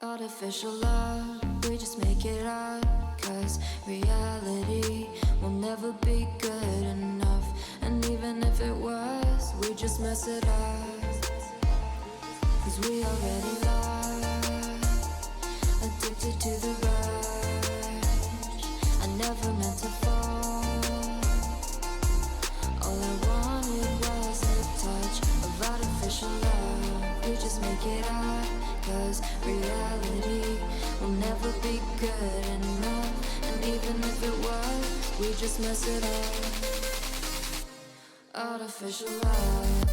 Artificial love, we just make it up. Cause reality will never be good enough. And even if it was, we just mess it up. Cause we already lost, addicted to the rush. I never meant to fall. All I wanted was a touch of artificial love. We just make it up. Cause reality will never be good enough. And even if it was, we just mess it up. Artificial love.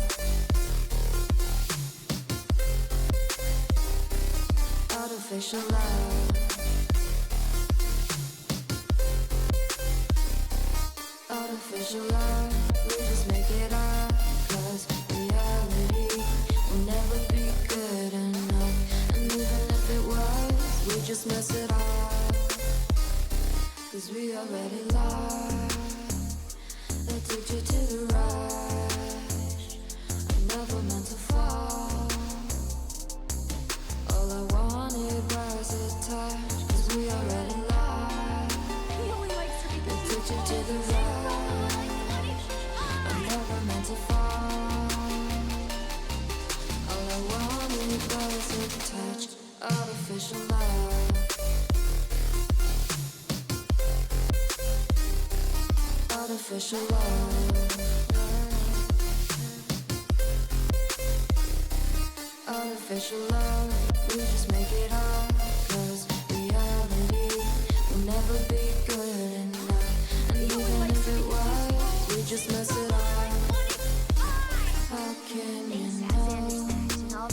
Artificial love. Artificial love. We just make it up. Cause reality will never be good enough. And even if it was, we just mess it up. Cause we already lost, addicted to the rush. I never meant to fall. All I wanted was a touch. Cause we already lost, addicted to the rush. I never meant to fall. All I wanted was a touch. Artificial love. Artificial love. Artificial love. We just make it up. Cause reality will never be good enough. And even if it was, we just mess it up. How can you know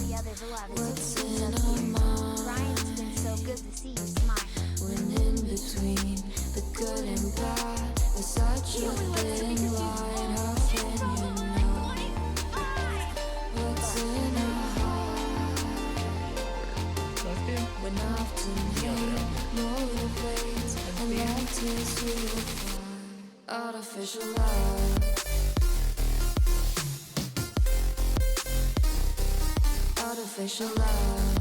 what's in our mind? Ryan, it's been so good to see you smile. When in between the good and bad, there's such a thin line. How can you know what's in our heart? When often hate motivates and that is who you find. Artificial love. Artificial love.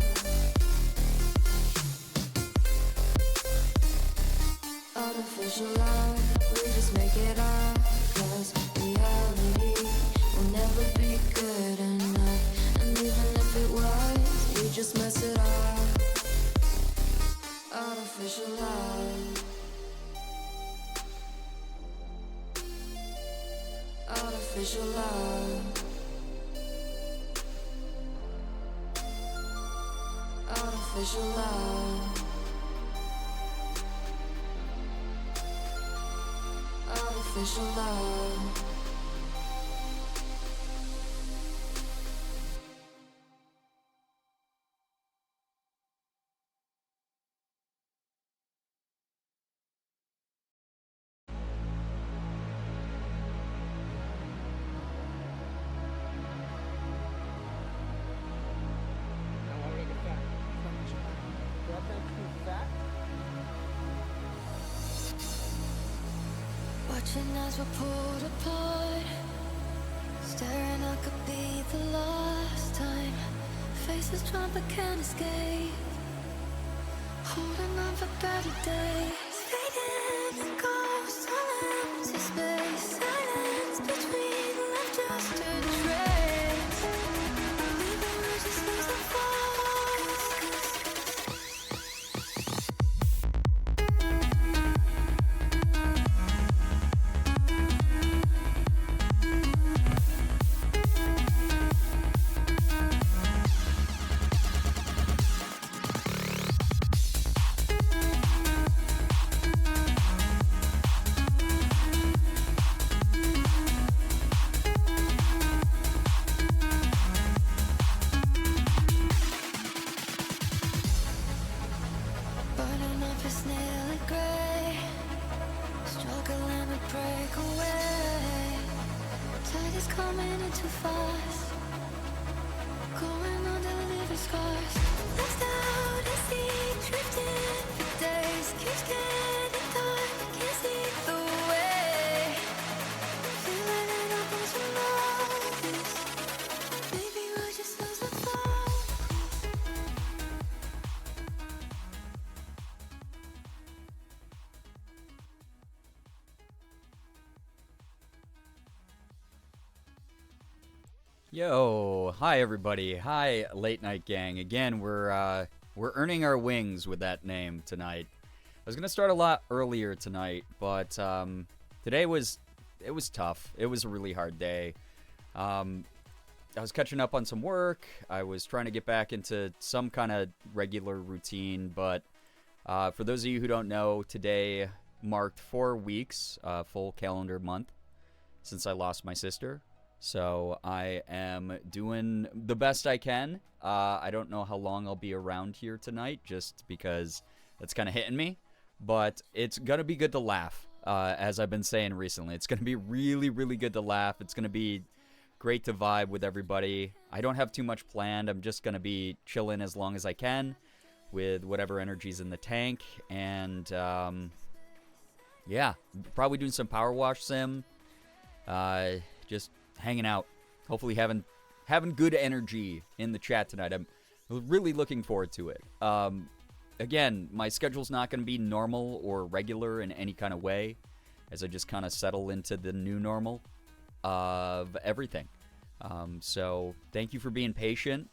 Artificial love. We just make it up. Cause reality will never be good enough. And even if it was, we just mess it up. Artificial love. Artificial love. Artificial love. Artificial love. Watching as we're pulled apart, staring I could be the last time. Faces drawn but can't escape, holding on for better days. Fading in ghosts, all empty space. Silence between left just a trace. Maybe we're just losing focus. Yo, hi everybody. Hi Late Night Gang. Again, we're earning our wings with that name tonight. I was gonna start a lot earlier tonight, but today was tough. It was a really hard day. I was catching up on some work. I was trying to get back into some kind of regular routine, but for those of you who don't know, today marked 4 weeks, full calendar month, since I lost my sister. So I am doing the best I can. I don't know how long I'll be around here tonight, just because that's kind of hitting me. But it's going to be good to laugh, as I've been saying recently. It's going to be really, really good to laugh. It's going to be great to vibe with everybody. I don't have too much planned. I'm just going to be chilling as long as I can with whatever energy's in the tank. And, yeah, probably doing some power wash sim. Just hanging out. Hopefully having good energy in the chat tonight. I'm really looking forward to it. Again, my schedule's not going to be normal or regular in any kind of way, as I just kind of settle into the new normal of everything. So thank you for being patient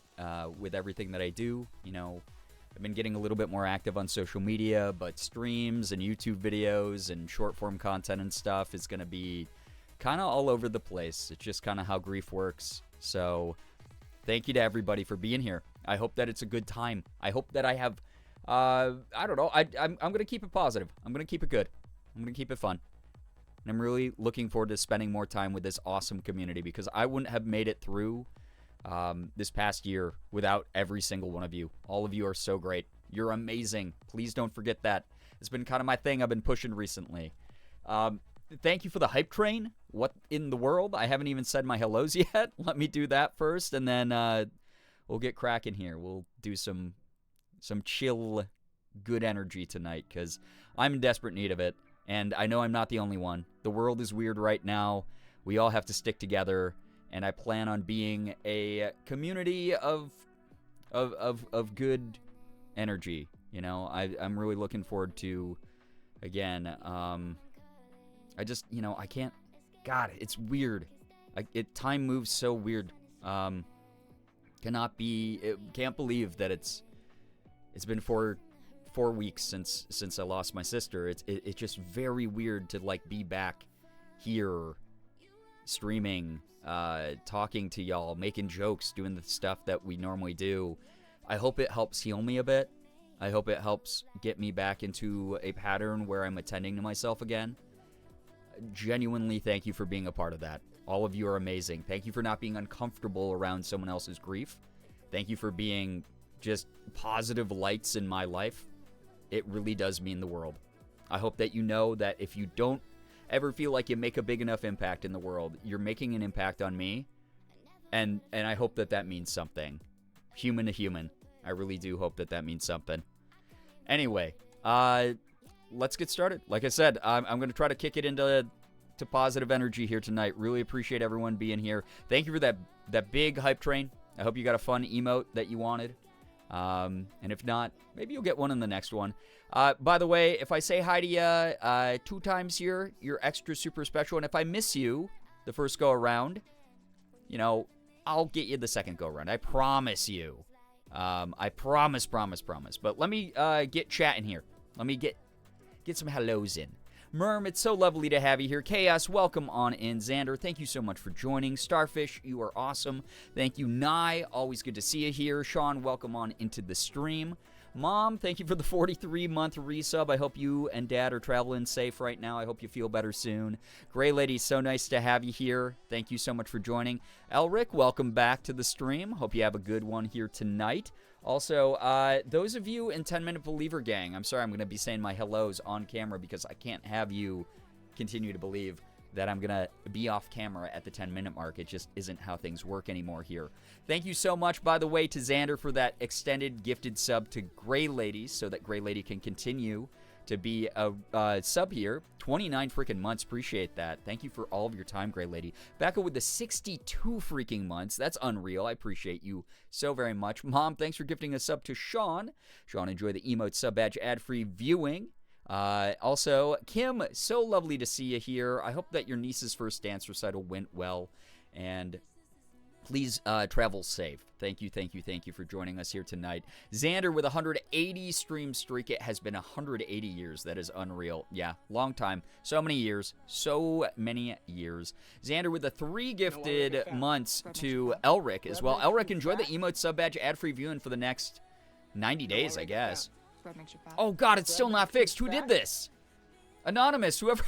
with everything that I do. You know, I've been getting a little bit more active on social media, but streams and YouTube videos and short form content and stuff is going to be kind of all over the place. It's just kind of how grief works. So thank you to everybody for being here. I hope that it's a good time. I hope that I have, I don't know, I'm going to keep it positive. I'm going to keep it good. I'm going to keep it fun. And I'm really looking forward to spending more time with this awesome community, because I wouldn't have made it through this past year without every single one of you. All of you are so great. You're amazing. Please don't forget that. It's been kind of my thing I've been pushing recently. Thank you for the hype train. What in the world? I haven't even said my hellos yet. Let me do that first, and then we'll get cracking here. We'll do some chill, good energy tonight, because I'm in desperate need of it. And I know I'm not the only one. The world is weird right now. We all have to stick together. And I plan on being a community of good energy. You know, I'm really looking forward to, again, I just, you know, I can't, God, it's weird. Time moves so weird. Can't believe that it's been 4 weeks since I lost my sister. It's just very weird to like be back here, streaming, talking to y'all, making jokes, doing the stuff that we normally do. I hope it helps heal me a bit. I hope it helps get me back into a pattern where I'm attending to myself again. Genuinely, thank you for being a part of that. All of you are amazing. Thank you for not being uncomfortable around someone else's grief. Thank you for being just positive lights in my life. It really does mean the world. I hope that you know that if you don't ever feel like you make a big enough impact in the world, you're making an impact on me. And I hope that means something. Human to human. I really do hope that means something. Anyway, let's get started. Like I said, I'm going to try to kick it into positive energy here tonight. Really appreciate everyone being here. Thank you for that big hype train. I hope you got a fun emote that you wanted. And if not, maybe you'll get one in the next one. By the way, if I say hi to you 2 times here, you're extra super special. And if I miss you the first go around, you know, I'll get you the second go around. I promise you. I promise. But let me get chatting here. Let me get some hellos in. Merm, it's so lovely to have you here. Chaos, welcome on in. Xander, thank you so much for joining. Starfish, you are awesome. Thank you. Nye, always good to see you here. Sean, welcome on into the stream. Mom, thank you for the 43-month resub. I hope you and Dad are traveling safe right now. I hope you feel better soon. Gray Lady, so nice to have you here. Thank you so much for joining. Elric, welcome back to the stream. Hope you have a good one here tonight. Also, those of you in 10-Minute Believer Gang, I'm sorry I'm going to be saying my hellos on camera because I can't have you continue to believe that I'm going to be off camera at the 10-minute mark. It just isn't how things work anymore here. Thank you so much, by the way, to Xander for that extended gifted sub to Gray Lady so that Gray Lady can continue to be a sub here. 29 freaking months. Appreciate that. Thank you for all of your time, Gray Lady. Back up with the 62 freaking months. That's unreal. I appreciate you so very much. Mom, thanks for gifting a sub to Sean. Sean, enjoy the emote sub badge ad-free viewing. Also, Kim, so lovely to see you here. I hope that your niece's first dance recital went well. And Please travel safe. Thank you, thank you, thank you for joining us here tonight. Xander with 180 stream streak. It has been 180 years. That is unreal. Yeah, long time. So many years. So many years. Xander with the 3 gifted months to Elric as well. Elric, enjoy the emote sub badge ad-free viewing for the next 90 days, I guess. Oh, God, it's still not fixed. Who did this? Anonymous, whoever.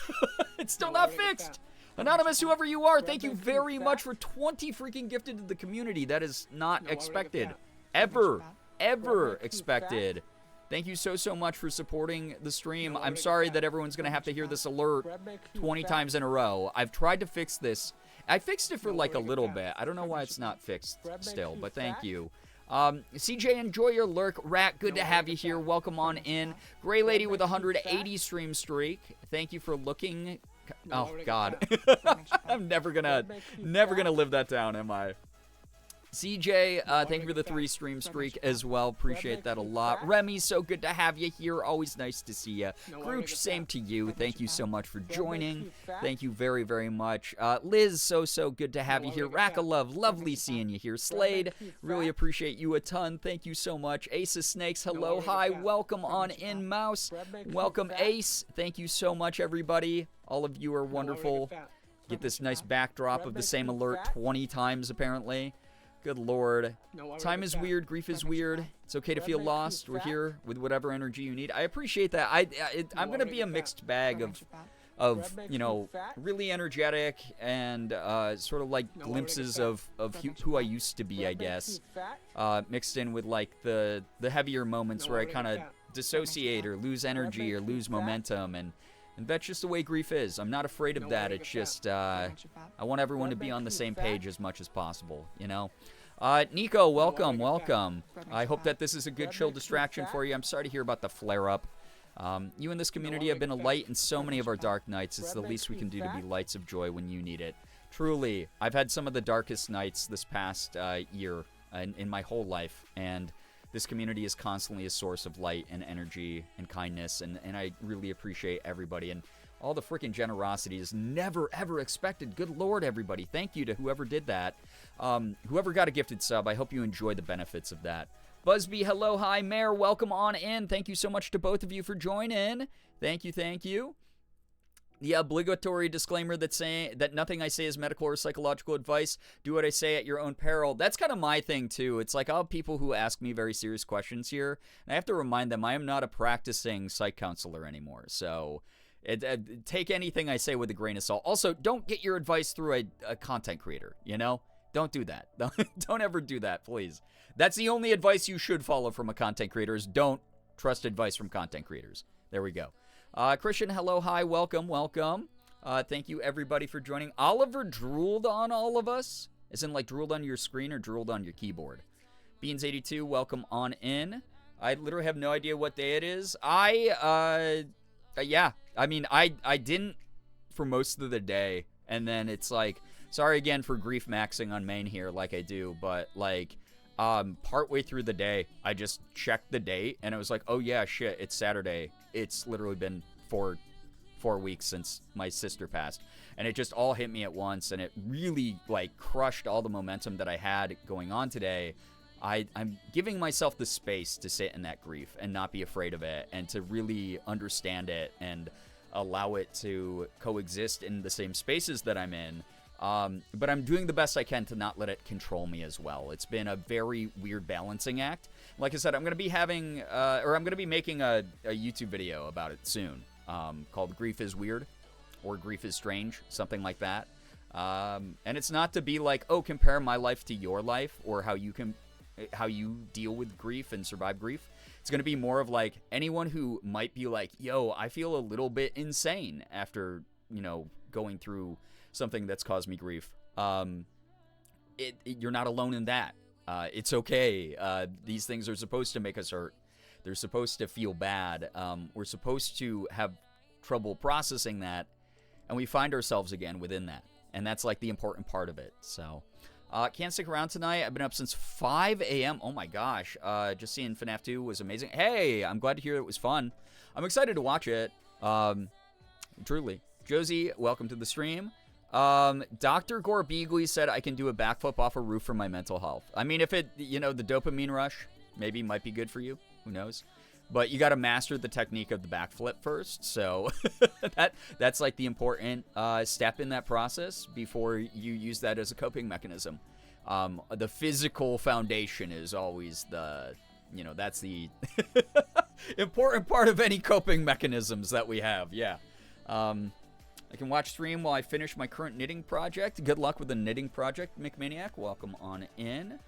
It's still not fixed. Anonymous, whoever you are, thank you very much for 20 freaking gifted to the community. That is not expected. Ever expected. Thank you so much for supporting the stream. I'm sorry that everyone's going to have to hear this alert 20 times in a row. I've tried to fix this. I fixed it for like a little bit. I don't know why it's not fixed still, but thank you. CJ, enjoy your lurk. Rat, good to have you here. Welcome on in. Gray Lady with 180 stream streak. Thank you for looking. Oh, God. I'm never gonna live that down, am I? CJ, thank you for the 3 stream streak as well. Appreciate that a lot. Remy, so good to have you here. Always nice to see you. Grooch, same to you. Thank you so much for joining. Thank you very, very much. Liz, so good to have you here. Rackalove, lovely seeing you here. Slade, really appreciate you a ton. Thank you so much. Ace of Snakes, hello, hi. Welcome on in, Mouse. Welcome, Ace. Thank you so much, everybody. All of you are wonderful. Get this nice backdrop of the same alert 20 times, apparently. Good Lord. Time is weird. Grief is weird. It's okay to feel lost. We're here with whatever energy you need. I appreciate that. I'm going to be a mixed bag of you know, really energetic and sort of like glimpses of who I used to be, I guess. Mixed in with like the heavier moments where I kind of dissociate or lose energy or lose momentum, and that's just the way grief is. I'm not afraid of that. It's just, I want everyone to be on the same page as much as possible, you know? Nico, welcome. I hope that this is a good chill distraction for you. I'm sorry to hear about the flare-up. You and this community have been a light in so many of our dark nights. It's the least we can do to be lights of joy when you need it. Truly, I've had some of the darkest nights this past year in my whole life, and this community is constantly a source of light and energy and kindness, and I really appreciate everybody. And all the freaking generosity is never, ever expected. Good Lord, everybody. Thank you to whoever did that. Whoever got a gifted sub, I hope you enjoy the benefits of that. Busby, hello, hi. Mayor, welcome on in. Thank you so much to both of you for joining. Thank you. The obligatory disclaimer that nothing I say is medical or psychological advice. Do what I say at your own peril. That's kind of my thing, too. It's like I'll have people who ask me very serious questions here, and I have to remind them I am not a practicing psych counselor anymore. So take anything I say with a grain of salt. Also, don't get your advice through a content creator, you know? Don't do that. Don't ever do that, please. That's the only advice you should follow from a content creator is don't trust advice from content creators. There we go. Christian, hello, hi, welcome. Thank you, everybody, for joining. Oliver drooled on all of us, as in, like, drooled on your screen or drooled on your keyboard. Beans82, welcome on in. I literally have no idea what day it is. Yeah, I mean, I didn't for most of the day, and then it's like, sorry again for grief maxing on main here like I do, but, like, partway through the day, I just checked the date, and it was like, oh yeah, shit, it's Saturday. It's literally been four weeks since my sister passed, and it just all hit me at once, and it really, like, crushed all the momentum that I had going on today. I'm giving myself the space to sit in that grief and not be afraid of it, and to really understand it and allow it to coexist in the same spaces that I'm in. But I'm doing the best I can to not let it control me as well. It's been a very weird balancing act. Like I said, I'm going to be having, I'm going to be making a YouTube video about it soon, called Grief is Weird, or Grief is Strange, something like that. And it's not to be like, oh, compare my life to your life, or how you deal with grief and survive grief. It's going to be more of like anyone who might be like, yo, I feel a little bit insane after, you know, going through something that's caused me grief. You're not alone in that. It's okay. These things are supposed to make us hurt. They're supposed to feel bad. We're supposed to have trouble processing that, and we find ourselves again within that. And that's like the important part of it. So, can't stick around tonight. I've been up since 5 a.m. Oh my gosh. Just seeing FNAF 2 was amazing. Hey, I'm glad to hear it was fun. I'm excited to watch it. Truly. Josie, welcome to the stream. Dr. Girbeagly said I can do a backflip off a roof for my mental health. I mean, if it, the dopamine rush maybe might be good for you. Who knows? But you got to master the technique of the backflip first. So that's like the important step in that process before you use that as a coping mechanism. The physical foundation is always that's the important part of any coping mechanisms that we have. Yeah. I can watch stream while I finish my current knitting project. Good luck with the knitting project, McManiac. Welcome on in.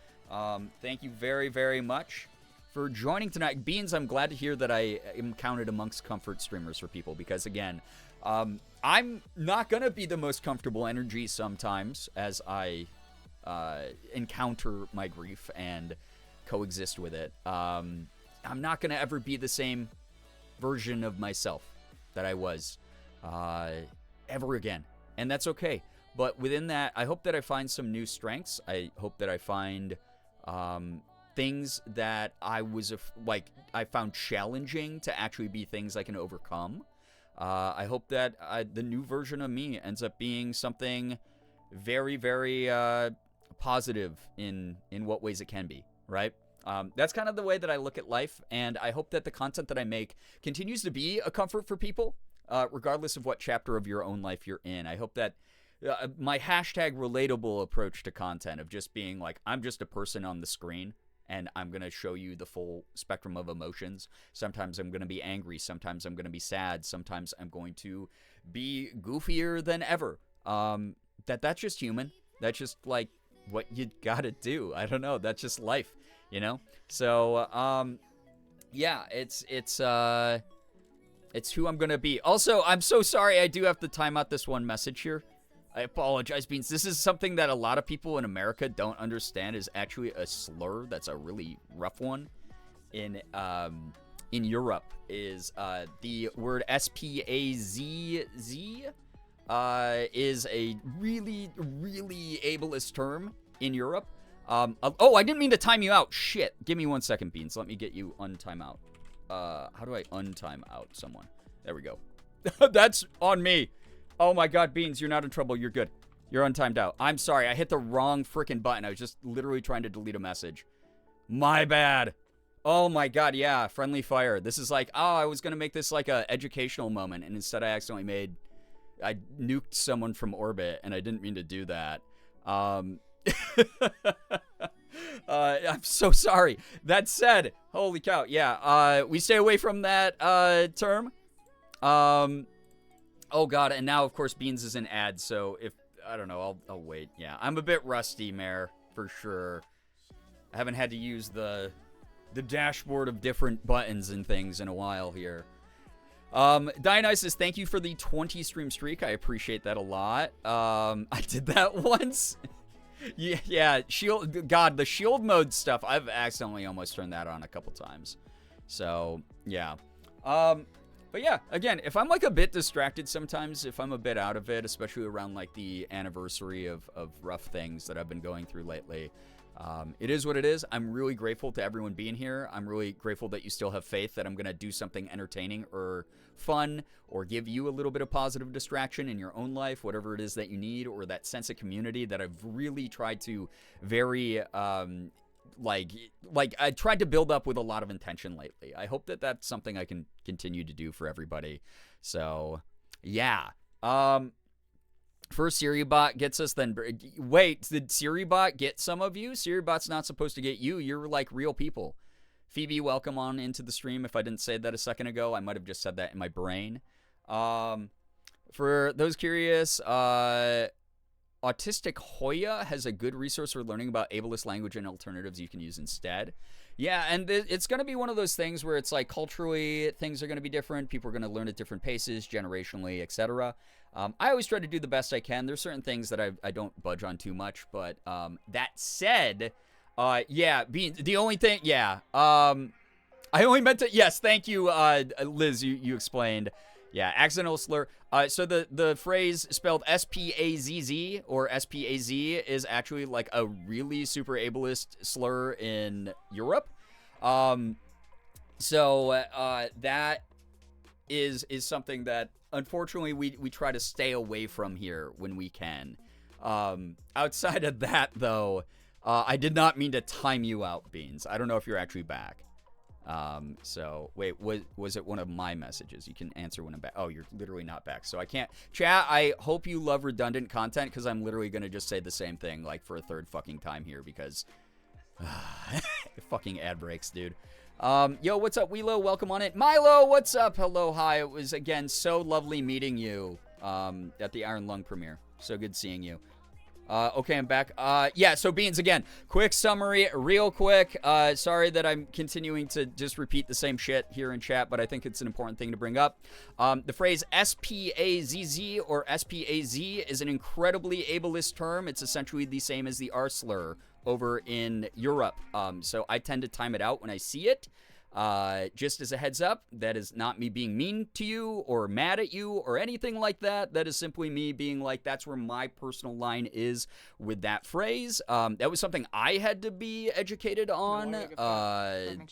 Thank you very, very much for joining tonight. Beans, I'm glad to hear that I am counted amongst comfort streamers for people because, again, I'm not going to be the most comfortable energy sometimes as I encounter my grief and coexist with it. I'm not going to ever be the same version of myself that I was ever again. And that's okay. But within that, I hope that I find some new strengths. I hope that I find things that I found challenging to actually be things I can overcome. I hope that the new version of me ends up being something very, very positive in what ways it can be, right? That's kind of the way that I look at life, and I hope that the content that I make continues to be a comfort for people, regardless of what chapter of your own life you're in. I hope that my hashtag relatable approach to content of just being like, I'm just a person on the screen, and I'm going to show you the full spectrum of emotions. Sometimes I'm going to be angry. Sometimes I'm going to be sad. Sometimes I'm going to be goofier than ever. That's just human. That's just like what you got to do. I don't know. That's just life, So, yeah, it's who I'm going to be. Also, I'm so sorry I do have to time out this one message here. I apologize, Beans. This is something that a lot of people in America don't understand is actually a slur. That's a really rough one. In Europe is the word S-P-A-Z-Z is a really, really ableist term in Europe. Oh, I didn't mean to time you out. Shit. Give me 1 second, Beans. Let me get you untime out. How do I untime out someone? There we go. That's on me. Oh my god, Beans, you're not in trouble. You're good. You're untimed out. I'm sorry. I hit the wrong freaking button. I was just literally trying to delete a message. My bad. Oh my god, yeah. Friendly fire. This is like, I was going to make this like a educational moment, and instead I nuked someone from orbit, and I didn't mean to do that. I'm so sorry. That said, holy cow, yeah, we stay away from that term. Oh god, and now of course Beans is an ad, so if I don't know, I'll wait. Yeah, I'm a bit rusty, Mare, for sure. I haven't had to use the dashboard of different buttons and things in a while here. Dionysus, thank you for the 20 stream streak. I appreciate that a lot. I did that once. Yeah, shield. God, the shield mode stuff. I've accidentally almost turned that on a couple times. So yeah. But yeah, again, if I'm like a bit distracted sometimes, if I'm a bit out of it, especially around like the anniversary of rough things that I've been going through lately, it is what it is. I'm really grateful to everyone being here. I'm really grateful that you still have faith that I'm going to do something entertaining or fun or give you a little bit of positive distraction in your own life, whatever it is that you need, or that sense of community that I've really tried to very, like I tried to build up with a lot of intention lately. I hope that that's something I can continue to do for everybody. So, yeah. First SiriBot gets us, then... Wait, did SiriBot get some of you? SiriBot's not supposed to get you. You're like real people. Phoebe, welcome on into the stream. If I didn't say that a second ago, I might have just said that in my brain. For those curious, Autistic Hoya has a good resource for learning about ableist language and alternatives you can use instead. Yeah, and it's going to be one of those things where it's like culturally things are going to be different. People are going to learn at different paces, generationally, etc. I always try to do the best I can. There's certain things that I don't budge on too much, but that said, yeah, the only thing, yeah, I only meant to, yes, thank you, Liz, you explained. Yeah, accidental slur. So the phrase spelled S-P-A-Z-Z or S-P-A-Z is actually like a really super ableist slur in Europe. So that is something that unfortunately we try to stay away from here when we can. Outside of that, though, I did not mean to time you out, Beans. I don't know if you're actually back. So wait, was it one of my messages? You can answer when I'm back. Oh, you're literally not back. So I can't. Chat, I hope you love redundant content, because I'm literally going to just say the same thing like for a third fucking time here, because fucking ad breaks, dude. Yo, what's up, Wheelo? Welcome on it. Milo, what's up? Hello, hi. It was, again, so lovely meeting you at the Iron Lung premiere. So good seeing you. Okay, I'm back. Yeah, so Beans, again, quick summary, real quick. Sorry that I'm continuing to just repeat the same shit here in chat, but I think it's an important thing to bring up. The phrase S-P-A-Z-Z or S-P-A-Z is an incredibly ableist term. It's essentially the same as the R slur over in Europe. So I tend to time it out when I see it. Just as a heads up, that is not me being mean to you or mad at you or anything like that. That is simply me being like, that's where my personal line is with that phrase. That was something I had to be educated on,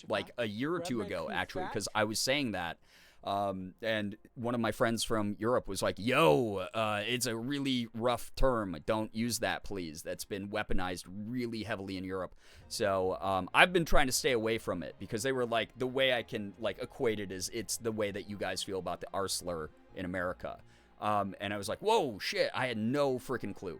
like a year or two ago, actually, because I was saying that. And one of my friends from Europe was like, yo, it's a really rough term. Don't use that, please. That's been weaponized really heavily in Europe. So, I've been trying to stay away from it because they were like, the way I can like equate it is it's the way that you guys feel about the R slur in America. And I was like, whoa, shit, I had no freaking clue.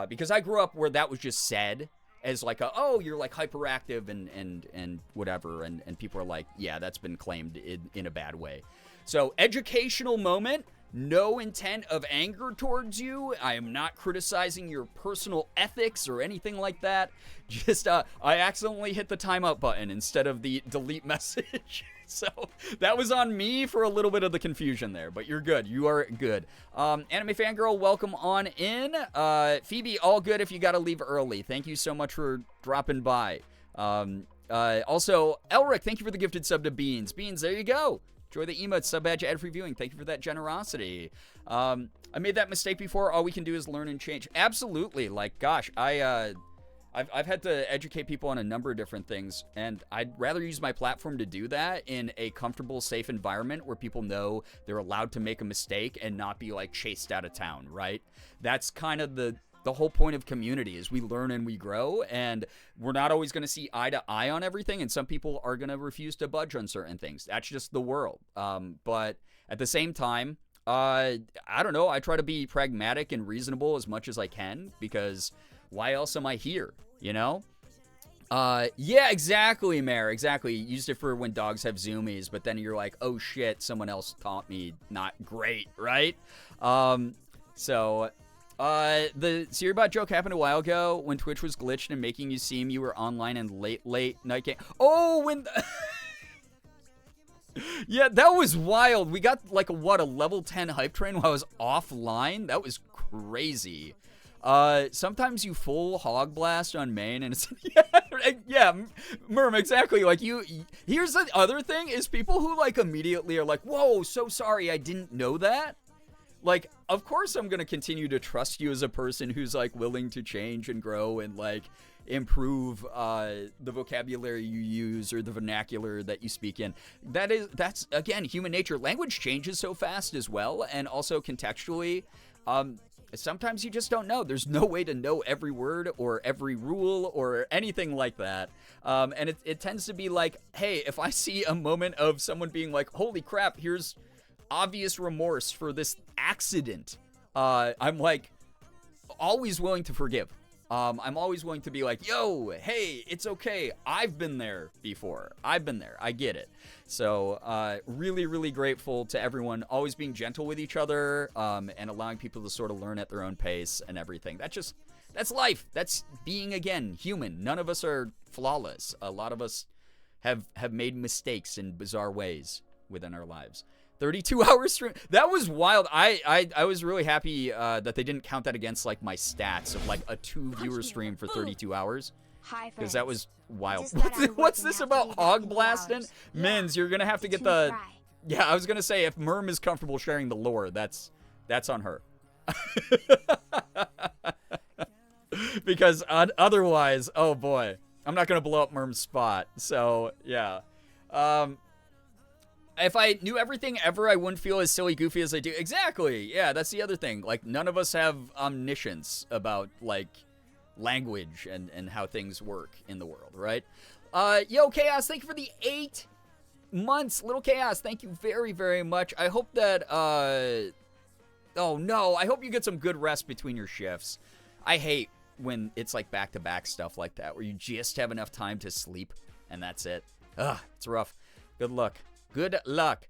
Because I grew up where that was just said as like oh, you're like hyperactive and whatever. And people are like, yeah, that's been claimed in a bad way. So, educational moment, no intent of anger towards you. I am not criticizing your personal ethics or anything like that. Just, I accidentally hit the timeout button instead of the delete message. So, that was on me for a little bit of the confusion there, but you're good. You are good. Anime Fangirl, welcome on in. Phoebe, all good if you gotta leave early. Thank you so much for dropping by. Also, Elric, thank you for the gifted sub to Beans. Beans, there you go. Enjoy the emotes, sub badge, ad-free viewing. Thank you for that generosity. I made that mistake before. All we can do is learn and change. Absolutely. Like, gosh, I've had to educate people on a number of different things, and I'd rather use my platform to do that in a comfortable, safe environment where people know they're allowed to make a mistake and not be, like, chased out of town, right? That's kind of the whole point of community is we learn and we grow, and we're not always going to see eye to eye on everything, and some people are going to refuse to budge on certain things. That's just the world. But at the same time, I don't know, I try to be pragmatic and reasonable as much as I can, because why else am I here, you know? Yeah, exactly, Mayor, exactly. Used it for when dogs have zoomies, but then you're like, oh shit, someone else taught me, not great, right? The Searbot joke happened a while ago when Twitch was glitched and making you seem you were online in late night game. Oh, when... Yeah, that was wild. We got, like, a level 10 hype train while I was offline? That was crazy. Sometimes you full hog blast on main and it's... yeah, Merm, exactly. Like, here's the other thing, is people who, like, immediately are like, whoa, so sorry, I didn't know that. Like, of course I'm going to continue to trust you as a person who's, like, willing to change and grow and, like, improve the vocabulary you use or the vernacular that you speak in. That's, again, human nature. Language changes so fast as well, and also contextually, sometimes you just don't know. There's no way to know every word or every rule or anything like that. And it tends to be like, hey, if I see a moment of someone being like, holy crap, here's obvious remorse for this accident, I'm like always willing to forgive. I'm always willing to be like, yo, hey, it's okay. I've been there before. I've been there. I get it. So really, really grateful to everyone always being gentle with each other, and allowing people to sort of learn at their own pace and everything. That's life. That's being, again, human. None of us are flawless. A lot of us have made mistakes in bizarre ways within our lives. 32-hour stream. That was wild. I was really happy that they didn't count that against, like, my stats of, like, a 2-viewer stream for 32 hours. Because that was wild. What's this about hog blasting? Yeah. Mins, you're going to have to get the... Yeah, I was going to say, if Merm is comfortable sharing the lore, that's on her. Because otherwise, oh boy, I'm not going to blow up Merm's spot. So, yeah. If I knew everything ever, I wouldn't feel as silly goofy as I do. Exactly. Yeah, that's the other thing. Like, none of us have omniscience about, like, language and how things work in the world, right? Yo, Chaos, thank you for the 8 months. Little Chaos, thank you very, very much. I hope that, oh, no. I hope you get some good rest between your shifts. I hate when it's, like, back-to-back stuff like that, where you just have enough time to sleep, and that's it. Ugh, it's rough. Good luck. Good luck.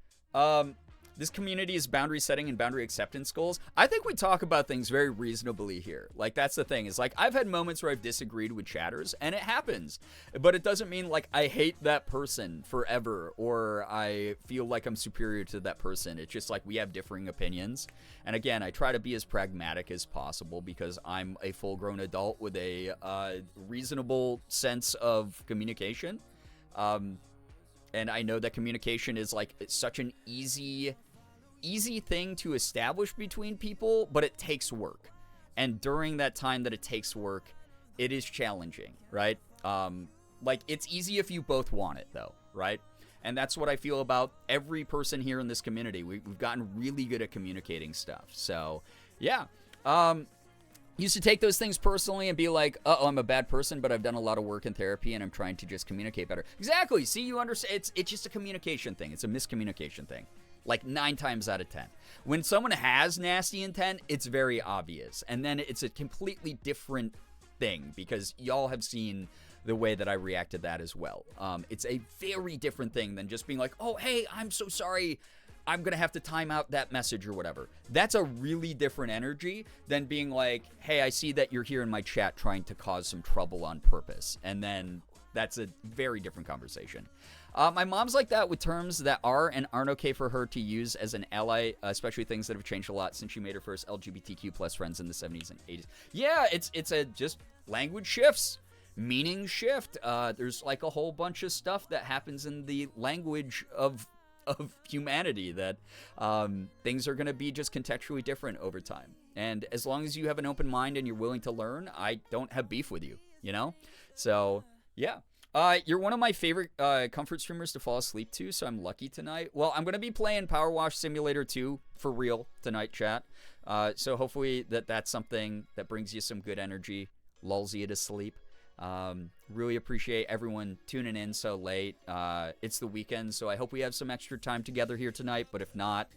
This community is boundary setting and boundary acceptance goals. I think we talk about things very reasonably here. Like, that's the thing. Is like, I've had moments where I've disagreed with chatters, and it happens. But it doesn't mean, like, I hate that person forever, or I feel like I'm superior to that person. It's just, like, we have differing opinions. And again, I try to be as pragmatic as possible because I'm a full-grown adult with a reasonable sense of communication. And I know that communication is, like, such an easy thing to establish between people, but it takes work. And during that time that it takes work, it is challenging, right? Like, it's easy if you both want it, though, right? And that's what I feel about every person here in this community. We've gotten really good at communicating stuff. So, yeah. Used to take those things personally and be like, uh-oh, I'm a bad person, but I've done a lot of work in therapy and I'm trying to just communicate better. Exactly. See, you understand. It's just a communication thing. It's a miscommunication thing. Like 9 times out of 10. When someone has nasty intent, it's very obvious. And then it's a completely different thing because y'all have seen the way that I react to that as well. It's a very different thing than just being like, oh, hey, I'm so sorry. I'm going to have to time out that message or whatever. That's a really different energy than being like, hey, I see that you're here in my chat trying to cause some trouble on purpose. And then that's a very different conversation. My mom's like that with terms that are and aren't okay for her to use as an ally, especially things that have changed a lot since she made her first LGBTQ plus friends in the 70s and 80s. Yeah, it's a just language shifts, meaning shift. There's like a whole bunch of stuff that happens in the language of humanity that things are going to be just contextually different over time. And as long as you have an open mind and you're willing to learn, I don't have beef with you, you know? So, yeah. You're one of my favorite comfort streamers to fall asleep to, so I'm lucky tonight. Well, I'm going to be playing Powerwash Simulator 2 for real tonight, chat. So hopefully that's something that brings you some good energy, lulls you to sleep. Really appreciate everyone tuning in so late. It's the weekend, so I hope we have some extra time together here tonight. But if not,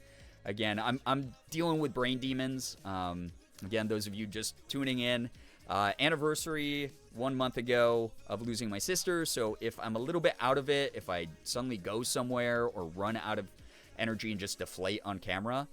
again, I'm dealing with brain demons. Again, those of you just tuning in, anniversary 1 month ago of losing my sister. So if I'm a little bit out of it, if I suddenly go somewhere or run out of energy and just deflate on camera,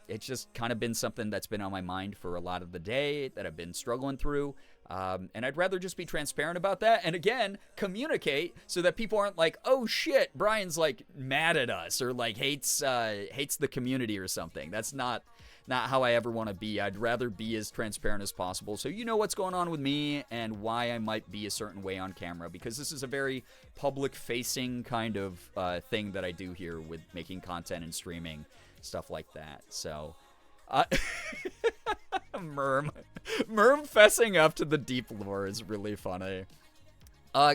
it's just kind of been something that's been on my mind for a lot of the day that I've been struggling through. And I'd rather just be transparent about that. And again, communicate so that people aren't like, oh shit, Brian's like mad at us or like hates the community or something. That's not how I ever want to be. I'd rather be as transparent as possible so you know what's going on with me and why I might be a certain way on camera, because this is a very public facing kind of thing that I do here with making content and streaming, stuff like that. So Merm fessing up to the deep lore is really funny.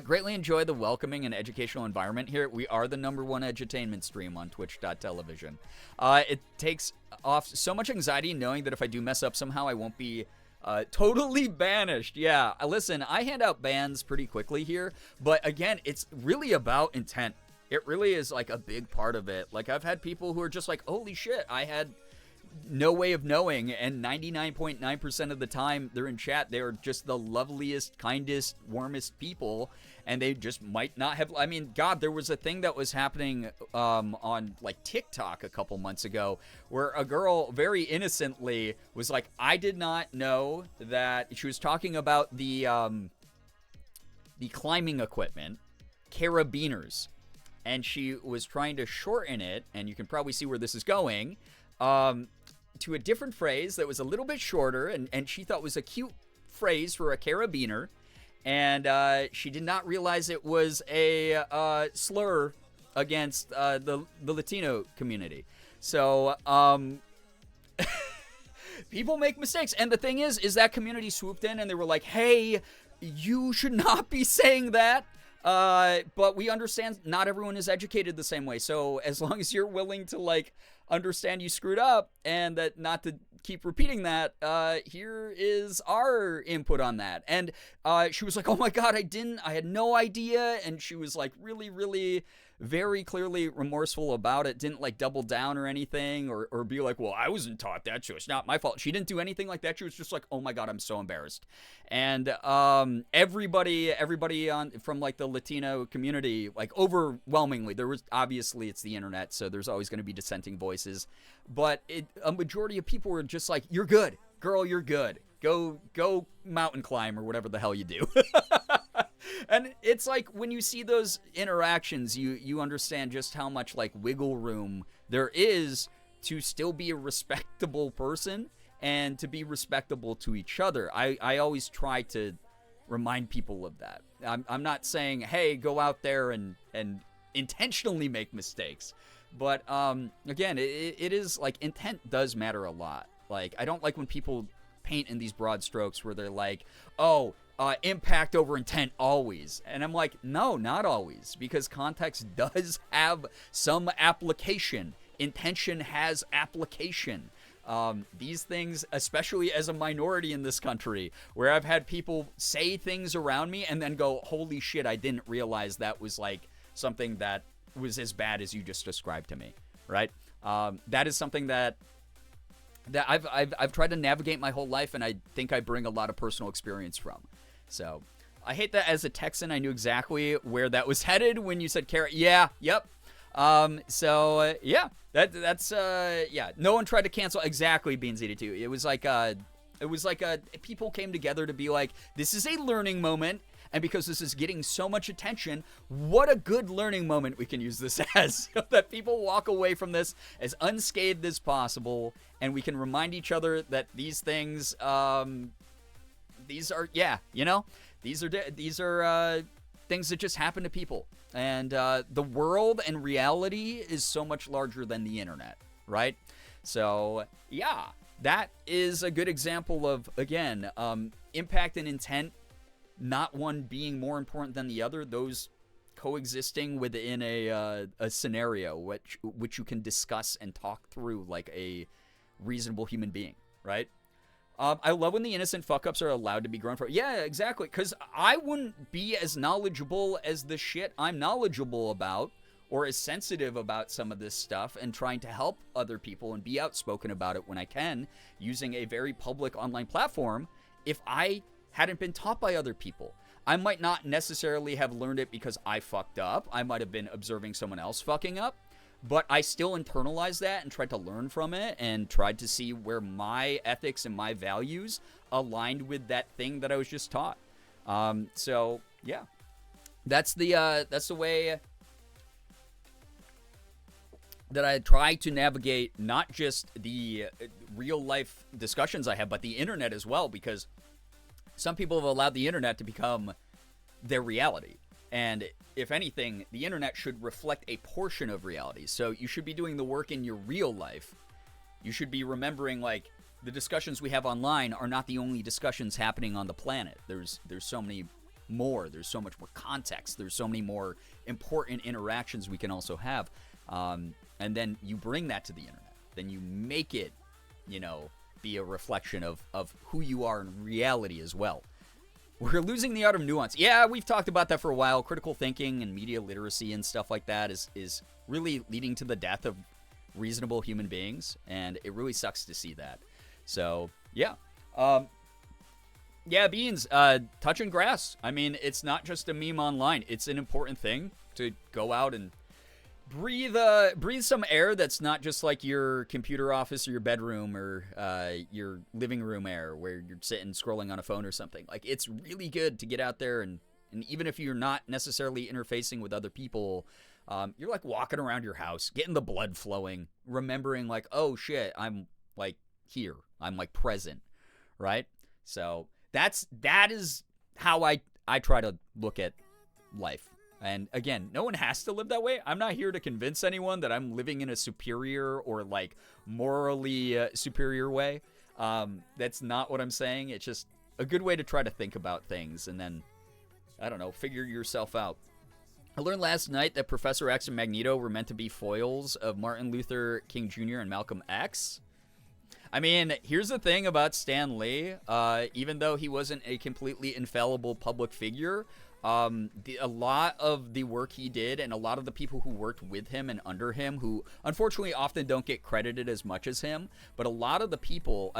Greatly enjoy the welcoming and educational environment here. We are the #1 edutainment stream on twitch.television. It takes off so much anxiety knowing that if I do mess up somehow, I won't be totally banished. Yeah, listen, I hand out bans pretty quickly here, but again, it's really about intent. It really is like a big part of it. Like, I've had people who are just like, holy shit, I had no way of knowing, and 99.9% of the time they're in chat, they're just the loveliest, kindest, warmest people, and they just might not have. I mean, God, there was a thing that was happening on like TikTok a couple months ago where a girl very innocently was like, I did not know that. She was talking about the climbing equipment, carabiners, and she was trying to shorten it, and you can probably see where this is going, to a different phrase that was a little bit shorter, and she thought was a cute phrase for a carabiner, and she did not realize it was a slur against the Latino community. So people make mistakes, and the thing is that community swooped in and they were like, hey, you should not be saying that. But we understand not everyone is educated the same way. So as long as you're willing to like understand you screwed up and that not to keep repeating that, here is our input on that. And she was like, oh my God, I had no idea. And she was like really, really very clearly remorseful about it, didn't like double down or anything or be like, well, I wasn't taught that, so it's not my fault. She didn't do anything like that. She was just like, oh my God, I'm so embarrassed. And everybody on from like the Latino community, like overwhelmingly, there was obviously it's the internet, so there's always going to be dissenting voices, but a majority of people were just like, you're good, girl, you're good. Go mountain climb or whatever the hell you do. And it's like when you see those interactions, you understand just how much like wiggle room there is to still be a respectable person and to be respectable to each other. I always try to remind people of that. I'm not saying, hey, go out there and intentionally make mistakes. But again, it is like intent does matter a lot. Like, I don't like when people paint in these broad strokes where they're like, oh, impact over intent always. And I'm like, no, not always, because context does have some application. Intention has application. These things, especially as a minority in this country, where I've had people say things around me and then go, holy shit, I didn't realize that was like something that was as bad as you just described to me, right? That is something that I've tried to navigate my whole life, and I think I bring a lot of personal experience from. So I hate that as a Texan, I knew exactly where that was headed when you said carrot. Yeah, yep. Yeah, that's yeah. No one tried to cancel exactly Beans Eater 2. It was like people came together to be like, this is a learning moment. And because this is getting so much attention, what a good learning moment we can use this as. So that people walk away from this as unscathed as possible. And we can remind each other that these things, these are, yeah, you know, these are things that just happen to people. And the world and reality is so much larger than the internet, right? So, yeah, that is a good example of, again, impact and intent. Not one being more important than the other, those coexisting within a scenario which you can discuss and talk through like a reasonable human being, right? I love when the innocent fuck-ups are allowed to be grown for. Yeah, exactly, because I wouldn't be as knowledgeable as the shit I'm knowledgeable about or as sensitive about some of this stuff and trying to help other people and be outspoken about it when I can, using a very public online platform, if I hadn't been taught by other people. I might not necessarily have learned it because I fucked up. I might have been observing someone else fucking up, but I still internalized that and tried to learn from it and tried to see where my ethics and my values aligned with that thing that I was just taught. So yeah, that's the way that I try to navigate not just the real life discussions I have, but the internet as well, because some people have allowed the internet to become their reality. And if anything, the internet should reflect a portion of reality. So you should be doing the work in your real life. You should be remembering, like, the discussions we have online are not the only discussions happening on the planet. There's so many more. There's so much more context. There's so many more important interactions we can also have. And then you bring that to the internet. Then you make it, you know, be a reflection of who you are in reality as well. We're losing the art of nuance. Yeah, we've talked about that for a while. Critical thinking and media literacy and stuff like that is really leading to the death of reasonable human beings, and it really sucks to see that. So, yeah. Yeah, Beans, touching grass. I mean, it's not just a meme online. It's an important thing to go out and breathe some air that's not just like your computer office or your bedroom or your living room air where you're sitting scrolling on a phone or something. Like, it's really good to get out there and even if you're not necessarily interfacing with other people, you're like walking around your house, getting the blood flowing, remembering like, oh shit, I'm like here, I'm like present, right? So that is how I try to look at life. And again, no one has to live that way. I'm not here to convince anyone that I'm living in a superior or like morally superior way. That's not what I'm saying. It's just a good way to try to think about things and then, I don't know, figure yourself out I learned last night that Professor X and Magneto were meant to be foils of Martin Luther King Jr. and Malcolm X. I mean, here's the thing about Stan Lee. Even though he wasn't a completely infallible public figure, a lot of the work he did and a lot of the people who worked with him and under him, who unfortunately often don't get credited as much as him, but a lot of the people,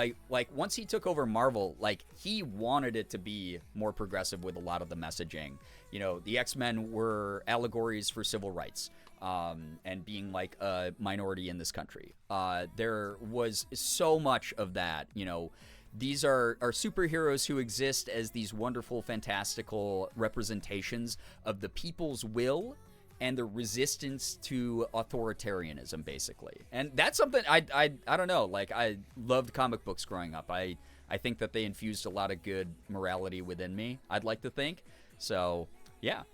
once he took over Marvel, he wanted it to be more progressive with a lot of the messaging. You know, the X-Men were allegories for civil rights. And being like a minority in this country. There was so much of that, you know. These are superheroes who exist as these wonderful, fantastical representations of the people's will and the resistance to authoritarianism, basically. And that's something I don't know. Like, I loved comic books growing up. I think that they infused a lot of good morality within me, I'd like to think. So, yeah.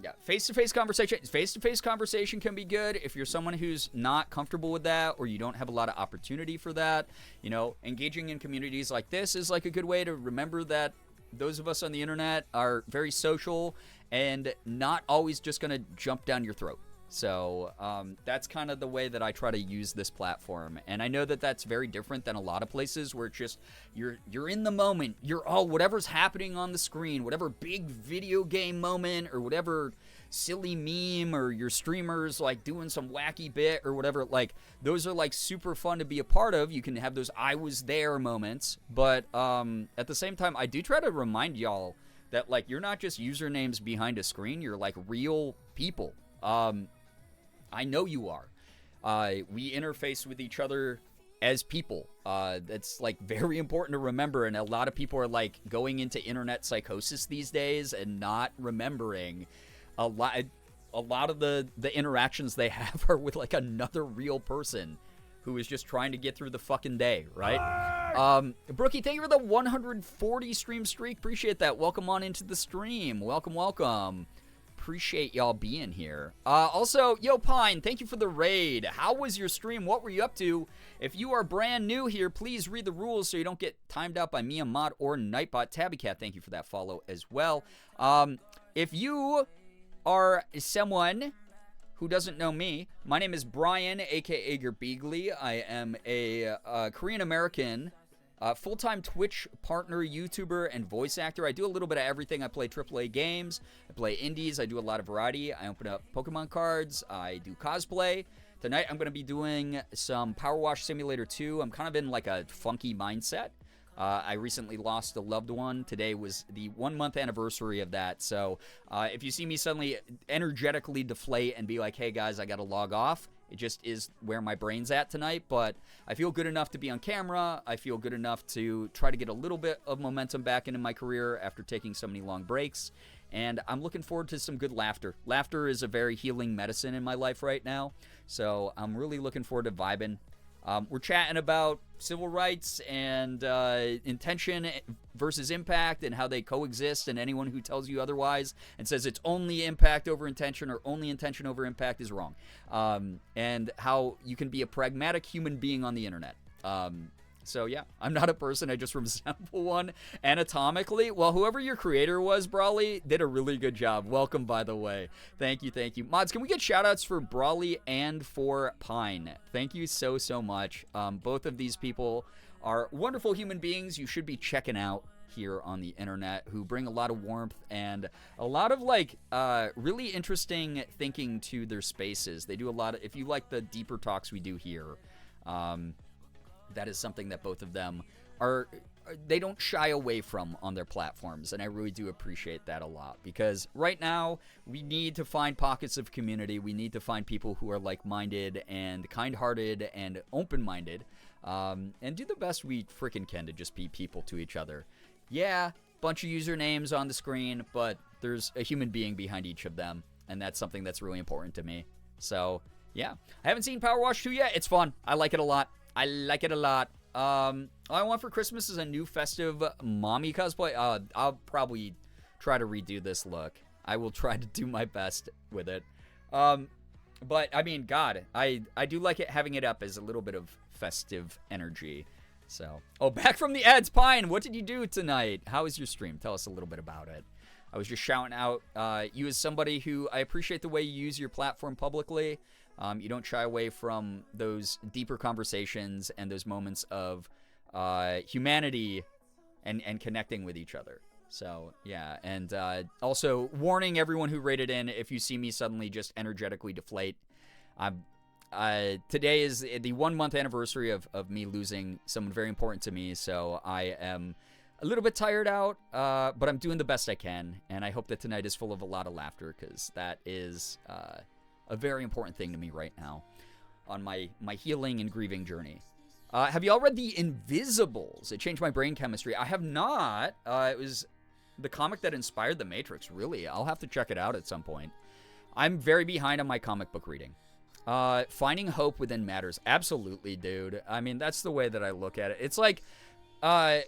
Yeah, face-to-face conversation can be good if you're someone who's not comfortable with that or you don't have a lot of opportunity for that. You know, engaging in communities like this is like a good way to remember that those of us on the internet are very social and not always just going to jump down your throat. So that's kind of the way that I try to use this platform. And I know that that's very different than a lot of places where it's just you're in the moment. You're all whatever's happening on the screen, whatever big video game moment or whatever silly meme or your streamers like doing some wacky bit or whatever. Like those are like super fun to be a part of. You can have those I was there moments. But at the same time, I do try to remind y'all that like you're not just usernames behind a screen. You're like real people. I know you are. We interface with each other as people. That's like very important to remember. And a lot of people are like going into internet psychosis these days and not remembering a lot of the interactions they have are with like another real person who is just trying to get through the fucking day, right? Brookie, thank you for the 140 stream streak. Appreciate that. Welcome on into the stream. Welcome. Appreciate y'all being here. Also, Yo Pine, thank you for the raid. How was your stream? What were you up to? If you are brand new here, please read the rules so you don't get timed out by Mia Mod or Nightbot. Tabbycat, thank you for that follow as well. If you are someone who doesn't know me, my name is Brian, aka Girbeagly. I am a Korean American full-time Twitch partner, YouTuber, and voice actor. I do a little bit of everything. I play AAA games. I play indies. I do a lot of variety. I open up Pokemon cards. I do cosplay. Tonight, I'm going to be doing some Power Wash Simulator 2. I'm kind of in like a funky mindset. I recently lost a loved one. Today was the 1-month anniversary of that. So if you see me suddenly energetically deflate and be like, hey, guys, I got to log off, it just is where my brain's at tonight, but I feel good enough to be on camera. I feel good enough to try to get a little bit of momentum back into my career after taking so many long breaks, and I'm looking forward to some good laughter. Laughter is a very healing medicine in my life right now, so I'm really looking forward to vibing. We're chatting about civil rights and intention versus impact and how they coexist, and anyone who tells you otherwise and says it's only impact over intention or only intention over impact is wrong. And how you can be a pragmatic human being on the internet. So yeah, I'm not a person, I just resemble one anatomically. Well, whoever your creator was, Brawly, did a really good job. Welcome, by the way. Thank you. Mods, can we get shout-outs for Brawly and for Pine? Thank you so much. Both of these people are wonderful human beings you should be checking out here on the internet, who bring a lot of warmth and a lot of like really interesting thinking to their spaces. They do a lot of, if you like the deeper talks we do here, that is something that both of them they don't shy away from on their platforms, and I really do appreciate that a lot, because right now we need to find pockets of community. We need to find people who are like-minded and kind-hearted and open-minded, and do the best we freaking can to just be people to each other. Yeah, bunch of usernames on the screen, but there's a human being behind each of them, and that's something that's really important to me. So yeah, I haven't seen Power Wash 2 yet. It's fun. I like it a lot. All I want for Christmas is a new festive mommy cosplay. I'll probably try to redo this look. I will try to do my best with it. But I mean, God, I do like it, having it up as a little bit of festive energy. So, back from the ads, Pine. What did you do tonight? How was your stream? Tell us a little bit about it. I was just shouting out you as somebody who I appreciate the way you use your platform publicly. You don't shy away from those deeper conversations and those moments of humanity and connecting with each other. So, yeah. And also warning everyone who rated in, if you see me suddenly just energetically deflate, today is the 1 month anniversary of me losing someone very important to me. So I am a little bit tired out, but I'm doing the best I can. And I hope that tonight is full of a lot of laughter, because that is a very important thing to me right now on my healing and grieving journey. Have you all read The Invisibles? It changed my brain chemistry. I have not. It was the comic that inspired The Matrix, really. I'll have to check it out at some point. I'm very behind on my comic book reading. Finding hope within matters. Absolutely, dude. I mean, that's the way that I look at it. It's like, I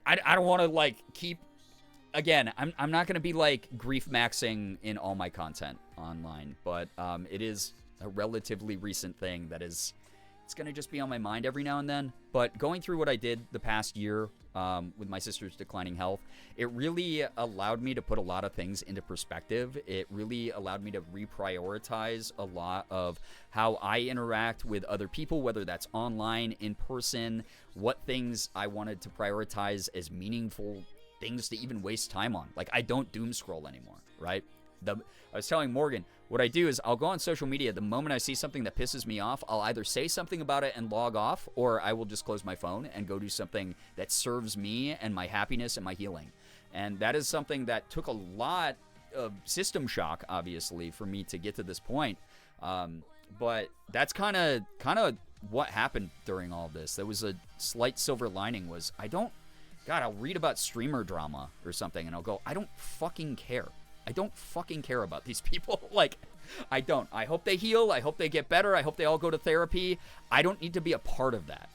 don't want to, like, keep... Again, I'm not going to be, like, grief maxing in all my content online, but it is a relatively recent thing that is... It's going to just be on my mind every now and then. But going through what I did the past year with my sister's declining health, it really allowed me to put a lot of things into perspective. It really allowed me to reprioritize a lot of how I interact with other people, whether that's online, in person, what things I wanted to prioritize as meaningful things to even waste time on. Like, I don't doom scroll anymore, right? I was telling Morgan, what I do is I'll go on social media. The moment I see something that pisses me off, I'll either say something about it and log off, or I will just close my phone and go do something that serves me and my happiness and my healing. And that is something that took a lot of system shock, obviously, for me to get to this point. But that's kind of what happened during all of this. There was a slight silver lining was I'll read about streamer drama or something, and I'll go, I don't fucking care. I don't fucking care about these people. Like, I don't. I hope they heal. I hope they get better. I hope they all go to therapy. I don't need to be a part of that.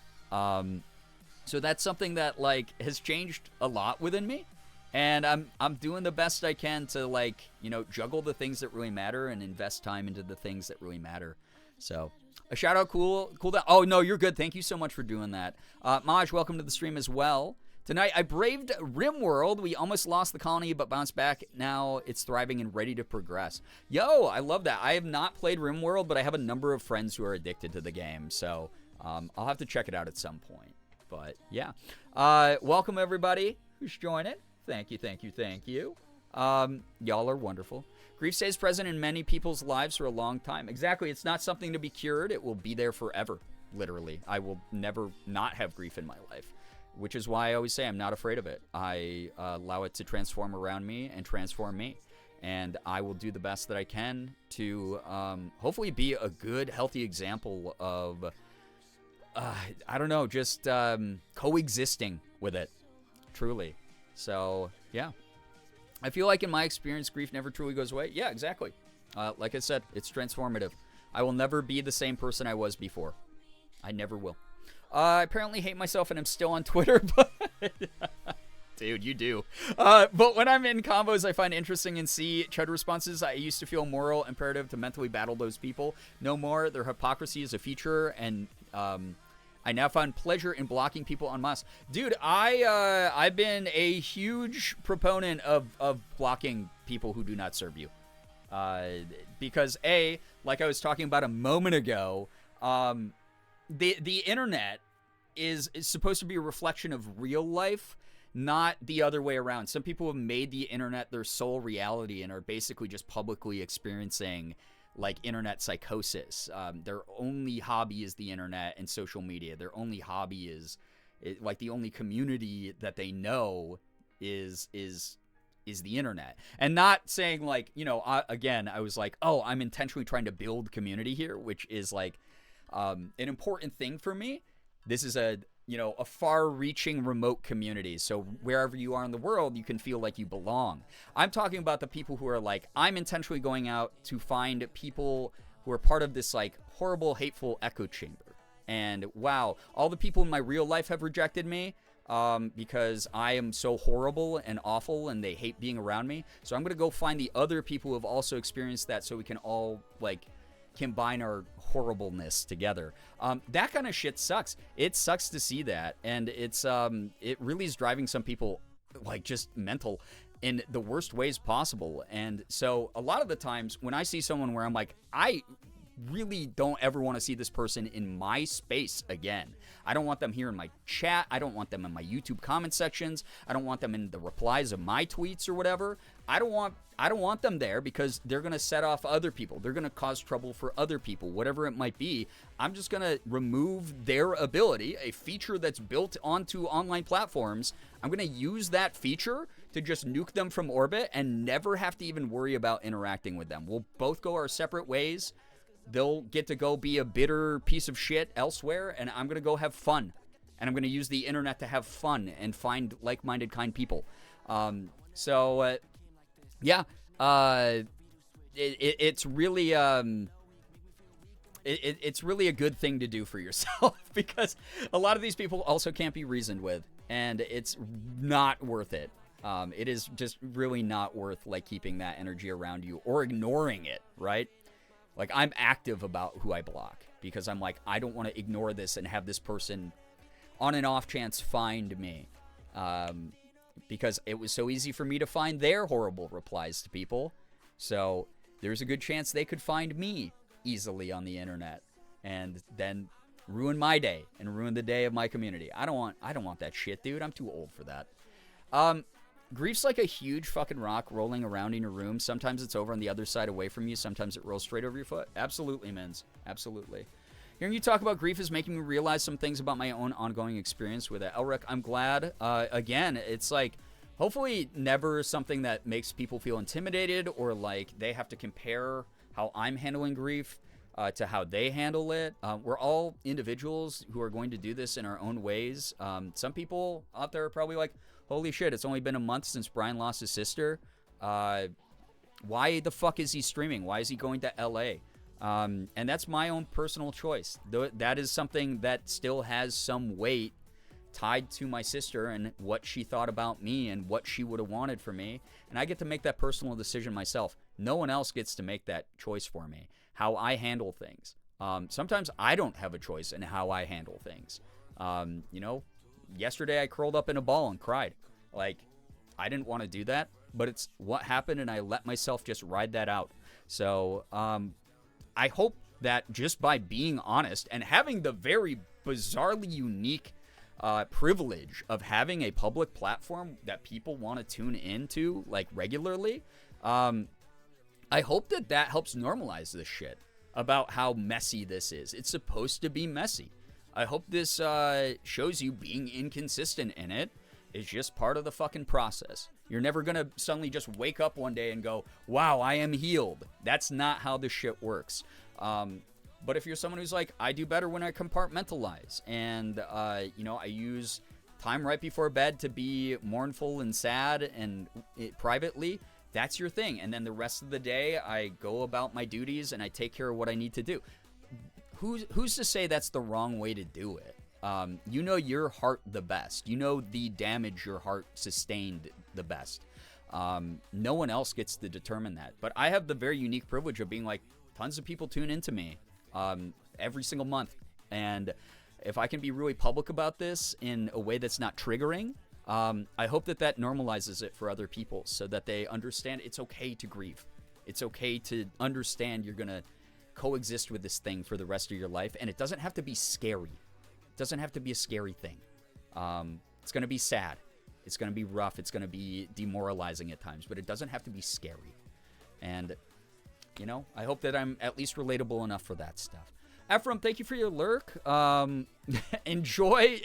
So that's something that, like, has changed a lot within me. And I'm doing the best I can to, like, you know, juggle the things that really matter and invest time into the things that really matter. So a shout out, cool down. Oh, no, you're good. Thank you so much for doing that. Maj, welcome to the stream as well. Tonight, I braved RimWorld. We almost lost the colony, but bounced back. Now it's thriving and ready to progress. Yo, I love that. I have not played RimWorld, but I have a number of friends who are addicted to the game. So I'll have to check it out at some point. But yeah. Welcome, everybody who's joining. Thank you, thank you, thank you. Y'all are wonderful. Grief stays present in many people's lives for a long time. Exactly. It's not something to be cured. It will be there forever, literally. I will never not have grief in my life. Which is why I always say I'm not afraid of it. I allow it to transform around me and transform me. And I will do the best that I can to hopefully be a good, healthy example of, I don't know, just coexisting with it, truly. So, yeah. I feel like in my experience, grief never truly goes away. Yeah, exactly. Like I said, it's transformative. I will never be the same person I was before. I never will. I apparently hate myself and I'm still on Twitter, but dude, you do. But when I'm in combos, I find interesting and see chat responses. I used to feel moral imperative to mentally battle those people. No more. Their hypocrisy is a feature, and I now find pleasure in blocking people en masse. Dude, I've been a huge proponent of blocking people who do not serve you. Because like I was talking about a moment ago, the internet is supposed to be a reflection of real life, not the other way around. Some people have made the internet their sole reality and are basically just publicly experiencing, like, internet psychosis. Their only hobby is the internet and social media. Their only hobby is like, the only community that they know is the internet. And not saying, like, you know, again, I was like, oh, I'm intentionally trying to build community here, which is, like, an important thing for me. This is a far-reaching remote community. So wherever you are in the world, you can feel like you belong. I'm talking about the people who are like, I'm intentionally going out to find people who are part of this, like, horrible, hateful echo chamber. And wow, all the people in my real life have rejected me because I am so horrible and awful and they hate being around me. So I'm going to go find the other people who have also experienced that so we can all, like, combine our horribleness together. That kind of shit sucks. It sucks to see that, and it really is driving some people, like, just mental. in the worst ways possible. And so a lot of the times when I see someone where I'm like, I really don't ever want to see this person in my space again. I don't want them here in my chat. I don't want them in my YouTube comment sections. I don't want them in the replies of my tweets or whatever. I don't want them there because they're going to set off other people. They're going to cause trouble for other people, whatever it might be. I'm just going to remove their ability, a feature that's built onto online platforms. I'm going to use that feature to just nuke them from orbit and never have to even worry about interacting with them. We'll both go our separate ways. They'll get to go be a bitter piece of shit elsewhere, and I'm going to go have fun. And I'm going to use the internet to have fun and find like-minded, kind people. It's really it's really a good thing to do for yourself because a lot of these people also can't be reasoned with, and it's not worth it. It is just really not worth like keeping that energy around you or ignoring it, right? Like, I'm active about who I block because I'm like, I don't want to ignore this and have this person on an off chance find me. Because it was so easy for me to find their horrible replies to people. So there's a good chance they could find me easily on the internet and then ruin my day and ruin the day of my community. I don't want that shit, dude. I'm too old for that. Grief's like a huge fucking rock rolling around in your room. Sometimes it's over on the other side away from you. Sometimes it rolls straight over your foot. Absolutely, Mins. Absolutely. Hearing you talk about grief is making me realize some things about my own ongoing experience with it. Elric, I'm glad. Again, it's like, hopefully never something that makes people feel intimidated or like they have to compare how I'm handling grief to how they handle it. We're all individuals who are going to do this in our own ways. Some people out there are probably like, holy shit, it's only been a month since Brian lost his sister. Why the fuck is he streaming? Why is he going to LA? And that's my own personal choice. That is something that still has some weight tied to my sister and what she thought about me and what she would have wanted for me. And I get to make that personal decision myself. No one else gets to make that choice for me. How I handle things. Sometimes I don't have a choice in how I handle things. Yesterday I curled up in a ball and cried. Like, I didn't want to do that, but it's what happened and I let myself just ride that out. So, I hope that just by being honest and having the very bizarrely unique privilege of having a public platform that people want to tune into like regularly, I hope that helps normalize this shit about how messy this is. It's supposed to be messy. I hope this shows you being inconsistent in it is just part of the fucking process. You're never going to suddenly just wake up one day and go, wow, I am healed. That's not how this shit works. But if you're someone who's like, I do better when I compartmentalize and, I use time right before bed to be mournful and sad and privately, that's your thing. And then the rest of the day, I go about my duties and I take care of what I need to do. Who's to say that's the wrong way to do it? You know your heart the best. You know the damage your heart sustained the best. No one else gets to determine that. But I have the very unique privilege of being like, tons of people tune into me every single month. And if I can be really public about this in a way that's not triggering, I hope that normalizes it for other people so that they understand it's okay to grieve. It's okay to understand you're going to coexist with this thing for the rest of your life. And it doesn't have to be scary. It doesn't have to be a scary thing. It's going to be sad. It's going to be rough. It's going to be demoralizing at times. But it doesn't have to be scary. And I hope that I'm at least relatable enough for that stuff. Ephraim, thank you for your lurk. Enjoy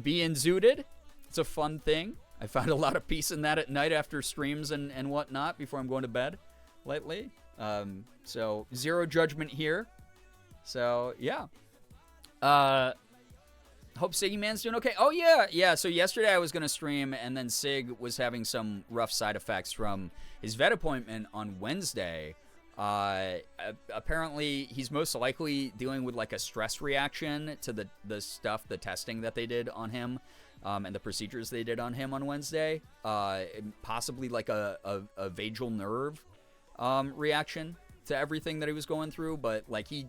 being zooted. It's a fun thing. I found a lot of peace in that at night after streams and whatnot before I'm going to bed lately. So zero judgment here. So yeah. Hope Siggy Man's doing okay. Oh yeah. So yesterday I was gonna stream, and then Sig was having some rough side effects from his vet appointment on Wednesday. Apparently he's most likely dealing with like a stress reaction to the stuff, the testing that they did on him, and the procedures they did on him on Wednesday. Possibly like a vagal nerve reaction to everything that he was going through, but like he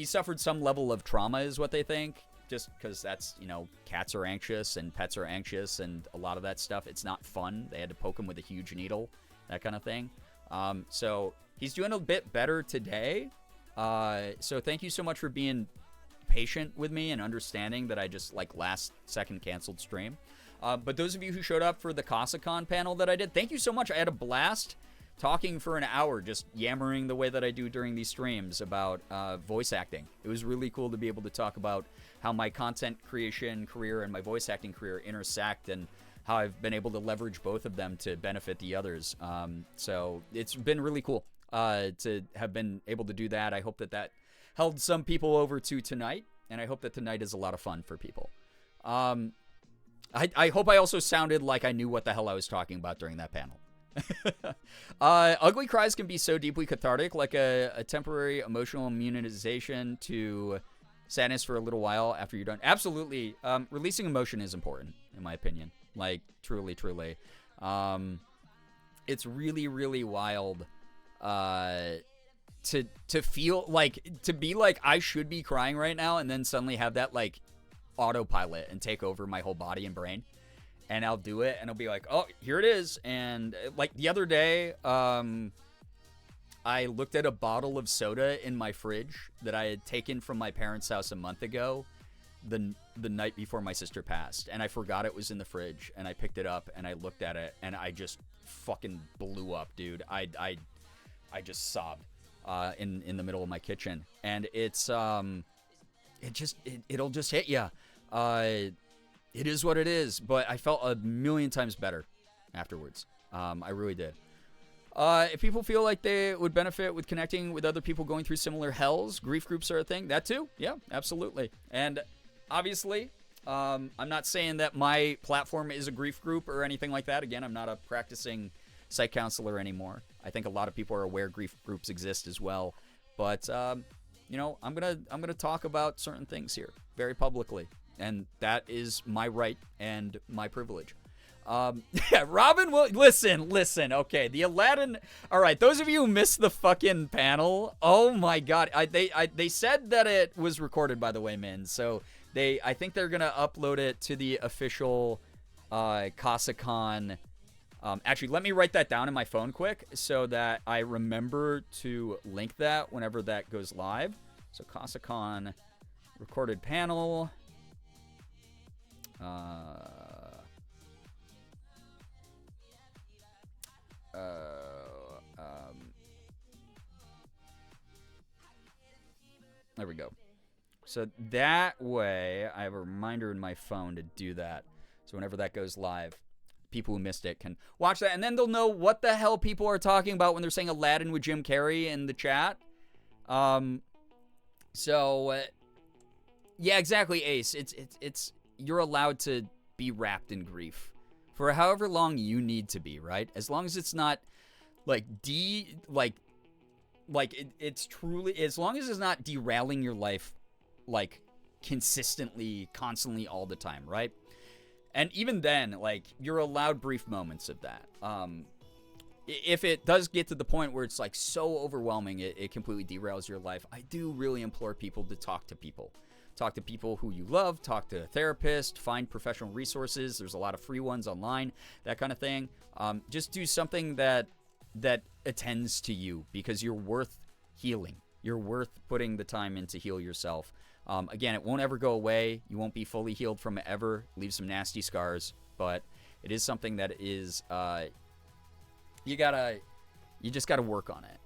suffered some level of trauma is what they think. just because that's, you know, cats are anxious and pets are anxious and a lot of that stuff. It's not fun. They had to poke him with a huge needle, that kind of thing. So he's doing a bit better today. So thank you so much for being patient with me and understanding that I just like last second canceled stream. But those of you who showed up for the CasaCon panel that I did, thank you so much. I had a blast talking for an hour, just yammering the way that I do during these streams about voice acting. It was really cool to be able to talk about how my content creation career and my voice acting career intersect and how I've been able to leverage both of them to benefit the others. So it's been really cool to have been able to do that. I hope that that held some people over to tonight, and I hope that tonight is a lot of fun for people. I hope I also sounded like I knew what the hell I was talking about during that panel. Ugly cries can be so deeply cathartic, like a temporary emotional immunization to sadness for a little while after you're done. Absolutely. Releasing emotion is important, in my opinion. Like, truly. It's really, really wild to feel like, to be like, I should be crying right now, and then suddenly have that, like, autopilot and take over my whole body and brain. And I'll do it, and I'll be like, oh, here it is. And, like, the other day, I looked at a bottle of soda in my fridge that I had taken from my parents' house a month ago, the night before my sister passed. And I forgot it was in the fridge, and I picked it up, and I looked at it, and I just fucking blew up, dude. I just sobbed in the middle of my kitchen. And it's, it'll just hit you. It is what it is, but I felt a million times better afterwards. I really did. If people feel like they would benefit with connecting with other people going through similar hells, grief groups are a thing. That too? Yeah, absolutely. And obviously, I'm not saying that my platform is a grief group or anything like that. Again, I'm not a practicing psych counselor anymore. I think a lot of people are aware grief groups exist as well. But, you know, I'm gonna talk about certain things here very publicly. And that is my right and my privilege. Yeah, Robin will listen. Okay, the Aladdin. All right, those of you who missed the fucking panel, oh my god, they said that it was recorded, by the way, Min. So I think they're gonna upload it to the official CasaCon. Actually, let me write that down in my phone quick so that I remember to link that whenever that goes live. So CasaCon recorded panel. There we go. So that way, I have a reminder in my phone to do that. So whenever that goes live, people who missed it can watch that, and then they'll know what the hell people are talking about when they're saying Aladdin with Jim Carrey in the chat. Yeah, exactly, Ace. It's you're allowed to be wrapped in grief for however long you need to be, right? As long as it's not like it's truly, as long as it's not derailing your life like consistently, constantly, all the time, right? And even then, like, you're allowed brief moments of that. If it does get to the point where it's like so overwhelming, it completely derails your life, I do really implore people to talk to people. Talk to people who you love, talk to a therapist, find professional resources. There's a lot of free ones online, that kind of thing. Just do something that attends to you, because you're worth healing. You're worth putting the time in to heal yourself. Again, it won't ever go away. You won't be fully healed from it ever. Leave some nasty scars, but it is something that is, you just gotta work on it.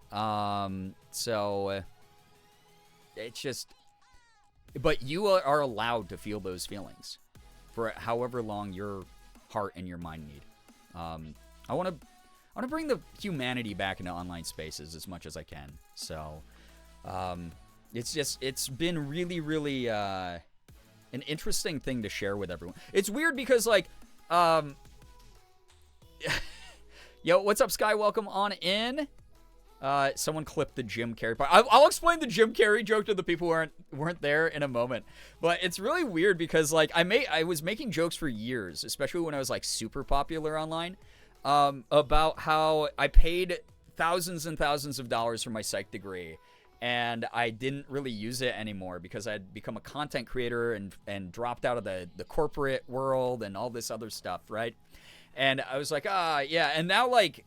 So it's just, but you are allowed to feel those feelings for however long your heart and your mind need. I want to bring the humanity back into online spaces as much as I can. So, it's been really, really, an interesting thing to share with everyone. It's weird because, like, yo, what's up, Sky? Welcome on in. Someone clipped the Jim Carrey part. I'll explain the Jim Carrey joke to the people who weren't there in a moment. But it's really weird because, like, I was making jokes for years, especially when I was, like, super popular online, about how I paid thousands and thousands of dollars for my psych degree, and I didn't really use it anymore because I'd become a content creator and dropped out of the corporate world and all this other stuff, right? And I was like, yeah. And now, like,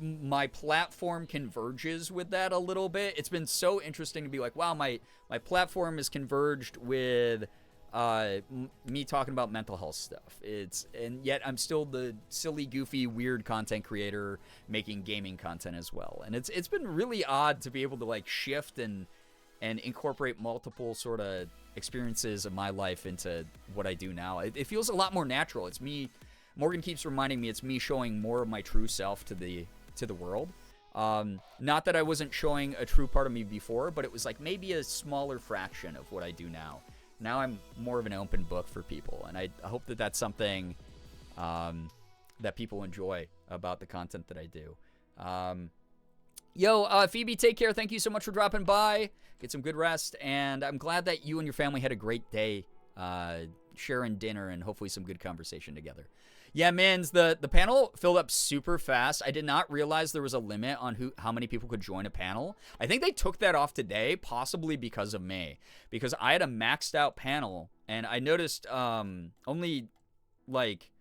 my platform converges with that a little bit. It's been so interesting to be like, wow, my platform is converged with me talking about mental health stuff. And yet I'm still the silly, goofy, weird content creator making gaming content as well. And it's been really odd to be able to like shift and incorporate multiple sort of experiences of my life into what I do now. It feels a lot more natural. It's me. Morgan keeps reminding me it's me showing more of my true self to the world. Not that I wasn't showing a true part of me before, but it was like maybe a smaller fraction of what I do now. Now I'm more of an open book for people, and I hope that that's something that people enjoy about the content that I do. Phoebe, take care. Thank you so much for dropping by. Get some good rest, and I'm glad that you and your family had a great day sharing dinner and hopefully some good conversation together. Yeah, Mins, the panel filled up super fast. I did not realize there was a limit on how many people could join a panel. I think they took that off today, possibly because of me. Because I had a maxed out panel, and I noticed only, like,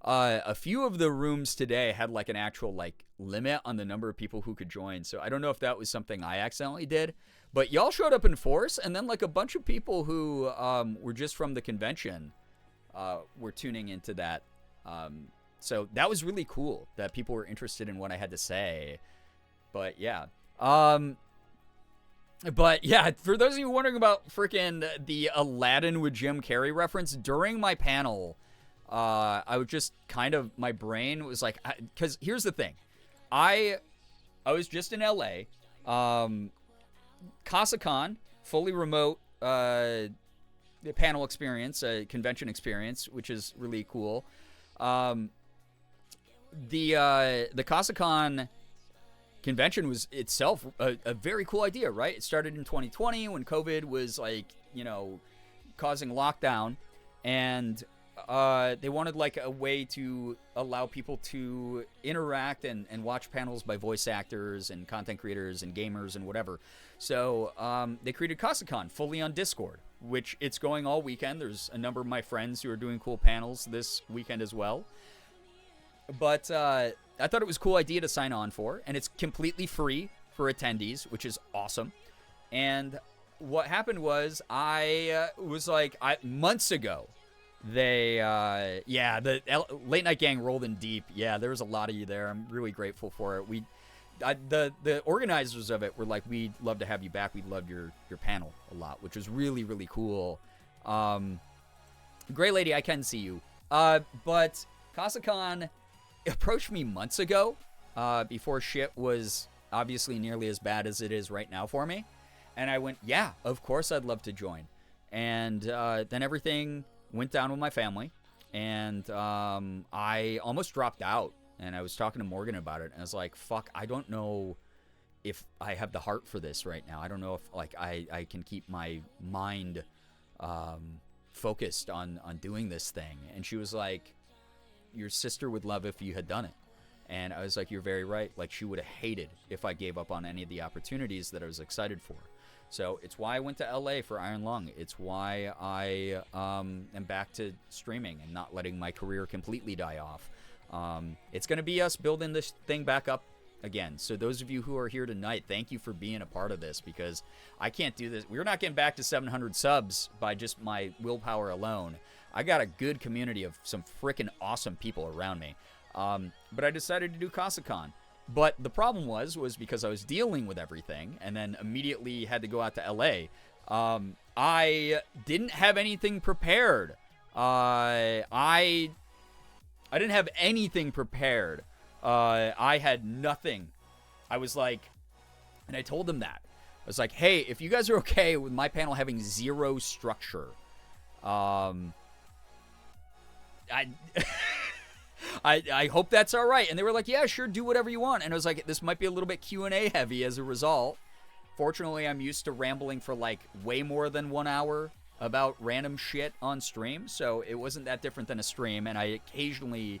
a few of the rooms today had, like, an actual, like, limit on the number of people who could join. So I don't know if that was something I accidentally did. But y'all showed up in force, and then, like, a bunch of people who were just from the convention were tuning into that. So that was really cool that people were interested in what I had to say. But yeah. For those of you wondering about freaking the Aladdin with Jim Carrey reference, during my panel, I was just kind of, my brain was like, because here's the thing. I was just in LA. CasaCon, fully remote panel experience, convention experience, which is really cool. The CasaCon convention was itself a very cool idea, right? It started in 2020 when COVID was like, causing lockdown, and they wanted like a way to allow people to interact and watch panels by voice actors and content creators and gamers and whatever. So they created CasaCon fully on Discord, which it's going all weekend. There's a number of my friends who are doing cool panels this weekend as well. But I thought it was a cool idea to sign on for, and it's completely free for attendees, which is awesome. And what happened was months ago, the Late Night Gang rolled in deep. Yeah, there was a lot of you there. I'm really grateful for it. The organizers of it were like, we'd love to have you back. We loved your panel a lot, which was really, really cool. Gray Lady, I can see you. But CasaCon approached me months ago, before shit was obviously nearly as bad as it is right now for me. And I went, yeah, of course I'd love to join. And then everything went down with my family, and I almost dropped out. And I was talking to Morgan about it, and I was like, fuck, I don't know if I have the heart for this right now. I don't know if like I can keep my mind focused on doing this thing. And she was like, your sister would love if you had done it. And I was like, you're very right. Like, she would have hated if I gave up on any of the opportunities that I was excited for. So it's why I went to LA for Iron Lung. It's why I am back to streaming and not letting my career completely die off. It's going to be us building this thing back up again. So those of you who are here tonight, thank you for being a part of this, because I can't do this. We're not getting back to 700 subs by just my willpower alone. I got a good community of some freaking awesome people around me. But I decided to do CasaCon. But the problem was because I was dealing with everything and then immediately had to go out to LA. I didn't have anything prepared. I didn't have anything prepared. I had nothing. I was like, and I told them that. I was like, hey, if you guys are okay with my panel having zero structure, I hope that's all right. And they were like, yeah, sure, do whatever you want. And I was like, this might be a little bit Q&A heavy as a result. Fortunately, I'm used to rambling for like way more than 1 hour about random shit on stream, so it wasn't that different than a stream, and I occasionally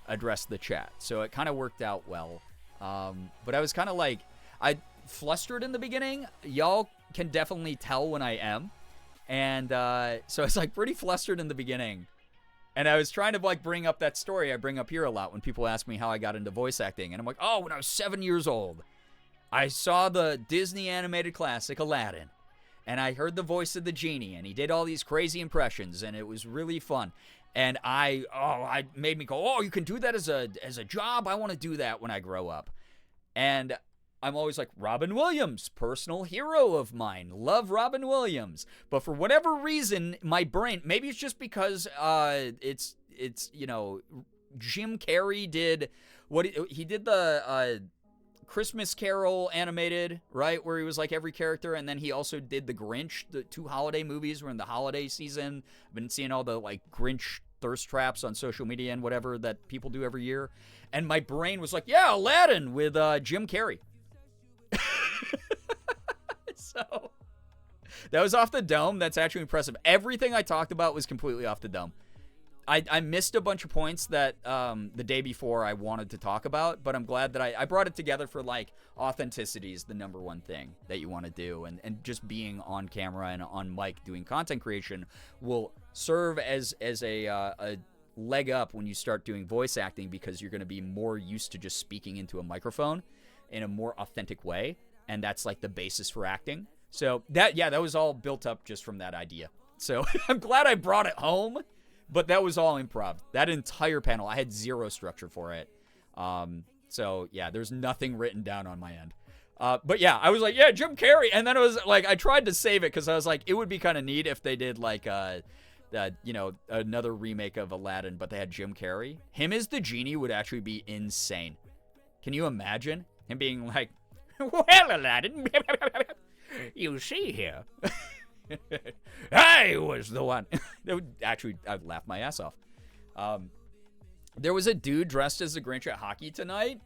addressed the chat, so it kind of worked out well. But I was kind of like, flustered in the beginning. Y'all can definitely tell when I am. And so I was like pretty flustered in the beginning. And I was trying to like bring up that story I bring up here a lot when people ask me how I got into voice acting. And I'm like, oh, when I was 7 years old, I saw the Disney animated classic Aladdin. And I heard the voice of the genie, and he did all these crazy impressions, and it was really fun. And I made me go, oh, you can do that as a job? I want to do that when I grow up. And I'm always like, Robin Williams, personal hero of mine. Love Robin Williams. But for whatever reason, my brain, maybe it's just because it's you know, Jim Carrey did what he did the Christmas Carol animated, right, where he was like every character, and then he also did the Grinch, the 2 holiday movies. We're in the holiday season. I've been seeing all the like Grinch thirst traps on social media and whatever that people do every year, and my brain was like, yeah, Aladdin with Jim Carrey. So that was off the dome. That's actually impressive. Everything I talked about was completely off the dome. I missed a bunch of points that the day before I wanted to talk about, but I'm glad that I brought it together for, like, authenticity is the number one thing that you want to do, and just being on camera and on mic doing content creation will serve as a leg up when you start doing voice acting, because you're going to be more used to just speaking into a microphone in a more authentic way, and that's, like, the basis for acting. So, that was all built up just from that idea. So, I'm glad I brought it home. But that was all improv. That entire panel, I had zero structure for it. So, yeah, there's nothing written down on my end. But, yeah, I was like, yeah, Jim Carrey. And then it was like, I tried to save it because I was like, it would be kind of neat if they did, like, you know, another remake of Aladdin, but they had Jim Carrey. Him as the genie would actually be insane. Can you imagine him being like, well, Aladdin, you see here. I was the one. Actually, I'd laugh my ass off. There was a dude dressed as the Grinch at hockey tonight.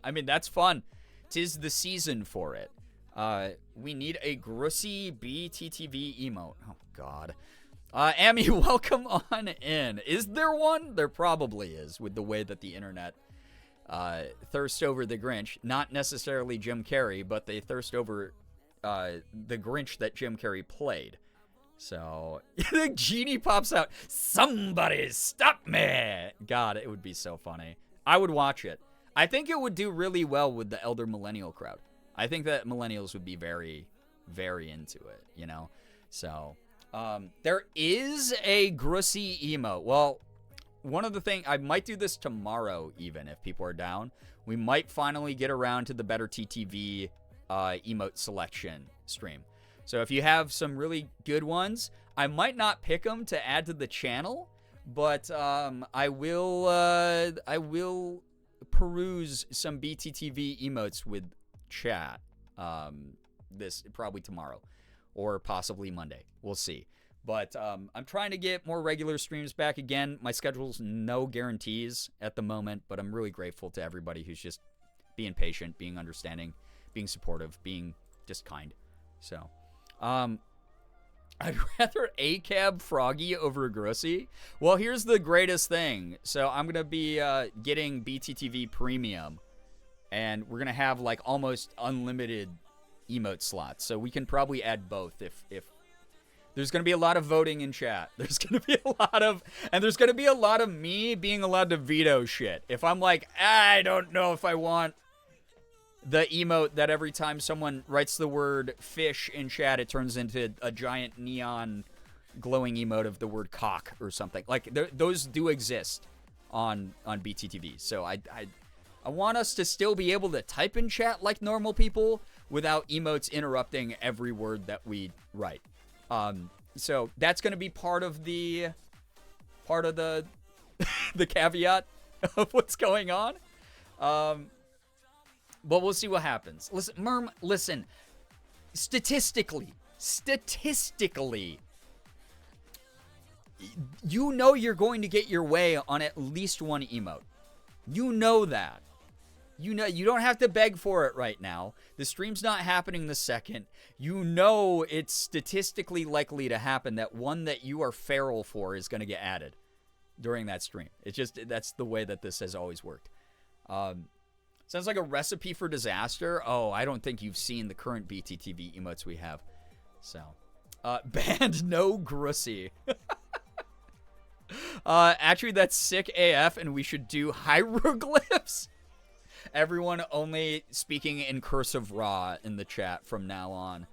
I mean, that's fun. 'Tis the season for it. We need a Grussy BTTV emote. Oh, God. Amy, welcome on in. Is there one? There probably is, with the way that the internet thirsts over the Grinch. Not necessarily Jim Carrey, but they thirst over the Grinch that Jim Carrey played. So, the genie pops out. Somebody stop me! God, it would be so funny. I would watch it. I think it would do really well with the elder millennial crowd. I think that millennials would be very, very into it, you know? So, there is a Grussy emote. Well, one of the things, I might do this tomorrow even, if people are down. We might finally get around to the Better TTV emote selection stream. So if you have some really good ones, I might not pick them to add to the channel, but I will peruse some BTTV emotes with chat this probably tomorrow or possibly Monday. We'll see. But I'm trying to get more regular streams back again. My schedule's no guarantees at the moment, but I'm really grateful to everybody who's just being patient, being understanding, being supportive, being just kind. So, I'd rather ACAB Froggy over Grussy. Well, here's the greatest thing. So I'm going to be getting BTTV Premium, and we're going to have like almost unlimited emote slots. So we can probably add both if there's going to be a lot of voting in chat. There's going to be there's going to be a lot of me being allowed to veto shit. If I'm like, I don't know if I want the emote that every time someone writes the word fish in chat, it turns into a giant neon glowing emote of the word cock or something. Like, those do exist on BTTV. So I want us to still be able to type in chat like normal people without emotes interrupting every word that we write. So that's going to be part of the the caveat of what's going on. But we'll see what happens. Listen, Merm, listen. Statistically, you know you're going to get your way on at least one emote. You know that. You know you don't have to beg for it right now. The stream's not happening the second. You know it's statistically likely to happen that one that you are feral for is going to get added during that stream. It's just, that's the way that this has always worked. Sounds like a recipe for disaster. Oh, I don't think you've seen the current BTTV emotes we have. So, banned no Grussy. Actually, that's sick AF, and we should do hieroglyphs. Everyone only speaking in cursive raw in the chat from now on.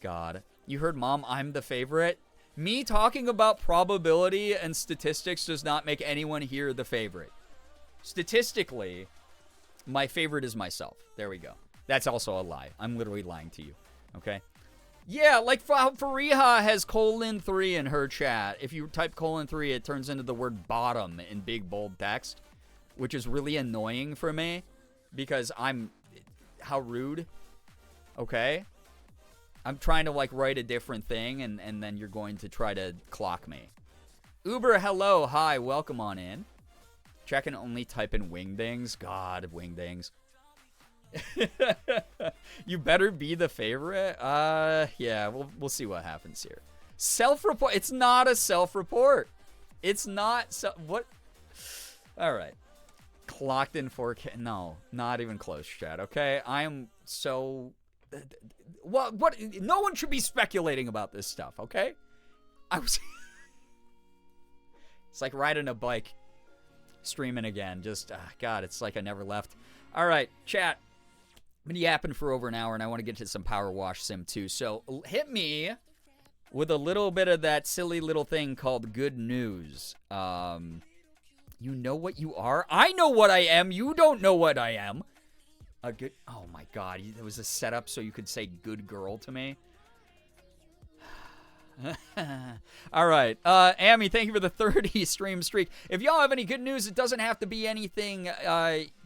God. You heard, Mom, I'm the favorite. Me talking about probability and statistics does not make anyone here the favorite. Statistically, my favorite is myself. There we go. That's also a lie. I'm literally lying to you. Okay? Yeah, like Fariha has :3 in her chat. If you type :3, it turns into the word bottom in big bold text, which is really annoying for me because how rude. Okay? I'm trying to like write a different thing and then you're going to try to clock me. Uber, hello, hi, welcome on in. Check and only type in wingdings. God, wingdings. You better be the favorite. Yeah, we'll see what happens here. Self-report. It's not a self-report. It's not. What? All right. Clocked in 4K. No, not even close, chat. Okay, I am so. What? No one should be speculating about this stuff. Okay. I was. It's like riding a bike. Streaming again. Just, God, it's like I never left. All right, chat. I've been yapping for over an hour, and I want to get to some Power Wash Sim, too. So hit me with a little bit of that silly little thing called good news. You know what you are? I know what I am. You don't know what I am. A good... Oh, my God. It was a setup so you could say good girl to me. All right, Amy, thank you for the 30 stream streak. If y'all have any good news, it doesn't have to be anything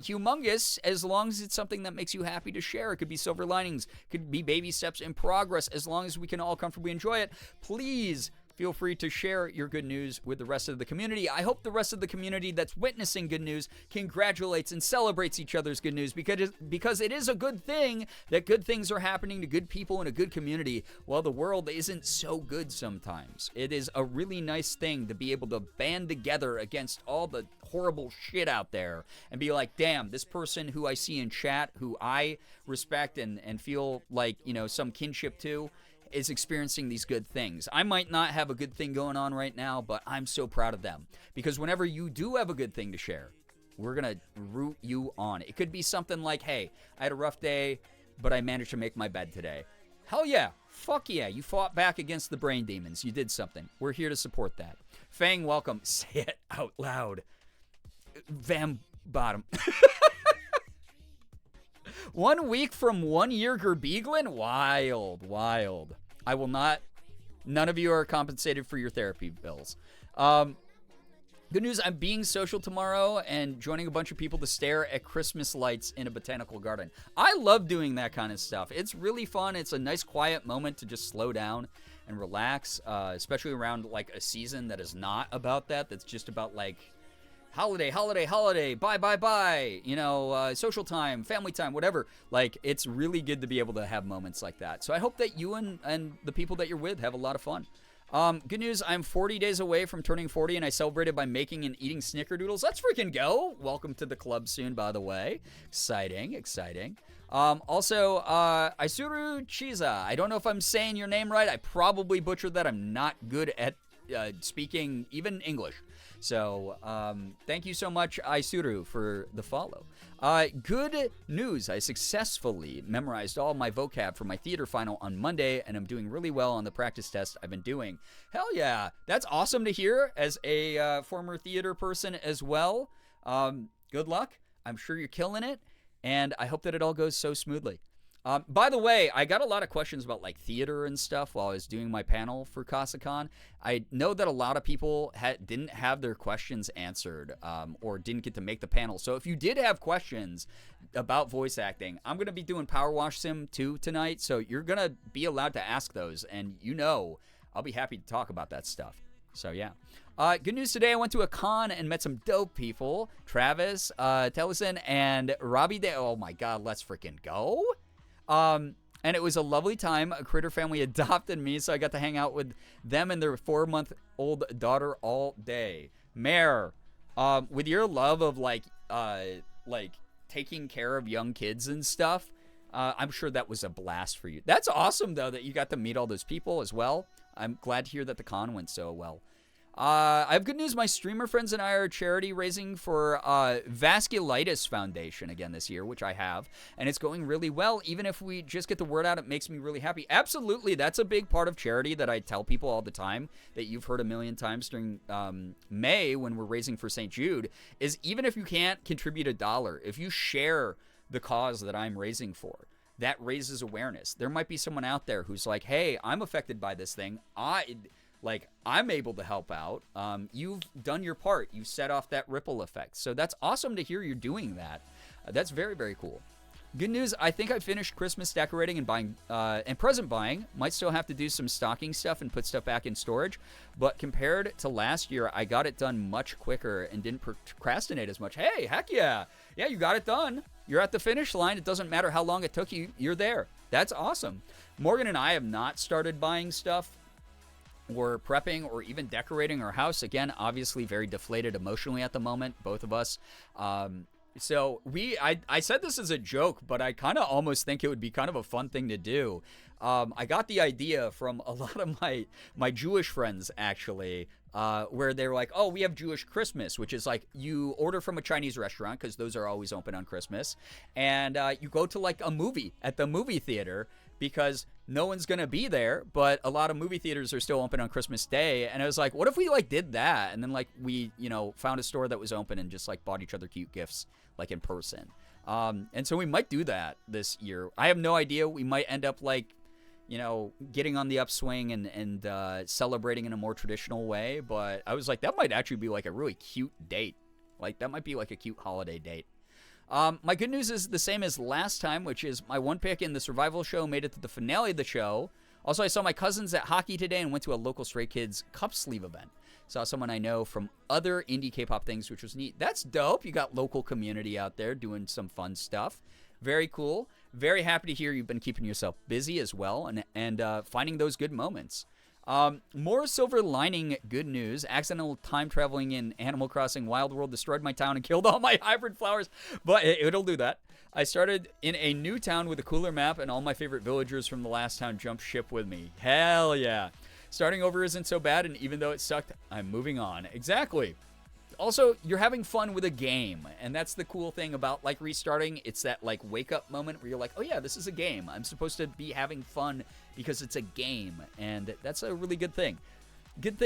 humongous, as long as it's something that makes you happy to share. It could be silver linings, could be baby steps in progress. As long as we can all comfortably enjoy it, please feel free to share your good news with the rest of the community. I hope the rest of the community that's witnessing good news congratulates and celebrates each other's good news, because it is a good thing that good things are happening to good people in a good community while the world isn't so good sometimes. It is a really nice thing to be able to band together against all the horrible shit out there and be like, damn, this person who I see in chat, who I respect and feel like, you know, some kinship to, is experiencing these good things. I might not have a good thing going on right now, but I'm so proud of them. Because whenever you do have a good thing to share, we're going to root you on. It could be something like, hey, I had a rough day, but I managed to make my bed today. Hell yeah. Fuck yeah. You fought back against the brain demons. You did something. We're here to support that. Fang, welcome. Say it out loud. Vam bottom. 1 week from 1 year Girbeagly? Wild. I will not. None of you are compensated for your therapy bills. Good news, I'm being social tomorrow and joining a bunch of people to stare at Christmas lights in a botanical garden. I love doing that kind of stuff. It's really fun. It's a nice quiet moment to just slow down and relax, especially around like a season that is not about that. That's just about like holiday, bye, you know, social time, family time, whatever. Like, it's really good to be able to have moments like that. So I hope that you and the people that you're with have a lot of fun. Good news, I'm 40 days away from turning 40, and I celebrated by making and eating snickerdoodles. Let's freaking go. Welcome to the club soon, by the way. Exciting. Also, Isuru Chiza. I don't know if I'm saying your name right. I probably butchered that. I'm not good at speaking even English. So, thank you so much, Isuru, for the follow. Good news. I successfully memorized all my vocab for my theater final on Monday, and I'm doing really well on the practice test I've been doing. Hell yeah. That's awesome to hear as a former theater person as well. Good luck. I'm sure you're killing it, and I hope that it all goes so smoothly. By the way, I got a lot of questions about like theater and stuff while I was doing my panel for CasaCon. I know that a lot of people didn't have their questions answered or didn't get to make the panel. So if you did have questions about voice acting, I'm going to be doing Power Wash Sim 2 tonight. So you're going to be allowed to ask those. And you know, I'll be happy to talk about that stuff. So yeah. Good news today, I went to a con and met some dope people. Travis, Tellison, and Robbie Day. Oh my God, let's freaking go. And it was a lovely time. A critter family adopted me, so I got to hang out with them and their 4-month-old daughter all day. Mare, with your love of like taking care of young kids and stuff, I'm sure that was a blast for you. That's awesome, though, that you got to meet all those people as well. I'm glad to hear that the con went so well. I have good news. My streamer friends and I are charity raising for Vasculitis Foundation again this year, which I have, and it's going really well. Even if we just get the word out, it makes me really happy. Absolutely, that's a big part of charity that I tell people all the time, that you've heard a million times during May when we're raising for St. Jude, is even if you can't contribute $1, if you share the cause that I'm raising for, that raises awareness. There might be someone out there who's like, hey, I'm affected by this thing. I'm able to help out. You've done your part. You've set off that ripple effect. So that's awesome to hear you're doing that. That's very, very cool. Good news, I think I finished Christmas decorating and buying and present buying. Might still have to do some stocking stuff and put stuff back in storage. But compared to last year, I got it done much quicker and didn't procrastinate as much. Hey, heck yeah. Yeah, you got it done. You're at the finish line. It doesn't matter how long it took you. You're there. That's awesome. Morgan and I have not started buying stuff. We're prepping or even decorating our house. Again, obviously very deflated emotionally at the moment, both of us. So I said this as a joke, but I kind of almost think it would be kind of a fun thing to do. I got the idea from a lot of my Jewish friends, actually, where they were like, oh, we have Jewish Christmas, which is like you order from a Chinese restaurant because those are always open on Christmas. And you go to like a movie at the movie theater because no one's going to be there, but a lot of movie theaters are still open on Christmas Day. And I was like, what if we like did that? And then like we, found a store that was open and just like bought each other cute gifts like in person. And so we might do that this year. I have no idea. We might end up like, getting on the upswing and celebrating in a more traditional way. But I was like, that might actually be like a really cute date. Like that might be like a cute holiday date. My good news is the same as last time, which is my one pick in the survival show made it to the finale of the show. Also, I saw my cousins at hockey today and went to a local Stray Kids cup sleeve event. Saw someone I know from other indie K-pop things, which was neat. That's dope. You got local community out there doing some fun stuff. Very cool. Very happy to hear you've been keeping yourself busy as well and finding those good moments. More silver lining good news. Accidental time traveling in Animal Crossing Wild World destroyed my town and killed all my hybrid flowers, but it'll do that. I started in a new town with a cooler map and all my favorite villagers from the last town jumped ship with me. Hell yeah. Starting over isn't so bad, and even though it sucked, I'm moving on. Exactly. Also, you're having fun with a game, and that's the cool thing about like restarting. It's that like wake up moment where you're like, oh yeah, this is a game. I'm supposed to be having fun because it's a game, and that's a really good thing. Good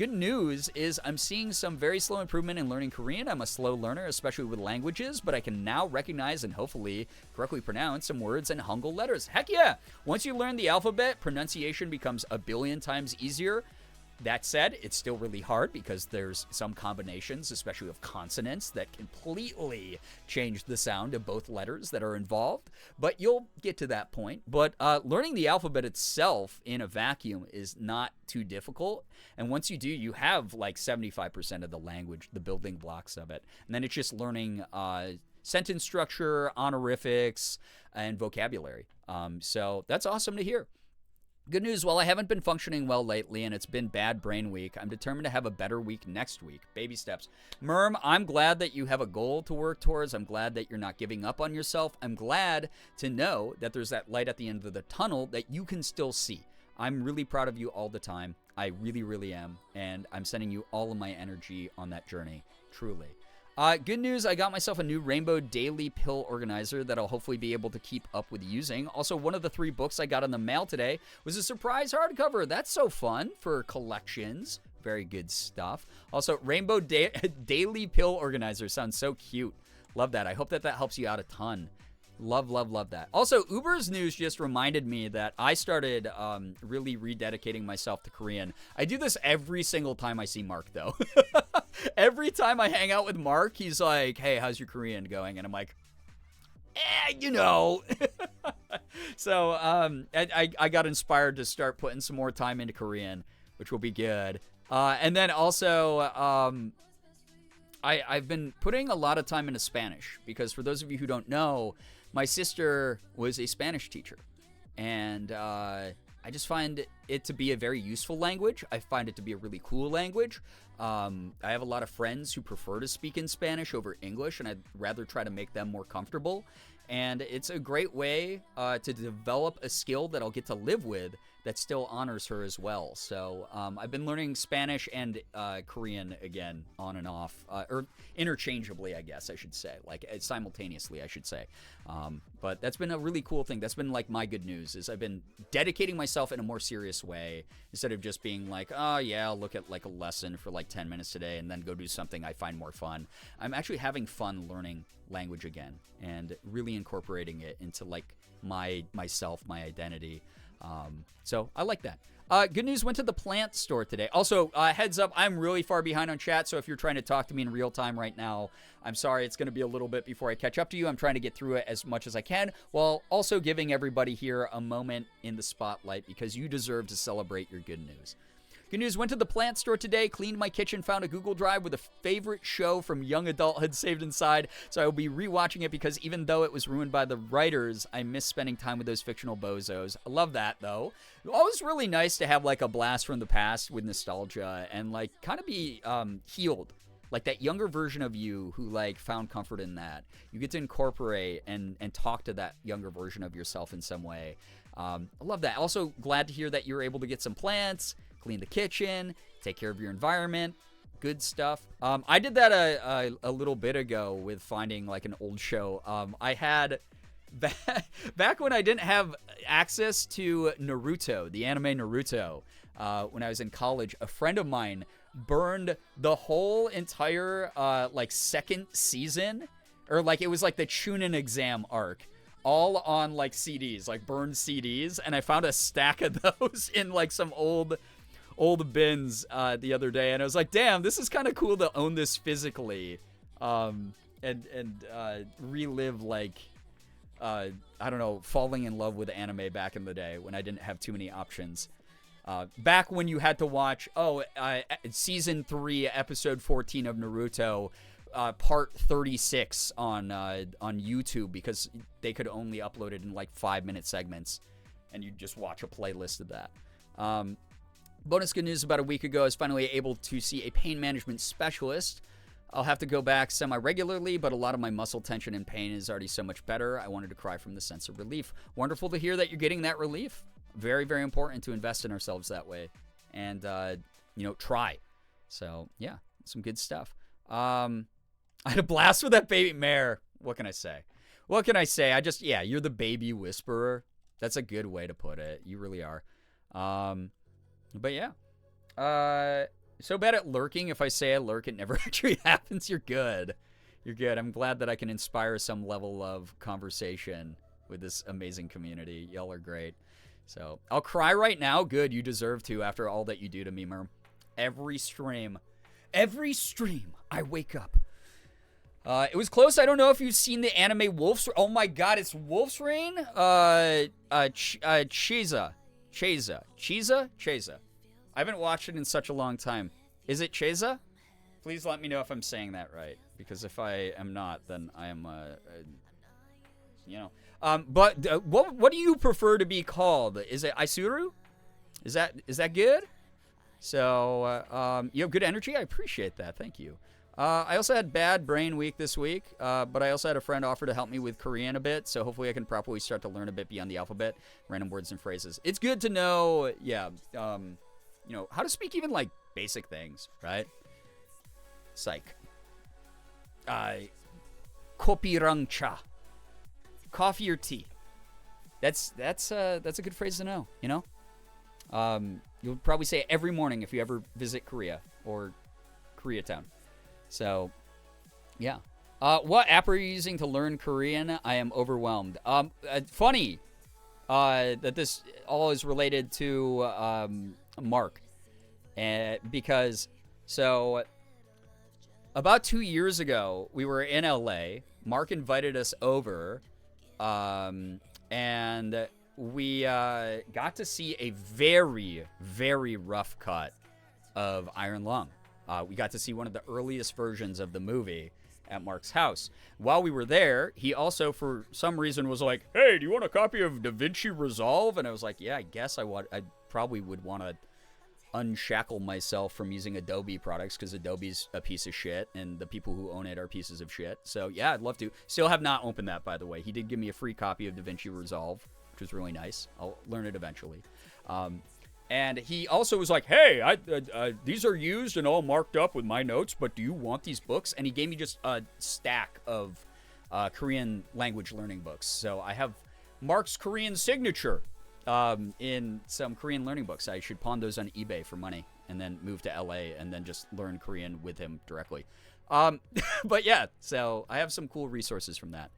news is I'm seeing some very slow improvement in learning Korean. I'm a slow learner, especially with languages, but I can now recognize and hopefully correctly pronounce some words and Hangul letters. Heck yeah! Once you learn the alphabet, pronunciation becomes a billion times easier. That said, it's still really hard because there's some combinations, especially of consonants, that completely change the sound of both letters that are involved. But you'll get to that point. But learning the alphabet itself in a vacuum is not too difficult. And once you do, you have like 75% of the language, the building blocks of it. And then it's just learning sentence structure, honorifics, and vocabulary. So that's awesome to hear. Good news, while I haven't been functioning well lately and it's been bad brain week, I'm determined to have a better week next week. Baby steps. Merm, I'm glad that you have a goal to work towards. I'm glad that you're not giving up on yourself. I'm glad to know that there's that light at the end of the tunnel that you can still see. I'm really proud of you all the time. I really, really am. And I'm sending you all of my energy on that journey. Truly. Good news, I got myself a new Rainbow Daily Pill Organizer that I'll hopefully be able to keep up with using. Also, one of the 3 books I got in the mail today was a surprise hardcover. That's so fun for collections. Very good stuff. Also, Rainbow Daily Pill Organizer sounds so cute. Love that. I hope that helps you out a ton. Love, love, love that. Also, Uber's news just reminded me that I started really rededicating myself to Korean. I do this every single time I see Mark, though. Every time I hang out with Mark, he's like, hey, how's your Korean going? And I'm like, So I got inspired to start putting some more time into Korean, which will be good. And then also, I've been putting a lot of time into Spanish because for those of you who don't know, my sister was a Spanish teacher. And I just find it to be a very useful language. I find it to be a really cool language. I have a lot of friends who prefer to speak in Spanish over English, and I'd rather try to make them more comfortable. And it's a great way to develop a skill that I'll get to live with that still honors her as well. So I've been learning Spanish and Korean again, on and off, or interchangeably, I guess I should say, like simultaneously, I should say. But that's been a really cool thing. That's been like my good news, is I've been dedicating myself in a more serious way instead of just being like, oh yeah, I'll look at like a lesson for like 10 minutes today and then go do something I find more fun. I'm actually having fun learning language again and really incorporating it into like myself, my identity. So I like that. Good news, went to the plant store today. Also, heads up, I'm really far behind on chat, so if you're trying to talk to me in real time right now, I'm sorry, it's going to be a little bit before I catch up to you. I'm trying to get through it as much as I can, while also giving everybody here a moment in the spotlight, because you deserve to celebrate your good news. Good news, went to the plant store today, cleaned my kitchen, found a Google Drive with a favorite show from young adulthood saved inside, so I will be rewatching it because even though it was ruined by the writers, I miss spending time with those fictional bozos. I love that, though. Always really nice to have, like, a blast from the past with nostalgia and, like, kind of be healed. Like that younger version of you who, like, found comfort in that. You get to incorporate and talk to that younger version of yourself in some way. I love that. Also, glad to hear that you're able to get some plants, clean the kitchen, take care of your environment. Good stuff. I did that a little bit ago with finding like an old show. I had back when I didn't have access to Naruto, the anime Naruto, when I was in college, a friend of mine burned the whole entire like second season, or like it was like the Chunin exam arc, all on like CDs, like burned CDs, and I found a stack of those in like some old bins the other day, and I was like, damn, this is kind of cool to own this physically, and relive like I don't know, falling in love with anime back in the day when I didn't have too many options. Back when you had to watch season 3 episode 14 of Naruto, part 36 on YouTube, because they could only upload it in like 5-minute segments, and you just watch a playlist of that. Bonus good news, about a week ago, I was finally able to see a pain management specialist. I'll have to go back semi-regularly, but a lot of my muscle tension and pain is already so much better. I wanted to cry from the sense of relief. Wonderful to hear that you're getting that relief. Very, very important to invest in ourselves that way and, try. So, yeah, some good stuff. I had a blast with that baby mare. What can I say? You're the baby whisperer. That's a good way to put it. You really are. But yeah, so bad at lurking. If I say I lurk, it never actually happens. You're good. I'm glad that I can inspire some level of conversation with this amazing community. Y'all are great. So I'll cry right now. Good. You deserve to after all that you do to me, Merm. Every stream, I wake up. It was close. I don't know if you've seen the anime Wolf's. Oh my God, it's Wolf's Rain. Cheza. I haven't watched it in such a long time. Is it Cheza? Please let me know if I'm saying that right, because if I am not, then I am, what do you prefer to be called? Is it Isuru? Is that good? So, you have good energy? I appreciate that. Thank you. I also had bad brain week this week, but I also had a friend offer to help me with Korean a bit, so hopefully I can properly start to learn a bit beyond the alphabet, random words and phrases. It's good to know, how to speak even, like, basic things, right? Psych. Kopirang cha. Coffee or tea. That's a good phrase to know, you know? You'll probably say it every morning if you ever visit Korea or Koreatown. So, yeah. What app are you using to learn Korean? I am overwhelmed. Funny that this all is related to Mark. Because, so, about 2 years ago, we were in LA. Mark invited us over, and we got to see a very, very rough cut of Iron Lung. We got to see one of the earliest versions of the movie, at Mark's house. While we were there, he also, for some reason, was like, "Hey, do you want a copy of DaVinci Resolve?" And I was like, "Yeah, I guess I want. I probably would want to unshackle myself from using Adobe products because Adobe's a piece of shit and the people who own it are pieces of shit. So yeah, I'd love to. Still have not opened that, by the way. He did give me a free copy of DaVinci Resolve, which was really nice. I'll learn it eventually. And he also was like, "Hey, these are used and all marked up with my notes, but do you want these books?" And he gave me just a stack of Korean language learning books. So I have Mark's Korean signature in some Korean learning books. I should pawn those on eBay for money and then move to LA and then just learn Korean with him directly. But yeah, so I have some cool resources from that.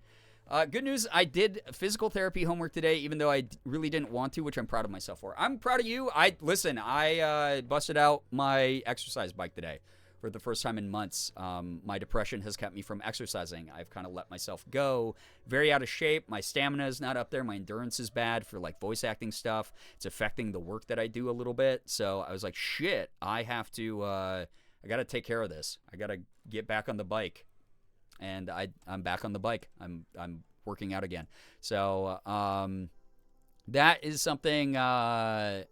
Good news, I did physical therapy homework today, even though I really didn't want to, which I'm proud of myself for. I'm proud of you. I busted out my exercise bike today for the first time in months. My depression has kept me from exercising. I've kind of let myself go. Very out of shape. My stamina is not up there. My endurance is bad for like voice acting stuff. It's affecting the work that I do a little bit. So I was like, shit, I have to, I got to take care of this. I got to get back on the bike. And I'm back on the bike. I'm working out again. So that is something that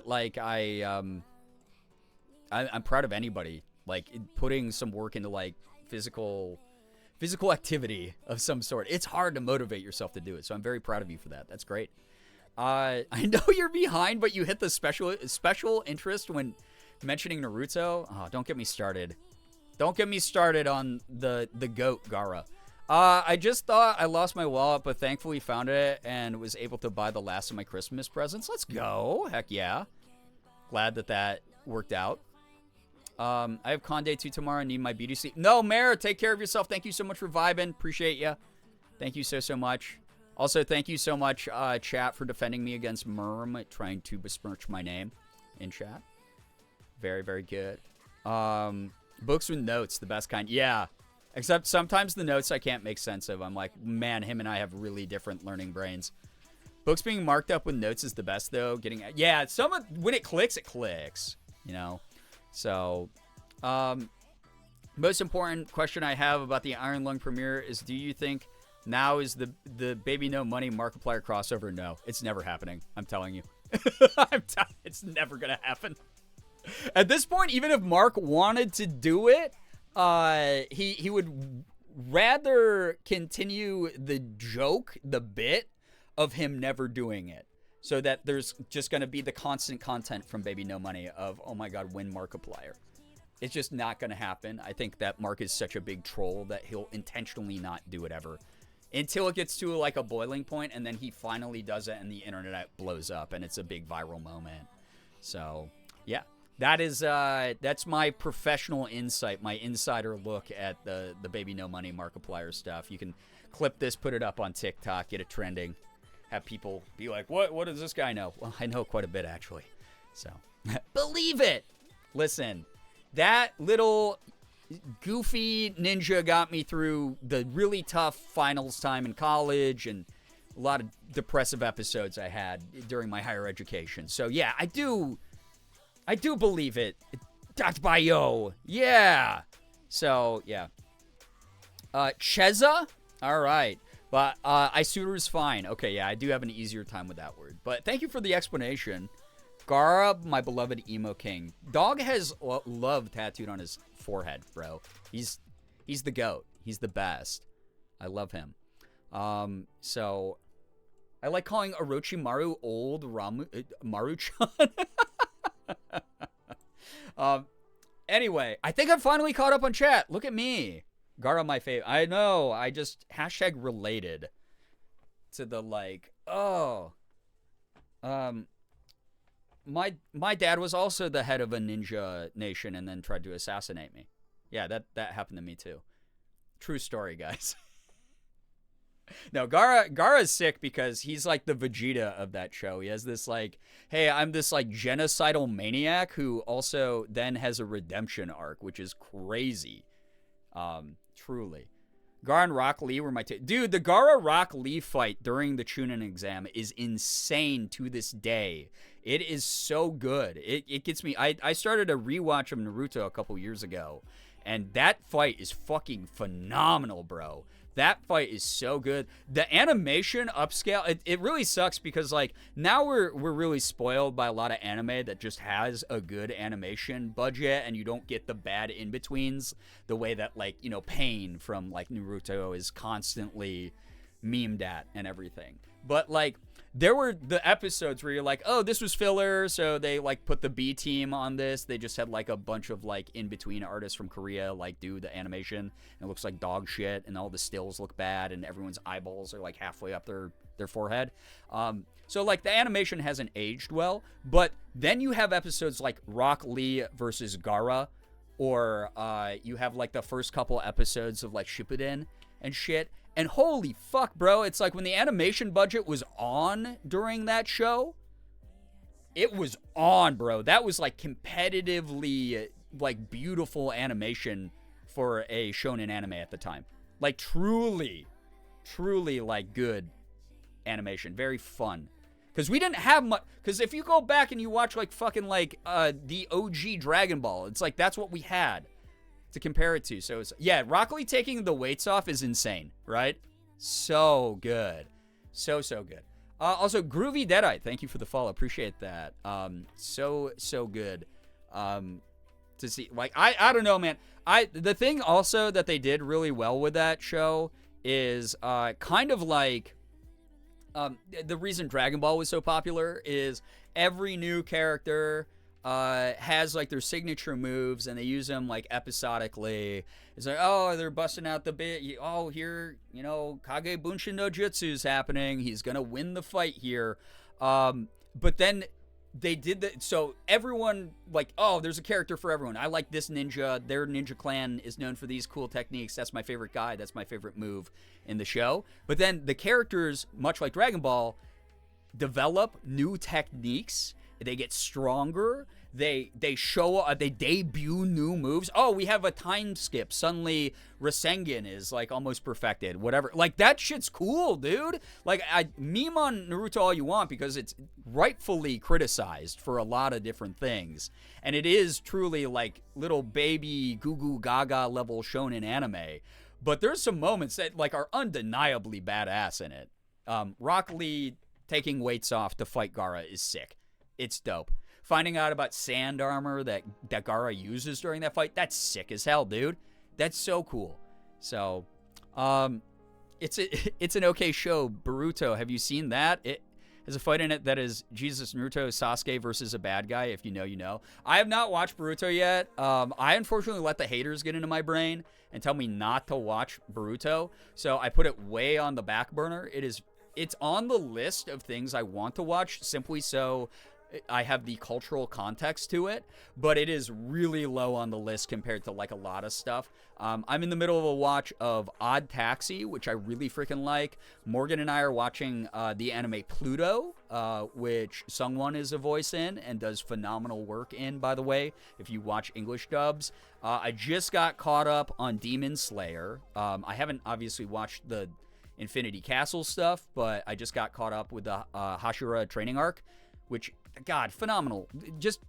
like I'm proud of anybody like putting some work into like physical activity of some sort. It's hard to motivate yourself to do it. So I'm very proud of you for that. That's great. I know you're behind, but you hit the special interest when mentioning Naruto. Oh, don't get me started. Don't get me started on the goat, Gara. I just thought I lost my wallet, but thankfully found it and was able to buy the last of my Christmas presents. Let's go. Heck yeah. Glad that worked out. I have con day 2 tomorrow. I need my beauty sleep. No, Mare, take care of yourself. Thank you so much for vibing. Appreciate you. Thank you so much. Also, thank you so much, chat, for defending me against Merm trying to besmirch my name in chat. Very, very good. Books with notes, the best kind. Yeah. Except sometimes the notes I can't make sense of. I'm like, man, him and I have really different learning brains. Books being marked up with notes is the best, though. Yeah, when it clicks, you know? So, most important question I have about the Iron Lung premiere is, do you think now is the Baby No Money Markiplier crossover? No, it's never happening. I'm telling you. It's never going to happen. At this point, even if Mark wanted to do it, he would rather continue the joke, the bit, of him never doing it. So that there's just going to be the constant content from Baby No Money of, oh my god, win Markiplier. It's just not going to happen. I think that Mark is such a big troll that he'll intentionally not do it ever. Until it gets to like a boiling point, and then he finally does it and the internet blows up and it's a big viral moment. So, yeah. That's my professional insight, my insider look at the Baby No Money Markiplier stuff. You can clip this, put it up on TikTok, get it trending, have people be like, what does this guy know? Well, I know quite a bit, actually. So, believe it! Listen, that little goofy ninja got me through the really tough finals time in college and a lot of depressive episodes I had during my higher education. So, yeah, I do believe it. That's by yo. Yeah. So, yeah. Cheza? All right. But Isuru is fine. Okay, yeah, I do have an easier time with that word. But thank you for the explanation. Gara, my beloved emo king. Dog has love tattooed on his forehead, bro. He's the GOAT. He's the best. I love him. So, I like calling Orochimaru old Maruchan. Anyway, I think I'm finally caught up on chat. Look at me. Gara, my favorite. I know. I just hashtag related to the like, oh. My dad was also the head of a ninja nation and then tried to assassinate me. Yeah, that happened to me too. True story, guys. No, Gara's sick because he's like the Vegeta of that show. He has this like, hey, I'm this like genocidal maniac who also then has a redemption arc, which is crazy. Truly. Gara and Rock Lee were my dude. The Gara Rock Lee fight during the Chunin exam is insane to this day. It is so good. It gets me. I started a rewatch of Naruto a couple years ago, and that fight is fucking phenomenal, bro. That fight is so good. The animation upscale, it really sucks because like now we're really spoiled by a lot of anime that just has a good animation budget, and you don't get the bad in-betweens the way that like, you know, Pain from like Naruto is constantly memed at and everything. But like there were the episodes where you're like, oh, this was filler, so they like put the B team on this. They just had like a bunch of like in-between artists from Korea like do the animation, and it looks like dog shit, and all the stills look bad, and everyone's eyeballs are like halfway up their forehead. So like the animation hasn't aged well, but then you have episodes like Rock Lee versus Gara, or you have like the first couple episodes of like Shippuden and shit. And holy fuck, bro, it's like when the animation budget was on during that show, it was on, bro. That was like competitively like beautiful animation for a shonen anime at the time. Like truly like good animation. Very fun. Because we didn't have much, because if you go back and you watch like fucking like the OG Dragon Ball, it's like that's what we had to compare it to. So it's, yeah, Rock Lee taking the weights off is insane, right? So good. So good. Also, Groovy Deadeye, thank you for the follow. Appreciate that. So good. To see, like, I don't know, man. The thing also that they did really well with that show is kind of like the reason Dragon Ball was so popular is every new character has like their signature moves, and they use them like episodically. It's like, oh, they're busting out the bit. Oh, here, you know, Kage Bunshin no Jutsu is happening. He's gonna win the fight here. But then they did that, so everyone like, oh, there's a character for everyone. I like this ninja. Their ninja clan is known for these cool techniques. That's my favorite guy. That's my favorite move in the show. But then the characters, much like Dragon Ball, develop new techniques. They get stronger. They show, they debut new moves. Oh, we have a time skip. Suddenly, Rasengan is like almost perfected. Whatever. Like that shit's cool, dude. Like I meme on Naruto all you want because it's rightfully criticized for a lot of different things, and it is truly like little baby goo goo gaga level shonen anime. But there's some moments that like are undeniably badass in it. Rock Lee taking weights off to fight Gara is sick. It's dope. Finding out about sand armor that Gara uses during that fight, that's sick as hell, dude. That's so cool. So, it's an okay show. Boruto, have you seen that? It has a fight in it that is Jesus, Naruto, Sasuke versus a bad guy. If you know, you know. I have not watched Boruto yet. I unfortunately let the haters get into my brain and tell me not to watch Boruto. So I put it way on the back burner. It's on the list of things I want to watch simply so I have the cultural context to it, but it is really low on the list compared to like a lot of stuff. I'm in the middle of a watch of Odd Taxi, which I really freaking like. Morgan and I are watching the anime Pluto, which Sungwon is a voice in and does phenomenal work in, by the way, if you watch English dubs. I just got caught up on Demon Slayer. I haven't obviously watched the Infinity Castle stuff, but I just got caught up with the Hashira training arc, which, God, phenomenal. Just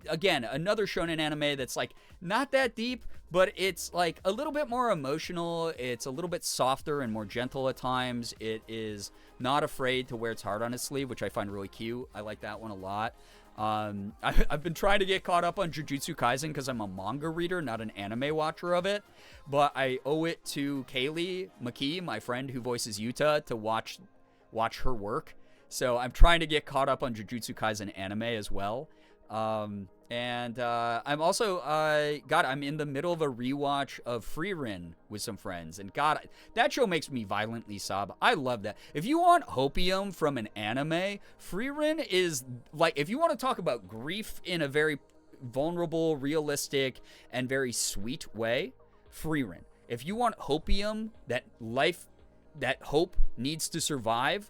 again, another shonen anime that's like not that deep, but it's like a little bit more emotional. It's a little bit softer and more gentle at times. It is not afraid to wear its heart on its sleeve, which I find really cute. I like that one a lot. I've been trying to get caught up on Jujutsu Kaisen because I'm a manga reader, not an anime watcher of it. But I owe it to Kaylee McKee, my friend who voices Yuta, to watch her work. So I'm trying to get caught up on Jujutsu Kaisen anime as well. And I'm also, I'm in the middle of a rewatch of Frieren with some friends. And God, that show makes me violently sob. I love that. If you want hopium from an anime, Frieren is like, if you want to talk about grief in a very vulnerable, realistic, and very sweet way, Frieren. If you want hopium, that hope needs to survive,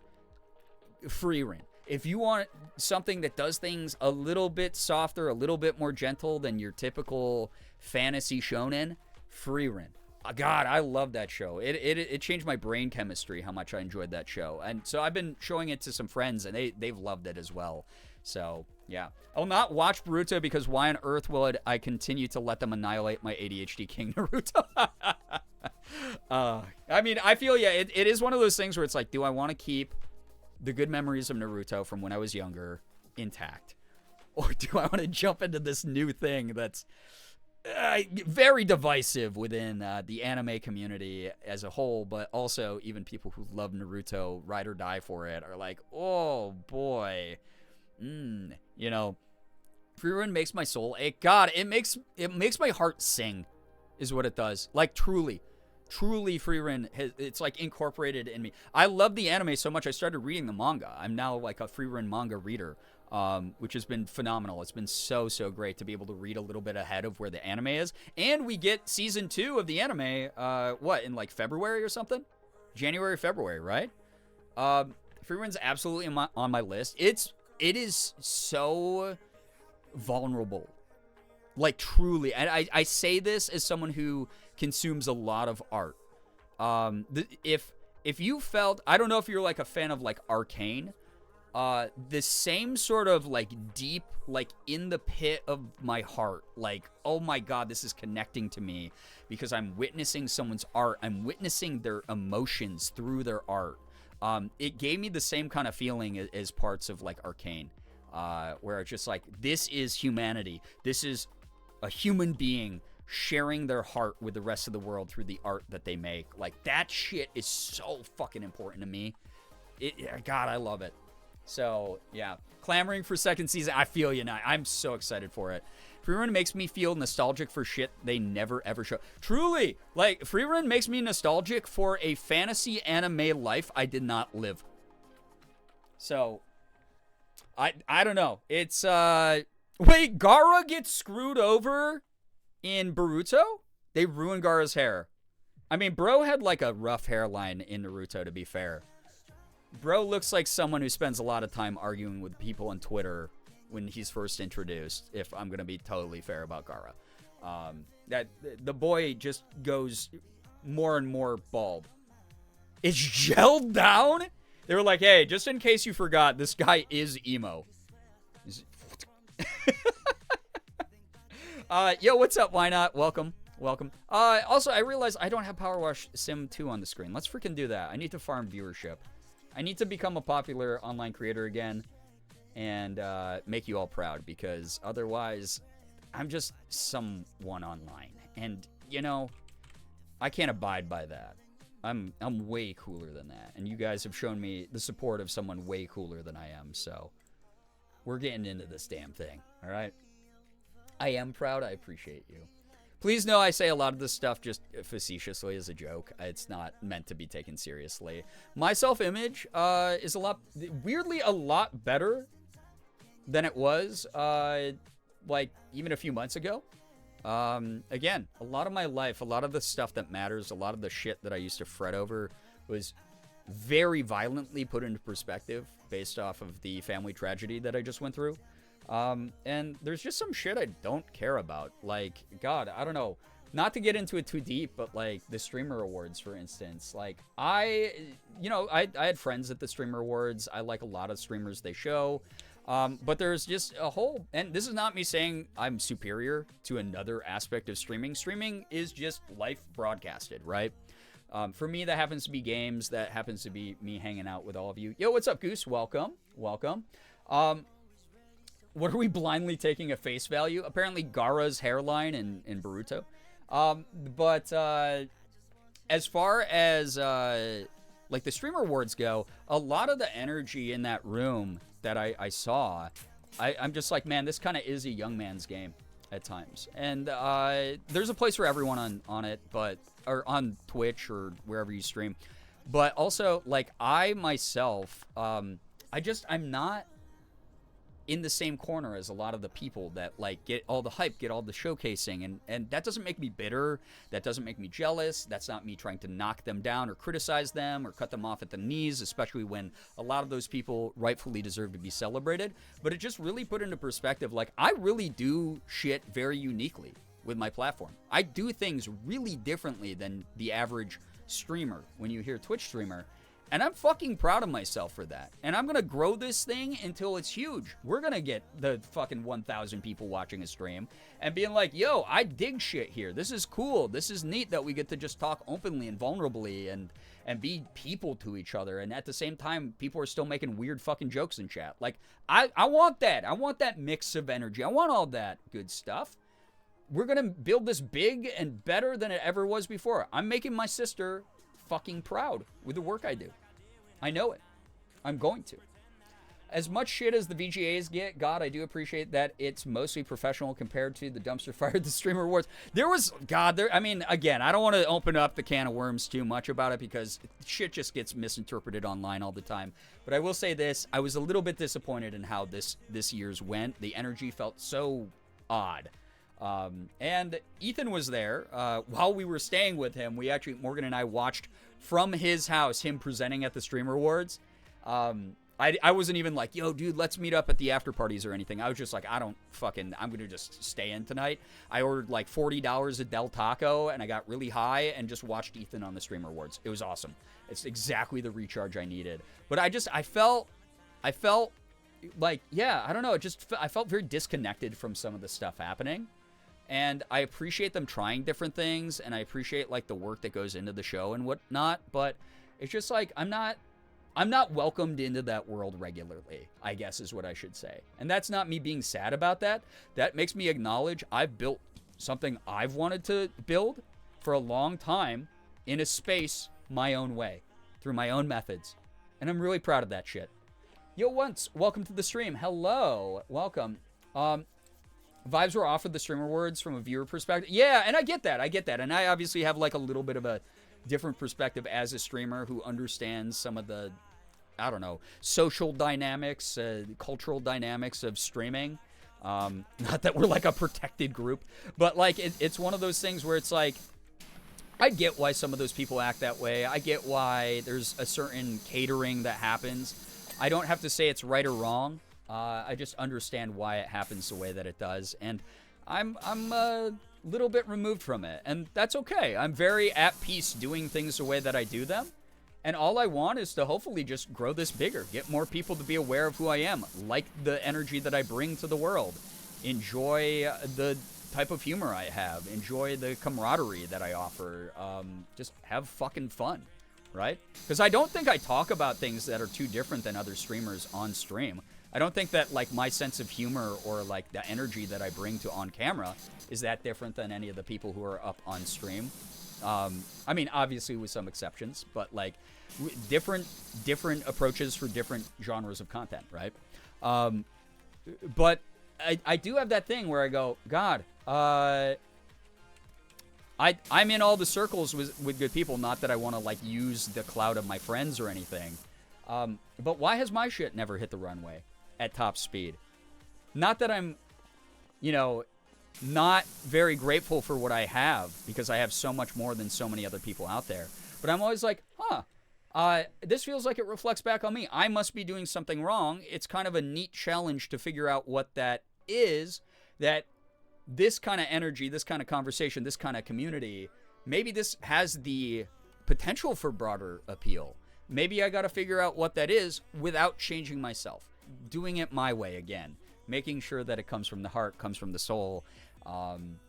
Frieren. If you want something that does things a little bit softer, a little bit more gentle than your typical fantasy shonen, Frieren. God, I love that show. It changed my brain chemistry how much I enjoyed that show. And so I've been showing it to some friends, and they've loved it as well. So, yeah. I'll not watch Boruto because why on earth will I continue to let them annihilate my ADHD King Naruto? I mean, I feel, yeah, it is one of those things where it's like, do I want to keep the good memories of Naruto from when I was younger intact? Or do I want to jump into this new thing that's very divisive within the anime community as a whole, but also even people who love Naruto, ride or die for it, are like, oh boy, you know, Free Run makes my soul ache. God, it makes my heart sing, is what it does. Like truly, Free Run it's like incorporated in me. I love the anime so much I started reading the manga. I'm now like a Free Run manga reader. Which has been phenomenal. It's been so great to be able to read a little bit ahead of where the anime is. And we get season 2 of the anime, in like February or something? January, February, right? Free Run's absolutely on my list. It is so vulnerable. Like, truly. And I say this as someone who consumes a lot of art. If you felt... I don't know if you're like a fan of like Arcane. The same sort of like deep, like in the pit of my heart, like, oh my God, this is connecting to me because I'm witnessing someone's art. I'm witnessing their emotions through their art. It gave me the same kind of feeling as parts of like Arcane, where it's just like, this is humanity. This is a human being sharing their heart with the rest of the world through the art that they make. Like, that shit is so fucking important to me. God, I love it. So, yeah. Clamoring for second season. I feel you now. I'm so excited for it. Free Run makes me feel nostalgic for shit they never, ever show. Truly! Like, Free Run makes me nostalgic for a fantasy anime life I did not live. So, I don't know. It's, Wait, Gaara gets screwed over in Boruto? They ruined Gaara's hair. I mean, bro had, like, a rough hairline in Naruto, to be fair. Bro looks like someone who spends a lot of time arguing with people on Twitter when he's first introduced, if I'm going to be totally fair about Gaara. That the boy just goes more and more bald. It's gelled down? They were like, hey, just in case you forgot, this guy is emo. Yo, what's up? Why not? Welcome. Also, I realize I don't have Powerwash Sim 2 on the screen. Let's freaking do that. I need to farm viewership. I need to become a popular online creator again and make you all proud, because otherwise I'm just someone online. And, you know, I can't abide by that. I'm way cooler than that. And you guys have shown me the support of someone way cooler than I am. So we're getting into this damn thing. All right. I am proud. I appreciate you. Please know I say a lot of this stuff just facetiously as a joke. It's not meant to be taken seriously. My self-image is weirdly a lot better than it was, like, even a few months ago. Again, a lot of my life, a lot of the stuff that matters, a lot of the shit that I used to fret over was very violently put into perspective based off of the family tragedy that I just went through. And there's just some shit I don't care about. Like, God, I don't know. Not to get into it too deep, but like the Streamer Awards, for instance. Like, I had friends at the Streamer Awards. I like a lot of streamers they show. But there's just a whole, and this is not me saying I'm superior to another aspect of streaming. Streaming is just life broadcasted, right? For me, that happens to be games. That happens to be me hanging out with all of you. Yo, what's up, Goose? Welcome. What are we blindly taking at face value? Apparently Gaara's hairline in Boruto. But as far as like the Streamer Awards go, a lot of the energy in that room that I saw, I'm just like, man, this kind of is a young man's game at times. And there's a place for everyone on it, or on Twitch or wherever you stream. But also, like, I myself, I'm not in the same corner as a lot of the people that like get all the hype, get all the showcasing, and that doesn't make me bitter. That doesn't make me jealous. That's not me trying to knock them down or criticize them or cut them off at the knees, especially when a lot of those people rightfully deserve to be celebrated. But it just really put into perspective, like, I really do shit very uniquely. with my platform. I do things really differently than the average streamer when you hear Twitch streamer. And I'm fucking proud of myself for that. And I'm going to grow this thing until it's huge. We're going to get the fucking 1,000 people watching a stream and being like, yo, I dig shit here. This is cool. This is neat that we get to just talk openly and vulnerably and be people to each other. And at the same time, people are still making weird fucking jokes in chat. Like, I want that. I want that mix of energy. I want all that good stuff. We're going to build this big and better than it ever was before. I'm making my sister fucking proud with the work I do. I know it. I'm going to. As much shit as the VGAs get, God, I do appreciate that it's mostly professional compared to the dumpster fire at the Streamer Awards. There was, God, I mean, again, I don't want to open up the can of worms too much about it because shit just gets misinterpreted online all the time. But I will say this, I was a little bit disappointed in how this year's went. The energy felt so odd. And Ethan was there. While we were staying with him, Morgan and I watched from his house him presenting at the Streamer Awards. I wasn't even like, yo, dude, let's meet up at the after parties or anything. I was just like, I'm going to just stay in tonight. I ordered like $40 at Del Taco and I got really high and just watched Ethan on the Streamer Awards. It was awesome. It's exactly the recharge I needed. But I felt like, yeah, I don't know. I felt very disconnected from some of the stuff happening. And I appreciate them trying different things, and I appreciate like the work that goes into the show and whatnot. But it's just like I'm not welcomed into that world regularly, I guess is what I should say. And that's not me being sad about that. That makes me acknowledge I've built something I've wanted to build for a long time in a space my own way, through my own methods. And I'm really proud of that shit. Yo, welcome to the stream. Hello, welcome. Vibes were off of the Streamer Awards from a viewer perspective. Yeah, and I get that. And I obviously have like a little bit of a different perspective as a streamer who understands some of the, I don't know, social dynamics, cultural dynamics of streaming. Not that we're like a protected group, but like it's one of those things where it's like, I get why some of those people act that way. I get why there's a certain catering that happens. I don't have to say it's right or wrong. I just understand why it happens the way that it does, and I'm a little bit removed from it, and that's okay. I'm very at peace doing things the way that I do them, and all I want is to hopefully just grow this bigger, get more people to be aware of who I am, like the energy that I bring to the world, enjoy the type of humor I have, enjoy the camaraderie that I offer, just have fucking fun, right? Because I don't think I talk about things that are too different than other streamers on stream. I don't think that like my sense of humor or like the energy that I bring to on camera is that different than any of the people who are up on stream. I mean, obviously with some exceptions, but like different approaches for different genres of content, right? But I do have that thing where I go, God, I'm in all the circles with good people. Not that I want to like use the clout of my friends or anything. But why has my shit never hit the runway at top speed? Not that I'm, not very grateful for what I have, because I have so much more than so many other people out there. But I'm always like, this feels like it reflects back on me. I must be doing something wrong. It's kind of a neat challenge to figure out what that is, that this kind of energy, this kind of conversation, this kind of community, maybe this has the potential for broader appeal. Maybe I got to figure out what that is without changing myself. Doing it my way again. Making sure that it comes from the heart, comes from the soul,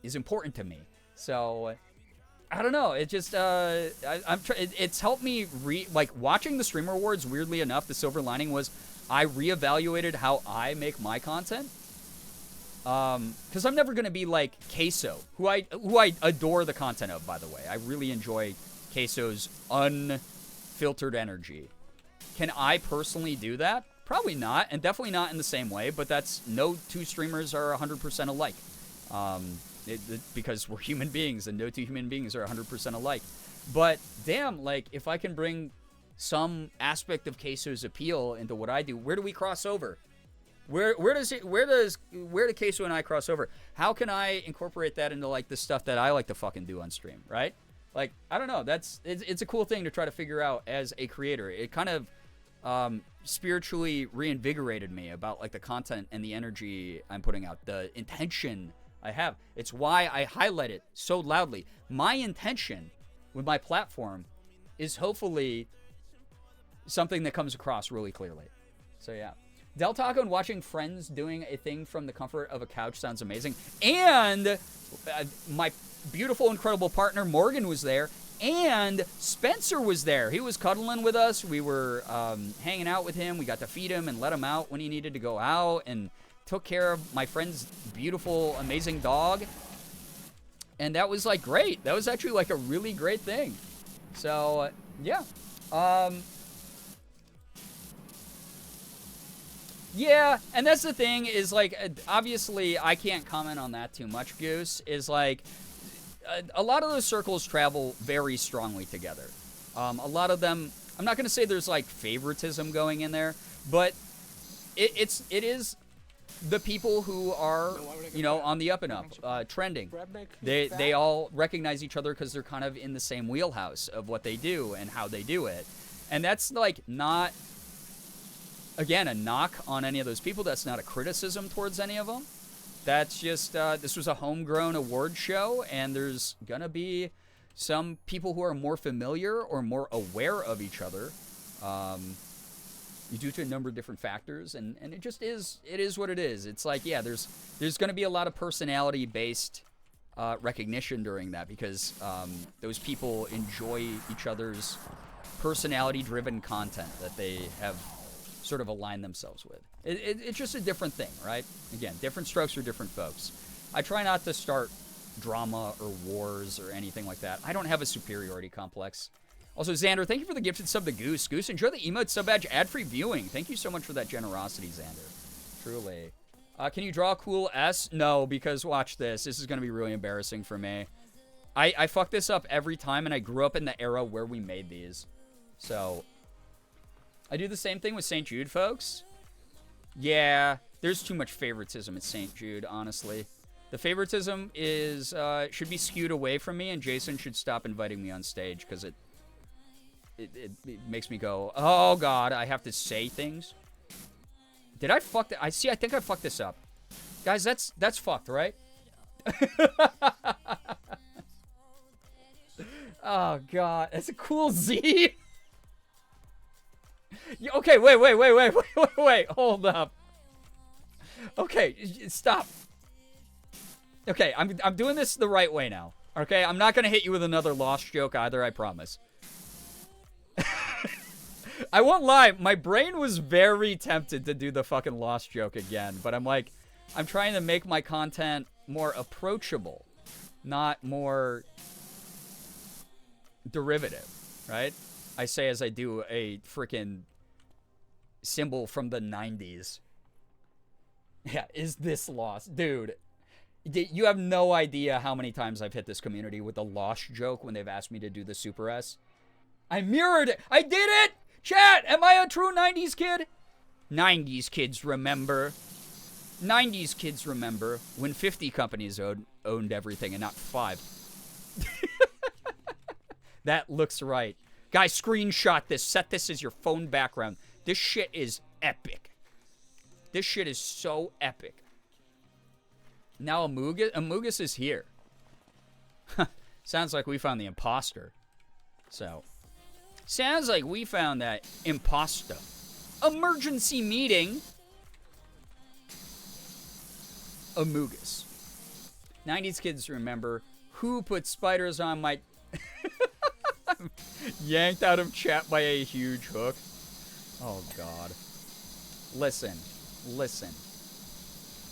is important to me. So, I don't know. It just, it's helped me watching the Streamer Awards, weirdly enough, the silver lining was I reevaluated how I make my content. Because I'm never going to be like Queso, who I adore the content of, by the way. I really enjoy Queso's unfiltered energy. Can I personally do that? Probably not, and definitely not in the same way, but that's no two streamers are 100% alike. Because we're human beings, and no two human beings are 100% alike. But damn, like, if I can bring some aspect of Queso's appeal into what I do, where do we cross over? Where do Queso and I cross over? How can I incorporate that into like the stuff that I like to fucking do on stream, right? Like, I don't know. It's a cool thing to try to figure out as a creator. It kind of spiritually reinvigorated me about like the content and the energy I'm putting out, the intention I have. It's why I highlight it so loudly. My intention with my platform is hopefully something that comes across really clearly. So yeah. Del Taco and watching friends doing a thing from the comfort of a couch sounds amazing. And my beautiful, incredible partner Morgan was there. And Spencer was there. He was cuddling with us. We were hanging out with him. We got to feed him and let him out when he needed to go out. And took care of my friend's beautiful, amazing dog. And that was, like, great. That was actually, like, a really great thing. So, yeah. Yeah, and that's the thing is, like, obviously I can't comment on that too much, Goose, is, like, a lot of those circles travel very strongly together. A lot of them, I'm not going to say there's, like, favoritism going in there, but it is the people who are, you know, on the up and up, trending. They all recognize each other because they're kind of in the same wheelhouse of what they do and how they do it. And that's, like, not... Again, a knock on any of those people. That's not a criticism towards any of them. That's just, this was a homegrown award show, and there's going to be some people who are more familiar or more aware of each other due to a number of different factors, and it just is, it is what it is. It's like, yeah, there's going to be a lot of personality-based recognition during that because those people enjoy each other's personality-driven content that they have sort of align themselves with. It's just a different thing, right? Again, different strokes for different folks. I try not to start drama or wars or anything like that. I don't have a superiority complex. Also, Xander, thank you for the gifted sub to Goose. Goose, enjoy the emote sub badge ad-free viewing. Thank you so much for that generosity, Xander. Truly. Can you draw a cool S? No, because watch this. This is going to be really embarrassing for me. I fuck this up every time, and I grew up in the era where we made these. So... I do the same thing with St. Jude, folks. Yeah, there's too much favoritism at St. Jude, honestly. The favoritism is should be skewed away from me, and Jason should stop inviting me on stage because it makes me go, oh God, I have to say things. Did I fuck that? I think I fucked this up, guys. That's fucked, right? Oh God, that's a cool Z. Okay, wait, hold up. Okay, stop. Okay, I'm doing this the right way now. Okay, I'm not gonna hit you with another lost joke either, I promise. I won't lie, my brain was very tempted to do the fucking lost joke again, but I'm like, I'm trying to make my content more approachable, not more derivative, right? I say as I do a freaking symbol from the 90s. Yeah, is this lost? Dude, you have no idea how many times I've hit this community with the lost joke when they've asked me to do the Super S. I mirrored it. I did it! Chat, am I a true 90s kid? 90s kids remember. 90s kids remember when 50 companies owned everything and not 5. That looks right. Guys, screenshot this. Set this as your phone background. This shit is epic. This shit is so epic. Now Amogus is here. Sounds like we found the imposter. So, sounds like we found that imposter. Emergency meeting. Amogus. 90s kids remember who put spiders on my... Yanked out of chat by a huge hook. Oh God. Listen.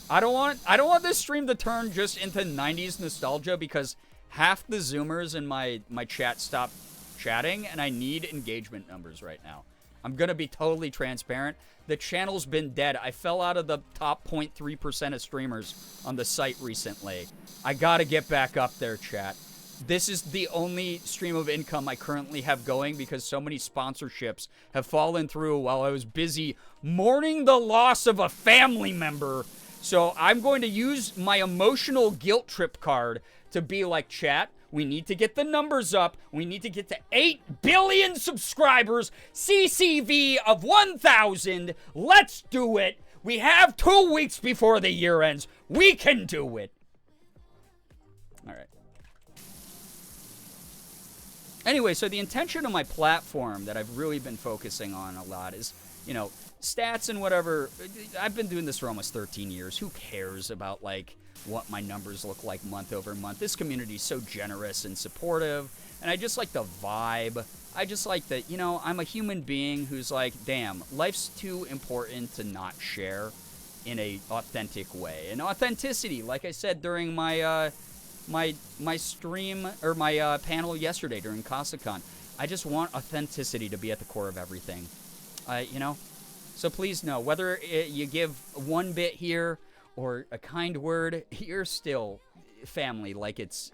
I don't want this stream to turn just into 90s nostalgia because half the Zoomers in my chat stopped chatting and I need engagement numbers right now. I'm gonna be totally transparent. The channel's been dead. I fell out of the top 0.3% of streamers on the site recently. I gotta get back up there, chat. This is the only stream of income I currently have going because so many sponsorships have fallen through while I was busy mourning the loss of a family member. So I'm going to use my emotional guilt trip card to be like, chat, we need to get the numbers up. We need to get to 8 billion subscribers, CCV of 1,000. Let's do it. We have 2 weeks before the year ends. We can do it. Anyway, so the intention of my platform that I've really been focusing on a lot is, you know, stats and whatever. I've been doing this for almost 13 years. Who cares about, like, what my numbers look like month over month? This community is so generous and supportive, and I just like the vibe. I just like that, you know, I'm a human being who's like, damn, life's too important to not share in a authentic way. And authenticity, like I said during my my stream or my panel yesterday during CasaCon, I just want authenticity to be at the core of everything. You know, so please know, whether you give 1 bit here or a kind word, you're still family, like it's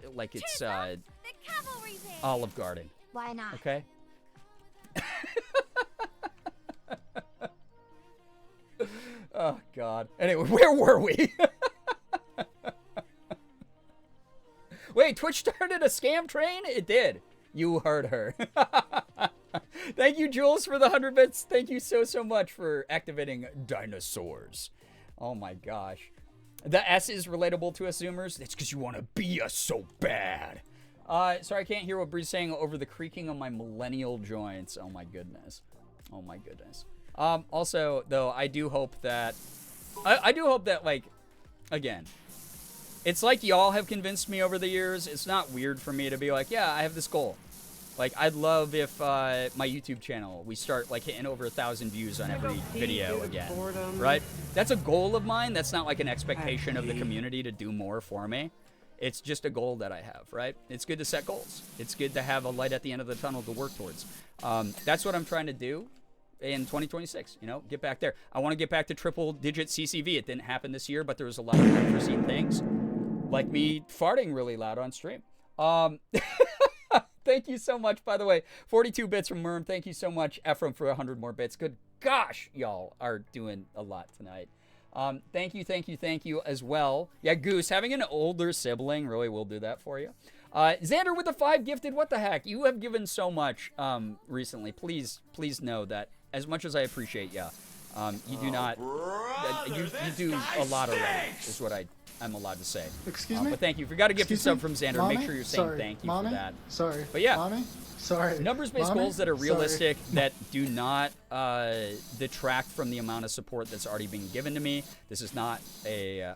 Olive Garden. Why not? Okay. Oh God. Anyway, where were we? Wait, Twitch started a scam train? It did. You heard her. Thank you, Jules, for the 100 bits. Thank you so much for activating dinosaurs. Oh my gosh. The S is relatable to us Zoomers. It's because you want to be us so bad. Sorry, I can't hear what Bree's saying over the creaking of my millennial joints. Oh my goodness. Oh my goodness. Also, though, I do hope that, like, again, it's like y'all have convinced me over the years. It's not weird for me to be like, yeah, I have this goal. Like, I'd love if my YouTube channel, we start, like, hitting over 1,000 views on every video again, right? That's a goal of mine. That's not, like, an expectation of the community to do more for me. It's just a goal that I have, right? It's good to set goals. It's good to have a light at the end of the tunnel to work towards. That's what I'm trying to do in 2026, you know, get back there. I want to get back to triple-digit CCV. It didn't happen this year, but there was a lot of unforeseen things, like me farting really loud on stream. Thank you so much, by the way. 42 bits from Merm. Thank you so much, Ephraim, for 100 more bits. Good gosh, y'all are doing a lot tonight. Thank you as well. Yeah, Goose, having an older sibling really will do that for you. Xander with the 5 gifted. What the heck? You have given so much recently. Please know that as much as I appreciate you, you do not. You do a lot already, is what I'm allowed to say. Excuse me? But thank you. If you got a gift sub from Xander, Mommy? make sure you're saying Sorry. thank you Mommy? for that. Sorry. But yeah. Mommy? Sorry. Numbers-based Mommy? goals that are Sorry. realistic, that do not detract from the amount of support that's already being given to me. This is not the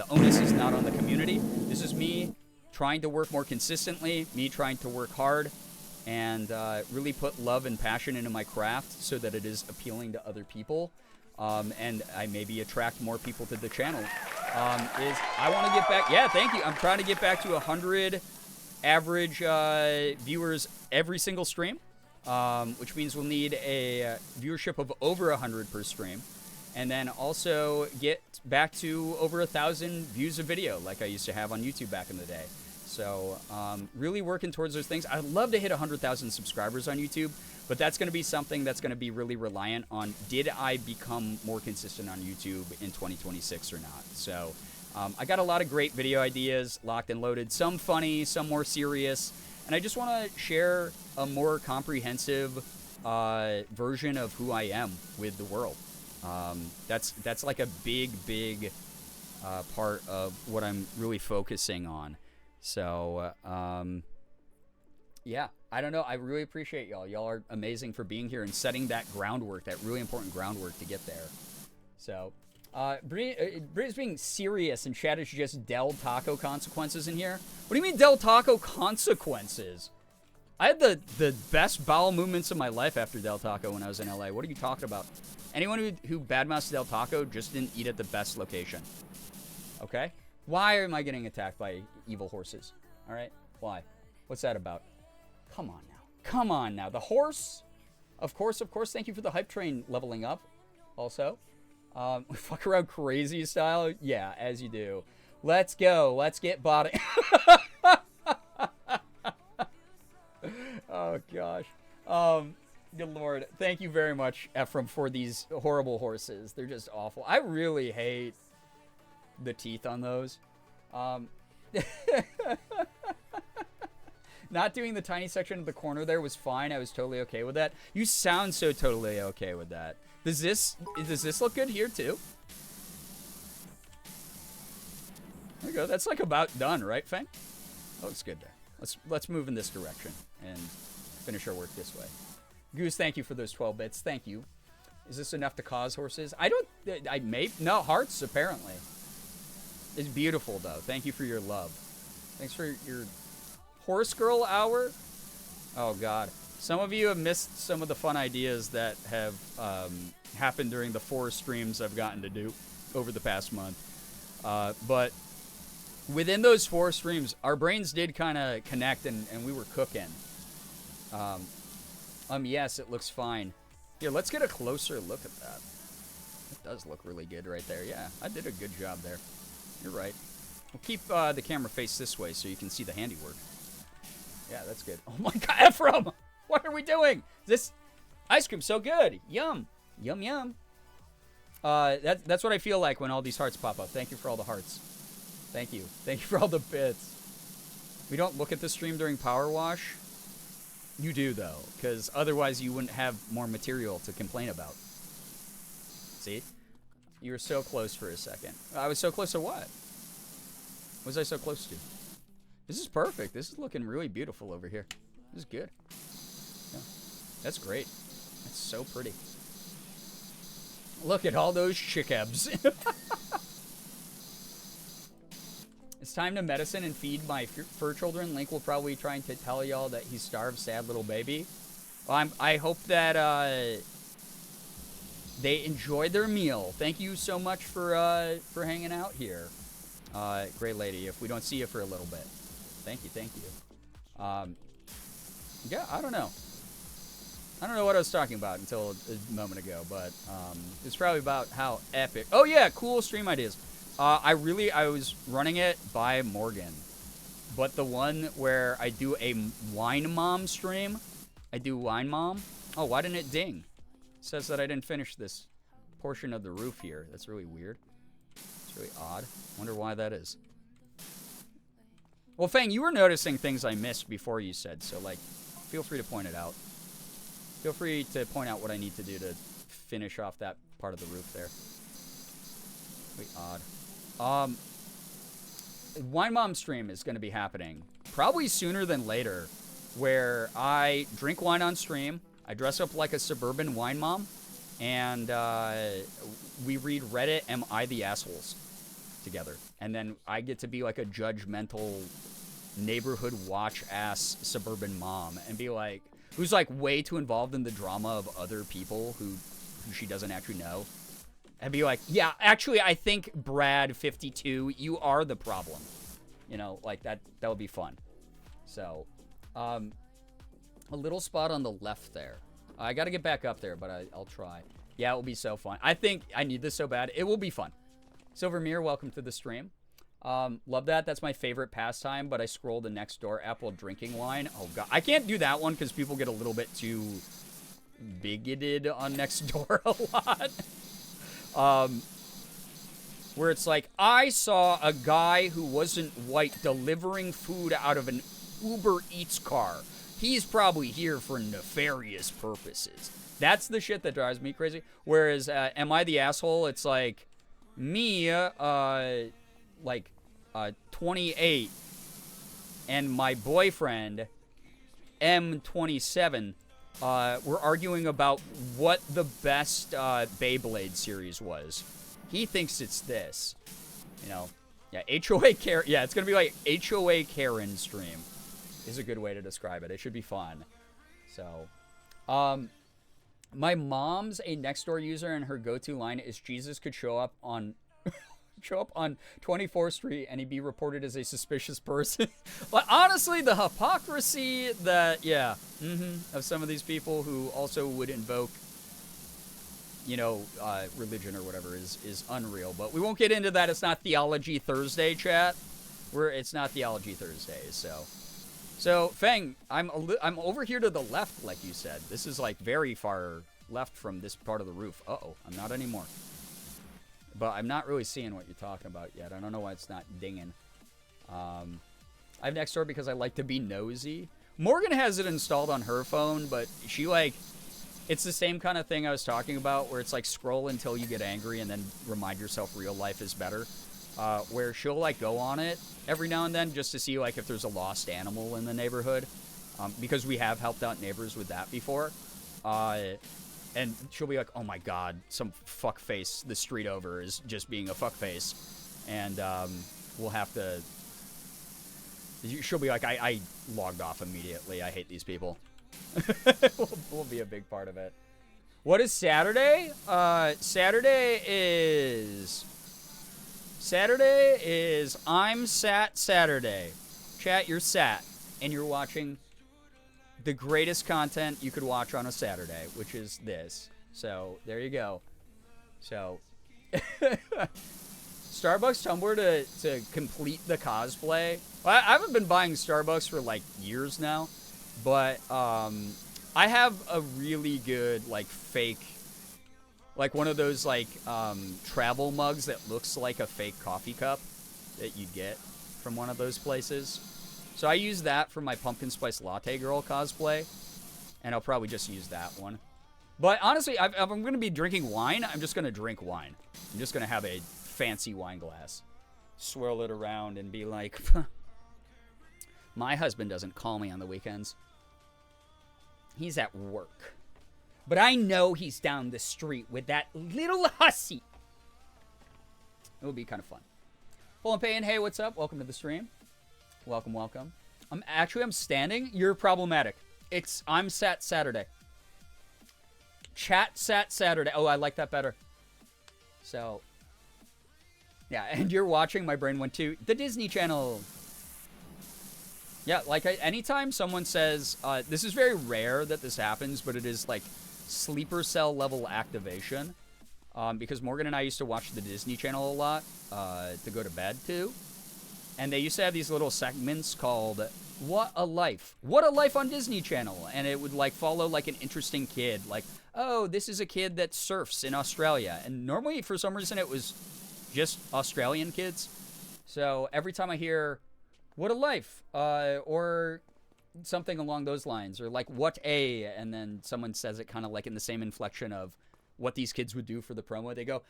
onus is not on the community. This is me trying to work more consistently, me trying to work hard, and really put love and passion into my craft so that it is appealing to other people. And I maybe attract more people to the channel. I want to get back. Yeah, thank you. I'm trying to get back to 100 average viewers every single stream, which means we'll need a viewership of over 100 per stream, and then also get back to over 1,000 views of video like I used to have on YouTube back in the day. So really working towards those things. I'd love to hit 100,000 subscribers on YouTube, but that's going to be something that's going to be really reliant on, did I become more consistent on YouTube in 2026 or not? So I got a lot of great video ideas locked and loaded, some funny, some more serious, and I just want to share a more comprehensive version of who I am with the world. That's like a big part of what I'm really focusing on. So, yeah, I don't know. I really appreciate y'all. Y'all are amazing for being here and setting that groundwork, that really important groundwork to get there. So, Bree's being serious, and chat is just Del Taco consequences in here. What do you mean Del Taco consequences? I had the best bowel movements of my life after Del Taco when I was in LA. What are you talking about? Anyone who badmouths Del Taco just didn't eat at the best location. Okay? Why am I getting attacked by evil horses? All right? Why? What's that about? Come on now. Come on now. The horse? Of course. Thank you for the hype train leveling up. Also. Fuck around crazy style? Yeah, as you do. Let's go. Let's get body. Oh, gosh. Good Lord. Thank you very much, Ephraim, for these horrible horses. They're just awful. I really hate the teeth on those. Not doing the tiny section of the corner there was fine. I was totally okay with that. You sound so totally okay with that. Does this look good here too? There we go. That's like about done, right, Fang? Oh, it's good there. Let's move in this direction and finish our work this way. Goose, thank you for those 12 bits. Thank you. Is this enough to cause horses? No, hearts, apparently. It's beautiful, though. Thank you for your love. Thanks for your horse girl hour. Oh, God. Some of you have missed some of the fun ideas that have happened during the 4 streams I've gotten to do over the past month. But within those 4 streams, our brains did kind of connect, and we were cooking. Yes, it looks fine. Here, let's get a closer look at that. It does look really good right there. Yeah, I did a good job there. You're right. We'll keep the camera face this way so you can see the handiwork. Yeah, that's good. Oh my God, Ephraim! What are we doing? This ice cream's so good. Yum. Yum, yum. That's what I feel like when all these hearts pop up. Thank you for all the hearts. Thank you. Thank you for all the bits. We don't look at the stream during power wash. You do, though, because otherwise you wouldn't have more material to complain about. See? You were so close for a second. I was so close to what? What was I so close to? This is perfect. This is looking really beautiful over here. This is good. Yeah. That's great. That's so pretty. Look at all those chickabs. It's time to medicine and feed my fur children. Link will probably trying to tell y'all that he's starved, sad little baby. Well, I hope that they enjoyed their meal. Thank you so much for hanging out here. Great lady, if we don't see you for a little bit. Thank you, thank you. Yeah, I don't know. I don't know what I was talking about until a moment ago, but it's probably about how epic. Oh yeah, cool stream ideas. I was running it by Morgan, but the one where I do a Wine Mom stream, I do Wine Mom. Oh, why didn't it ding? It says that I didn't finish this portion of the roof here. That's really weird. It's really odd. Wonder why that is. Well, Fang, you were noticing things I missed before you said, so, like, feel free to point it out. Feel free to point out what I need to do to finish off that part of the roof there. Really odd. Wine Mom stream is going to be happening probably sooner than later, where I drink wine on stream, I dress up like a suburban wine mom, and we read Reddit Am I the Assholes together. And then I get to be like a judgmental neighborhood watch ass suburban mom and be like, who's like way too involved in the drama of other people who she doesn't actually know. And be like, yeah, actually, I think Brad 52, you are the problem. You know, like that would be fun. So, a little spot on the left there. I got to get back up there, but I'll try. Yeah, it will be so fun. I think I need this so bad. It will be fun. Silver Mirror, welcome to the stream. Love that. That's my favorite pastime, but I scroll the next door app while drinking wine. Oh, God. I can't do that one because people get a little bit too bigoted on next door a lot. Where it's like, I saw a guy who wasn't white delivering food out of an Uber Eats car. He's probably here for nefarious purposes. That's the shit that drives me crazy. Whereas, Am I the Asshole? It's like, me, 28, and my boyfriend, M27, we're arguing about what the best Beyblade series was. He thinks it's this. You know, yeah, HOA Karen. Yeah, it's going to be like HOA Karen stream is a good way to describe it. It should be fun. So, my mom's a Nextdoor user, and her go-to line is Jesus could show up on 24th Street and he'd be reported as a suspicious person. But honestly, the hypocrisy that, of some of these people who also would invoke, religion or whatever is unreal. But we won't get into that. It's not Theology Thursday, chat. It's not Theology Thursday, So, Feng, I'm over here to the left, like you said. This is, like, very far left from this part of the roof. Uh-oh, I'm not anymore. But I'm not really seeing what you're talking about yet. I don't know why it's not dinging. I have Nextdoor because I like to be nosy. Morgan has it installed on her phone, but she, it's the same kind of thing I was talking about, where it's like scroll until you get angry and then remind yourself real life is better. where she'll like go on it every now and then just to see like if there's a lost animal in the neighborhood, because we have helped out neighbors with that before. And she'll be like, oh my god, some fuckface the street over is just being a fuckface. And we'll have to... She'll be like, I logged off immediately. I hate these people. we'll be a big part of it. What is Saturday? Saturday is I'm Sat Saturday. Chat, you're sat. And you're watching the greatest content you could watch on a Saturday, which is this. So, there you go. So, Starbucks Tumblr to complete the cosplay. Well, I haven't been buying Starbucks for, like, years now. But, I have a really good, like, fake... Like, one of those, like, travel mugs that looks like a fake coffee cup that you get from one of those places. So I use that for my Pumpkin Spice Latte Girl cosplay, and I'll probably just use that one. But honestly, if I'm going to be drinking wine, I'm just going to drink wine. I'm just going to have a fancy wine glass, swirl it around, and be like, my husband doesn't call me on the weekends. He's at work. But I know he's down the street with that little hussy. It would be kind of fun. Full and Payne, hey, what's up? Welcome to the stream. Welcome, welcome. I'm standing. You're problematic. I'm Sat Saturday. Chat Sat Saturday. Oh, I like that better. So, yeah, and you're watching. My brain went to the Disney Channel. Yeah, like anytime someone says, this is very rare that this happens, but it is like sleeper cell level activation. Because Morgan and I used to watch the Disney Channel a lot to go to bed too. And they used to have these little segments called What a Life. What a Life on Disney Channel. And it would like follow like an interesting kid. Like, oh, this is a kid that surfs in Australia. And normally for some reason it was just Australian kids. So every time I hear What a Life, or something along those lines, or like What a, and then someone says it kind of like in the same inflection of what these kids would do for the promo, they go,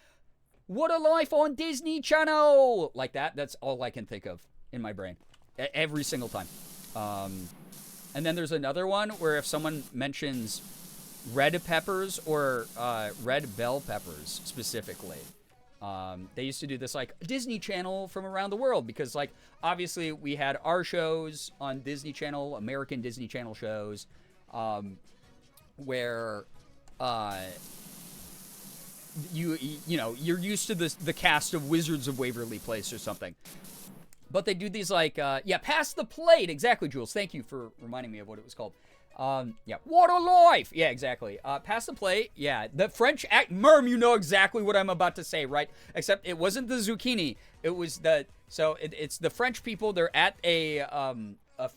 What a Life on Disney Channel! Like that. That's all I can think of in my brain. Every single time. And then there's another one where if someone mentions red peppers or red bell peppers specifically, they used to do this like Disney Channel from around the world, because like obviously we had our shows on Disney Channel, American Disney Channel shows, where you know, you're used to the cast of Wizards of Waverly Place or something. But they do these like, yeah, Pass the Plate. Exactly, Jules. Thank you for reminding me of what it was called. Yeah, What a Life. Yeah, exactly. Pass the Plate. Yeah, the French act. Merm, you know exactly what I'm about to say, right? Except it wasn't the zucchini. It was it's the French people. They're at a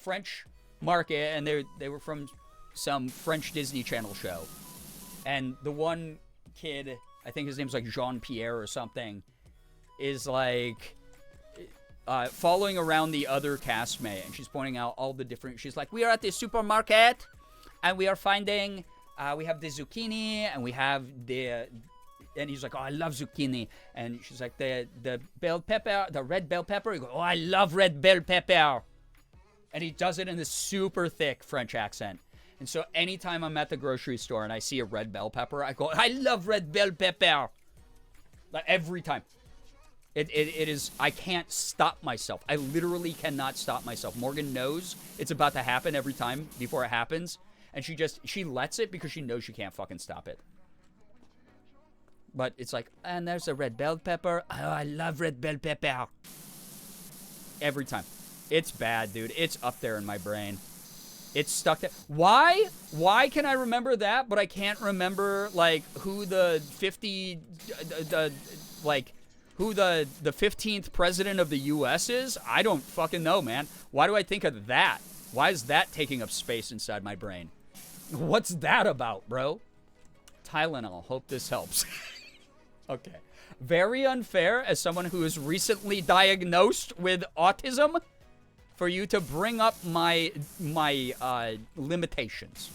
French market, and they were from some French Disney Channel show. And the one kid, I think his name's like Jean-Pierre or something, is like following around the other castmate, and she's pointing out all the different, she's like, we are at the supermarket, and we are finding, we have the zucchini, and we have the, and he's like, oh, I love zucchini, and she's like, the bell pepper, the red bell pepper, he goes, oh, I love red bell pepper, and he does it in this super thick French accent. And so anytime I'm at the grocery store and I see a red bell pepper, I go, I love red bell pepper. Like every time. It is, I can't stop myself. I literally cannot stop myself. Morgan knows it's about to happen every time before it happens. And she lets it because she knows she can't fucking stop it. But it's like, and there's a red bell pepper. Oh, I love red bell pepper. Every time. It's bad, dude. It's up there in my brain. It's stuck there. Why? Why can I remember that, but I can't remember, like, who the 15th president of the U.S. is? I don't fucking know, man. Why do I think of that? Why is that taking up space inside my brain? What's that about, bro? Tylenol. Hope this helps. Okay. Very unfair as someone who is recently diagnosed with autism for you to bring up my limitations.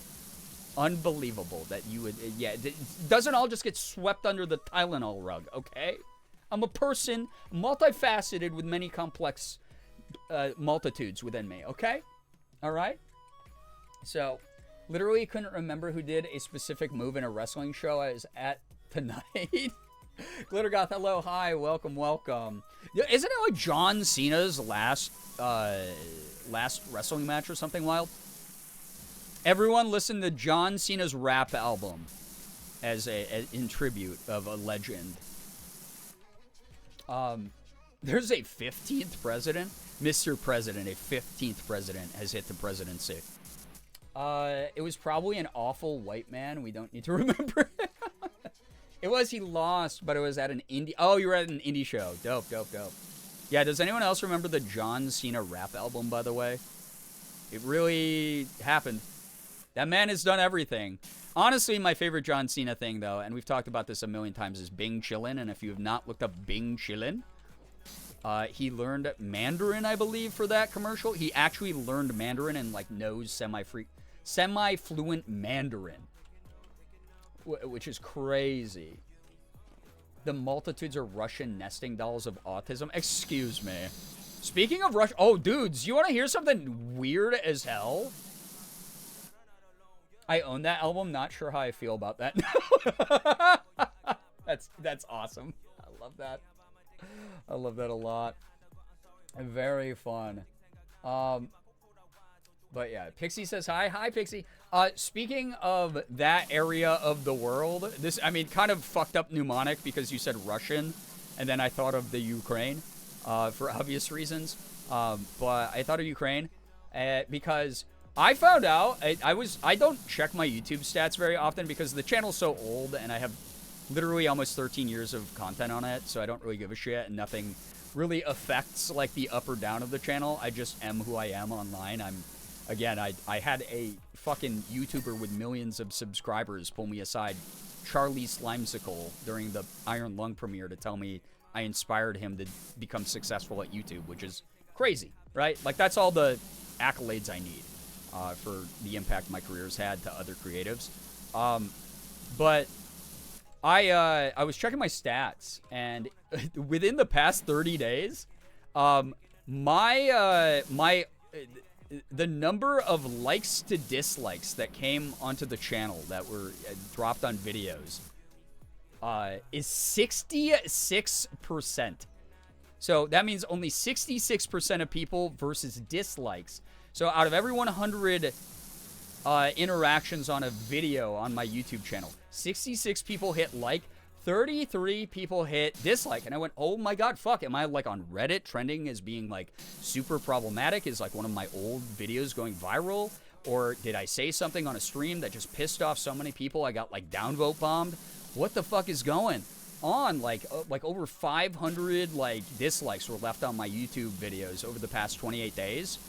Unbelievable that you would, yeah, it doesn't all just get swept under the Tylenol rug, okay? I'm a person, multifaceted with many complex multitudes within me, okay? All right? So, literally couldn't remember who did a specific move in a wrestling show I was at tonight. Glittergoth, hello, hi, welcome, welcome. Isn't it like John Cena's last wrestling match or something wild? Everyone listen to John Cena's rap album as in tribute of a legend. There's a 15th president. Mr. President, a 15th president has hit the presidency. It was probably an awful white man. We don't need to remember it. It was, he lost, but it was at an indie. Oh, you were at an indie show. Dope, dope, dope. Yeah, does anyone else remember the John Cena rap album, by the way? It really happened. That man has done everything. Honestly, my favorite John Cena thing, though, and we've talked about this a million times, is Bing Chillin'. And if you have not looked up Bing Chillin', he learned Mandarin, I believe, for that commercial. He actually learned Mandarin and, like, knows semi-fluent Mandarin, which is crazy. The multitudes of Russian nesting dolls of autism. Excuse me. Speaking of Russia, oh, dudes, you want to hear something weird as hell? I own that album. Not sure how I feel about that. That's awesome. I love that. I love that a lot. Very fun. But yeah, Pixie says hi. Hi, Pixie. Speaking of that area of the world, this, I mean, kind of fucked up mnemonic because you said Russian, and then I thought of the Ukraine, for obvious reasons. But I thought of Ukraine, because I found out, I don't check my YouTube stats very often because the channel's so old, and I have literally almost 13 years of content on it, so I don't really give a shit, and nothing really affects, like, the up or down of the channel. I just am who I am online. Again, I had a fucking YouTuber with millions of subscribers pull me aside, Charlie Slimesicle, during the Iron Lung premiere to tell me I inspired him to become successful at YouTube, which is crazy, right? Like, that's all the accolades I need for the impact my career's had to other creatives. But I was checking my stats, and within the past 30 days, the number of likes to dislikes that came onto the channel that were dropped on videos is 66%. So that means only 66% of people versus dislikes. So out of every 100 interactions on a video on my YouTube channel, 66 people hit like, 33 people hit dislike. And I went, oh my god, fuck, am I like on Reddit trending as being like super problematic? Is like one of my old videos going viral? Or did I say something on a stream that just pissed off so many people I got like downvote bombed? What the fuck is going on? Like over 500 like dislikes were left on my YouTube videos over the past 28 days.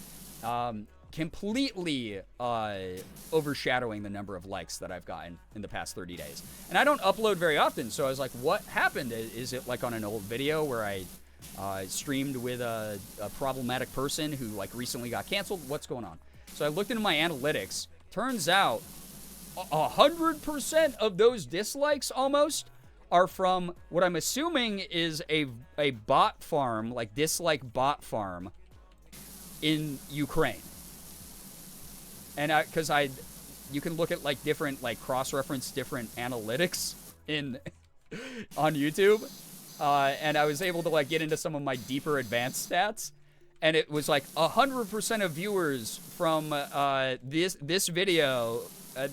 Completely overshadowing the number of likes that I've gotten in the past 30 days. And I don't upload very often, so I was like, what happened? Is it like on an old video where I streamed with a problematic person who like recently got canceled? What's going on? So I looked into my analytics. Turns out 100% of those dislikes almost are from what I'm assuming is a bot farm, like dislike bot farm in Ukraine. And because you can look at like different, like cross-reference different analytics on YouTube, and I was able to like get into some of my deeper advanced stats, and it was like 100% of viewers from this video,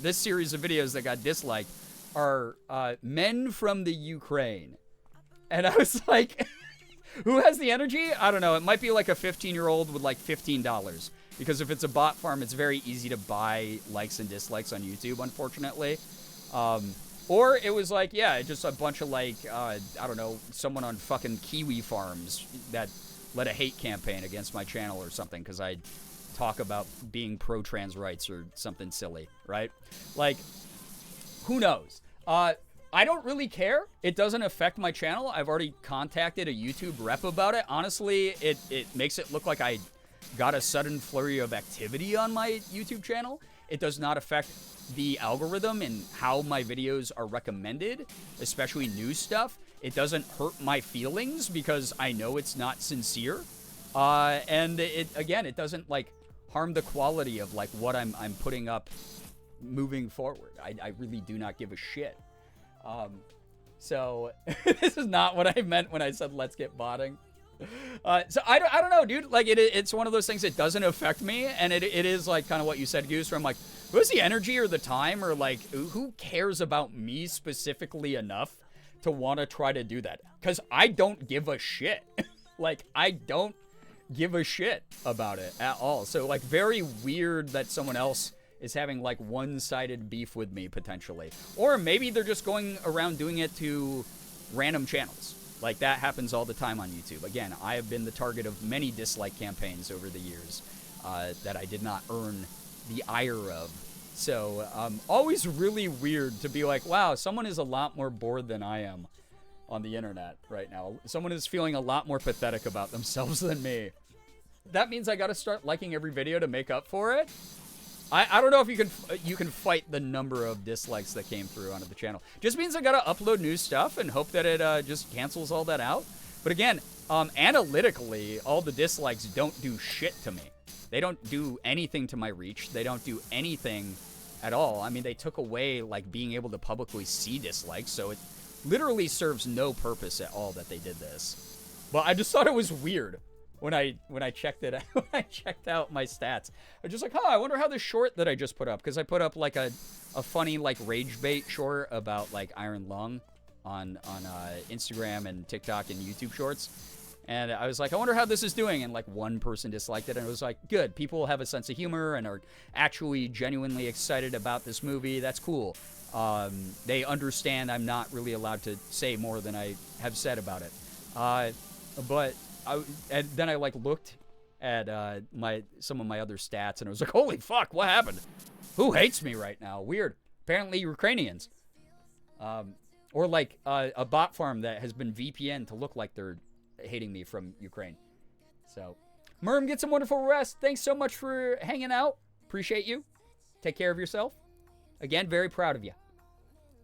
this series of videos that got disliked, are men from the Ukraine, and I was like, who has the energy? I don't know. It might be like a 15-year-old with like $15. Because if it's a bot farm, it's very easy to buy likes and dislikes on YouTube, unfortunately. Or it was like, yeah, just a bunch of like, I don't know, someone on fucking Kiwi farms that led a hate campaign against my channel or something because I talk about being pro-trans rights or something silly, right? Like, who knows? I don't really care. It doesn't affect my channel. I've already contacted a YouTube rep about it. Honestly, it makes it look like I got a sudden flurry of activity on my YouTube channel. It does not affect the algorithm and how my videos are recommended, especially new stuff. it doesn't hurt my feelings because I know it's not sincere. And it doesn't like harm the quality of like what I'm putting up moving forward. I really do not give a shit. So this is not what I meant when I said let's get botting. So I don't know, dude. Like it's one of those things that doesn't affect me, and it is like kind of what you said, Goose. Where I'm like, who's the energy or the time or like who cares about me specifically enough to want to try to do that? Because I don't give a shit. Like I don't give a shit about it at all. So like very weird that someone else is having like one-sided beef with me potentially, or maybe they're just going around doing it to random channels. Like that happens all the time on YouTube. Again, I have been the target of many dislike campaigns over the years that I did not earn the ire of. So always really weird to be like, wow, someone is a lot more bored than I am on the internet right now. Someone is feeling a lot more pathetic about themselves than me. That means I gotta start liking every video to make up for it. I don't know if you can fight the number of dislikes that came through onto the channel. Just means I gotta upload new stuff and hope that it just cancels all that out. But again, analytically, all the dislikes don't do shit to me. They don't do anything to my reach. They don't do anything at all. I mean, they took away like being able to publicly see dislikes, so it literally serves no purpose at all that they did this. But I just thought it was weird. When I checked it out, when I checked out my stats, I was just like, I wonder how this short that I just put up, because I put up like a funny like rage bait short about like Iron Lung on Instagram and TikTok and YouTube Shorts, and I was like, I wonder how this is doing, and like one person disliked it, and it was like, good, people have a sense of humor and are actually genuinely excited about this movie. That's cool. They understand I'm not really allowed to say more than I have said about it, but. And then I like looked at some of my other stats, and I was like, holy fuck, what happened? Who hates me right now? Weird. Apparently Ukrainians. Or like a bot farm that has been VPN to look like they're hating me from Ukraine. So, Merm, get some wonderful rest. Thanks so much for hanging out. Appreciate you. Take care of yourself. Again, very proud of you.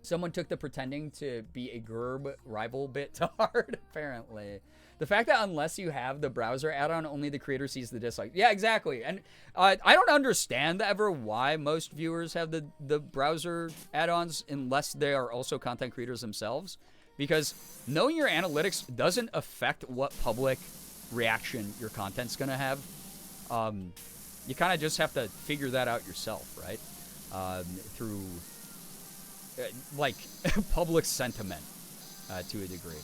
Someone took the pretending to be a Gerb rival bit to heart, apparently. The fact that unless you have the browser add-on, only the creator sees the dislike. Yeah, exactly. And I don't understand ever why most viewers have the browser add-ons unless they are also content creators themselves. Because knowing your analytics doesn't affect what public reaction your content's going to have. You kind of just have to figure that out yourself, right? Through, like, public sentiment to a degree.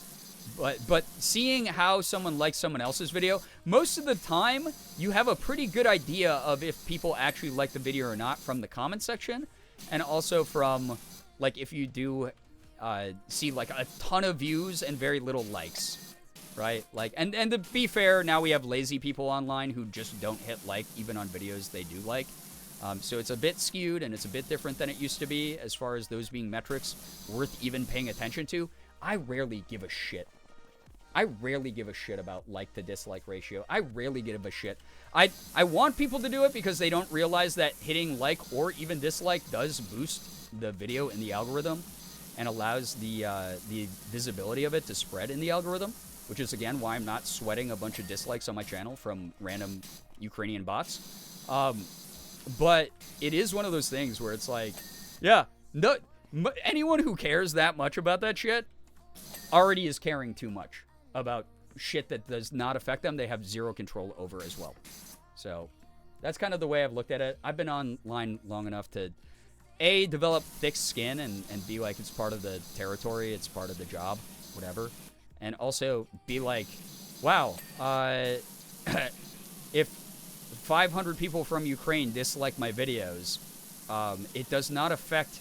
But seeing how someone likes someone else's video, most of the time, you have a pretty good idea of if people actually like the video or not from the comment section. And also from, like, if you do see, like, a ton of views and very little likes, right? Like, and to be fair, now we have lazy people online who just don't hit like, even on videos they do like. So it's a bit skewed, and it's a bit different than it used to be as far as those being metrics worth even paying attention to. I rarely give a shit. I rarely give a shit about like to dislike ratio. I rarely give a shit. I want people to do it because they don't realize that hitting like or even dislike does boost the video in the algorithm and allows the visibility of it to spread in the algorithm, which is, again, why I'm not sweating a bunch of dislikes on my channel from random Ukrainian bots. But it is one of those things where it's like, yeah, no, anyone who cares that much about that shit already is caring too much about shit that does not affect them. They have zero control over as well. So that's kind of the way I've looked at it. I've been online long enough to, A, develop thick skin and be like, it's part of the territory, it's part of the job, whatever. And also be like, wow, if 500 people from Ukraine dislike my videos, it does not affect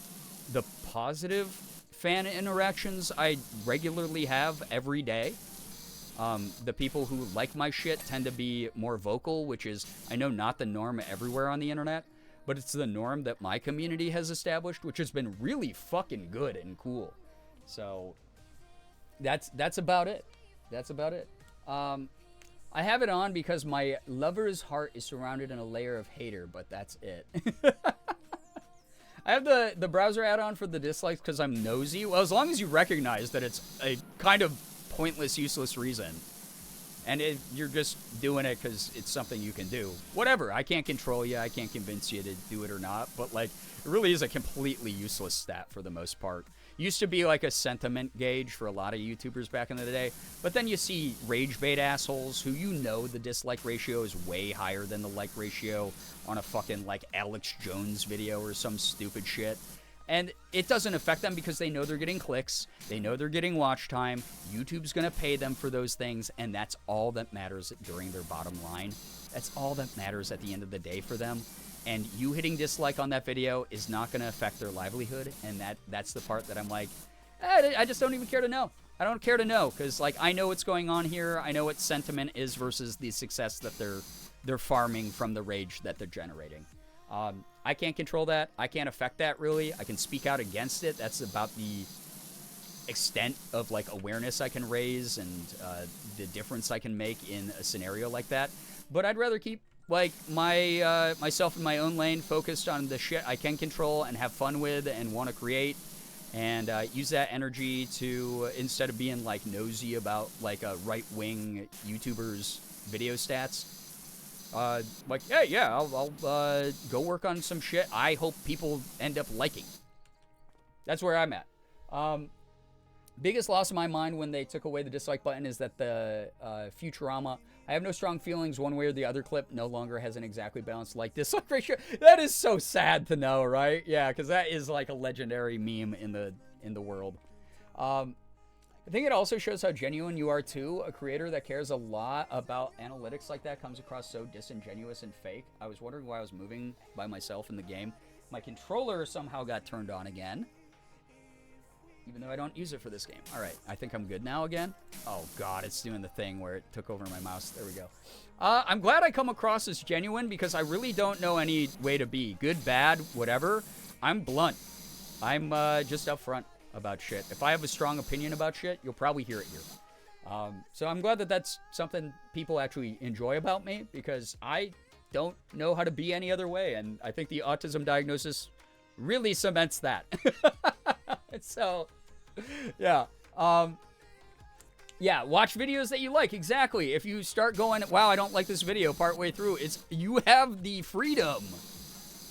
the positive fan interactions I regularly have every day. The people who like my shit tend to be more vocal, which is, I know, not the norm everywhere on the internet, but it's the norm that my community has established, which has been really fucking good and cool. So that's about it. That's about it. I have it on because my lover's heart is surrounded in a layer of hater, but that's it. I have the browser add-on for the dislikes because I'm nosy. Well, as long as you recognize that it's a kind of pointless, useless reason, and you're just doing it because it's something you can do. Whatever. I can't control you. I can't convince you to do it or not. But, like, it really is a completely useless stat for the most part. Used to be like a sentiment gauge for a lot of YouTubers back in the day. But then you see rage bait assholes who the dislike ratio is way higher than the like ratio on a fucking, like, Alex Jones video or some stupid shit. And it doesn't affect them because they know they're getting clicks. They know they're getting watch time. YouTube's going to pay them for those things. And that's all that matters during their bottom line. That's all that matters at the end of the day for them. And you hitting dislike on that video is not going to affect their livelihood. And that's the part that I'm like, I just don't even care to know. I don't care to know because, like, I know what's going on here. I know what sentiment is versus the success that they're farming from the rage that they're generating. I can't control that. I can't affect that, really. I can speak out against it. That's about the extent of, like, awareness I can raise and the difference I can make in a scenario like that. But I'd rather keep, like, myself in my own lane, focused on the shit I can control and have fun with and want to create, and use that energy to, instead of being, like, nosy about, like, a right-wing YouTuber's video stats, like, hey, yeah, I'll go work on some shit I hope people end up liking. That's where I'm at. Biggest loss in my mind when they took away the dislike button is that the Futurama, I have no strong feelings one way or the other clip no longer has an exactly balanced like dislike ratio. That is so sad to know, right? Yeah, because that is like a legendary meme in the world. I think it also shows how genuine you are too. A creator that cares a lot about analytics like that comes across so disingenuous and fake. I was wondering why I was moving by myself in the game. My controller somehow got turned on again, even though I don't use it for this game. All right, I think I'm good now again. Oh God, it's doing the thing where it took over my mouse. There we go. I'm glad I come across as genuine because I really don't know any way to be. Good, bad, whatever. I'm blunt. I'm just upfront about shit. If I have a strong opinion about shit, you'll probably hear it here. So I'm glad that that's something people actually enjoy about me because I don't know how to be any other way. And I think the autism diagnosis really cements that. So, yeah. Yeah, watch videos that you like. Exactly. If you start going, wow, I don't like this video partway through, you have the freedom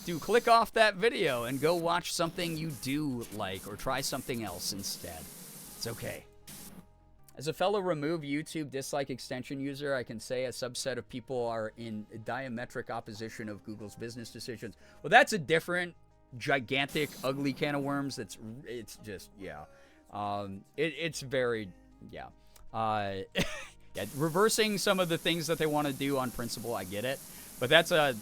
to click off that video and go watch something you do like or try something else instead. It's okay. As a fellow remove YouTube dislike extension user, I can say a subset of people are in diametric opposition of Google's business decisions. Well, that's a different, gigantic, ugly can of worms. It's just, yeah. It's very, yeah. Yeah. Reversing some of the things that they want to do on principle, I get it. But that's a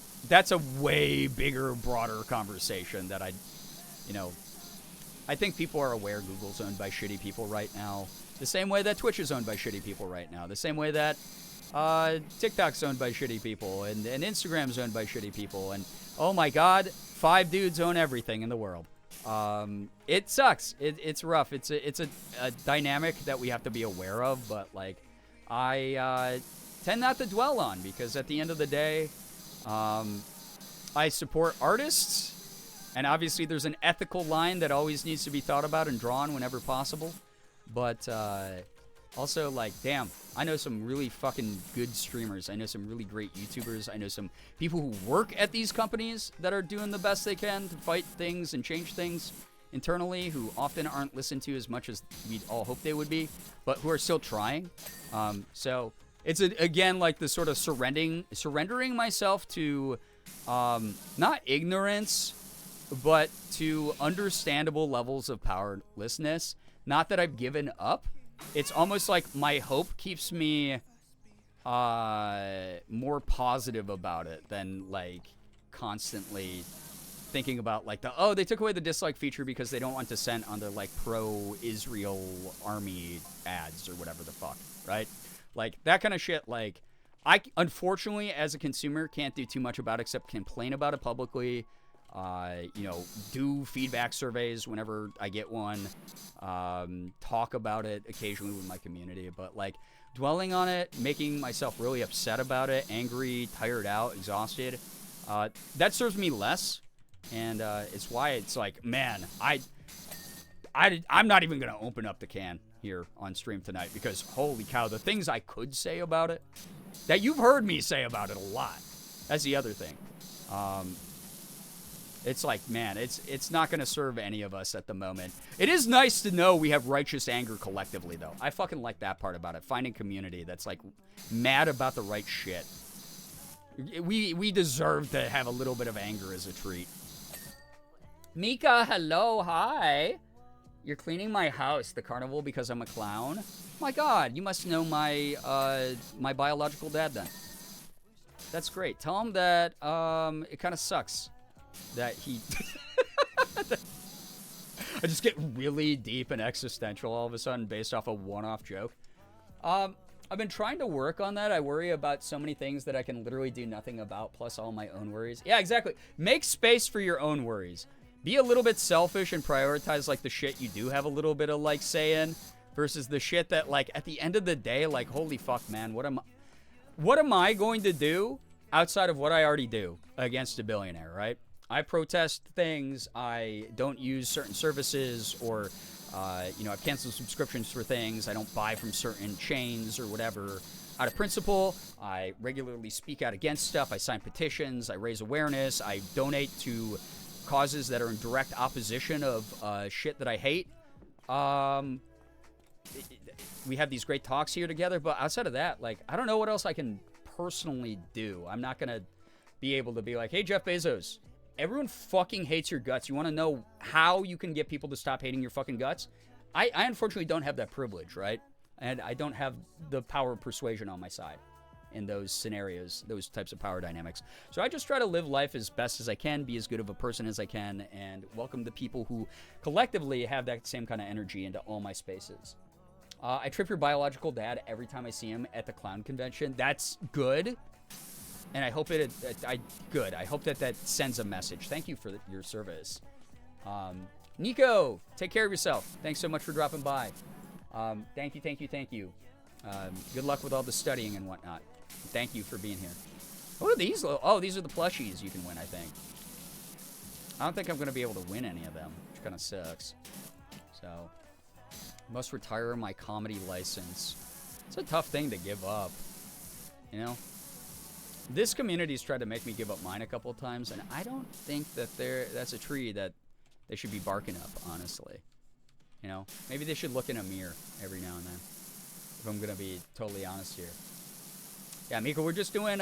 way bigger, broader conversation that I think people are aware Google's owned by shitty people right now. The same way that Twitch is owned by shitty people right now. The same way that TikTok's owned by shitty people and Instagram's owned by shitty people. And oh my God, 5 dudes own everything in the world. It sucks. It's rough. It's a dynamic that we have to be aware of. But like, I tend not to dwell on because at the end of the day, I support artists, and obviously there's an ethical line that always needs to be thought about and drawn whenever possible. But also, like, damn, I know some really fucking good streamers. I know some really great YouTubers. I know some people who work at these companies that are doing the best they can to fight things and change things internally, who often aren't listened to as much as we'd all hope they would be, but who are still trying. So it's, again, like the sort of surrendering myself to not ignorance, but to understandable levels of powerlessness. Not that I've given up. It's almost like my hope keeps me more positive about it than like constantly thinking about like they took away the dislike feature because they don't want dissent on their like pro-Israel army ads or whatever the fuck, right? Like that kind of shit. Like I unfortunately as a consumer can't do too much about it except complain about it publicly. Do feedback surveys whenever I get one, talk about it occasionally with my community, but like dwelling on it, making myself really upset about it, angry, tired out, exhausted, that serves me less And it's why it's like, man, I'm not even going to open up the can here on stream tonight because, holy cow, the things I could say about it, that you've heard me say about it a lot. That's the other thing. It's like, man, it's not going to serve any of us at the moment. It is nice to know we have righteous anger collectively, though. I fucking like that part about it. Finding community that's, like, mad about the right shit. We deserve to have a little bit of anger as a treat. Mika, hello, hi. You're cleaning my house, the carnival, because I'm a clown? My God, you must know my my biological dad then. That's great. Tell him that it kind of sucks that he... I just get really deep and existential all of a sudden based off a one-off joke. I've been trying to work on that. I worry about so many things that I can literally do nothing about, plus all my own worries. Yeah, exactly. Make space for your own worries. Be a little bit selfish and prioritize, like, the shit you do have a little bit of, like, say in versus the shit that, like, at the end of the day, like, holy fuck, man, what am I going to do outside of what I already do against a billionaire, right? I protest things, I don't use certain services, or, you know, I've canceled subscriptions for things, I don't buy from certain chains or whatever. Out of principle, I regularly speak out against stuff, I sign petitions, I raise awareness, I donate to causes that are in direct opposition of shit that I hate. We have these great talks here together, but outside of that, like, I don't know what else I can personally do. I'm not going to be able to be like, hey, Jeff Bezos, everyone fucking hates your guts. You want to know how you can get people to stop hating your fucking guts? I unfortunately don't have that privilege, right? And I don't have the power of persuasion on my side in those scenarios, those types of power dynamics. So I just try to live life as best as I can, be as good of a person as I can, and welcome the people who collectively have that same kind of energy into all my spaces. I trip your biological dad every time I see him at the clown convention. That's good. And I hope good. I hope that sends a message. Thank you for your service. Nico, take care of yourself. Thanks so much for dropping by. Thank you. Good luck with all the studying and whatnot. Thank you for being here. What are these? Oh, these are the plushies you can win, I think. I don't think I'm going to be able to win any of them, which kind of sucks. So, must retire my comedy license. It's a tough thing to give up, you know? This community's tried to make me give up mine a couple of times, and I don't think that that's a tree that they should be barking up, honestly. You know? Maybe they should look in a mirror every now and then, if I'm going to be totally honest here. Yeah, Mika, we're just doing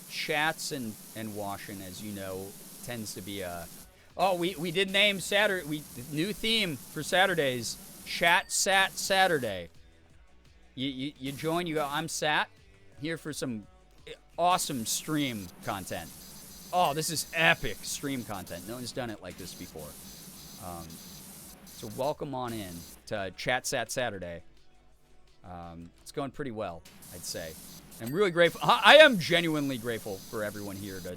chats and washing, as you know, tends to be oh, we did name Saturday, new theme for Saturdays, Chat Sat Saturday. You join, you go, I'm Sat, here for some awesome stream content. Oh, this is epic stream content. No one's done it like this before. So welcome on in to Chat Sat Saturday. It's going pretty well, I'd say. I'm really grateful. I am genuinely grateful for everyone here to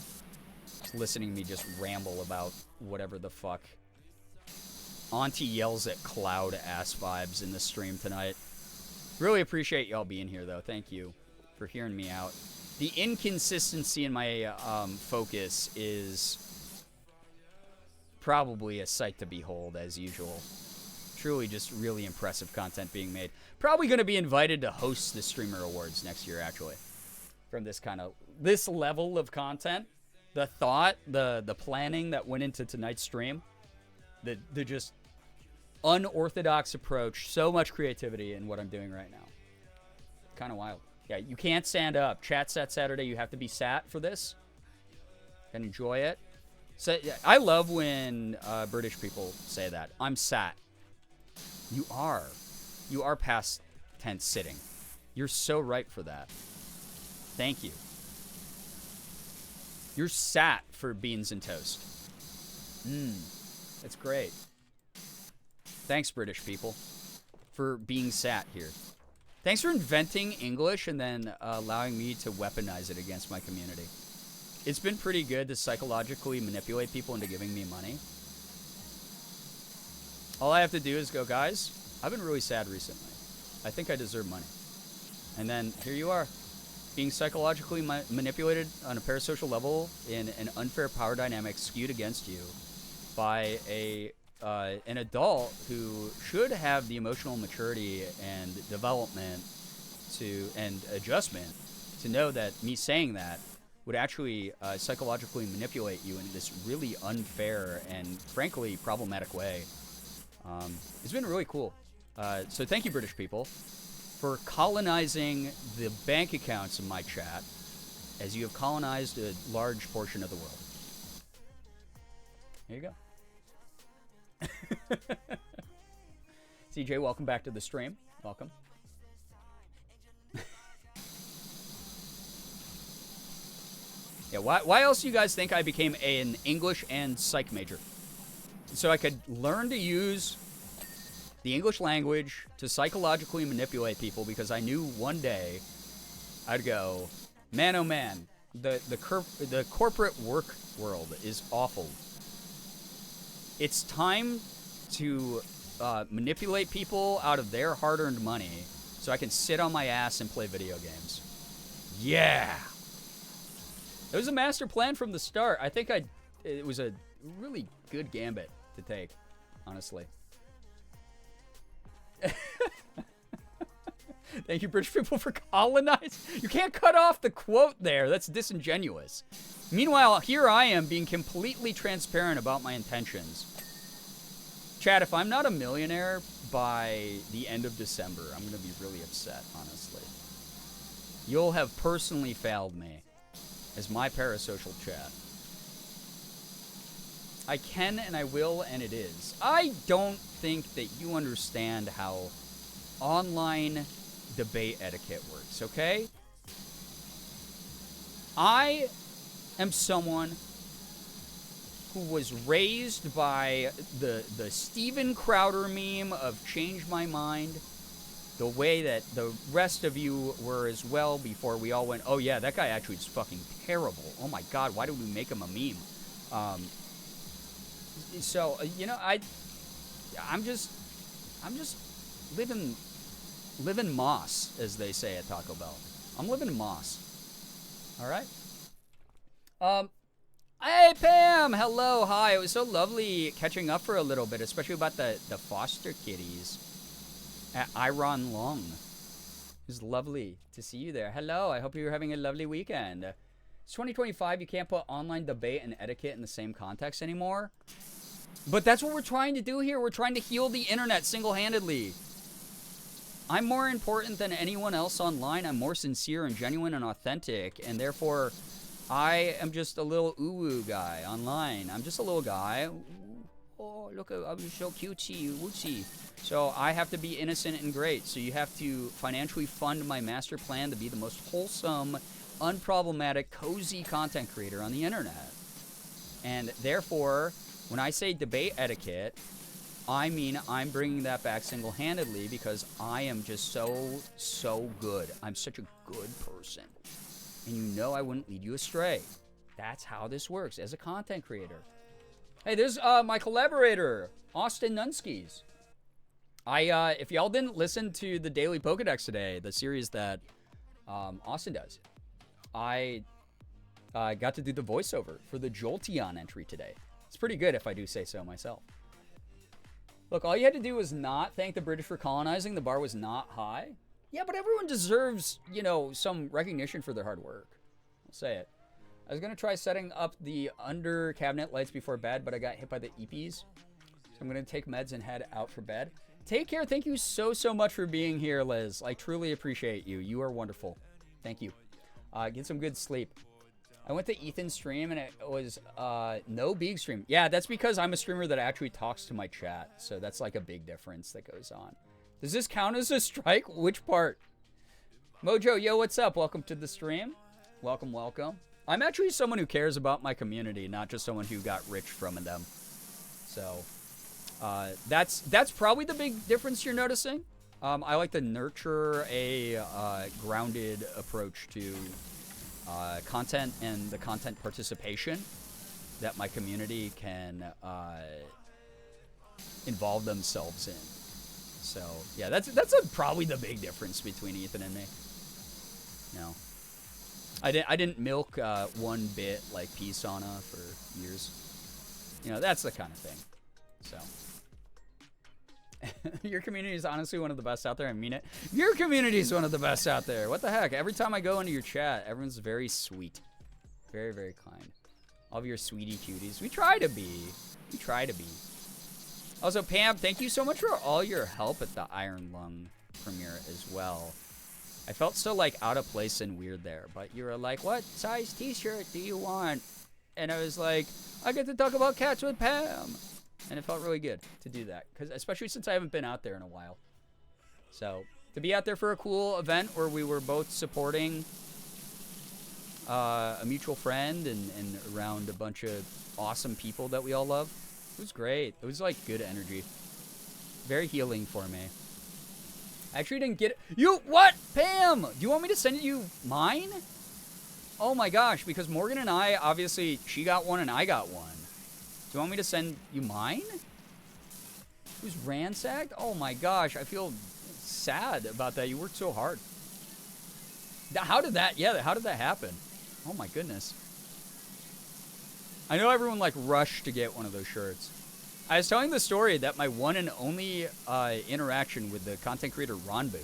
listening to me just ramble about whatever the fuck. Auntie yells at cloud ass vibes in the stream tonight. Really appreciate y'all being here, though. Thank you for hearing me out. The inconsistency in my focus is probably a sight to behold, as usual. Truly just really impressive content being made. Probably going to be invited to host the Streamer Awards next year, actually. From this level of content. The thought, the planning that went into tonight's stream. The just unorthodox approach. So much creativity in what I'm doing right now. Kind of wild. Yeah, you can't stand up. Chat Sat Saturday, you have to be sat for this. And enjoy it. So, I love when British people say that. I'm sat. You are past tense sitting. You're so right for that. Thank you. You're sat for beans and toast. That's great. Thanks, British people, for being sat here. Thanks for inventing English and then allowing me to weaponize it against my community. It's been pretty good to psychologically manipulate people into giving me money. All I have to do is go, guys, I've been really sad recently. I think I deserve money. And then here you are, being psychologically manipulated on a parasocial level in an unfair power dynamic skewed against you by an adult who should have the emotional maturity and development and adjustment to know that me saying that would actually psychologically manipulate you in this really unfair and frankly problematic way. It's been really cool. So thank you, British people, for colonizing the bank accounts in my chat as you have colonized a large portion of the world. There you go. CJ, welcome back to the stream. Welcome. Yeah, why else do you guys think I became an English and psych major? So I could learn to use the English language to psychologically manipulate people, because I knew one day I'd go, man, oh man, the corporate work world is awful. It's time to manipulate people out of their hard-earned money so I can sit on my ass and play video games. Yeah! It was a master plan from the start. I think it was a really good gambit to take, honestly. Thank you, British people, for colonizing. You can't cut off the quote there. That's disingenuous. Meanwhile, here I am being completely transparent about my intentions. Chad, if I'm not a millionaire by the end of December, I'm going to be really upset, honestly. You'll have personally failed me as my parasocial chat. I can and I will, and it is. I don't think that you understand how online debate etiquette works, okay? I am someone who was raised by the Steven Crowder meme of change my mind, the way that the rest of you were as well before we all went, oh yeah, that guy actually is fucking terrible. Oh my God, why did we make him a meme? So, you know, I'm just living moss, as they say at Taco Bell. I'm living moss. All right. Hey Pam, hello, hi. It was so lovely catching up for a little bit, especially about the foster kitties at Iron Long. It was lovely to see you there. Hello, I hope you're having a lovely weekend. It's 2025. You can't put online debate and etiquette in the same context anymore. But that's what we're trying to do here. We're trying to heal the internet single-handedly. I'm more important than anyone else online. I'm more sincere and genuine and authentic, and therefore I am just a little ooh-woo guy online. I'm just a little guy. Oh, look, I'm so cutesy, wootsy. So I have to be innocent and great. So you have to financially fund my master plan to be the most wholesome, unproblematic, cozy content creator on the internet. And therefore, when I say debate etiquette, I mean I'm bringing that back single-handedly because I am just so good. I'm such a good person. And you know I wouldn't lead you astray. That's how this works as a content creator. Hey, there's my collaborator, Austin Nunskis. If y'all didn't listen to the Daily Pokedex today, the series that Austin does, I got to do the voiceover for the Jolteon entry today. It's pretty good if I do say so myself. Look, all you had to do was not thank the British for colonizing. The bar was not high. Yeah, but everyone deserves, you know, some recognition for their hard work. I'll say it. I was going to try setting up the under cabinet lights before bed, but I got hit by the EPs. So I'm going to take meds and head out for bed. Take care. Thank you so much for being here, Liz. I truly appreciate you. You are wonderful. Thank you. Get some good sleep. I went to Ethan's stream and it was no big stream. Yeah, that's because I'm a streamer that actually talks to my chat. So that's like a big difference that goes on. Does this count as a strike? Which part? Mojo, yo, what's up? Welcome to the stream. Welcome, welcome. I'm actually someone who cares about my community, not just someone who got rich from them. So that's probably the big difference you're noticing. I like to nurture a grounded approach to content and the content participation that my community can involve themselves in. So yeah, that's probably the big difference between Ethan and me. No. I didn't milk one bit like pea sauna for years. You know, that's the kind of thing. So. Your community is honestly one of the best out there. I mean it. Your community is one of the best out there. What the heck? Every time I go into your chat, everyone's very sweet. Very, very kind. All of your sweetie cuties. We try to be. We try to be. Also, Pam, thank you so much for all your help at the Iron Lung premiere as well. I felt so, like, out of place and weird there. But you were like, what size t-shirt do you want? And I was like, I get to talk about cats with Pam. And it felt really good to do that, because especially since I haven't been out there in a while. So to be out there for a cool event where we were both supporting a mutual friend and around a bunch of awesome people that we all love, it was great. It was like good energy, very healing for me. I actually didn't get it. You what, Pam? Do you want me to send you mine? Oh my gosh, because Morgan and I, obviously, she got one and I got one. Do you want me to send you mine? It was ransacked? Oh my gosh, I feel sad about that. You worked so hard. How did that happen? Oh my goodness. I know everyone like rushed to get one of those shirts. I was telling the story that my one and only interaction with the content creator Ronbu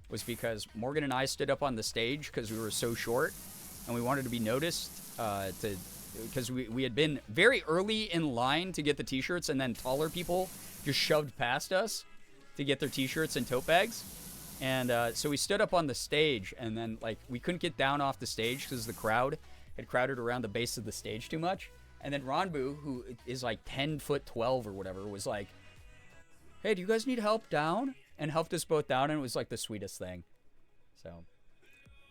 was because Morgan and I stood up on the stage because we were so short and we wanted to be noticed because we had been very early in line to get the t-shirts, and then taller people just shoved past us to get their t-shirts and tote bags. And so we stood up on the stage, and then like we couldn't get down off the stage because the crowd had crowded around the base of the stage too much. And then Ronbu, who is like 10'12" or whatever, was like, hey, do you guys need help down? And helped us both down, and it was like the sweetest thing. So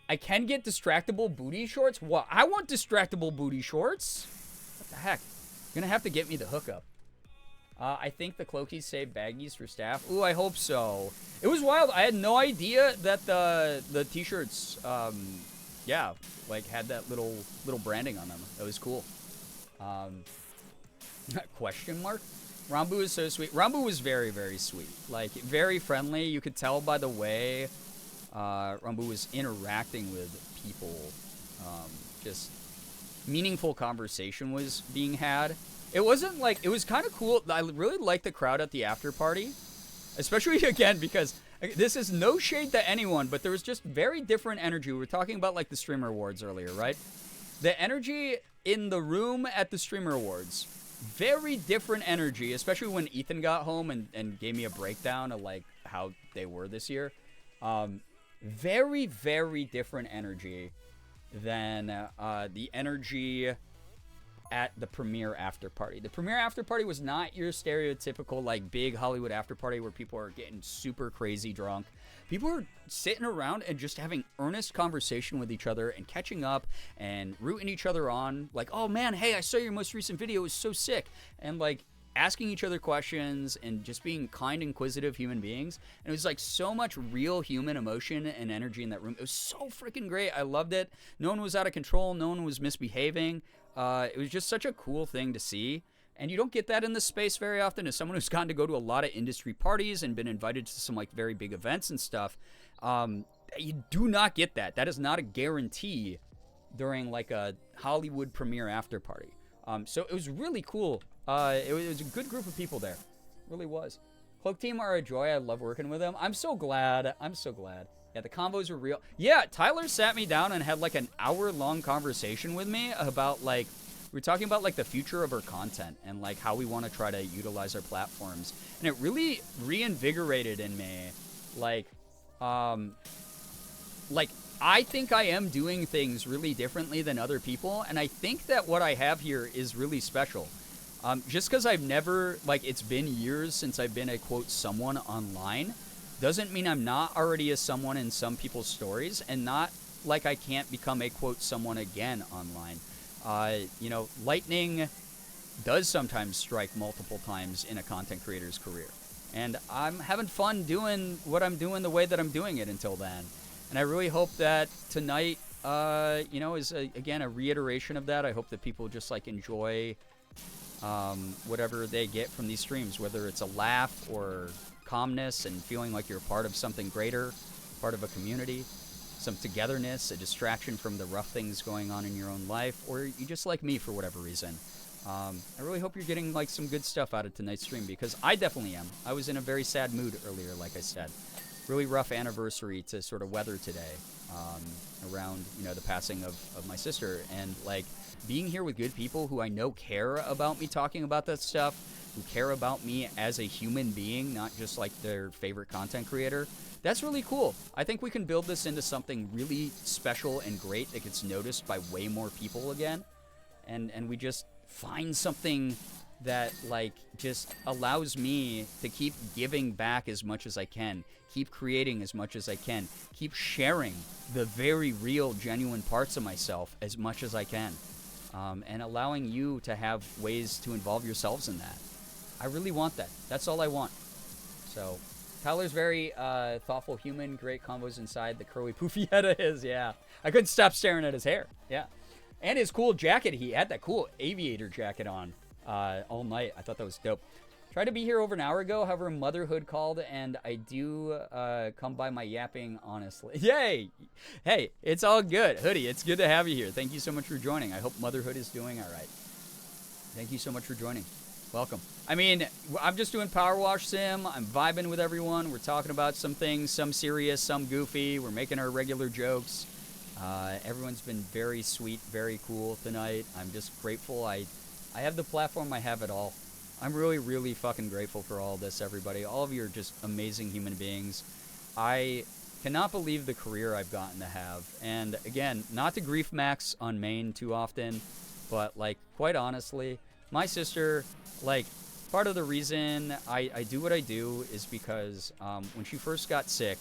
I can get distractible booty shorts. What? I want distractible booty shorts. What the heck? You're gonna have to get me the hookup. I think the cloakies save baggies for staff. Ooh, I hope so. It was wild. I had no idea that the t-shirts, yeah, like had that little branding on them. That was cool. Question mark? Rambu is so sweet. Rambu was very, very sweet. Like, very friendly. You could tell by the way Rambu was interacting with people. Just meaningful conversation was being had. It wasn't like, it was kind of cool. I really liked the crowd at the after party. Especially, again, because this is no shade to anyone, but there was just very different energy. We were talking about, like, the Streamer Awards earlier, right? The energy in the room at the Streamer Awards, very different energy, especially when Ethan got home and gave me a breakdown of, like, how they were this year. Very, very different energy than the energy at the premiere after party. The premiere after party was not your stereotypical, like, big Hollywood after party where people are getting super crazy drunk. People are sitting around and just having earnest conversation with each other and catching up and rooting each other on. Like, oh man, hey, I saw your most recent video. It was so sick. And, like, asking each other questions and just being kind, inquisitive human beings. And it was like so much real human emotion and energy in that room. It was so freaking great. I loved it. No one was out of control. No one was misbehaving. It was just such a cool thing to see. And you don't get that in this space very often. As someone who's gotten to go to a lot of industry parties and been invited to some like very big events and stuff, you do not get that. That is not a guarantee during like a Hollywood premiere after party. So it was really cool. It was a good group of people there. It really was. Cloak Team are a joy. I love working with them. I'm so glad. I'm so glad. Yeah, the combos are real. Yeah, Tyler sat me down and had like an hour-long conversation with me about like, we were talking about like the future of our content and like how we want to try to utilize our platforms. And it really reinvigorated in me like I think I am doing things really differently than other people, and I think that what I have here is really special. Just because I've never, like, it's been years since I've been a, quote, someone online, doesn't mean I'm not already a someone in some people's stories, and not like I can't become a, quote, someone again online. You know, lightning does sometimes strike multiple times in a content creator's career. And I'm having fun doing what I'm doing the way that I'm doing it until then. And I really hope that tonight, you know, is, again, a reiteration of that. I hope that people just, like, enjoy whatever they get from these streams, whether it's a laugh or calmness and feeling like you're part of something greater, part of a community. some togetherness, a distraction from the rough things going on in your own life, or you just like me for whatever reason. I really hope you're getting like some good stuff out of tonight's stream, because I definitely am. I was in a very sad mood earlier, like I said. Really rough anniversary to sort of weather today, around, you know, the passing of my sister. And like being here with good people who I know care about me talking about that stuff, who care about me as a human being, not just like their favorite content creator. That's really cool. I think we can build this into something really special and great that gets noticed by way more people again. And we just find something that like just allows me to keep giving back as much as I can, keep creating as much as I can, keep sharing the very real, genuine parts of myself as much as I can, and allowing you to have ways to involve yourselves in that. I really want that. That's all I want. So Tyler's very thoughtful human, great combos inside, the curly poofy head of his, yeah. I couldn't stop staring at his hair, yeah. And his cool jacket, he had that cool aviator jacket on all night. I thought that was dope. Tried to be here over an hour ago, however, motherhood called, and I do come by my yapping honestly. Yay! Hey, it's all good. Hoodie, it's good to have you here. Thank you so much for joining. I hope motherhood is doing all right. Thank you so much for joining. Welcome. I mean, I'm just doing Power Wash Sim. I'm vibing with everyone. We're talking about some things, some serious, some goofy. We're making our regular jokes. Everyone's been very sweet, very cool tonight. I'm just grateful I have the platform. I have it all. I'm really, really fucking grateful for all this, everybody. All of you are just amazing human beings. I cannot believe the career I've gotten to have. And again, not to grief max on Maine too often, but like, quite honestly, my sister, like, part of the reason I do what I do is because when she first got sick,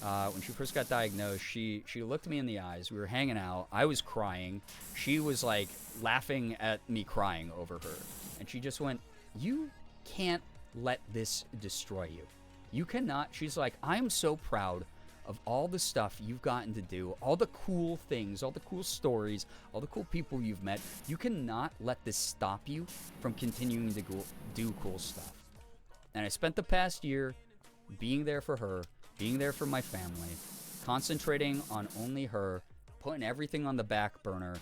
when she first got diagnosed, she looked me in the eyes. We were hanging out. I was crying. She was like laughing at me crying over her. And she just went, "You can't let this destroy you. You cannot." She's like, "I'm so proud of all the stuff you've gotten to do, all the cool things, all the cool stories, all the cool people you've met. You cannot let this stop you from continuing to do cool stuff." And I spent the past year being there for her, being there for my family, concentrating on only her, putting everything on the back burner,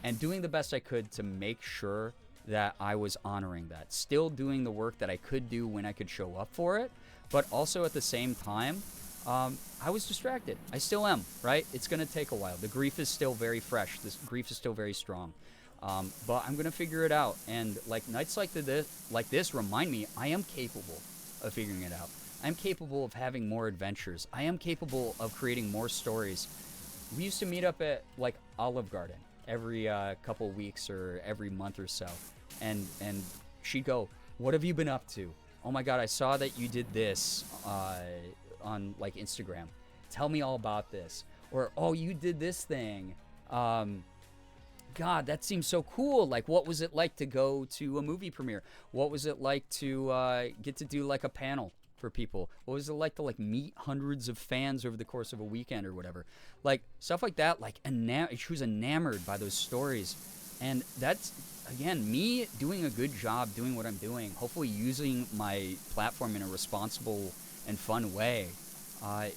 and doing the best I could to make sure that I was honoring that. Still doing the work that I could do when I could show up for it, but also at the same time, I was distracted. I still am, right? It's going to take a while. The grief is still very fresh. This grief is still very strong. But I'm going to figure it out. And like nights like this remind me I am capable of figuring it out. I'm capable of having more adventures. I am capable of creating more stories. We used to meet up at like Olive Garden every couple weeks or every month or so. And she'd go, "What have you been up to? Oh my God, I saw that you did this on like Instagram. Tell me all about this." Or, "Oh, you did this thing. God, that seems so cool. Like, what was it like to go to a movie premiere? What was it like to get to do like a panel for people? What was it like to like meet hundreds of fans over the course of a weekend or whatever?" Like stuff like that. Like she was enamored by those stories. And that's, again, me doing a good job doing what I'm doing, hopefully using my platform in a responsible and fun way,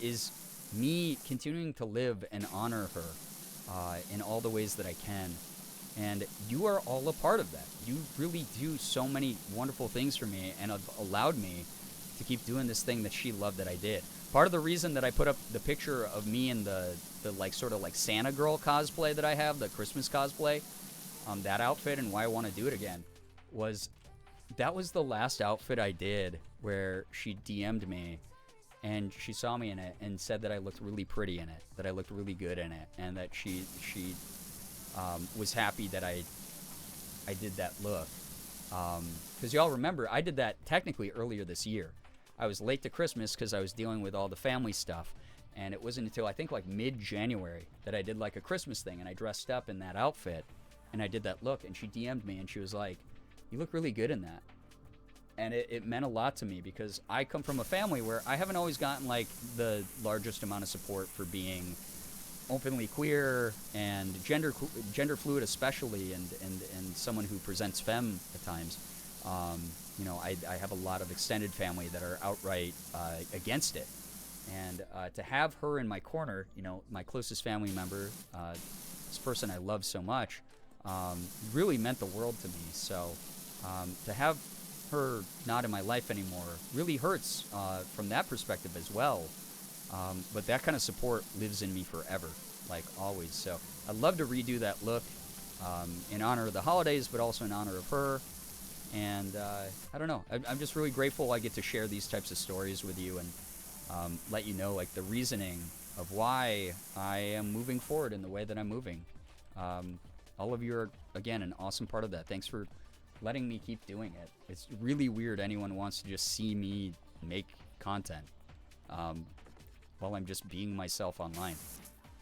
is me continuing to live and honor her in all the ways that I can. And you are all a part of that. You really do so many wonderful things for me and have allowed me to keep doing this thing that she loved that I did. Part of the reason that I put up the picture of me in the like sort of like Santa girl cosplay that I have, the Christmas cosplay, that outfit, and why I want to do it again, was that was the last outfit I did where she DM'd me and she saw me in it and said that I looked really pretty in it, that I looked really good in it, and that she was happy that I did that look. Because y'all remember, I did that technically earlier this year. I was late to Christmas because I was dealing with all the family stuff, and it wasn't until I think like mid-January that I did like a Christmas thing, and I dressed up in that outfit and I did that look, and she DM'd me and she was like, "You look really good in that." And it meant a lot to me because I come from a family where I haven't always gotten like the largest amount of support for being openly queer and gender fluid especially, and someone who presents femme at times. You know, I have a lot of extended family that are outright against it. And to have her in my corner, you know, my closest family member, this person I love so much, really meant the world to me. So to have her not in my life anymore really hurts from that perspective as well. But that kind of support lives in me forever, like always. So I'd love to redo that look in honor of the holidays, but also in honor of her. And I don't know. I'm just really grateful I get to share these types of stories with you and let you know like the reasoning of why I am moving forward in the way that I'm moving. All of you are, again, an awesome part of that. Thanks for letting me keep doing it. It's really weird anyone wants to just see me make content while I'm just being myself online.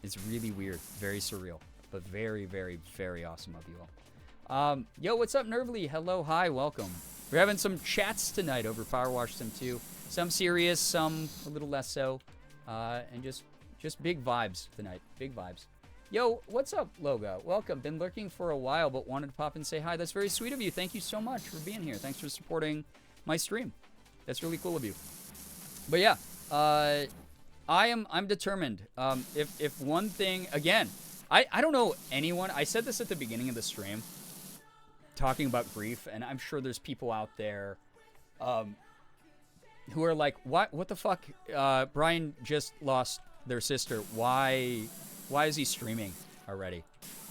It's really weird, very surreal, but very, very, very awesome of you all. Yo, what's up, Nervly? Hello, hi, welcome. We're having some chats tonight over Powerwash Sim 2. Some serious, some a little less so, and just big vibes tonight. Big vibes. Yo, what's up, Logo? Welcome. Been lurking for a while, but wanted to pop and say hi. That's very sweet of you. Thank you so much for being here. Thanks for supporting my stream. That's really cool of you. But yeah, I'm determined. If one thing, again, I don't know anyone. I said this at the beginning of the stream, talking about grief, and I'm sure there's people out there who are like, what the fuck? Brian just lost their sister. Why is he streaming already?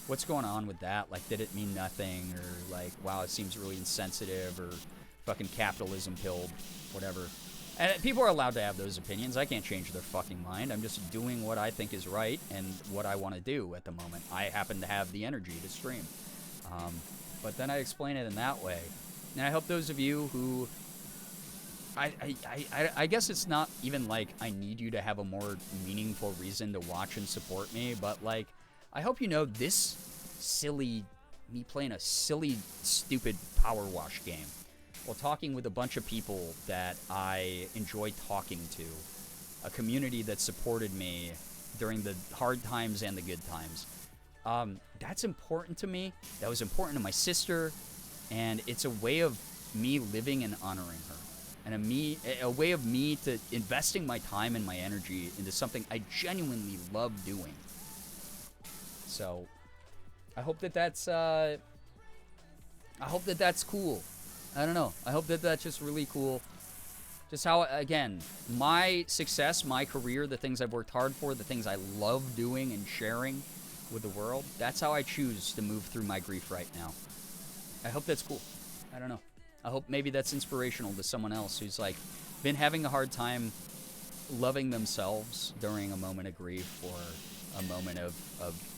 What's going on with that? Like, did it mean nothing? Or like, wow, it seems really insensitive, or fucking capitalism killed, whatever. And people are allowed to have those opinions. I can't change their fucking mind. I'm just doing what I think is right and what I want to do at the moment. I happen to have the energy to stream. But then I explain it in that way. And I hope those of you who... I guess it's not even like I need you to have a more meaningful reason to watch and support me, but like, I hope you know this silly... me playing a silly, stupid power wash game while talking with a bunch of people that I enjoy talking to, a community that supported me during the hard times and the good times. That's important to me. That was important to my sister, and it's a way of me living and honoring her, and a way of me to investing my time and my energy into something I genuinely love doing. So I hope that that's cool. I don't know. I hope that that's just really cool. Just how, again, my success, my career, the things I've worked hard for, the things I love doing and sharing with the world, that's how I choose to move through my grief right now. I hope that's cool. I don't know. I hope maybe that's inspirational to someone else who's like been having a hard time loving themselves during a moment of grief or a moment of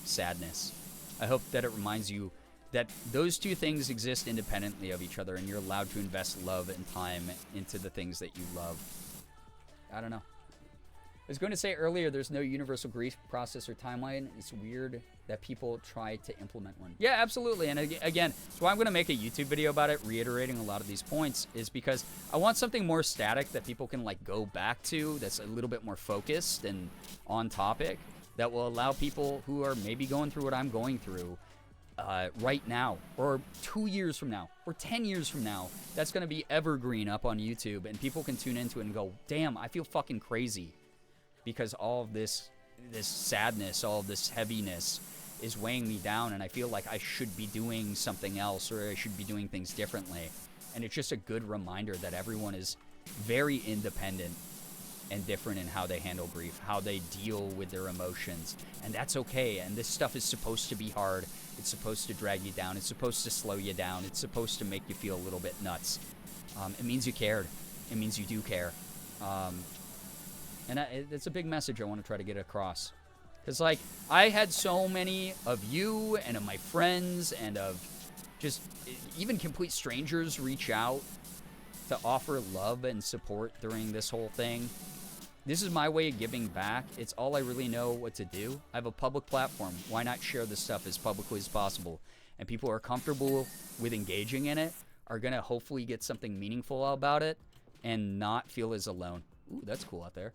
sadness. I hope that it reminds you that those two things exist independently of each other, and you're allowed to invest love and time into the things that you love. I don't know. I was going to say earlier, there's no universal grief process or timeline. It's weird that people try to implement one. Yeah, absolutely. And again, that's why I'm going to make a YouTube video about it, reiterating a lot of these points, is because I want something more static that people can like go back to, that's a little bit more focused and on topic, that will allow people who are maybe going through what I'm going through right now, or 2 years from now, or 10 years from now, that's going to be evergreen up on YouTube, and people can tune into it and go, damn, I feel fucking crazy, because all of this sadness, all of this heaviness is weighing me down, and I feel like I should be doing something else, or I should be doing things differently. And it's just a good reminder that everyone is very independent and different in how they handle grief, how they deal with their emotions, and that's okay. And this stuff is supposed to be hard. It's supposed to drag you down. It's supposed to slow you down. It's supposed to make you feel a little bit nuts. It means you cared. It means you do care. And it's a big message I want to try to get across. Because, like, I had so many of you and of my friends and of just even complete strangers reach out to offer love and support during this whole thing. This is my way of giving back. It's all I really know what to do. I have a public platform. Why not share this stuff as publicly as possible? And people who are comfortable with engaging in it are going to hopefully get something meaningful about it and not feel as alone. Ooh, that's cool out there.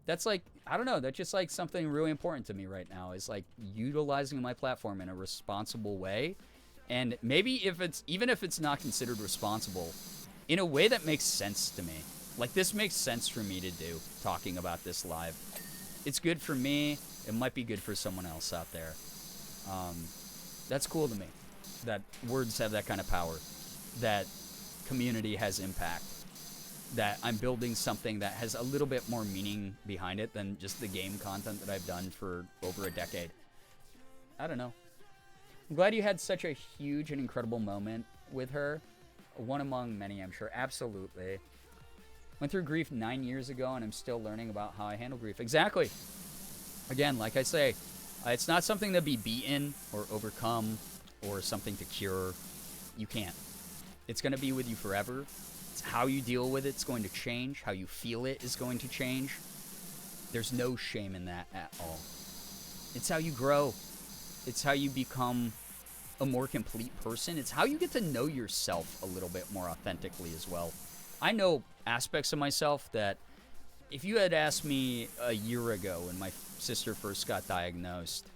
That's like, I don't know, that's just like something really important to me right now, is like utilizing my platform in a responsible way. And maybe even if it's not considered responsible, in a way that makes sense to me. Like, this makes sense for me to do, talking about this live. It's good for me. It might be good for someone else out there. That's cool to me, that words have that kind of power, that community has impact, that I'm building something that has a little bit more meaning behind it than just the game content that I've done for over a decade. I don't know. I'm glad you had such a huge and incredible moment with her. One among many, I'm sure. Absolutely. Went through grief 9 years ago, and I'm still learning about how I handle grief. Exactly. Again, like I say, it's not something to be beaten or overcome or something to cure. You can't. It's going to be with you forever. It's how you deal with it. It's going to change. How you feel it is going to change. There's no shame in that at all. It's how you grow. It's how you become a more complete person. It's how you get to know yourself a little bit more authentically as well. I know aspects of myself that if you had asked me a year ago when my sister first got diagnosed,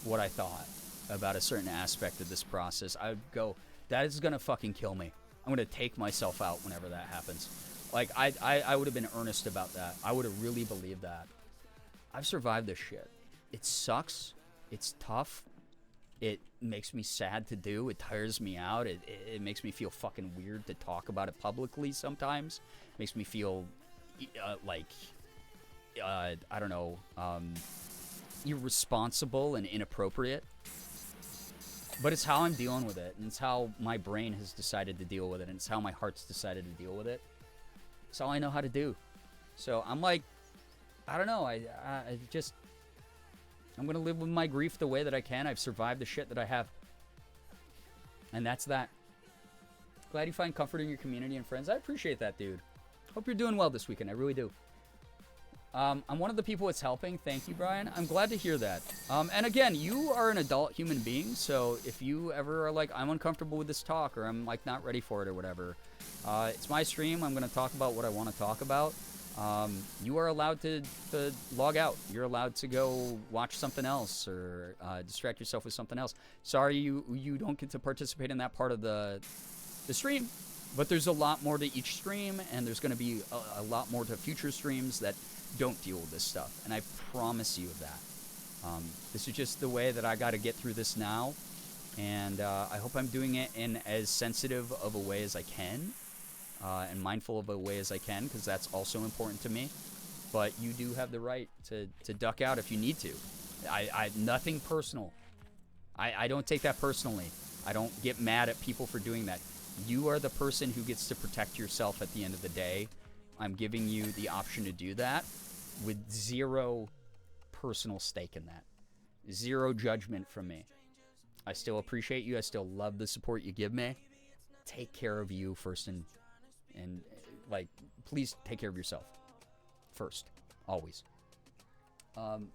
what I thought about a certain aspect of this process, I would go, that is going to fucking kill me. I'm going to take myself out whenever that happens. Like, I would have been earnest about that. I would have really believed that. I've survived this shit. It sucks. It's tough. It makes me sad to do. It tires me out. It makes me feel fucking weird to talk about it publicly sometimes. It makes me feel I don't know, irresponsible and inappropriate. But it's how I'm dealing with it, and it's how my brain has decided to deal with it, and it's how my heart's decided to deal with it. It's all I know how to do. So I'm like, I don't know, I'm going to live with my grief the way that I can. I've survived the shit that I have. And that's that. Glad you find comfort in your community and friends. I appreciate that, dude. Hope you're doing well this weekend. I really do. I'm one of the people it's helping. Thank you, Brian. I'm glad to hear that. And again, you are an adult human being, so if you ever are like, I'm uncomfortable with this talk, or I'm like not ready for it or whatever, it's my stream. I'm going to talk about what I want to talk about. You are allowed to log out. You're allowed to go watch something else or distract yourself with something else. Sorry you don't get to participate in that part of the stream, but there's a lot more to each stream, and there's going to be a lot more to future streams that don't deal with this stuff, and I promise you that. This is just the way that I got to get through this now, and I hope I'm doing it in as sensitive of a way as I can. And mindful of a way as I can, because that's also important to me. But you do have the right to duck out if you need to. Nothing personal. I don't take that personally. I don't get mad at people for doing that. You are the person who gets to protect yourself at the end of the day. I'm giving you the option to do that with zero personal stake in that. Zero judgment from me. I still appreciate you. I still love the support you give me. Take care of you first and like, please take care of yourself first, always. Would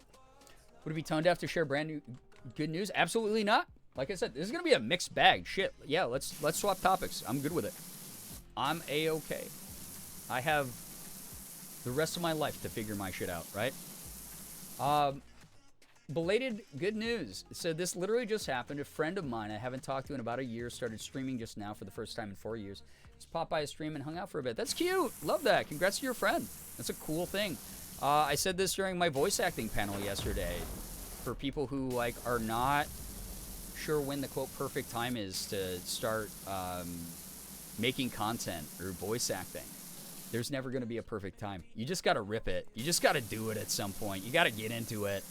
it be tone deaf to share brand new good news? Absolutely not. Like I said, this is gonna be a mixed bag. Shit, yeah. Let's swap topics. I'm good with it. I'm a-okay. I have the rest of my life to figure my shit out, right? Belated good news. So this literally just happened. A friend of mine I haven't talked to in about a year started streaming just now for the first time in 4 years. Just popped by a stream and hung out for a bit. That's cute. Love that. Congrats to your friend. That's a cool thing. I said this during my voice acting panel yesterday. For people who like are not sure when the quote perfect time is to start making content or voice acting. There's never going to be a perfect time. You just got to rip it. You just got to do it at some point. You got to get into it.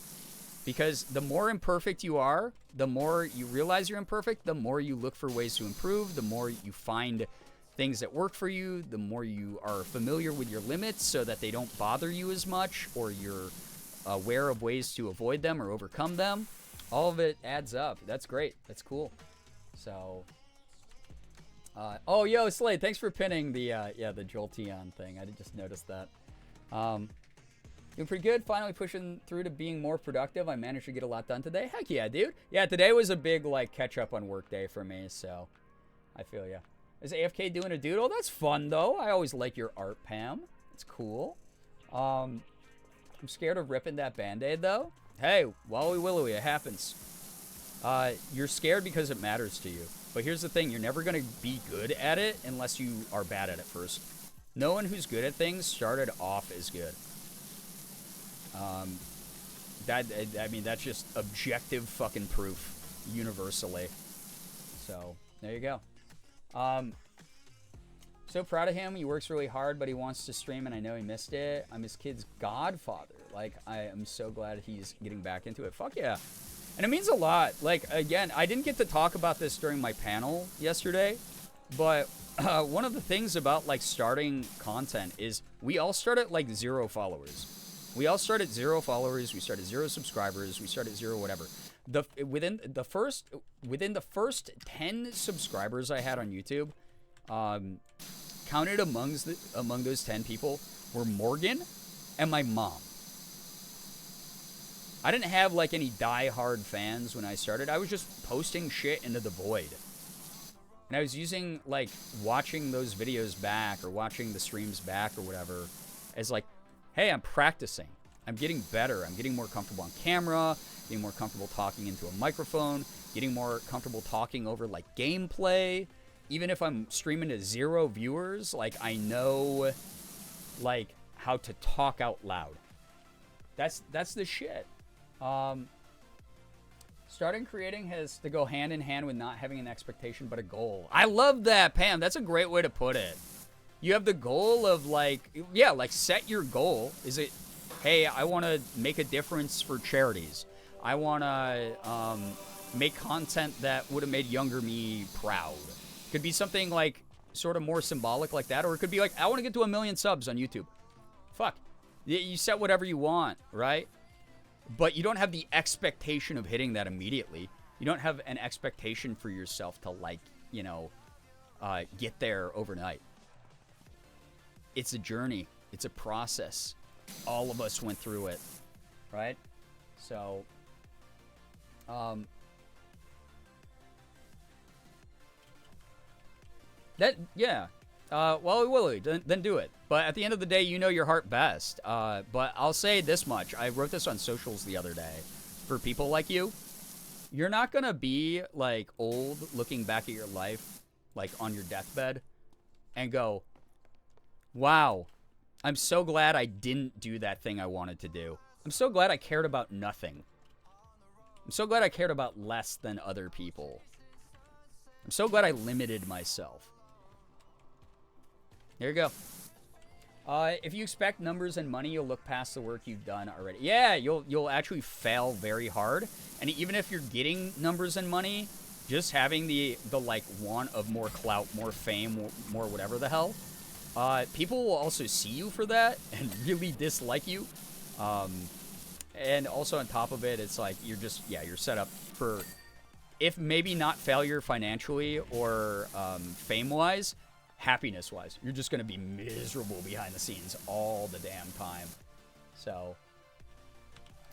Because the more imperfect you are, the more you realize you're imperfect, the more you look for ways to improve, the more you find things that work for you, the more you are familiar with your limits so that they don't bother you as much, or you're aware of ways to avoid them or overcome them. All of it adds up. That's great. That's cool. So, oh, yo, Slade, thanks for pinning the Jolteon thing. I just noticed that. Doing pretty good. Finally pushing through to being more productive. I managed to get a lot done today. Heck yeah, dude. Yeah, today was a big, like, catch up on work day for me, so I feel ya. Is AFK doing a doodle? That's fun, though. I always like your art, Pam. It's cool. I'm scared of ripping that Band-Aid, though. Hey, wallowy willowy, it happens. You're scared because it matters to you. But here's the thing. You're never going to be good at it unless you are bad at it first. No one who's good at things started off as good. I mean, that's just objective fucking proof, universally. So, there you go. So proud of him. He works really hard, but he wants to stream, and I know he missed it. I'm his kid's godfather. Like, I am so glad he's getting back into it. Fuck yeah. And it means a lot. Like, again, I didn't get to talk about this during my panel yesterday, but one of the things about, like, starting content is we all start at, like, 0 followers. We all start at 0 followers. We start at 0 subscribers. We start at 0 whatever. Within the first 10 subscribers I had on YouTube, counted among those 10 people were Morgan and my mom. I didn't have like any die-hard fans when I started. I was just posting shit into the void. And I was using like watching those videos back or watching the streams back or whatever as like, hey, I'm practicing. I'm getting better. I'm getting more comfortable on camera, getting more comfortable talking into a microphone, getting more comfortable talking over like gameplay. Even if I'm streaming to 0 viewers, like I know like how to talk out loud. That's the shit. Starting creating has to go hand in hand with not having an expectation but a goal. I love that, Pam. That's a great way to put it. You have the goal of like, yeah, like set your goal. Is it, hey, I want to make a difference for charities. I want to make content that would have made younger me proud. Could be something like sort of more symbolic like that, or it could be like, I want to get to 1 million subs on YouTube. Fuck. You set whatever you want, right? But you don't have the expectation of hitting that immediately. You don't have an expectation for yourself to like, you know, get there overnight. It's a journey. It's a process. All of us went through it, right? So, yeah. Well, Willie, then do it. But at the end of the day, you know your heart best. But I'll say this much. I wrote this on socials the other day. For people like you, you're not going to be, like, old looking back at your life, like, on your deathbed, and go, wow, I'm so glad I didn't do that thing I wanted to do. I'm so glad I cared about nothing. I'm so glad I cared about less than other people. I'm so glad I limited myself. There you go. If you expect numbers and money, you'll look past the work you've done already. Yeah, you'll actually fail very hard. And even if you're getting numbers and money, just having the like want of more clout, more fame, more whatever the hell, people will also see you for that and really dislike you. And also on top of it, it's like you're just, yeah, you're set up for, if maybe not failure financially or fame-wise, happiness-wise. You're just going to be miserable behind the scenes all the damn time. So,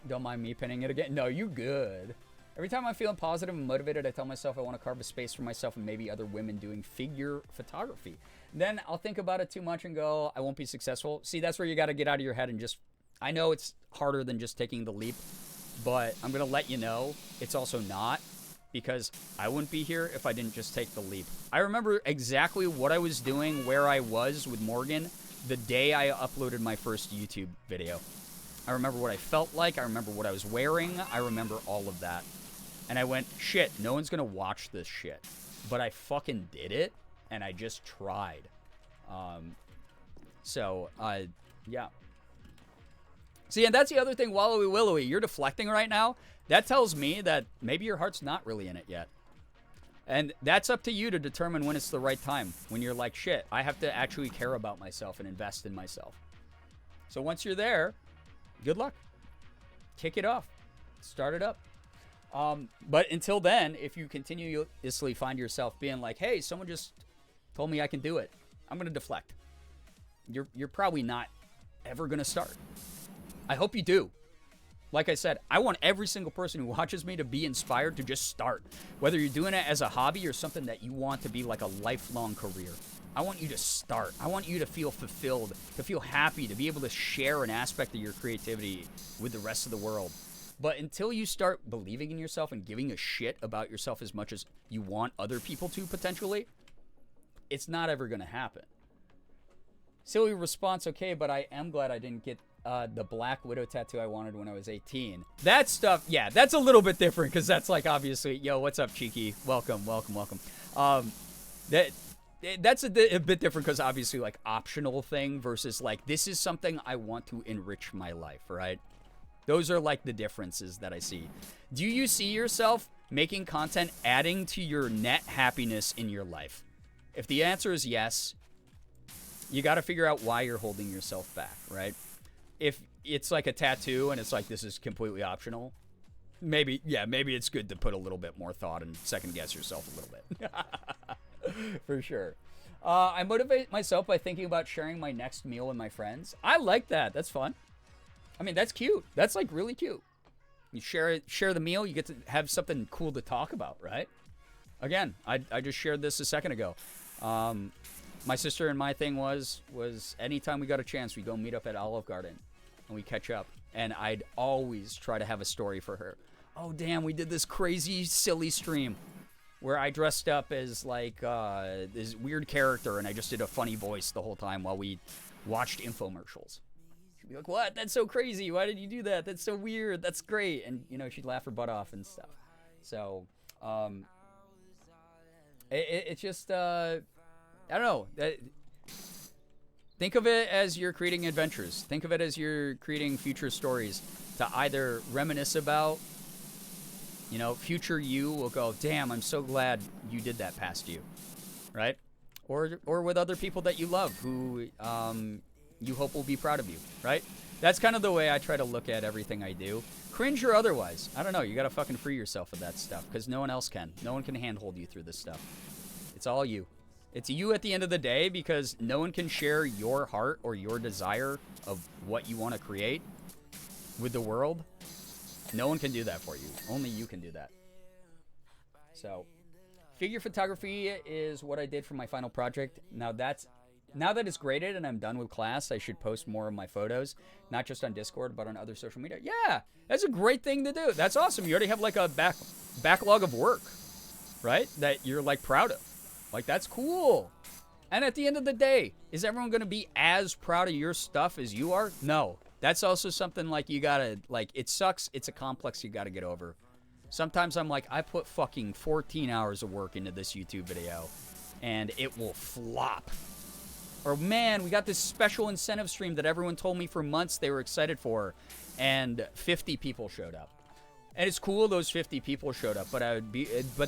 don't mind me pinning it again. No, you good. Every time I'm feeling positive and motivated, I tell myself I want to carve a space for myself and maybe other women doing figure photography. Then I'll think about it too much and go, I won't be successful. See, that's where you got to get out of your head and just, I know it's harder than just taking the leap, but I'm going to let you know it's also not. Because I wouldn't be here if I didn't just take the leap. I remember exactly what I was doing, where I was with Morgan, the day I uploaded my first YouTube video. I remember what I felt like. I remember what I was wearing. I remember all of that. And I went, shit, no one's going to watch this shit. But I fucking did it, and I just tried. Yeah. See, and that's the other thing, Wallowy Willowy, you're deflecting right now. That tells me that maybe your heart's not really in it yet. And that's up to you to determine when it's the right time. When you're like, shit, I have to actually care about myself and invest in myself. So once you're there, good luck. Kick it off. Start it up. But until then, if you continuously find yourself being like, hey, someone just told me I can do it, I'm going to deflect. You're probably not ever going to start. I hope you do. Like I said, I want every single person who watches me to be inspired to just start. Whether you're doing it as a hobby or something that you want to be like a lifelong career. I want you to start. I want you to feel fulfilled, to feel happy, to be able to share an aspect of your creativity with the rest of the world. But until you start believing in yourself and giving a shit about yourself as much as you want other people to potentially, it's not ever going to happen. Silly response, okay, but I am glad I didn't get the Black Widow tattoo I wanted when I was 18. That stuff, yeah, that's a little bit different because that's like obviously, yo, what's up, Cheeky? Welcome. That's a bit different because obviously like optional thing versus like this is something I want to enrich my life, right? Those are like the differences that I see. Do you see yourself making content adding to your net happiness in your life? If the answer is yes, you got to figure out why you're holding yourself back, right? If it's like a tattoo and it's like this is completely optional, maybe it's good to put a little bit more thought and second guess yourself a little bit. For sure. I motivate myself by thinking about sharing my next meal with my friends. I like that. That's fun. I mean, that's cute. That's like really cute. You share the meal, you get to have something cool to talk about, right? Again, I just shared this a second ago. My sister and my thing was anytime we got a chance, we go meet up at Olive Garden and we catch up. And I'd always try to have a story for her. Oh, damn, we did this crazy, silly stream where I dressed up as like this weird character and I just did a funny voice the whole time while we watched infomercials. She'd be like, what? That's so crazy. Why did you do that? That's so weird. That's great. And, you know, she'd laugh her butt off and stuff. So, it's just, I don't know. Think of it as you're creating adventures. Think of it as you're creating future stories to either reminisce about, you know, future you will go, damn, I'm so glad you did that past you, right? Or with other people that you love who you hope will be proud of you, right? That's kind of the way I try to look at everything I do. Cringe or otherwise. I don't know. You got to fucking free yourself of that stuff because no one else can. No one can handhold you through this stuff. It's all you. It's you at the end of the day because no one can share your heart or your desire of what you want to create with the world. No one can do that for you. Only you can do that. So, figure photography is what I did for my final project. Now that it's graded and I'm done with class, I should post more of my photos, not just on Discord, but on other social media. Yeah, that's a great thing to do. That's awesome. You already have like a backlog of work, right? That you're like proud of. Like, that's cool. And at the end of the day, is everyone going to be as proud of your stuff as you are? No. That's also something like you got to, like, it sucks. It's a complex you got to get over. Sometimes I'm like, I put fucking 14 hours of work into this YouTube video, and it will flop. Or, man, we got this special incentive stream that everyone told me for months they were excited for, and 50 people showed up. And it's cool those 50 people showed up, but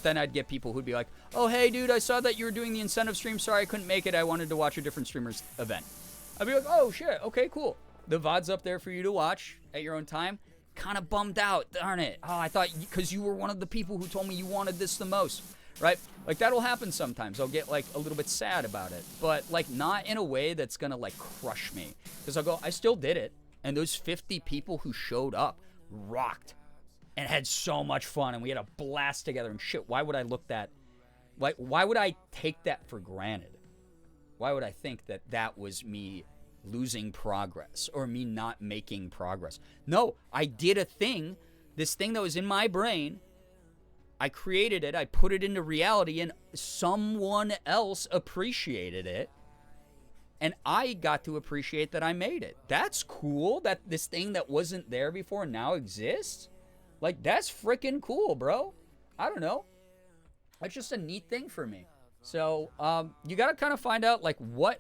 then I'd get people who'd be like, oh, hey, dude, I saw that you were doing the incentive stream. Sorry, I couldn't make it. I wanted to watch a different streamer's event. I'd be like, oh, shit. Okay, cool. The VOD's up there for you to watch at your own time. Kind of bummed out. Darn it. Oh, I thought because you were one of the people who told me you wanted this the most, right? Like, that'll happen sometimes. I'll get, like, a little bit sad about it, but, like, not in a way that's going to, like, crush me. Because I'll go, I still did it. And those 50 people who showed up rocked. And had so much fun, and we had a blast together, and shit, why would I look that, like, why would I take that for granted? Why would I think that that was me losing progress, or me not making progress? No, I did a thing, this thing that was in my brain, I created it, I put it into reality, and someone else appreciated it, and I got to appreciate that I made it. That's cool, that this thing that wasn't there before now exists. Like, that's freaking cool, bro. I don't know. That's just a neat thing for me. So, you got to kind of find out, like, where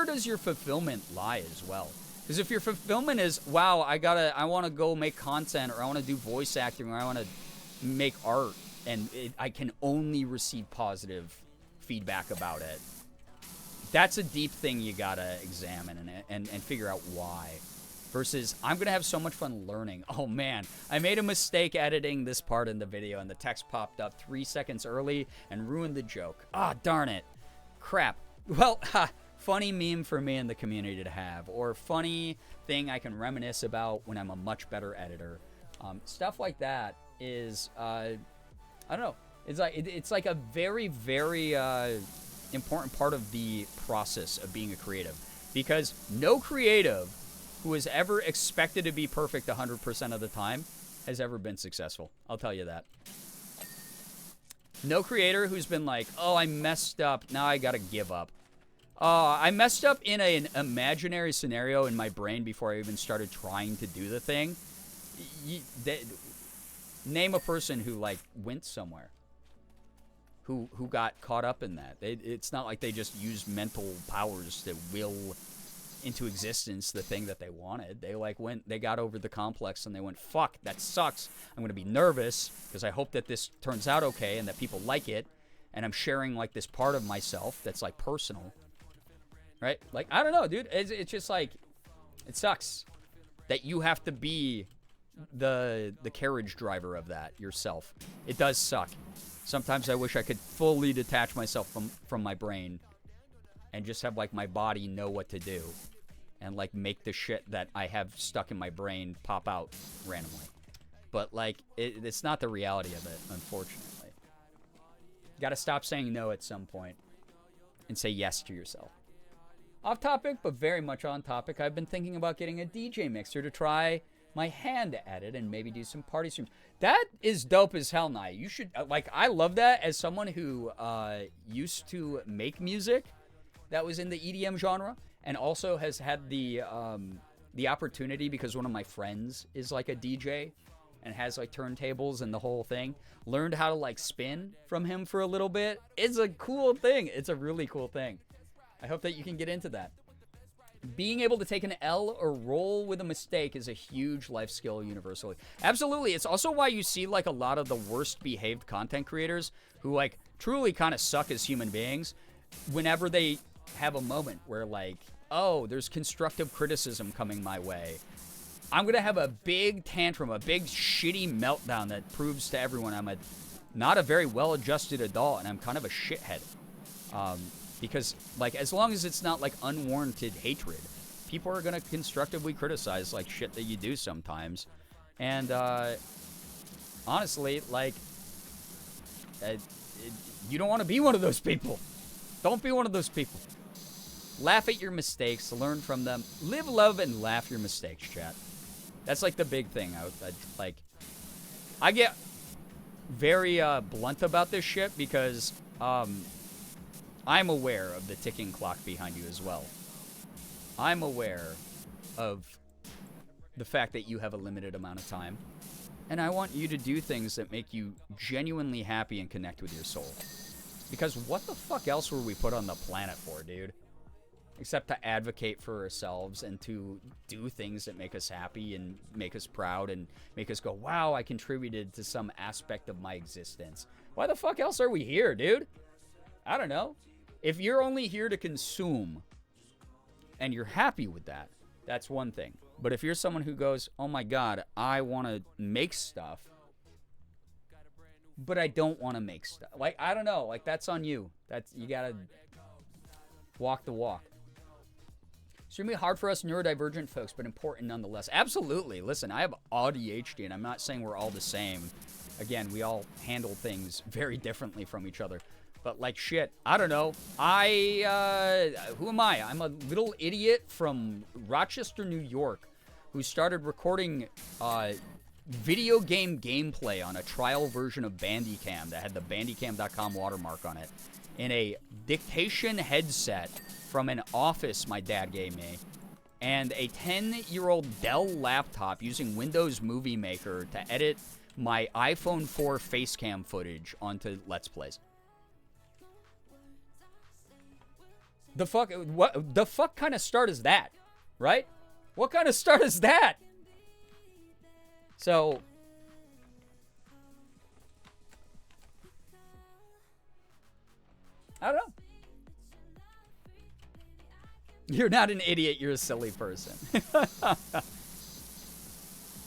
does your fulfillment lie as well? Because if your fulfillment is, wow, I want to go make content, or I want to do voice acting, or I want to make art, and I can only receive positive feedback about it, that's a deep thing you got to examine and figure out why. Versus, I'm going to have so much fun learning. Oh, man, I made a mistake editing this part in the video, and the text popped up 3 seconds early and ruined the joke. Ah, darn it. Crap. Well, funny meme for me in the community to have, or funny thing I can reminisce about when I'm a much better editor. Stuff like that is, I don't know. It's like a very, very important part of the process of being a creative. Because no creative who has ever expected to be perfect 100% of the time has ever been successful. I'll tell you that. No creator who's been like, oh, I messed up, now I gotta give up. I messed up in an imaginary scenario in my brain before I even started trying to do the thing. Name a person who, like, went somewhere. Who got caught up in that. It's not like they just used mental powers to will into existence the thing that they wanted. They, like, they got over the complex and they went, fuck, that sucks. I'm going to be nervous because I hope that this turns out okay and that people like it. And I'm sharing, like, this part of myself that's, like, personal. Right? Like, I don't know, dude. It's just, like, it sucks that you have to be the carriage driver of that yourself. It does suck. Sometimes I wish I could fully detach myself from my brain and just have, like, my body know what to do and, like, make the shit that I have stuck in my brain pop out randomly. But, like, it's not the reality of it, unfortunately. You gotta stop saying no at some point and say yes to yourself. Off topic, but very much on topic, I've been thinking about getting a DJ mixer to try my hand at it and maybe do some party streams. That is dope as hell, Nye. You should, like, I love that as someone who used to make music that was in the EDM genre and also has had the opportunity because one of my friends is, like, a DJ and has, like, turntables and the whole thing. Learned how to, like, spin from him for a little bit. It's a cool thing. It's a really cool thing. I hope that you can get into that. Being able to take an L or roll with a mistake is a huge life skill universally. Absolutely. It's also why you see, like, a lot of the worst behaved content creators who, like, truly kind of suck as human beings whenever they have a moment where, like, oh, there's constructive criticism coming my way. I'm going to have a big tantrum, a big shitty meltdown that proves to everyone I'm not a very well-adjusted adult and I'm kind of a shithead. Because, like, as long as it's not, like, unwarranted hatred, people are going to constructively criticize, like, shit that you do sometimes. And, honestly, like, you don't want to be one of those people. Don't be one of those people. Laugh at your mistakes, learn from them. Live, love, and laugh your mistakes, chat. That's, like, the big thing. I get very blunt about this shit because, I'm aware of the ticking clock behind you as well. I'm aware of the fact that you have a limited amount of time. And I want you to do things that make you genuinely happy and connect with your soul. Because what the fuck else were we put on the planet for, dude? Except to advocate for ourselves and to do things that make us happy and make us proud and make us go, wow, I contributed to some aspect of my existence. Why the fuck else are we here, dude? I don't know. If you're only here to consume and you're happy with that, that's one thing. But if you're someone who goes, oh my God, I want to make stuff, but I don't want to make stuff. Like, I don't know. Like, that's on you. You got to walk the walk. Extremely hard for us neurodivergent folks, but important nonetheless. Absolutely. Listen, I have ADHD, and I'm not saying we're all the same. Again, we all handle things very differently from each other. But, like, shit, I don't know. Who am I? I'm a little idiot from Rochester, New York, who started recording video game gameplay on a trial version of Bandicam that had the bandicam.com watermark on it in a dictation headset from an office my dad gave me and a 10-year-old Dell laptop using Windows Movie Maker to edit my iPhone 4 facecam footage onto Let's Plays. What the fuck kind of start is that, right? What kind of start is that? So, I don't know. You're not an idiot, you're a silly person.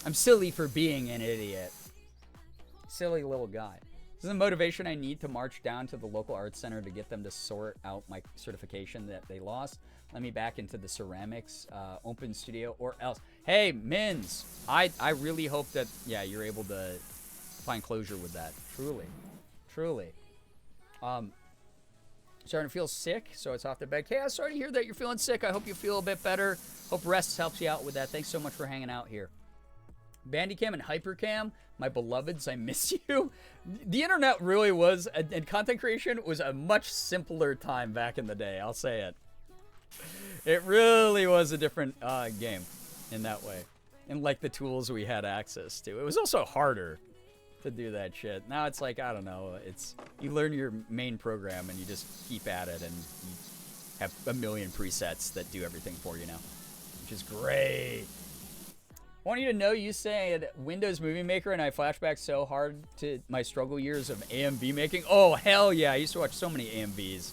I'm silly for being an idiot. Silly little guy. This is the motivation I need to march down to the local arts center to get them to sort out my certification that they lost. Let me back into the ceramics open studio or else. Hey, Mins, I really hope that, yeah, you're able to find closure with that. Truly. Truly. Starting to feel sick, so it's off the bed. Okay, I'm sorry to hear that you're feeling sick. I hope you feel a bit better. Hope rest helps you out with that. Thanks so much for hanging out here. Bandicam and Hypercam, my beloveds, I miss you. The internet really was, and content creation was a much simpler time back in the day. I'll say it. It really was a different game in that way. And like the tools we had access to. It was also harder to do that shit. Now it's like, I don't know, it's you learn your main program and you just keep at it and you have a million presets that do everything for you now, which is great. I want you to know you said Windows Movie Maker and I flashback so hard to my struggle years of AMV making. Oh, hell yeah. I used to watch so many AMVs.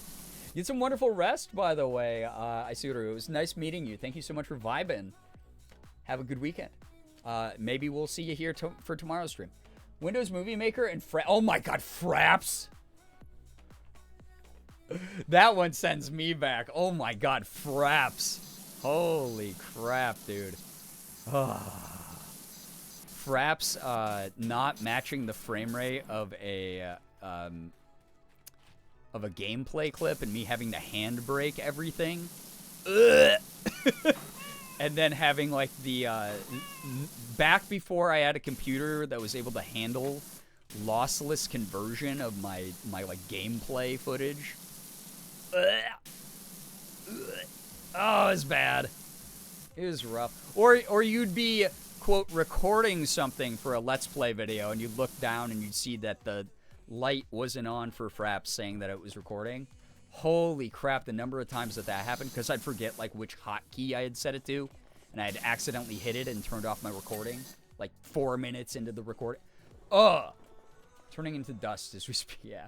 You had some wonderful rest, by the way, Isuru. It was nice meeting you. Thank you so much for vibing. Have a good weekend. Maybe we'll see you here for tomorrow's stream. Windows Movie Maker and oh my god, Fraps. That one sends me back. Oh my god, Fraps. Holy crap, dude. Fraps not matching the frame rate of a gameplay clip and me having to handbrake everything. And then having like the back before I had a computer that was able to handle lossless conversion of my like gameplay footage. Oh, it's bad. It was rough. Or you'd be quote recording something for a Let's Play video and you'd look down and you'd see that the light wasn't on for Fraps saying that it was recording. Holy crap, the number of times that happened, because I'd forget like which hotkey I had set it to, and I had accidentally hit it and turned off my recording, like 4 minutes into the recording. Ugh! Turning into dust as we speak, yeah.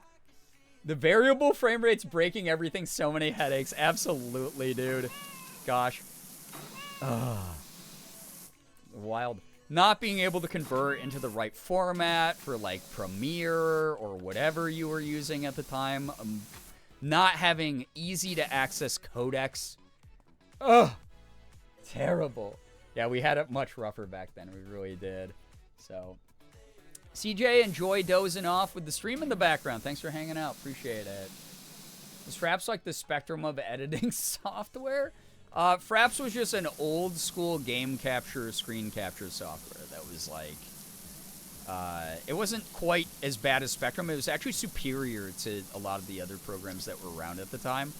The variable frame rate's breaking everything, so many headaches. Absolutely, dude. Gosh. Ugh. Wild. Not being able to convert into the right format for like Premiere or whatever you were using at the time. Not having easy to access codecs. Ugh. Terrible. Yeah, we had it much rougher back then. We really did. So, CJ, enjoy dozing off with the stream in the background. Thanks for hanging out. Appreciate it. Is Fraps like the spectrum of editing software? Fraps was just an old school game capture, screen capture software that was like, it wasn't quite as bad as Spectrum. It was actually superior to a lot of the other programs that were around at the time.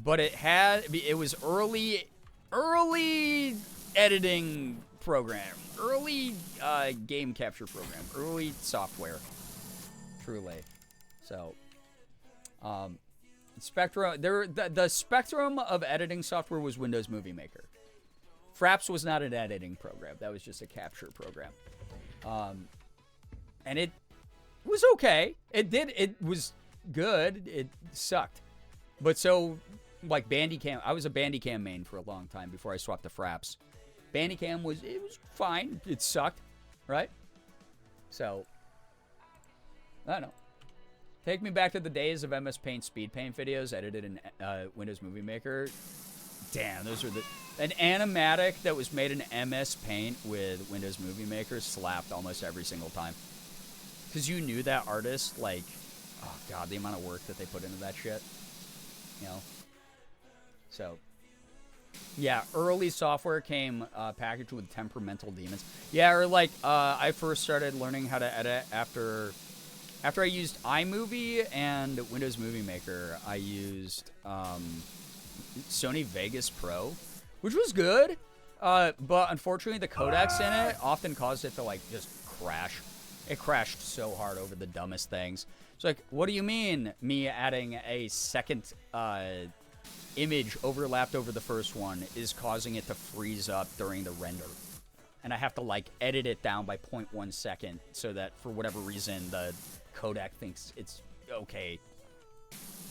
But it was early editing program, early game capture program, early software, truly. So, Spectrum, the spectrum of editing software was Windows Movie Maker. Fraps was not an editing program. That was just a capture program. And it was okay. It was good. It sucked. But so, like Bandicam, I was a Bandicam main for a long time before I swapped to Fraps. Bandicam was fine. It sucked, right? So, I don't know. Take me back to the days of MS Paint speed paint videos edited in Windows Movie Maker. Damn, those are an animatic that was made in MS Paint with Windows Movie Maker slapped almost every single time. Because you knew that artist, like, oh god, the amount of work that they put into that shit. You know? So, yeah, early software came packaged with temperamental demons. Yeah, or like, I first started learning how to edit after I used iMovie and Windows Movie Maker. I used Sony Vegas Pro, which was good, but unfortunately the codecs in it often caused it to like just crash. It crashed so hard over the dumbest things. It's like, what do you mean me adding a second image overlapped over the first one is causing it to freeze up during the render? And I have to like edit it down by 0.1 second so that for whatever reason the codec thinks it's okay,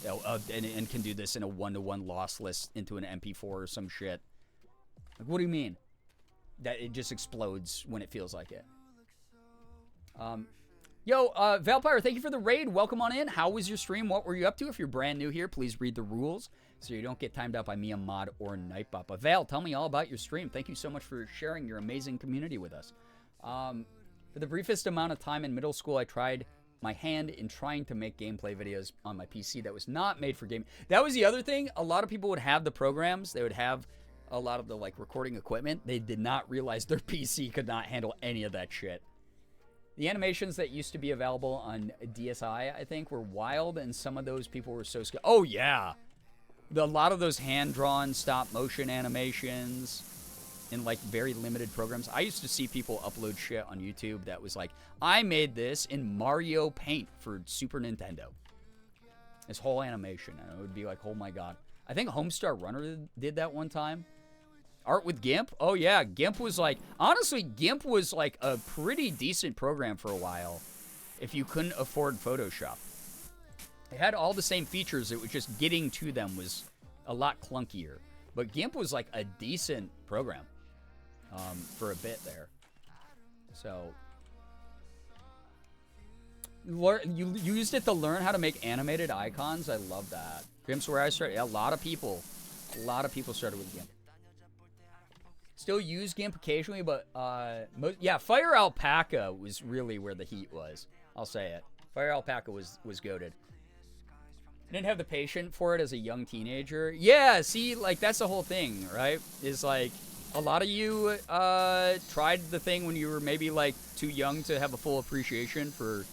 you know, and can do this in a one-to-one lossless into an MP4 or some shit. Like, what do you mean? That it just explodes when it feels like it. Valpire, thank you for the raid. Welcome on in. How was your stream? What were you up to? If you're brand new here, please read the rules so you don't get timed out by me, a mod, or Nightbot. But Val, tell me all about your stream. Thank you so much for sharing your amazing community with us. For the briefest amount of time in middle school, I tried my hand in trying to make gameplay videos on my PC that was not made for game. That was the other thing. A lot of people would have the programs. They would have a lot of the like recording equipment. They did not realize their PC could not handle any of that shit. The animations that used to be available on DSi, I think, were wild, and some of those people were so scared. Oh, yeah. A lot of those hand-drawn stop-motion animations in, like, very limited programs. I used to see people upload shit on YouTube that was like, I made this in Mario Paint for Super Nintendo. This whole animation. And it would be like, oh my god. I think Homestar Runner did that one time. Art with GIMP? Oh yeah, GIMP was like... Honestly, GIMP was like a pretty decent program for a while if you couldn't afford Photoshop. It had all the same features. It was just getting to them was a lot clunkier. But GIMP was like a decent program for a bit there. So... You used it to learn how to make animated icons? I love that. GIMP's where I started. Yeah, a lot of people started with GIMP. Still use GIMP occasionally, but yeah, Fire Alpaca was really where the heat was. I'll say it. Fire Alpaca was goated. I didn't have the patience for it as a young teenager. Yeah, see, like, that's the whole thing, right? Is like, a lot of you tried the thing when you were maybe, like, too young to have a full appreciation for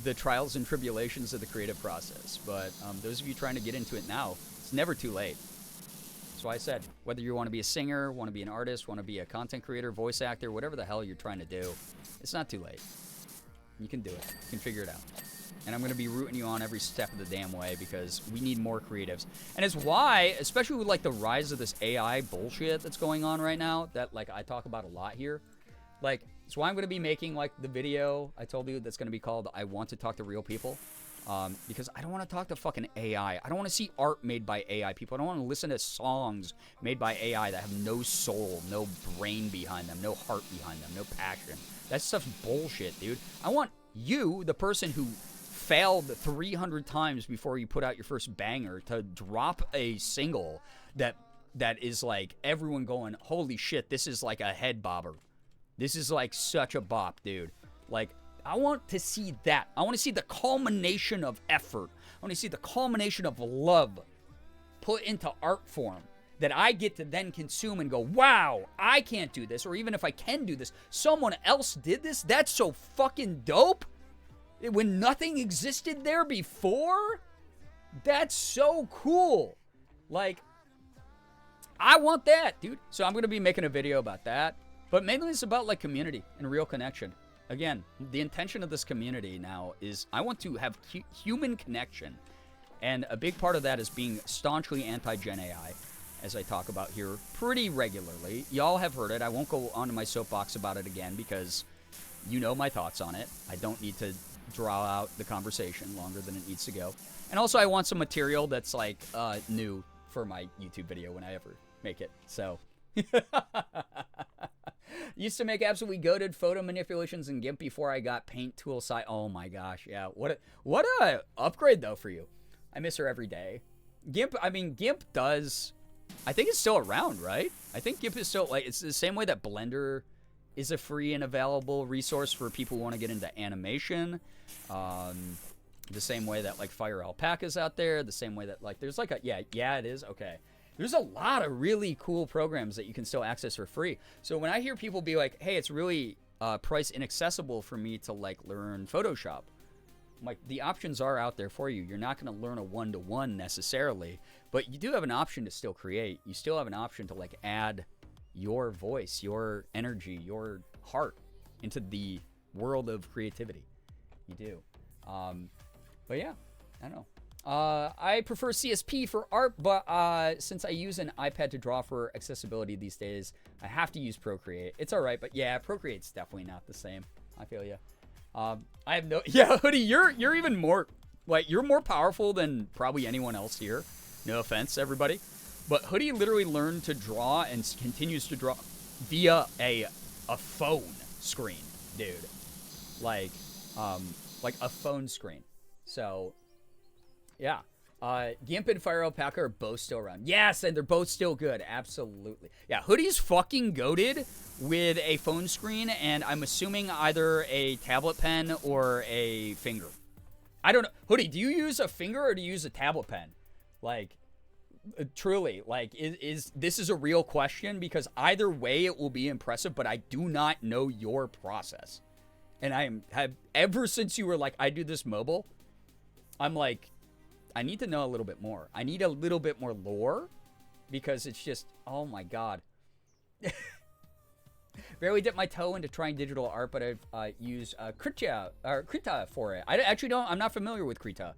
the trials and tribulations of the creative process. But those of you trying to get into it now, it's never too late. That's why I said, whether you want to be a singer, want to be an artist, want to be a content creator, voice actor, whatever the hell you're trying to do, it's not too late. You can do it. You can figure it out. And I'm going to be rooting you on every step of the damn way because we need more creatives. And it's why, especially with, like, the rise of this AI bullshit that's going on right now, that, like, I talk about a lot here, like, it's why I'm going to be making, like, the video I told you that's going to be called I Want to Talk to Real People. Because I don't want to talk to fucking AI. I don't want to see art made by AI people. I don't want to listen to songs made by AI that have no soul, no brain behind them, no heart behind them, no passion. That stuff's bullshit, dude. I want you, the person who failed 300 times before you put out your first banger, to drop a single that is like everyone going, holy shit, this is like a head bobber. This is like such a bop, dude. Like, I want to see that. I want to see the culmination of effort. I want to see the culmination of love put into art form that I get to then consume and go, wow, I can't do this. Or even if I can do this, someone else did this? That's so fucking dope. When nothing existed there before? That's so cool. Like, I want that, dude. So I'm going to be making a video about that. But mainly it's about, like, community and real connection. Again, the intention of this community now is I want to have human connection. And a big part of that is being staunchly anti-Gen AI, as I talk about here pretty regularly. Y'all have heard it. I won't go onto my soapbox about it again because you know my thoughts on it. I don't need to draw out the conversation longer than it needs to go. And also I want some material that's, like, new for my YouTube video when I ever make it. So... Used to make absolutely goated photo manipulations in GIMP before I got Paint tool side. Oh my gosh, yeah. What a upgrade though for you. I miss her every day. GIMP, I mean, GIMP does, I think it's still around, right? I think GIMP is still, like, it's the same way that Blender is a free and available resource for people who want to get into animation. The same way that, like, Fire Alpaca's out there. The same way that, like, there's like a, yeah, it is, okay. There's a lot of really cool programs that you can still access for free. So when I hear people be like, hey, it's really price inaccessible for me to, like, learn Photoshop, I'm like, the options are out there for you. You're not going to learn a one-to-one necessarily, but you do have an option to still create. You still have an option to, like, add your voice, your energy, your heart into the world of creativity. You do. But yeah, I don't know. I prefer CSP for art, but since I use an iPad to draw for accessibility these days, I have to use Procreate. It's all right, but yeah, Procreate's definitely not the same. I feel you. I have no... Yeah, Hoodie, you're even more... Like, you're more powerful than probably anyone else here. No offense, everybody. But Hoodie literally learned to draw and continues to draw via a phone screen, dude. Like a phone screen. So... Yeah. GIMP and Fire Alpaca are both still around. Yes, and they're both still good. Absolutely. Yeah, Hoodie's fucking goated with a phone screen, and I'm assuming either a tablet pen or a finger. I don't know. Hoodie, do you use a finger or do you use a tablet pen? Like, truly, like, this is a real question, because either way it will be impressive, but I do not know your process. And have ever since you were like, I do this mobile, I'm like, I need to know a little bit more. I need a little bit more lore because it's just, oh my god. Barely dipped my toe into trying digital art, but I've used Krita for it. I'm not familiar with Krita.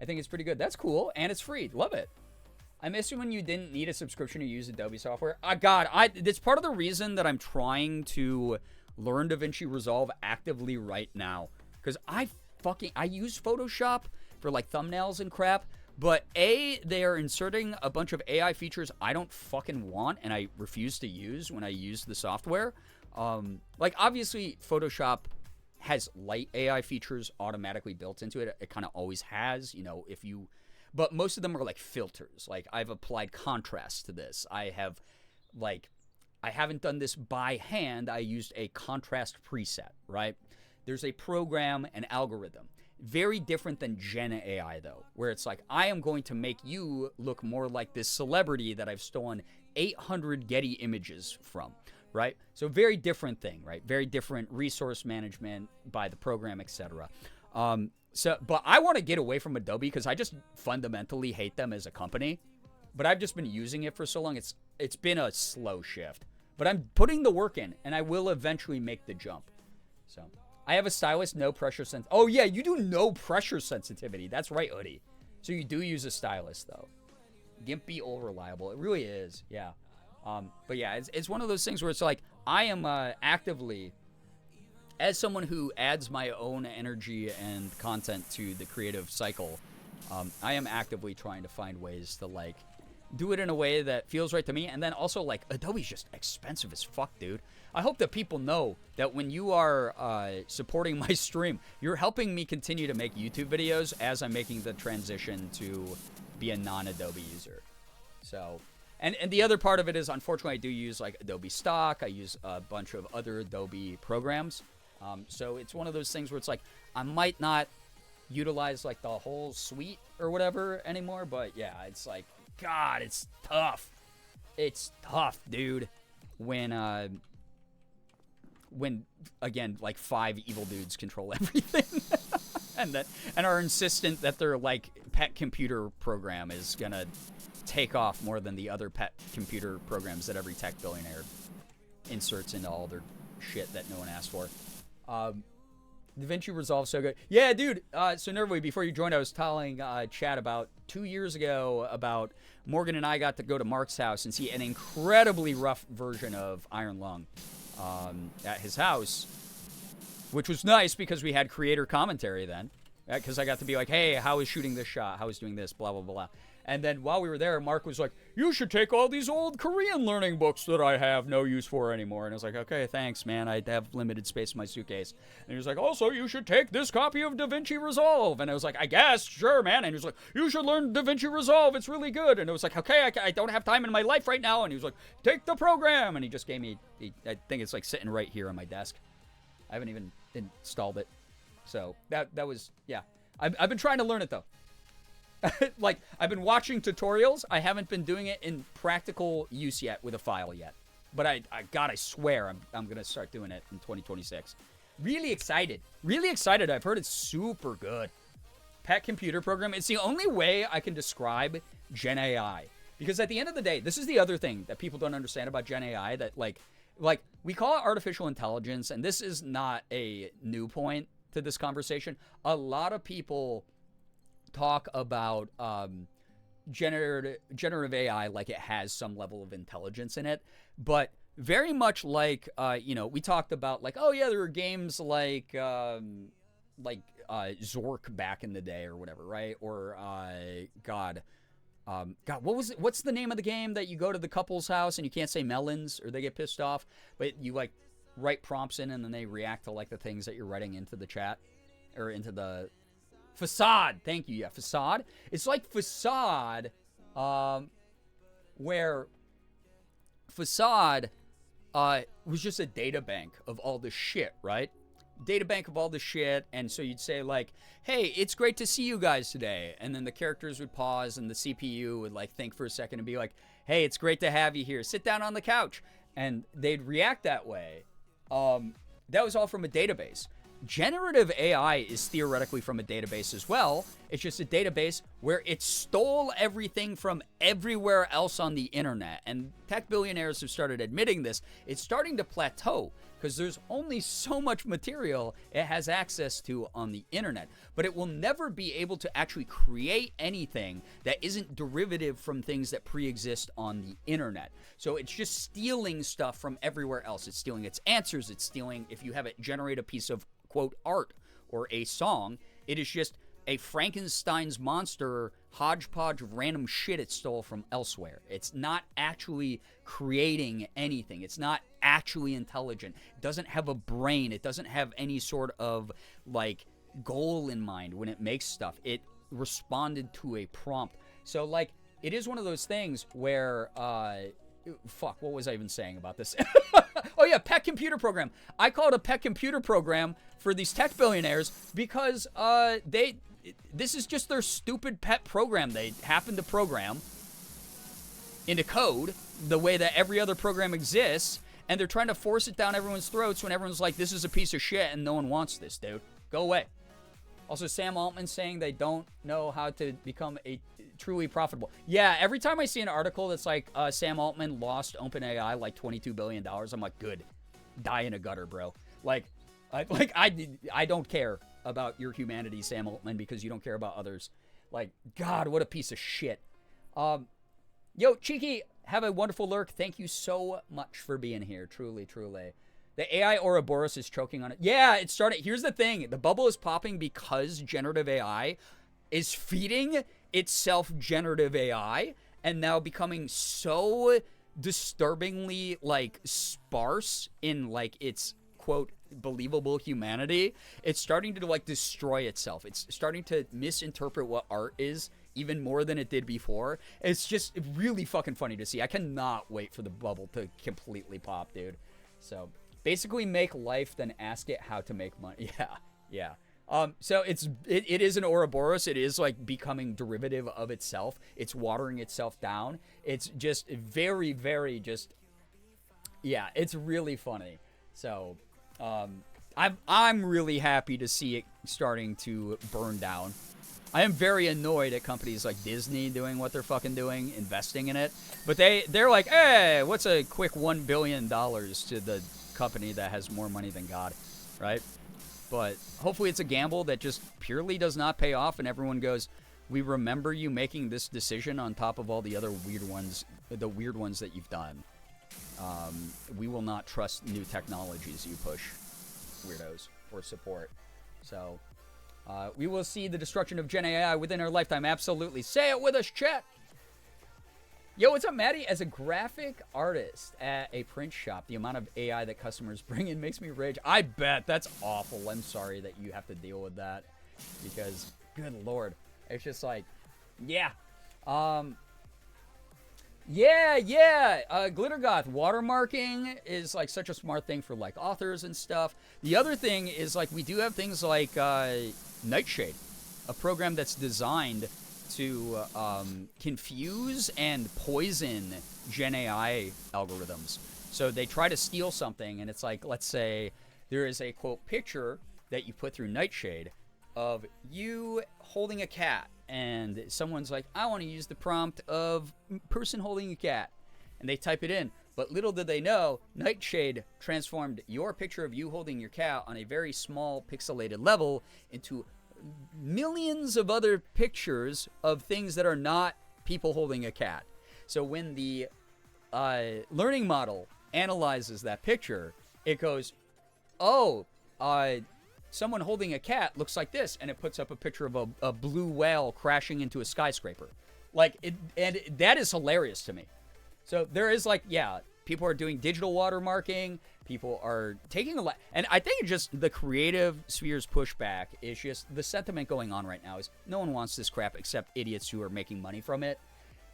I think it's pretty good. That's cool, and it's free. Love it. I miss you when you didn't need a subscription to use Adobe software. God, that's part of the reason that I'm trying to learn DaVinci Resolve actively right now. Because I use Photoshop for like thumbnails and crap, but they are inserting a bunch of AI features I don't fucking want and I refuse to use when I use the software. Like obviously Photoshop has light AI features automatically built into it. It kind of always has, but most of them are like filters. Like I've applied contrast to this. I haven't done this by hand. I used a contrast preset, right? There's a program, an algorithm. Very different than Gen AI, though, where it's like, I am going to make you look more like this celebrity that I've stolen 800 Getty images from, right? So very different thing, right? Very different resource management by the program, etc. But I want to get away from Adobe because I just fundamentally hate them as a company. But I've just been using it for so long. It's been a slow shift. But I'm putting the work in, and I will eventually make the jump. So I have a stylus, no pressure Oh yeah, you do no pressure sensitivity. That's right, Hoodie. So you do use a stylus though. Gimpy all reliable. It really is. Yeah. But yeah, it's one of those things where it's like I am actively, as someone who adds my own energy and content to the creative cycle, I am actively trying to find ways to like do it in a way that feels right to me. And then also like Adobe's just expensive as fuck, dude. I hope that people know that when you are supporting my stream, you're helping me continue to make YouTube videos as I'm making the transition to be a non-Adobe user. So, and the other part of it is, unfortunately, I do use like Adobe Stock. I use a bunch of other Adobe programs. So it's one of those things where it's like, I might not utilize like the whole suite or whatever anymore. But yeah, it's like, God, it's tough. It's tough, dude. When again, like 5 evil dudes control everything, and are insistent that their like pet computer program is gonna take off more than the other pet computer programs that every tech billionaire inserts into all their shit that no one asked for. DaVinci Resolve so good. Yeah, dude. So Nervoy, before you joined, I was telling Chad about 2 years ago about Morgan and I got to go to Mark's house and see an incredibly rough version of Iron Lung at his house, which was nice because we had creator commentary then. Because I got to be like, hey, how is shooting this shot? How is doing this? Blah, blah, blah. And then while we were there, Mark was like, you should take all these old Korean learning books that I have no use for anymore. And I was like, okay, thanks, man. I have limited space in my suitcase. And he was like, also, you should take this copy of DaVinci Resolve. And I was like, I guess, sure, man. And he was like, you should learn DaVinci Resolve. It's really good. And I was like, okay, I don't have time in my life right now. And he was like, take the program. And he just gave me, I think it's like sitting right here on my desk. I haven't even installed it. So that was, yeah. I've been trying to learn it, though. Like, I've been watching tutorials. I haven't been doing it in practical use yet with a file yet. But I swear I'm going to start doing it in 2026. Really excited. Really excited. I've heard it's super good. Pet computer program. It's the only way I can describe Gen AI. Because at the end of the day, this is the other thing that people don't understand about Gen AI. That, like we call it artificial intelligence. And this is not a new point to this conversation. A lot of people talk about generative AI like it has some level of intelligence in it, but very much like we talked about like, oh yeah, there were games like Zork back in the day or whatever, right? Or God, what was it? What's the name of the game that you go to the couple's house and you can't say melons or they get pissed off, but you like write prompts in and then they react to like the things that you're writing into the chat or into the Facade. Thank you. Yeah, Facade. It's like Facade, where Facade was just a data bank of all the shit, right? Data bank of all the shit. And so you'd say like, hey, it's great to see you guys today. And then the characters would pause and the CPU would like think for a second and be like, hey, it's great to have you here. Sit down on the couch. And they'd react that way. That was all from a database. Generative AI is theoretically from a database as well. It's just a database where it stole everything from everywhere else on the internet. And tech billionaires have started admitting this. It's starting to plateau because there's only so much material it has access to on the internet. But it will never be able to actually create anything that isn't derivative from things that pre-exist on the internet. So it's just stealing stuff from everywhere else. It's stealing its answers. It's stealing, if you have it generate a piece of, quote, art or a song, it is just a Frankenstein's monster hodgepodge of random shit it stole from elsewhere. It's not actually creating anything. It's not actually intelligent. It doesn't have a brain. It doesn't have any sort of, like, goal in mind when it makes stuff. It responded to a prompt. So, like, it is one of those things where, fuck, what was I even saying about this? Oh, yeah, pet computer program. I call it a pet computer program for these tech billionaires because this is just their stupid pet program they happen to program into code the way that every other program exists, and they're trying to force it down everyone's throats when everyone's like, this is a piece of shit and no one wants this, dude. Go away. Also, Sam Altman saying they don't know how to become a truly profitable. Yeah, every time I see an article that's like, Sam Altman lost OpenAI like $22 billion, I'm like, good. Die in a gutter, bro. Like, I don't care about your humanity, Sam Altman, because you don't care about others. Like, God, what a piece of shit. Yo, Cheeky, have a wonderful lurk. Thank you so much for being here. Truly, truly. The AI Ouroboros is choking on it. Yeah, it started. Here's the thing. The bubble is popping because generative AI is feeding itself generative AI and now becoming so disturbingly, like, sparse in, like, its, quote, believable humanity. It's starting to, like, destroy itself. It's starting to misinterpret what art is even more than it did before. It's just really fucking funny to see. I cannot wait for the bubble to completely pop, dude. So basically make life, then ask it how to make money. Yeah. So it is an Ouroboros. It is, like, becoming derivative of itself. It's watering itself down. It's just very, very just, yeah, it's really funny. So I'm really happy to see it starting to burn down. I am very annoyed at companies like Disney doing what they're fucking doing, investing in it. But they're like, hey, what's a quick $1 billion to the company that has more money than God, right? But hopefully it's a gamble that just purely does not pay off, and everyone goes, we remember you making this decision on top of all the other weird ones, the weird ones that you've done. We will not trust new technologies you push, weirdos, or support. So we will see the destruction of Gen AI within our lifetime. Absolutely. Say it with us, chat. Yo, what's up, Maddie? As a graphic artist at a print shop, the amount of AI that customers bring in makes me rage. I bet. That's awful. I'm sorry that you have to deal with that because, good Lord, it's just like, yeah. Glittergoth, watermarking is, like, such a smart thing for, like, authors and stuff. The other thing is, like, we do have things like Nightshade, a program that's designed to confuse and poison Gen AI algorithms. So they try to steal something, and it's like, let's say there is a, quote, picture that you put through Nightshade of you holding a cat, and someone's like, I want to use the prompt of person holding a cat, and they type it in. But little did they know, Nightshade transformed your picture of you holding your cat on a very small pixelated level into millions of other pictures of things that are not people holding a cat. So when the learning model analyzes that picture, it goes, oh, someone holding a cat looks like this, and it puts up a picture of a blue whale crashing into a skyscraper. Like, and that is hilarious to me. So there is, like, yeah, people are doing digital watermarking. People are taking a lot. And I think just the creative sphere's pushback is just the sentiment going on right now is no one wants this crap except idiots who are making money from it.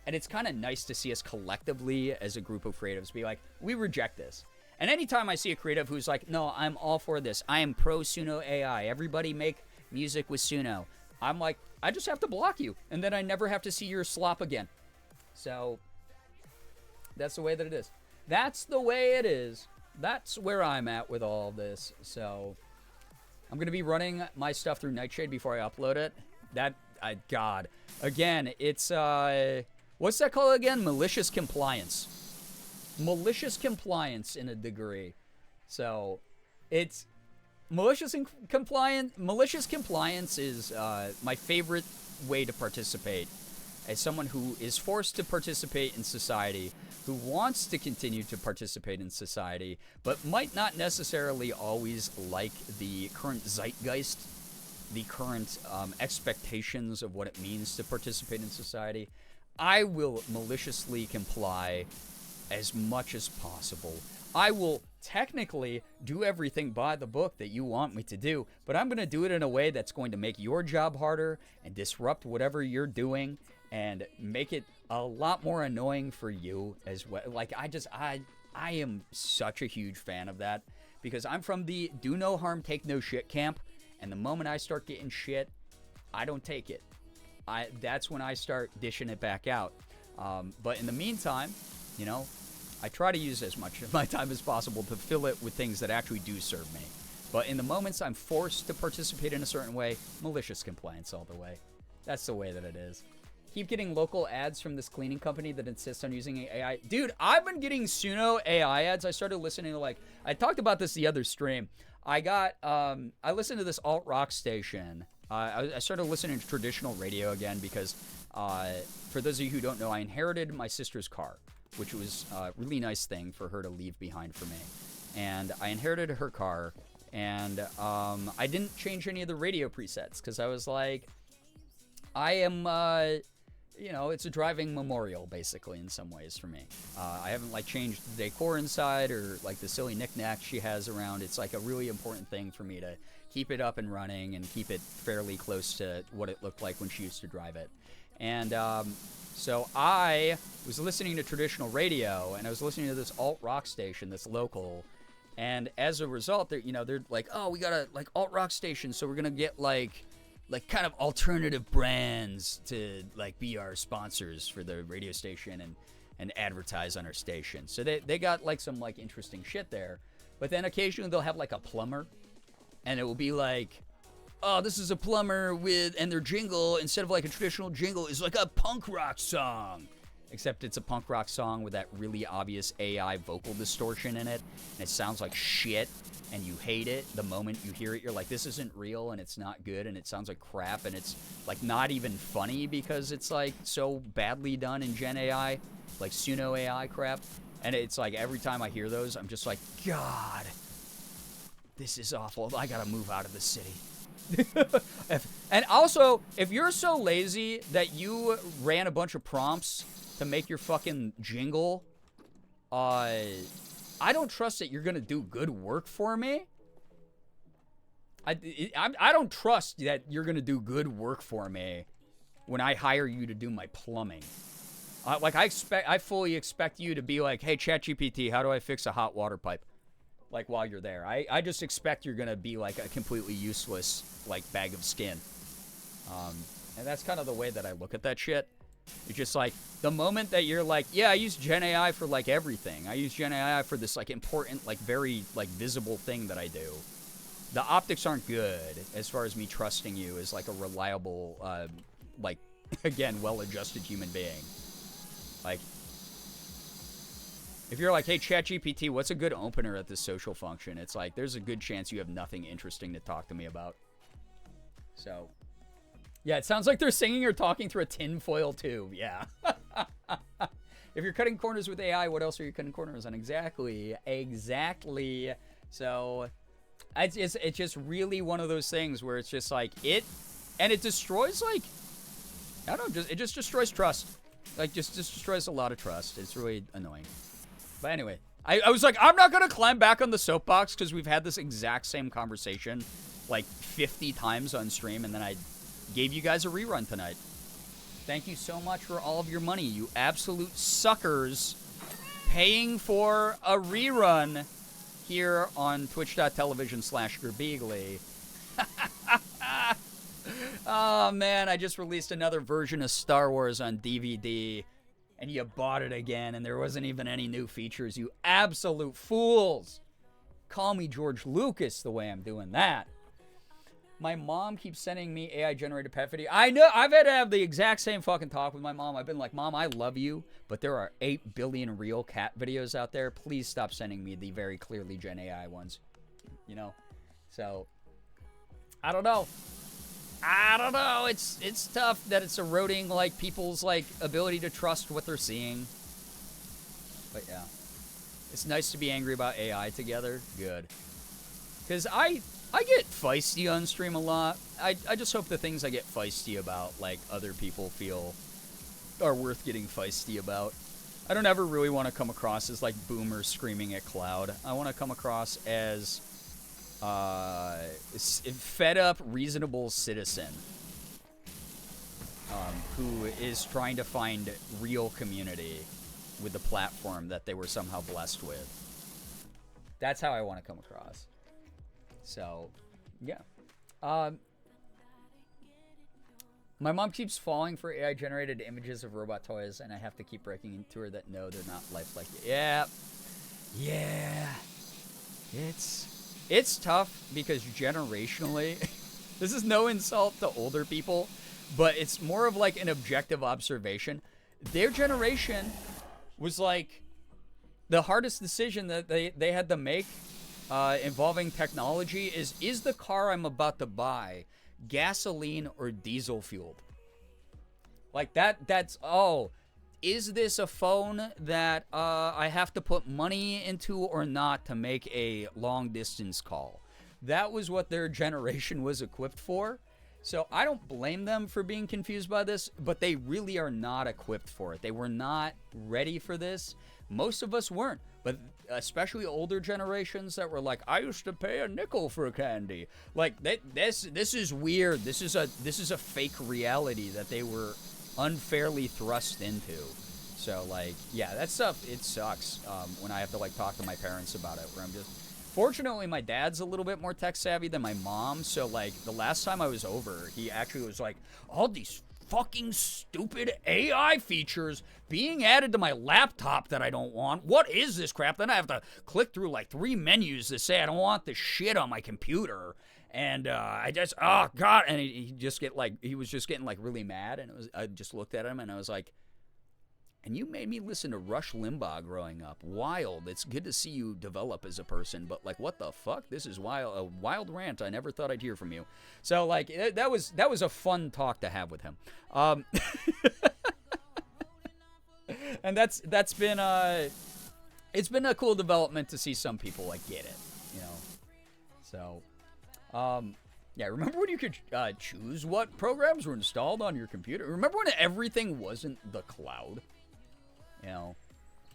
And it's kind of nice to see us collectively as a group of creatives be like, we reject this. And anytime I see a creative who's like, no, I'm all for this. I am pro Suno AI. Everybody make music with Suno. I'm like, I just have to block you. And then I never have to see your slop again. So that's the way that it is. That's the way it is. That's where I'm at with all this. So I'm going to be running my stuff through Nightshade before I upload it. That God. Again, it's, what's that called again? Malicious compliance. Malicious compliance in a degree. So, it's, malicious compliance is my favorite way to participate. As someone who is forced to participate in society, who wants to continue to participate in society, but might not necessarily always like the current zeitgeist, the current expectations of what it means to participate in society, I will maliciously comply as much as possible. I will technically do everything by the book that you want me to do, but I'm going to do it in a way that's going to make your job harder and disrupt whatever you're doing and make it a lot more annoying for you as well. Like, I am such a huge fan of that, because I'm from the do no harm, take no shit camp, and the moment I start getting shit, I don't take it. That's when I start dishing it back out. But in the meantime, you know, I try to use as much of my time as possible to fill it with things that actually do serve me. But in the moments I'm forced to participate in a certain way, malicious compliance all the way. That's the way that it is. Keep getting local ads from this cleaning company that insists on using AI. Dude, I've been getting Suno AI ads. I started listening to, like, I talked about this the other stream. I listened to this alt rock station. I started listening to traditional radio again because, for those of you who don't know, I inherited my sister's car, which was a really nice thing for her to leave behind for me. And I inherited her car, and I didn't change any of the radio presets because I was like, I am, you know, it's a driving memorial, basically, in some ways for me. I haven't, like, changed the decor inside or, like, the silly knickknacks she has around. It's, like, a really important thing for me to keep it up and running and keep it fairly close to what it looked like when she used to drive it. And so I was listening to traditional radio, and I was listening to this alt-rock station that's local. And as a result, they're like, oh, we got a, like, alt-rock station, so we're going to get, like kind of alternative brands to, like, be our sponsors for the radio station and advertise on our station. So they got, like, some, like, interesting shit there. But then occasionally they'll have, like, a plumber, and it will be like, oh, this is a plumber with, and their jingle, instead of, like, a traditional jingle, is like a punk rock song. Except it's a punk rock song with that really obvious AI vocal distortion in it, and it sounds like shit, and you hate it. The moment you hear it, you're like, this isn't real, and it's not good, and it sounds like crap, and it's, like, not even funny because it's, like, so badly done in Gen AI, like Suno AI crap. And it's like, every time I hear those, I'm just like, God, this is awful. I gotta move out of the city. And also, if you're so lazy that you ran a bunch of prompts to make your fucking jingle, I don't trust that you're gonna do good work for me. I don't trust that you're gonna do good work for me when I hire you to do my plumbing. Like, I fully expect you to be like, hey, ChatGPT, how do I fix a hot water pipe? Like, while you're there. I just expect you're gonna be like a completely useless, like, bag of skin. And that's kind of the way that I look at that shit. It's just like, the moment that you're like, yeah, I use Gen AI for, like, everything. I use Gen AI for this, like, important, like, very, like, visible thing that I do. The optics aren't good as far as me trusting you as, like, a reliable, like, again, well-adjusted human being. Like, if you're like, hey, ChatGPT, what's a good opener at this social function? It's like, there's a good chance you have nothing interesting to talk to me about. So, yeah, it sounds like they're singing or talking through a tinfoil tube. Yeah. If you're cutting corners with AI, what else are you cutting corners on? Exactly. So, it's just really one of those things where it's just like, it destroys, like, I don't know, it just destroys trust. Like, just destroys a lot of trust. It's really annoying. But anyway, I was like, I'm not going to climb back on the soapbox because we've had this exact same conversation like 50 times on stream, and then I gave you guys a rerun tonight. Thank you so much for all of your money, you absolute suckers, paying for a rerun here on twitch.tv/Girbeagly. Oh, man, I just released another version of Star Wars on DVD, and you bought it again, and there wasn't even any new features, you absolute fools. Call me George Lucas the way I'm doing that. My mom keeps sending me AI-generated pet video. I know. I've had to have the exact same fucking talk with my mom. I've been like, Mom, I love you, but there are 8 billion real cat videos out there. Please stop sending me the very clearly Gen AI ones. You know? So, I don't know. It's tough that it's eroding, like, people's, like, ability to trust what they're seeing. But, yeah. It's nice to be angry about AI together. Good. Because I get feisty on stream a lot. I just hope the things I get feisty about, like, other people feel are worth getting feisty about. I don't ever really want to come across as, like, boomers screaming at cloud. I want to come across as fed up, reasonable citizen who is trying to find real community with the platform that they were somehow blessed with. That's how I want to come across. So, yeah. My mom keeps falling for AI-generated images of robot toys, and I have to keep breaking into her that no, they're not lifelike. Yeah. Yeah. It's tough because generationally, this is no insult to older people, but it's more of like an objective observation. Their generation was like the hardest decision that they had to make involving technology is the car I'm about to buy gasoline or diesel fueled? Like is this a phone that I have to put money into or not to make a long distance call? That was what their generation was equipped for. So I don't blame them for being confused by this, but they really are not equipped for it. They were not ready for this. Most of us weren't, but especially older generations that were like, I used to pay a nickel for candy. Like this is weird. This is a fake reality that they were unfairly thrust into. So like, yeah, that stuff, it sucks when I have to like talk to my parents about it, where I'm just, fortunately my dad's a little bit more tech savvy than my mom. So like the last time I was over, he actually was like, all these fucking stupid AI features being added to my laptop that I don't want. What is this crap? Then I have to click through like 3 menus to say I don't want this shit on my computer. And I just, oh God. And he was just getting like really mad. And I just looked at him and I was like, and you made me listen to Rush Limbaugh growing up. Wild. It's good to see you develop as a person, but like, what the fuck? This is wild. A wild rant I never thought I'd hear from you. So like, that was a fun talk to have with him. And that's been it's been a cool development to see some people like get it, you know. So, yeah. Remember when you could choose what programs were installed on your computer? Remember when everything wasn't the cloud? You know,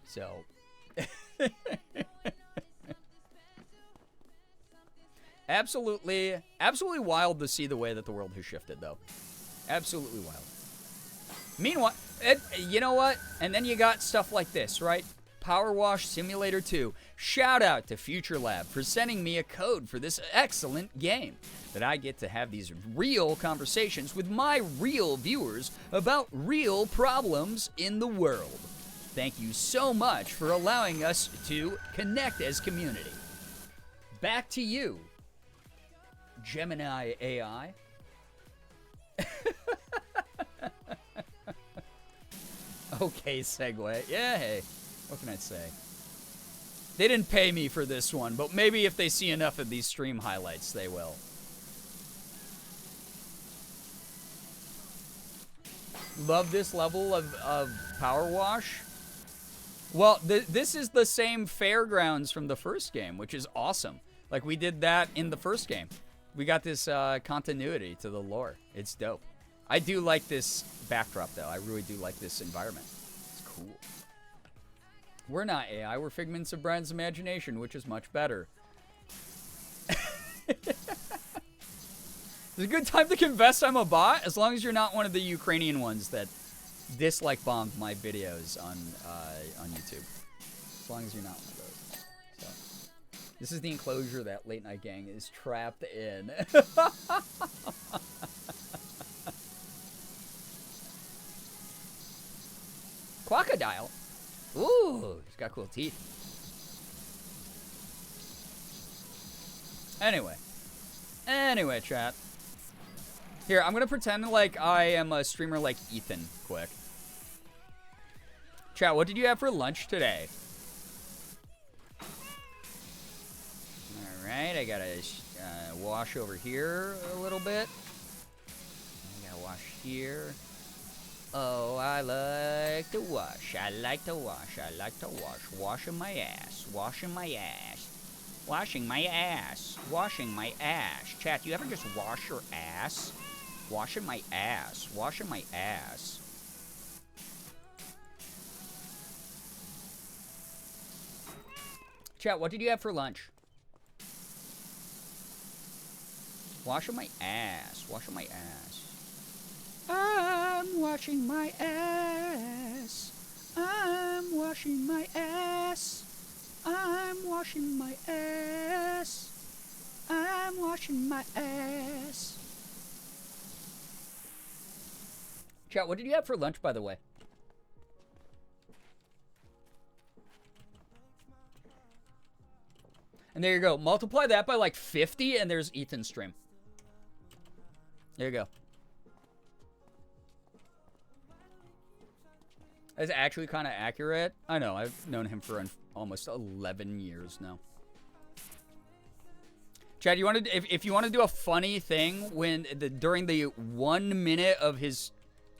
so absolutely wild to see the way that the world has shifted, though. Absolutely wild. Meanwhile, you know what? And then you got stuff like this, right? Powerwash Simulator 2. Shout out to Future Lab for sending me a code for this excellent game. That I get to have these real conversations with my real viewers about real problems in the world. Thank you so much for allowing us to connect as community. Back to you, Gemini AI. Okay, segue. Yeah, hey. What can I say? They didn't pay me for this one, but maybe if they see enough of these stream highlights, they will. Love this level of Power Wash. Well, this is the same fairgrounds from the first game, which is awesome. Like, we did that in the first game. We got this continuity to the lore. It's dope. I do like this backdrop, though. I really do like this environment. It's cool. We're not AI. We're figments of Brian's imagination, which is much better. It's a good time to confess I'm a bot, as long as you're not one of the Ukrainian ones that dislike bombed my videos on YouTube. As long as you're not one of those. So, this is the enclosure that Late Night Gang is trapped in. Crocodile? Ooh, he's got cool teeth. Anyway, chat. Here, I'm gonna pretend like I am a streamer like Ethan, quick. Chat, what did you have for lunch today? Alright, I gotta wash over here a little bit. I gotta wash here. Oh, I like to wash. I like to wash. I like to wash. Washing my ass. Washing my ass. Washing my ass. Washing my ass. Chat, you ever just wash your ass? Washing my ass. Washing my ass. Chat, what did you have for lunch? Washing my ass. Washing my ass. I'm washing my ass. I'm washing my ass. I'm washing my ass. I'm washing my ass. Chat, what did you have for lunch, by the way? And there you go. Multiply that by like 50, and there's Ethan's stream. There you go. That's actually kind of accurate. I know. I've known him for almost 11 years now. Chad, you want to if you want to do a funny thing when during the 1 minute of his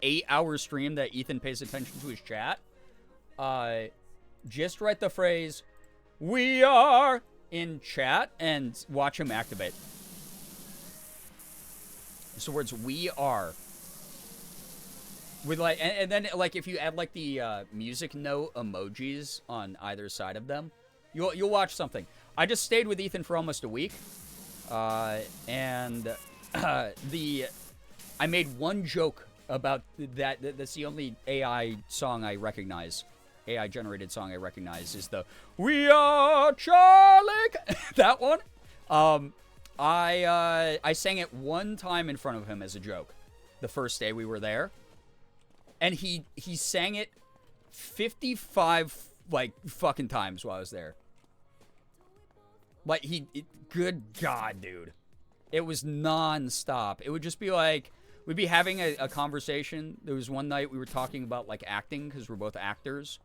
8-hour stream that Ethan pays attention to his chat, just write the phrase "We are" in chat and watch him activate. It's the words "We are." With like, and then like if you add like the music note emojis on either side of them, you'll watch something. I just stayed with Ethan for almost a week, and I made one joke about that. That's the only AI song I recognize. AI generated song I recognize is the "We Are Charlie." That one. I sang it one time in front of him as a joke, the first day we were there. And he sang it 55 like fucking times while I was there. Like good God, dude. It was non-stop. It would just be like, we'd be having a conversation. There was one night we were talking about like acting because we're both actors.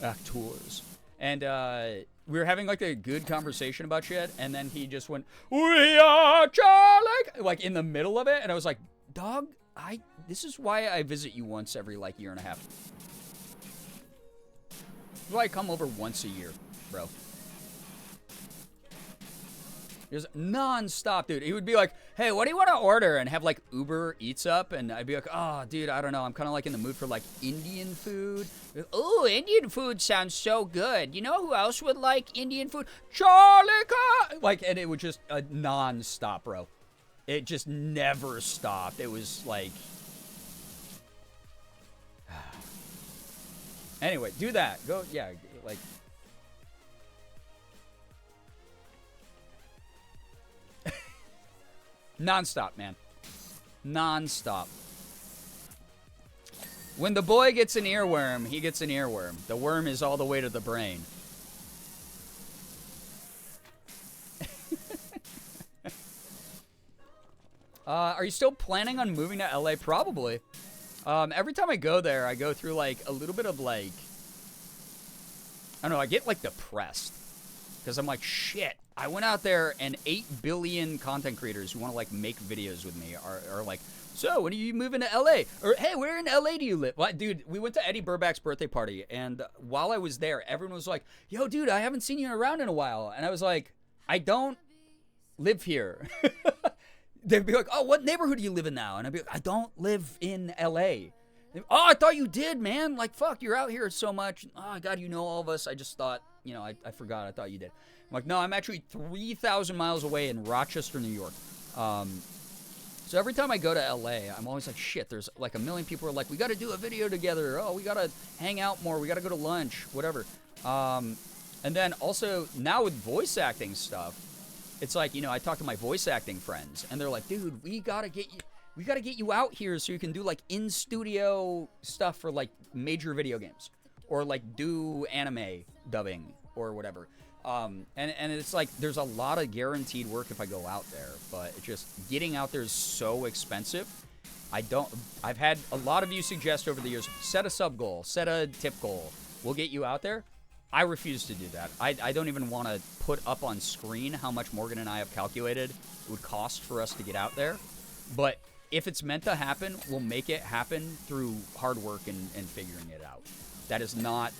Actors. And we were having like a good conversation about shit. And then he just went, "We are Charlie," like in the middle of it. And I was like, dog, this is why I visit you once every, like, year and a half. This is why I come over once a year, bro. Just non-stop, dude. He would be like, "Hey, what do you want to order?" And have, like, Uber Eats up. And I'd be like, "Oh, dude, I don't know. I'm kind of, like, in the mood for, like, Indian food." "Oh, Indian food sounds so good. You know who else would like Indian food? Charlie!" Like, and it would just non-stop, bro. It just never stopped. It was like... Anyway, do that. Go, yeah, like... Non-stop, man. Non-stop. When the boy gets an earworm, he gets an earworm. The worm is all the way to the brain. Are you still planning on moving to LA? Probably. Every time I go there, I go through, like, a little bit of, like... I don't know, I get, like, depressed. Because I'm like, shit, I went out there and 8 billion content creators who want to, like, make videos with me are like, "So, when are you moving to LA?" Or, "Hey, where in LA do you live?" Well, dude, we went to Eddie Burback's birthday party, and while I was there, everyone was like, "Yo, dude, I haven't seen you around in a while." And I was like, I don't live here. They'd be like, "Oh, what neighborhood do you live in now?" And I'd be like, "I don't live in LA." "Oh, I thought you did, man. Like, fuck, you're out here so much. Oh, God, you know all of us. I just thought, you know, I forgot. I thought you did." I'm like, "No, I'm actually 3,000 miles away in Rochester, New York." So every time I go to LA, I'm always like, shit, there's like a million people who are like, "We got to do a video together. Oh, we got to hang out more. We got to go to lunch, whatever." And then also now with voice acting stuff, it's like, you know, I talk to my voice acting friends, and they're like, "Dude, we gotta get you out here so you can do like in studio stuff for like major video games, or like do anime dubbing or whatever." And it's like there's a lot of guaranteed work if I go out there, but it just getting out there is so expensive. I've had a lot of you suggest over the years, set a sub goal, set a tip goal. We'll get you out there. I refuse to do that. I don't even want to put up on screen how much Morgan and I have calculated it would cost for us to get out there. But if it's meant to happen, we'll make it happen through hard work and figuring it out. That's not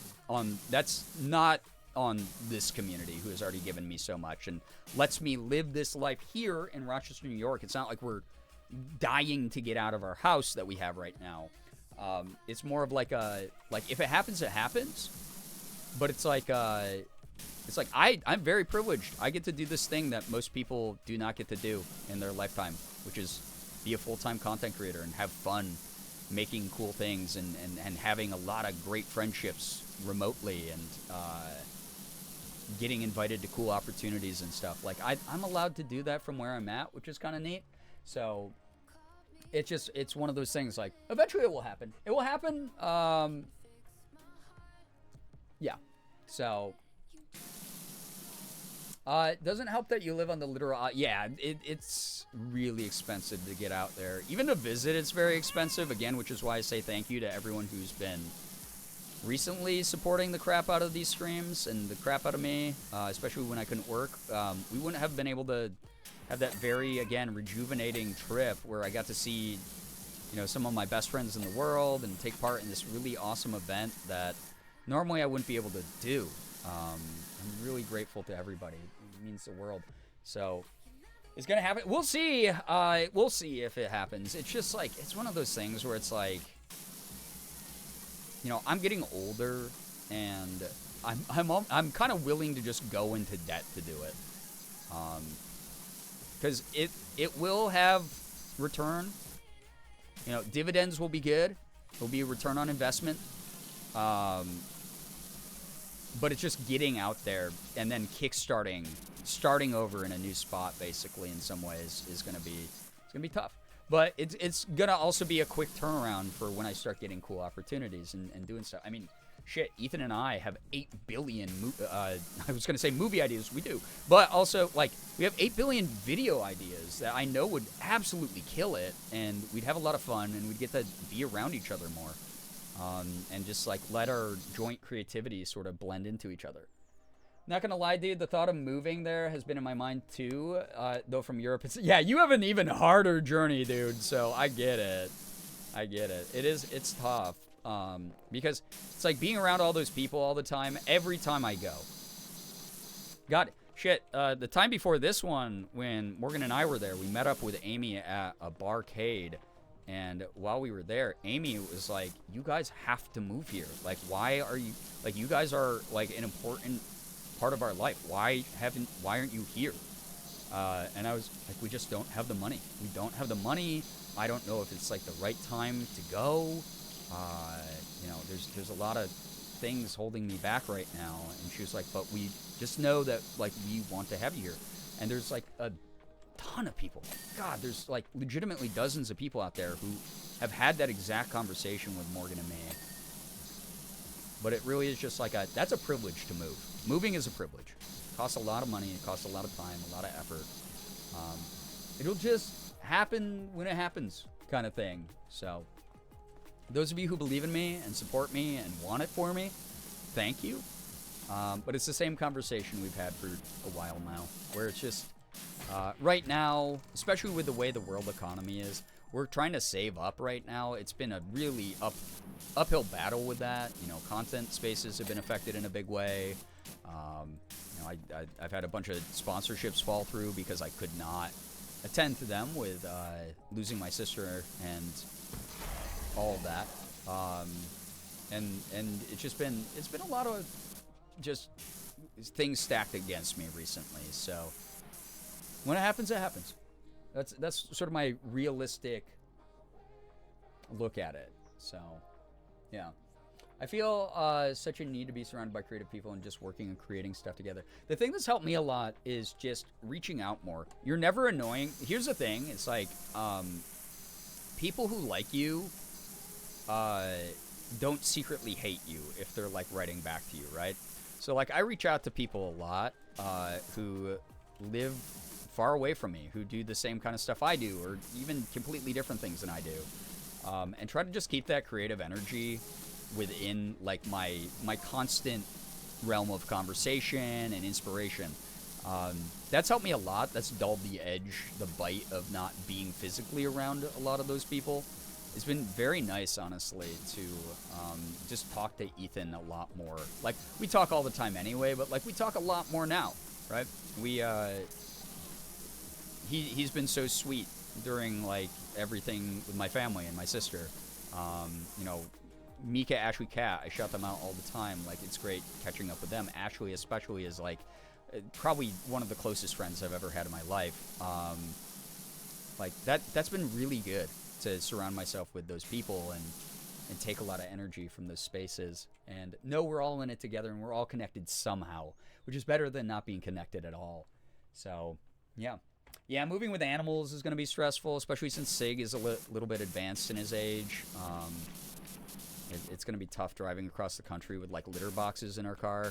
on this community who has already given me so much and lets me live this life here in Rochester, New York. It's not like we're dying to get out of our house that we have right now. It's more of like if it happens, it happens. But it's like I'm very privileged. I get to do this thing that most people do not get to do in their lifetime, which is be a full-time content creator and have fun making cool things and having a lot of great friendships remotely and getting invited to cool opportunities and stuff. Like I'm allowed to do that from where I'm at, which is kind of neat. So it's one of those things, like eventually it will happen. It will happen. Yeah. So it doesn't help that you live on the literal. Yeah, it's really expensive to get out there. Even to visit, it's very expensive. Again, which is why I say thank you to everyone who's been recently supporting the crap out of these streams and the crap out of me, especially when I couldn't work. We wouldn't have been able to have that very, again, rejuvenating trip where I got to see, some of my best friends in the world and take part in this really awesome event that normally I wouldn't be able to do. I'm really grateful to everybody. It means the world. So it's gonna happen. We'll see. We'll see if it happens. It's just like, it's one of those things where it's like, I'm getting older and I'm kind of willing to just go into debt to do it. Because it will have return. Dividends will be good. It'll be a return on investment. But it's just getting out there and then starting over in a new spot, basically, in some ways, is gonna be tough. But it's gonna also be a quick turnaround for when I start getting cool opportunities and doing stuff. I mean, shit, Ethan and I have 8 billion, I was gonna say movie ideas, we do. But also, we have 8 billion video ideas that I know would absolutely kill it, and we'd have a lot of fun, and we'd get to be around each other more. And just, let our joint creativity sort of blend into each other. Not gonna lie, dude, the thought of moving there has been in my mind, too. Though from Europe, yeah, you have an even harder journey, dude, so I get it. It's tough. Because it's like being around all those people all the time, every time I go. God, shit, the time before this one, when Morgan and I were there, we met up with Amy at a barcade. And while we were there, Amy was like, you guys have to move here. Why are you, you guys are, an important part of our life. Why aren't you here? And I was like, we just don't have the money. We don't have the money. I don't know if it's, the right time to go. There's a lot of things holding me back right now. And she was like, but we just know that, we want to have you here. And there's, a ton of people. God, there's legitimately dozens of people out there who have had that exact conversation with Morgan and me. But it really is just that's a privilege to move. Moving is a privilege. It costs a lot of money. It costs a lot of time, a lot of effort. It'll just happen when it happens, kind of thing. So those of you who believe in me and support me and want it for me, thank you. But it's the same conversation we've had for a while now, where it's just right now, especially with the way the world economy is, we're trying to save up right now. It's been a really uphill battle with that. Content spaces have been affected in a big way. I've had a bunch of sponsorships fall through because I could not attend to them with losing my sister and all of that. And it's been a lot of just things stacked against me recently. So when it happens, it happens. That's sort of my realistic look at it. So, yeah. I feel such a need to be surrounded by creative people and just working and creating stuff together. The thing that's helped me a lot is just reaching out more. You're never annoying. Here's the thing. It's people who like you don't secretly hate you if they're writing back to you, right? So, like, I reach out to people a lot who live far away from me, who do the same kind of stuff I do, or even completely different things than I do, and try to just keep that creative energy within, like, my constant realm of conversation and inspiration. That's helped me a lot. That's dulled the edge, the bite of not being physically around a lot of those people. It's been very nice, honestly, to just talk to Ethan a lot more. Like, we talk all the time anyway, but, like, we talk a lot more now, right? He's been so sweet during, like, everything with my family and my sister. You know, Mika, Ashley, Kat, I shout them out all the time. Like, it's great catching up with them. Ashley especially is, like, probably one of the closest friends I've ever had in my life. Like, that's been really good to surround myself with those people and take a lot of energy from those spaces. And know we're all in it together and we're all connected somehow, which is better than not being connected at all. So, yeah. Yeah, moving with animals is going to be stressful, especially since Sig is a little bit advanced in his age. It's going to be tough driving across the country with, like, litter boxes in our car.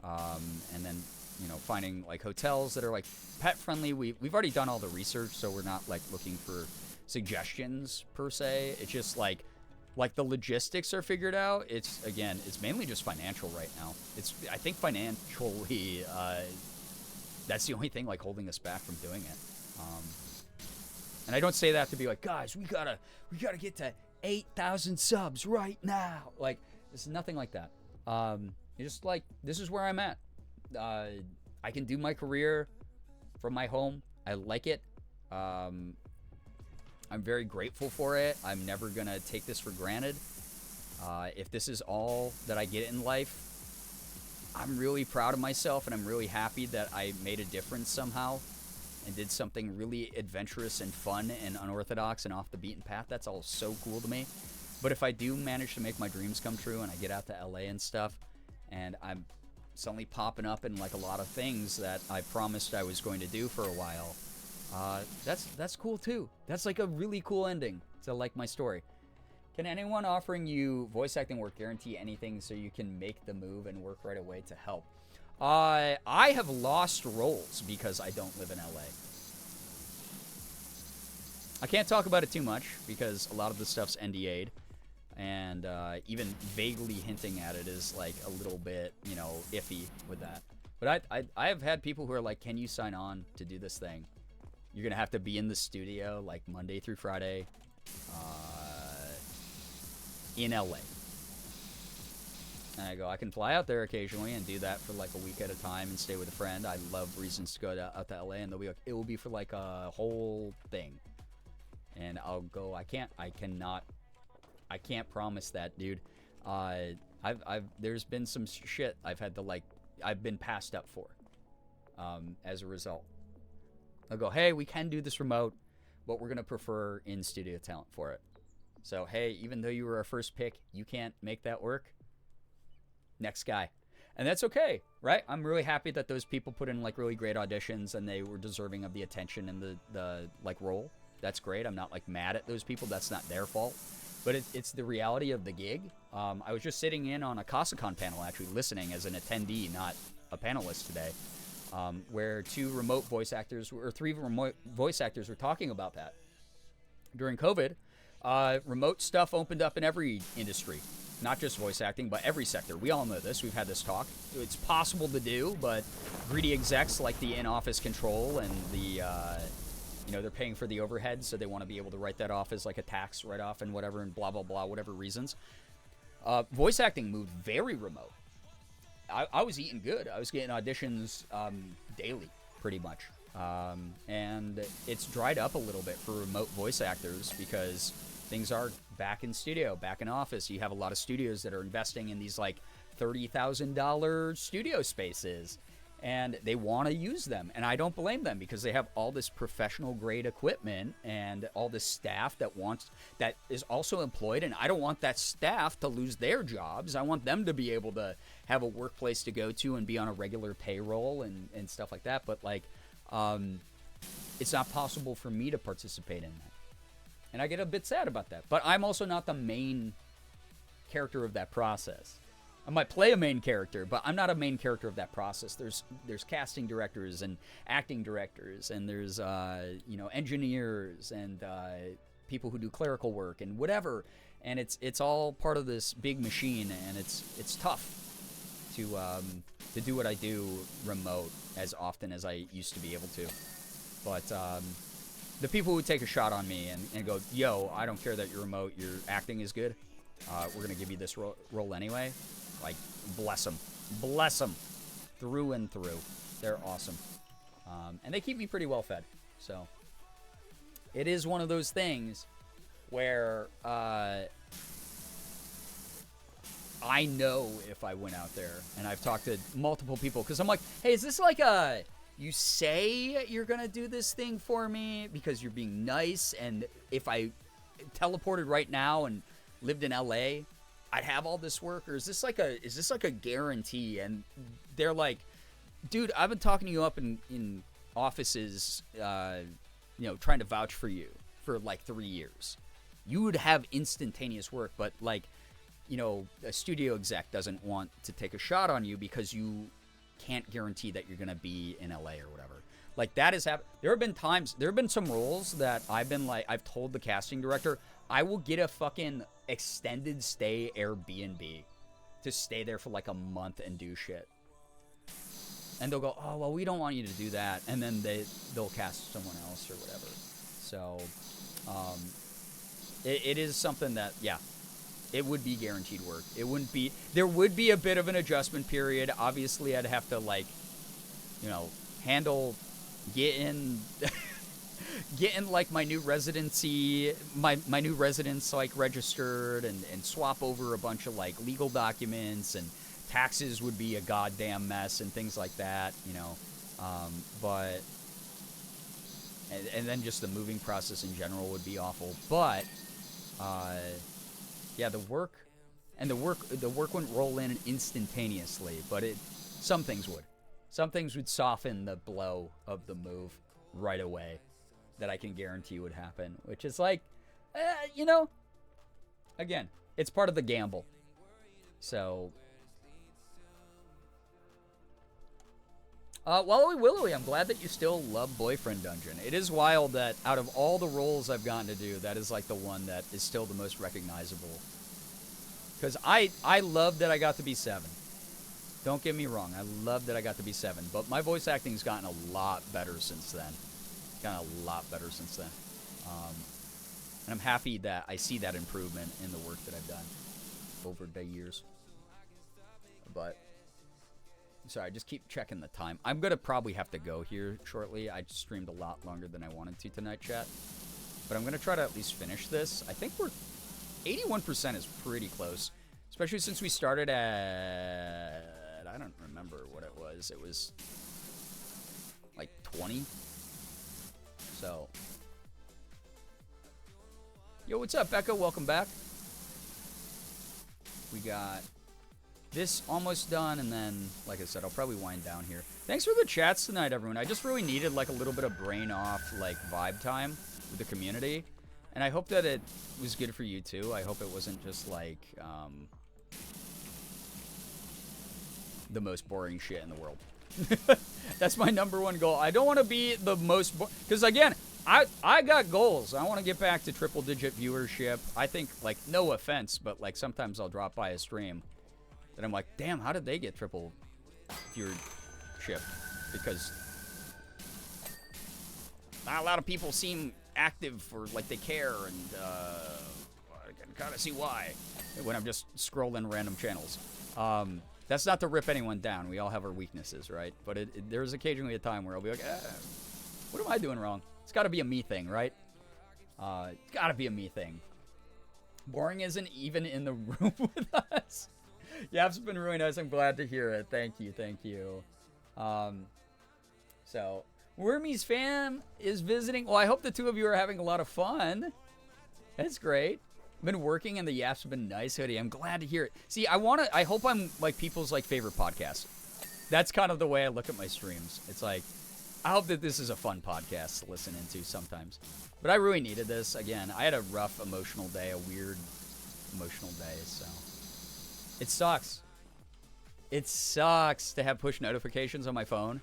And then, you know, finding, like, hotels that are, like, pet friendly. We've already done all the research, so we're not, like, looking for suggestions per se. It's just, like the logistics are figured out. It's mainly just financial right now. I think financially, that's the only thing, like, holding us back from doing it. And I don't say that to be like, guys, we gotta get to 8,000 subs right now. Like, there's nothing like that. It's just like, this is where I'm at. I can do my career from my home. I like it. I'm very grateful for it. I'm never gonna take this for granted. If this is all that I get in life, I'm really proud of myself, and I'm really happy that I made a difference somehow and did something really adventurous and fun and unorthodox and off the beaten path. That's all so cool to me. But if I do manage to make my dreams come true and I get out to LA and stuff, and I'm suddenly popping up in, like, a lot of things that I promised I was going to do for a while, that's cool too. That's, like, a really cool ending to, like, my story. Can anyone offering you voice acting work guarantee anything so you can make the move and work right away to help? I have lost roles because I don't live in LA. I can't talk about it too much because a lot of the stuff's NDA'd, and even vaguely hinting at it is, like, a little bit, you know, iffy with that. But I have had people who are like, can you sign on to do this thing? You're gonna have to be in the studio, like, Monday through Friday, in LA. And I go, I can fly out there occasionally and do that for, like, a week at a time and stay with a friend. I love reasons to go out to LA, and they'll be like, it will be for, like, a whole thing. And I'll go, I can't promise that, dude. There's been some shit I've had to, like, I've been passed up for, as a result. I'll go, hey, we can do this remote, but we're going to prefer in-studio talent for it. So, hey, even though you were our first pick, you can't make that work. Next guy. And that's okay, right? I'm really happy that those people put in, like, really great auditions and they were deserving of the attention and the like, role. That's great. I'm not, like, mad at those people. That's not their fault. But it's the reality of the gig. I was just sitting in on a CasaCon panel, actually listening as an attendee, not a panelist today, where three remote voice actors were talking about that. During COVID, remote stuff opened up in every industry, not just voice acting, but every sector. We all know this. We've had this talk. It's possible to do, but greedy execs like the in-office control and the, they're paying for the overhead, so they want to be able to write that off as, like, a tax write-off and whatever, and blah, blah, blah, whatever reasons. Voice acting moved very remote. I was eating good. I was getting auditions daily, pretty much. And it's dried up a little bit for remote voice actors because things are back in studio, back in office. You have a lot of studios that are investing in these, like, $30,000 studio spaces, and they want to use them. And I don't blame them because they have all this professional grade equipment and all this staff that is also employed. And I don't want that staff to lose their jobs. I want them to be able to have a workplace to go to and be on a regular payroll and stuff like that. But, like, it's not possible for me to participate in that. And I get a bit sad about that. But I'm also not the main character of that process. I might play a main character, but I'm not a main character of that process. There's casting directors and acting directors, and there's engineers and people who do clerical work and whatever, and it's all part of this big machine, and it's tough to do what I do remote as often as I used to be able to. But the people who take a shot on me and go, yo, I don't care that you're remote, your acting is good, we're gonna give you this role anyway. Like, bless them through and through. They're awesome, and they keep me pretty well fed. So it is one of those things where I know if I went out there, and I've talked to multiple people, because I'm like, hey, is this like you say you're gonna do this thing for me because you're being nice, and if I teleported right now and lived in LA, I'd have all this work, or is this like a guarantee? And they're like, dude, I've been talking to you up in offices, trying to vouch for you for like 3 years. You would have instantaneous work, but like, a studio exec doesn't want to take a shot on you because you can't guarantee that you're gonna be in LA or whatever. Like, that has happened. There have been some roles that I've told the casting director, I will get a fucking extended stay Airbnb to stay there for like a month and do shit. And they'll go, oh, well, we don't want you to do that. And then they'll cast someone else or whatever. So, it is something that, yeah, it would be guaranteed work. There would be a bit of an adjustment period. Obviously, I'd have to, like, handle getting like my new residency, my new residence like registered, and swap over a bunch of like legal documents, and taxes would be a goddamn mess and things like that, but and then just the moving process in general would be awful. But yeah, the work wouldn't roll in instantaneously, but some things would soften the blow of the move right away, that I can guarantee would happen, which is like, again, it's part of the gamble. So, Wallowy Willowy, I'm glad that you still love Boyfriend Dungeon. It is wild that out of all the roles I've gotten to do, that is like the one that is still the most recognizable. Because I love that I got to be 7. Don't get me wrong, I love that I got to be 7, but my voice acting's gotten a lot better since then. And I'm happy that I see that improvement in the work that I've done over the years. But, sorry, just keep checking the time. I'm going to probably have to go here shortly. I streamed a lot longer than I wanted to tonight, chat. But I'm going to try to at least finish this. I think 81% is pretty close. Especially since we started at, I don't remember what it was. It was like 20. So, yo, what's up, Becca? Welcome back. We got this almost done, and then, like I said, I'll probably wind down here. Thanks for the chats tonight, everyone. I just really needed, like, a little bit of brain off, like, vibe time with the community, and I hope that it was good for you, too. I hope it wasn't just, like, the most boring shit in the world. That's my #1 goal. I don't want to be the most because again, I got goals. I want to get back to triple-digit viewership. I think, like, no offense, but like sometimes I'll drop by a stream and I'm like, damn, how did they get triple viewership? Because not a lot of people seem active or like they care, and I can kind of see why when I'm just scrolling random channels. That's not to rip anyone down. We all have our weaknesses, right? But there's occasionally a time where I'll be like, what am I doing wrong? It's got to be a me thing, right? It's got to be a me thing. Boring isn't even in the room with us. Yeah, it's been really nice. I'm glad to hear it. Thank you. So, Wormies fam is visiting. Well, I hope the two of you are having a lot of fun. That's great. Been working, and the yaps have been nice, hoodie. I'm glad to hear it. See, I hope I'm like people's like favorite podcast. That's kind of the way I look at my streams. It's like, I hope that this is a fun podcast to listen into sometimes. But I really needed this. Again, I had a rough emotional day, a weird emotional day, so it sucks. It sucks to have push notifications on my phone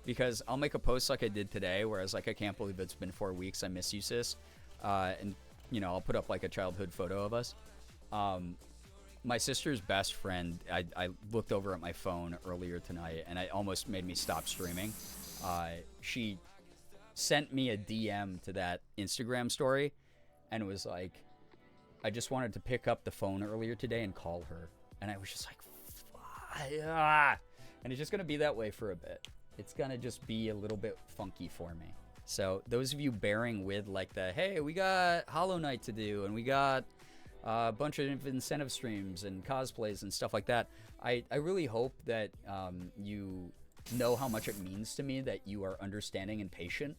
because I'll make a post like I did today where I was like, I can't believe it's been 4 weeks. I miss you, sis. And, you know, I'll put up like a childhood photo of us. My sister's best friend, I looked over at my phone earlier tonight and it almost made me stop streaming. She sent me a DM to that Instagram story and was like, I just wanted to pick up the phone earlier today and call her. And I was just like, and it's just going to be that way for a bit. It's going to just be a little bit funky for me. So those of you bearing with like the, hey, we got Hollow Knight to do and we got a bunch of incentive streams and cosplays and stuff like that. I really hope that you know how much it means to me that you are understanding and patient.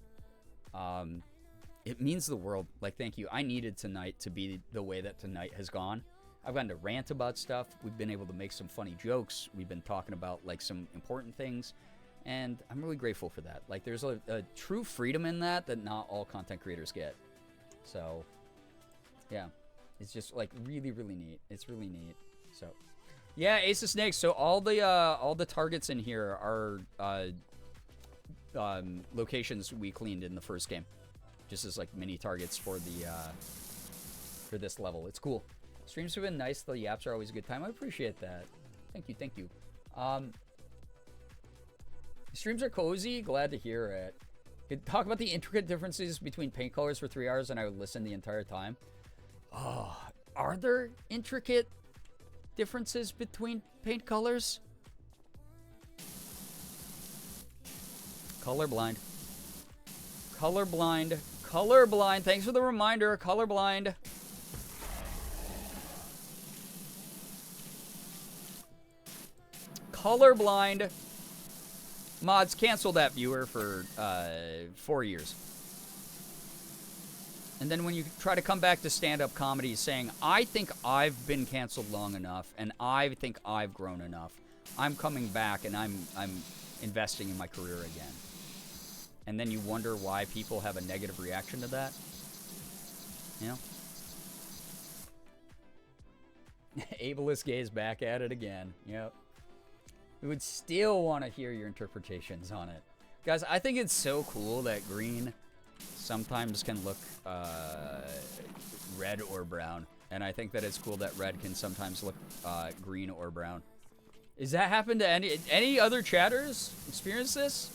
It means the world. Like, thank you. I needed tonight to be the way that tonight has gone. I've gotten to rant about stuff. We've been able to make some funny jokes. We've been talking about like some important things. And I'm really grateful for that. Like, there's a true freedom in that not all content creators get. So, yeah. It's just like really, really neat. It's really neat. So, yeah, Ace of Snakes. So all the targets in here are locations we cleaned in the first game, just as like mini targets for the for this level. It's cool. Streams have been nice. The yaps are always a good time. I appreciate that. Thank you, thank you. Streams are cozy. Glad to hear it. Could talk about the intricate differences between paint colors for 3 hours, and I would listen the entire time. Oh, are there intricate differences between paint colors? Colorblind. Colorblind. Colorblind. Thanks for the reminder. Colorblind. Colorblind. Mods, cancel that viewer for 4 years. And then when you try to come back to stand-up comedy saying, I think I've been canceled long enough, and I think I've grown enough, I'm coming back and I'm investing in my career again. And then you wonder why people have a negative reaction to that. You know? Ableist gays back at it again. Yep. We would still want to hear your interpretations on it. Guys, I think it's so cool that green sometimes can look red or brown. And I think that it's cool that red can sometimes look green or brown. Does that happen to any other chatters experience this?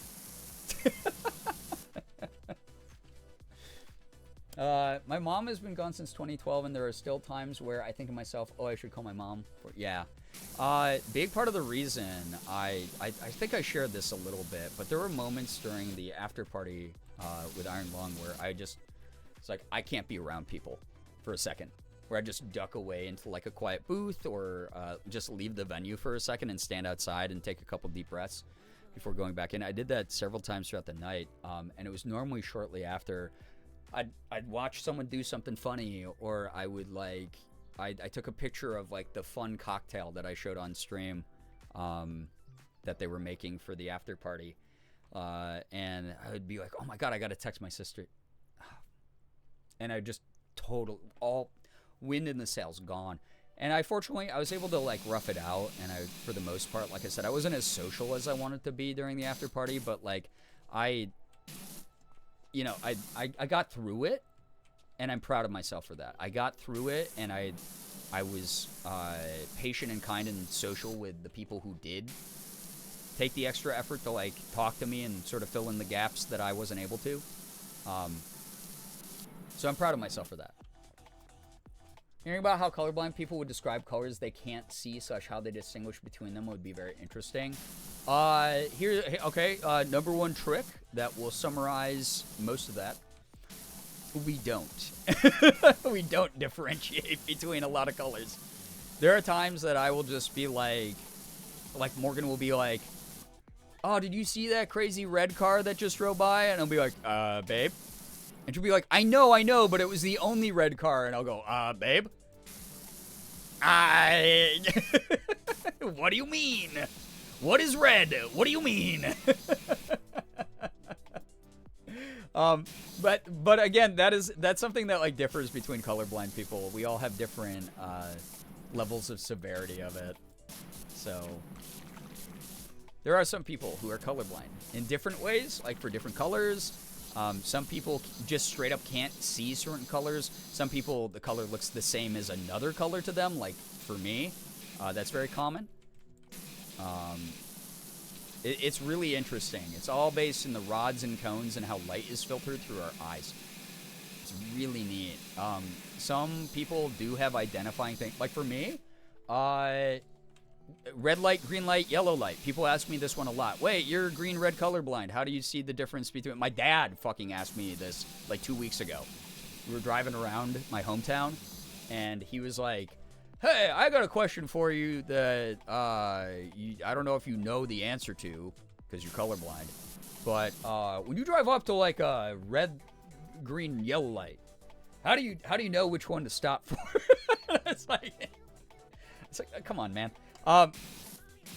My mom has been gone since 2012, and there are still times where I think to myself, oh, I should call my mom. Yeah. Big part of the reason, I think I shared this a little bit, but there were moments during the after party with Iron Lung where it's like, I can't be around people for a second. Where I just duck away into like a quiet booth or just leave the venue for a second and stand outside and take a couple deep breaths before going back in. I did that several times throughout the night, and it was normally shortly after I'd watch someone do something funny, or I would like I took a picture of like the fun cocktail that I showed on stream that they were making for the after party, and I would be like, oh my god, I gotta text my sister, and I just all wind in the sails gone. And I was able to like rough it out, and for the most part, like I said, I wasn't as social as I wanted to be during the after party, but like I got through it, and I'm proud of myself for that. I got through it, and I was patient and kind and social with the people who did take the extra effort to like talk to me and sort of fill in the gaps that I wasn't able to. So I'm proud of myself for that. Hearing about how colorblind people would describe colors they can't see, / how they distinguish between them would be very interesting. Number one trick that will summarize most of that. We don't. We don't differentiate between a lot of colors. There are times that I will just be like Morgan will be like, oh, did you see that crazy red car that just drove by? And I'll be like, babe. And she'll be like, I know, but it was the only red car. And I'll go, babe? What do you mean? What is red? What do you mean? But again, that's something that like differs between colorblind people. We all have different levels of severity of it. So there are some people who are colorblind in different ways, like for different colors. Some people just straight up can't see certain colors. Some people, the color looks the same as another color to them, like for me. That's very common. It's really interesting. It's all based in the rods and cones and how light is filtered through our eyes. It's really neat. Some people do have identifying things. Like for me, red light, green light, yellow light. People ask me this one a lot. Wait, you're green, red colorblind. How do you see the difference between... My dad fucking asked me this like 2 weeks ago. We were driving around my hometown, and he was like, hey, I got a question for you that I don't know if you know the answer to, because you're colorblind. But when you drive up to like a red, green, yellow light, how do you know which one to stop for? It's like, come on, man. I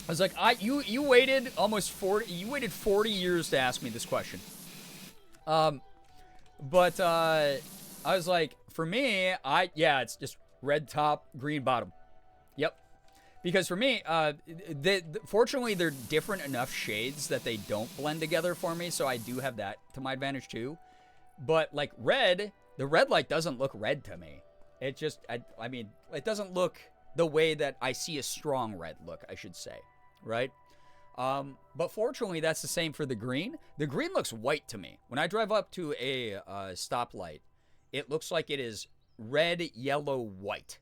was like, you waited almost 40. You waited 40 years to ask me this question. But I was like, for me, it's just red top, green bottom. Yep. Because for me, fortunately, they're different enough shades that they don't blend together for me, so I do have that to my advantage too. But like red, the red light doesn't look red to me. It just, I mean, it doesn't look the way that I see a strong red look, I should say, right? But fortunately, that's the same for the green. The green looks white to me. When I drive up to a stoplight, it looks like it is red, yellow, white.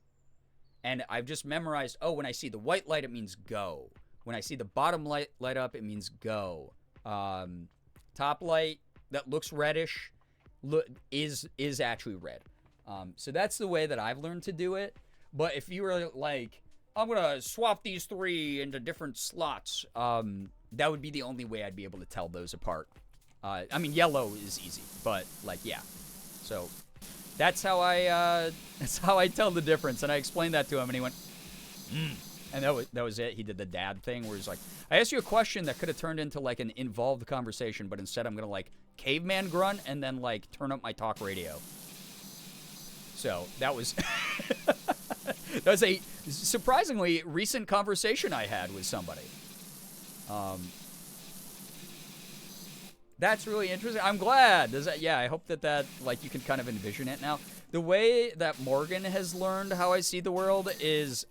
And I've just memorized, when I see the white light, it means go. When I see the bottom light up, it means go. Top light that looks reddish is actually red. So that's the way that I've learned to do it. But if you were like, I'm going to swap these three into different slots, that would be the only way I'd be able to tell those apart. I mean, yellow is easy, but like, yeah. So that's how I tell the difference. And I explained that to him, and he went, and that was it. He did the dad thing where he's like, I asked you a question that could have turned into like an involved conversation, but instead I'm going to like caveman grunt and then like turn up my talk radio. So that was that was a surprisingly recent conversation I had with somebody. That's really interesting. I'm glad. I hope that like you can kind of envision it now. The way that Morgan has learned how I see the world is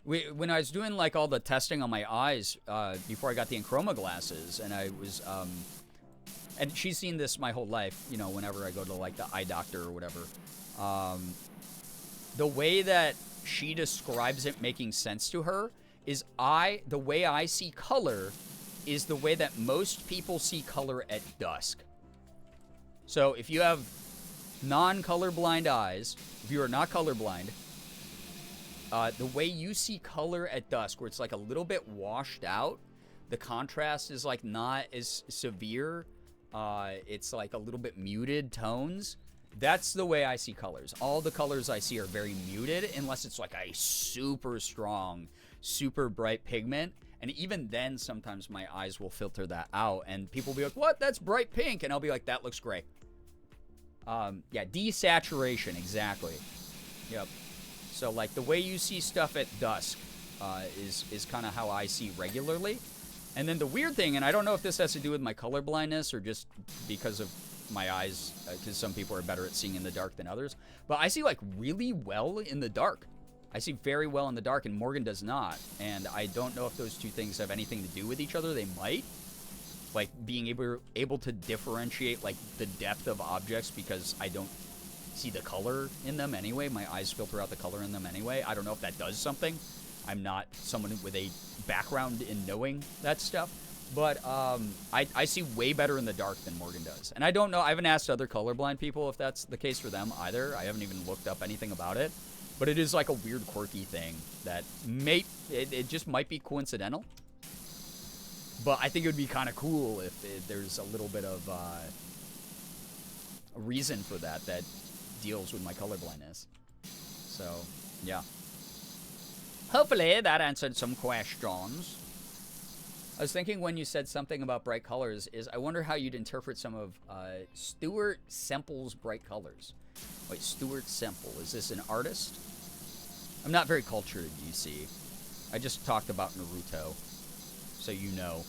when I was doing like all the testing on my eyes before I got the Enchroma glasses, and I was and she's seen this my whole life, you know, whenever I go to like the eye doctor or whatever. The way that she describes it making sense to her is the way I see color is the way that most people see color at dusk. So if you have non-colorblind eyes, if you are not colorblind, the way you see color at dusk, where it's like a little bit washed out, the contrast is like not as severe. It's like a little bit muted tones. That's the way I see colors. All the colors I see are very muted, unless it's like a super strong, super bright pigment. And even then, sometimes my eyes will filter that out, and people will be like, what? That's bright pink. And I'll be like, that looks gray. Desaturation, exactly. Yep. So, like, the way you see stuff at dusk is kind of how I see regularly. And then the weird thing, and I don't know if this has to do with my color blindness or just because of my eyes, because some people are better at seeing in the dark than others, but I see, like, really well in the dark. I see very well in the dark, and Morgan does not. And I don't know if those two things have anything to do with each other. They might. Like, being able to differentiate, like, the depth of objects because I don't see the color in them anyway. My eyes filter out the color in them anyway. I don't know if that does something. I'm not someone with a background in knowing that stuff. But I see way better in the dark than Morgan does. And I don't know. I haven't asked other colorblind people if that's the case for them either. I haven't even looked up anything about it. But it is like a weird, quirky thing that it just might be coincidental. But I think it would be kind of cool if there's a little bit of a reason for that deals with my colorblindness. So, yeah. Hopefully that answered some questions. I was thinking when you said something about bright colors is I wonder how you'd interpret some of Stuart Semple's bright colors. Wait, Stuart Semple, is this an artist? I'm not very cultured, you see. I just talked about Naruto. so you know.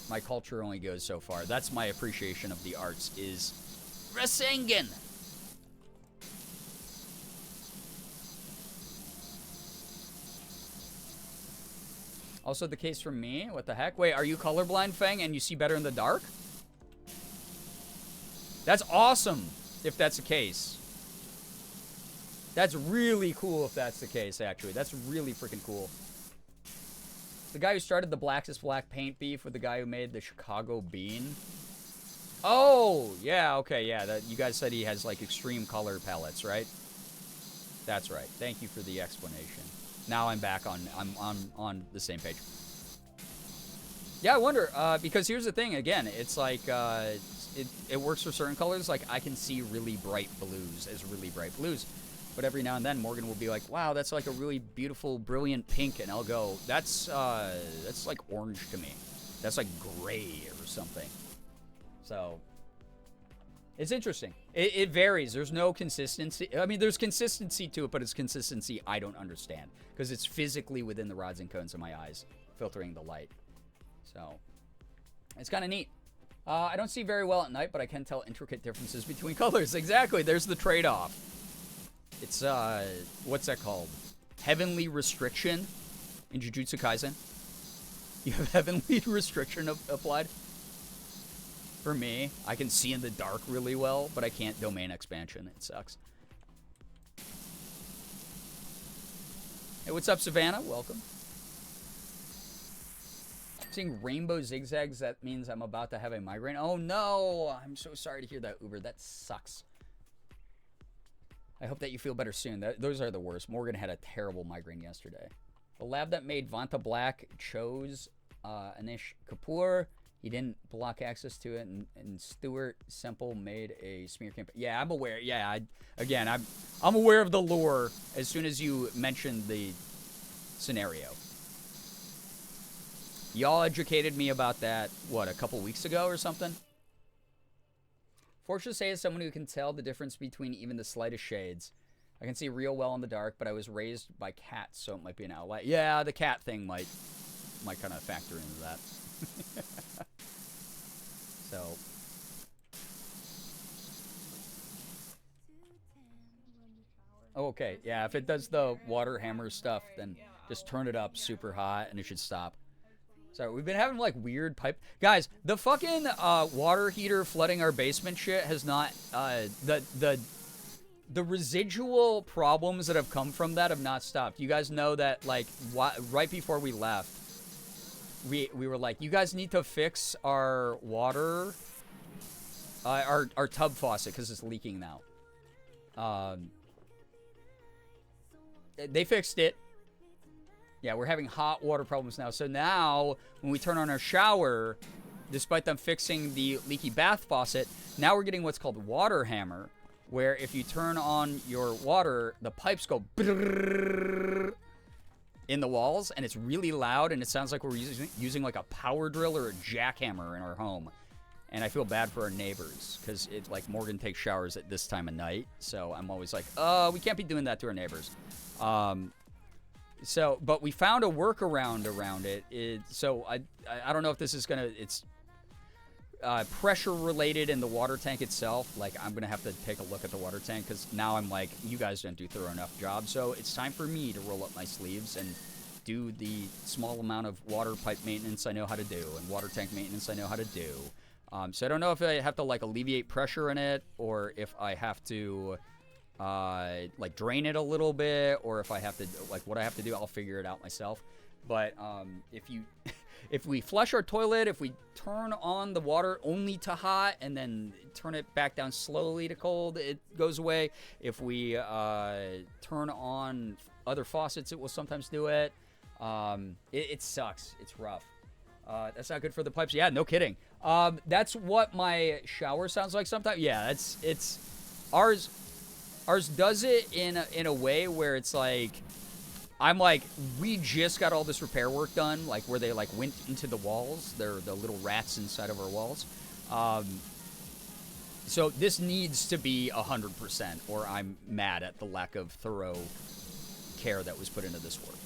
My culture only goes so far. That's my appreciation of the arts, is Rasengan. Also the case for me. What the heck? Wait, are you colorblind, Fang, and you see better in the dark? That's awesome if that's the case. That's really cool if that's the case, actually. That's really freaking cool. The guy who started the Blackest Black paint beef with the guy who made the Chicago Bean. Oh, yeah, okay, yeah. You guys said he has, like, extreme color palettes, right? That's right. Thank you for the explanation. Now I'm back on, I'm on the same page. Yeah, I wonder, because here's the thing, again, it's like, it works for certain colors. Like, I can see really bright blues as really bright blues. But every now and then, Morgan will be like, wow, that's like a really beautiful, brilliant pink. And I'll go, that's like orange to me. That's like gray or something. So, it's interesting. It varies. There's no consistency. I mean, there's consistency to it, but it's consistency I don't understand. Because it's physically within the rods and cones of my eyes, filtering the light. So, it's kind of neat. I don't see very well at night, but I can tell intricate differences between colors. Exactly. There's the trade-off. It's, what's that called? Heavenly restriction in Jujutsu Kaisen. You have heavenly restriction applied. For me, I can see in the dark really well, but I can't domain expansion. It sucks. Hey, what's up, Savannah? Welcome. Seeing rainbow zigzags, that means I'm about to have a migraine. Oh, no. I'm so sorry to hear that, Uber. That sucks. I hope that you feel better soon. Those are the worst. Morgan had a terrible migraine yesterday. The lab that made Vanta Black chose Anish Kapoor. He didn't block access to it, and Stuart Semple made a smear campaign. Yeah, I'm aware. Yeah, I'm aware of the lore as soon as you mentioned the scenario. Y'all educated me about that, what, a couple weeks ago or something? Fortune say is someone who can tell the difference between even the slightest shades. I can see real well in the dark, but I was raised by cats, so it might be an outlier. Yeah, the cat thing might kind of factor into that. So. Oh, okay, yeah, if it does the water hammer stuff, then just turn it up super hot and it should stop. Sorry, we've been having, like, weird pipe... Guys, the fucking water heater flooding our basement shit has not... The residual problems that have come from that have not stopped. You guys know that, like, right before we left, we were like, you guys need to fix our water... our tub faucet, because it's leaking now. They fixed it. Yeah, we're having hot water problems now. So now, when we turn on our shower, despite them fixing the leaky bath faucet, now we're getting what's called water hammer, where if you turn on your water, the pipes go in the walls, and it's really loud, and it sounds like we're using like a power drill or a jackhammer in our home. And I feel bad for our neighbors, because it's like Morgan takes showers at this time of night, so I'm always like, we can't be doing that to our neighbors. So, but we found a workaround around it. So I don't know if this is gonna, it's pressure related in the water tank itself. Like, I'm gonna have to take a look at the water tank, because now I'm like, you guys didn't do thorough enough job. So it's time for me to roll up my sleeves and do the small amount of water pipe maintenance I know how to do, and water tank maintenance I know how to do. So I don't know if I have to, like, alleviate pressure in it, or if I have to like drain it a little bit, or if I have to, like, what I have to do, I'll figure it out myself. But if we flush our toilet, if we turn on the water only to hot and then turn it back down slowly to cold, it goes away. If we turn on other faucets, it will sometimes do it. It sucks. It's rough. That's not good for the pipes. Yeah, no kidding. That's what my shower sounds like sometimes. Yeah, it's ours. Ours does it in a way where it's like, I'm like, we just got all this repair work done, like where they like went into the walls. They're the little rats inside of our walls. So this needs to be 100%, or I'm mad at the lack of thorough care that was put into this work.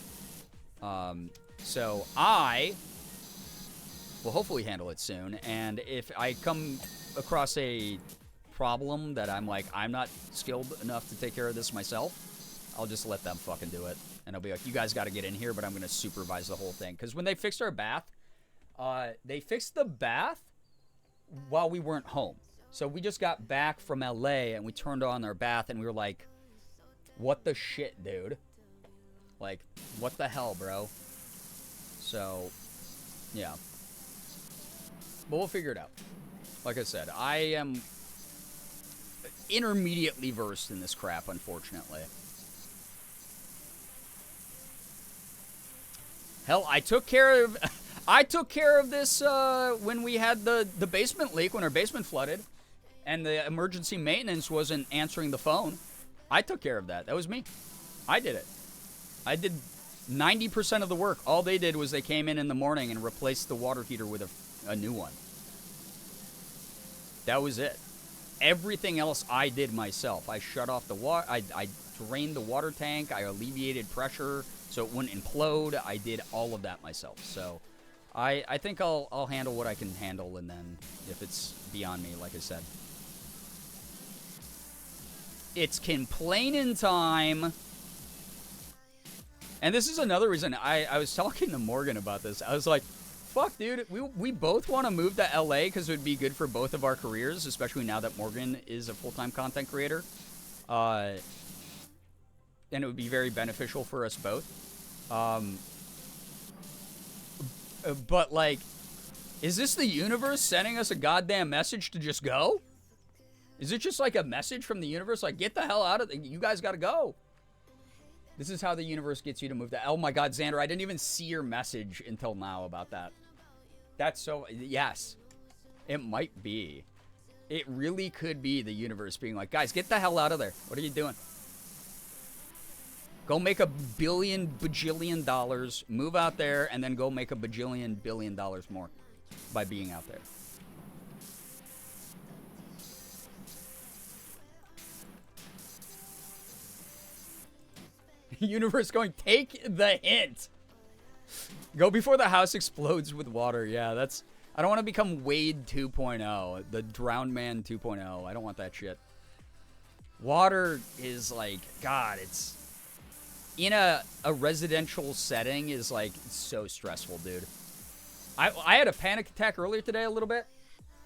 So I we'll hopefully handle it soon. And if I come across a problem that I'm like, I'm not skilled enough to take care of this myself, I'll just let them fucking do it. And I'll be like, you guys got to get in here, but I'm going to supervise the whole thing. Because when they fixed our bath, they fixed the bath while we weren't home. So we just got back from LA and we turned on our bath and we were like, what the shit, dude? Like, what the hell, bro? So, yeah. But we'll figure it out. Like I said, I am intermediately versed in this crap, unfortunately. Hell, I took care of this when we had the basement leak, when our basement flooded, and the emergency maintenance wasn't answering the phone. I took care of that. That was me. I did it. I did 90% of the work. All they did was they came in the morning and replaced the water heater with a new one. That was it. Everything else I did myself. I shut off the water. I drained the water tank. I alleviated pressure so it wouldn't implode. I did all of that myself. So I think I'll handle what I can handle, and then if it's beyond me, like I said. It's complaining time. And this is another reason I was talking to Morgan about this. I was like, fuck, dude, we both want to move to LA because it would be good for both of our careers, especially now that Morgan is a full-time content creator. And it would be very beneficial for us both. But, like, is this the universe sending us a goddamn message to just go? Is it just like a message from the universe? Like, get the hell out of you guys got to go. This is how the universe gets you to move to... Oh, my God, Xander, I didn't even see your message until now about that. That's so... Yes. It might be. It really could be the universe being like, guys, get the hell out of there. What are you doing? Go make $1 billion bajillion dollars, move out there, and then go make $1 bajillion billion dollars more by being out there. Universe going, take the hint. Go before the house explodes with water. Yeah, that's... I don't want to become Wade 2.0, the Drowned Man 2.0. I don't want that shit. Water is like, God, it's... In a residential setting is like so stressful, dude. I had a panic attack earlier today a little bit.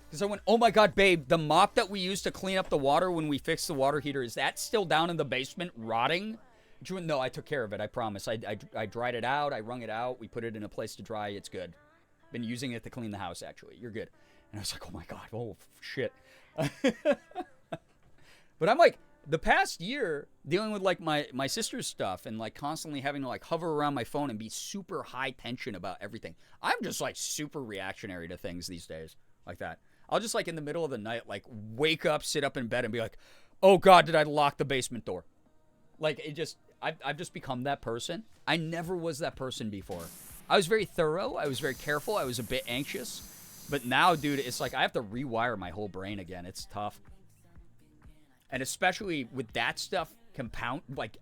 Because I went, oh my God, babe, the mop that we used to clean up the water when we fixed the water heater, is that still down in the basement rotting? She went, no, I took care of it. I promise. I dried it out. I wrung it out. We put it in a place to dry. It's good. Been using it to clean the house, actually. You're good. And I was like, oh my God. Oh, shit. But I'm like, the past year, dealing with like my sister's stuff and like constantly having to like hover around my phone and be super high tension about everything. I'm just like super reactionary to things these days like that. I'll just like in the middle of the night, like wake up, sit up in bed and be like, oh God, did I lock the basement door? Like it just... I've just become that person. I never was that person before. I was very thorough. I was very careful. I was a bit anxious. But now, dude, it's like I have to rewire my whole brain again. It's tough. And especially with that stuff like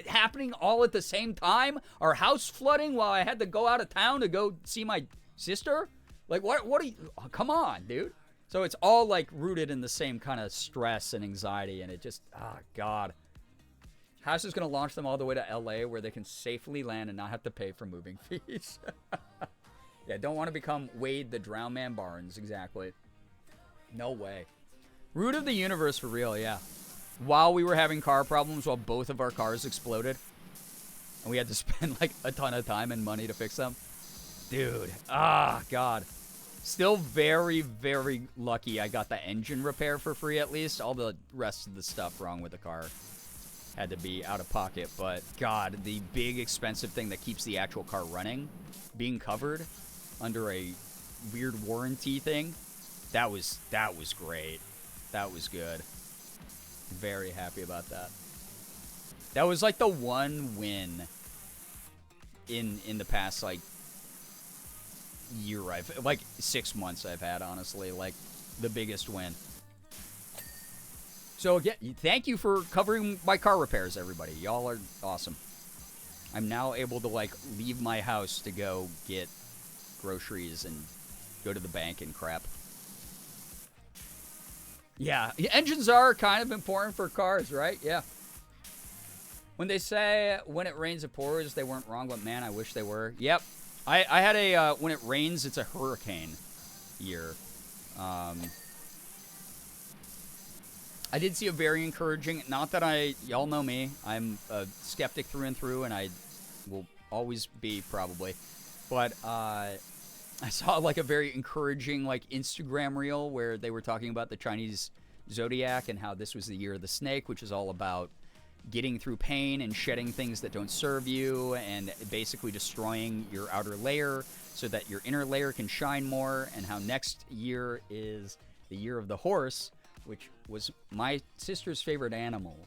happening all at the same time. Our house flooding while I had to go out of town to go see my sister. Like, what are you... Oh, come on, dude. So it's all like rooted in the same kind of stress and anxiety. And it just... Oh, God. House is going to launch them all the way to LA where they can safely land and not have to pay for moving fees. Yeah, don't want to become Wade the Drown Man Barnes. Exactly. No way. Root of the universe for real, yeah. While we were having car problems, while both of our cars exploded, and we had to spend like a ton of time and money to fix them. Dude. Ah, God. Still very, very lucky I got the engine repair for free at least. All the rest of the stuff wrong with the car had to be out of pocket, but God, the big expensive thing that keeps the actual car running, being covered under a weird warranty thing, that was great. That was good. Very happy about that. That was like the one win in the past like year, like 6 months I've had, honestly, like the biggest win. So again, thank you for covering my car repairs, everybody. Y'all are awesome. I'm now able to like leave my house to go get groceries and go to the bank and crap. Yeah, engines are kind of important for cars, right? Yeah. When they say when it rains it pours, they weren't wrong, but man, I wish they were. Yep. I had a when it rains, it's a hurricane year. I did see a very encouraging, not that y'all know me, I'm a skeptic through and through, and I will always be probably, but I saw like a very encouraging like Instagram reel where they were talking about the Chinese zodiac and how this was the year of the snake, which is all about getting through pain and shedding things that don't serve you and basically destroying your outer layer so that your inner layer can shine more, and how next year is the year of the horse, which was my sister's favorite animal.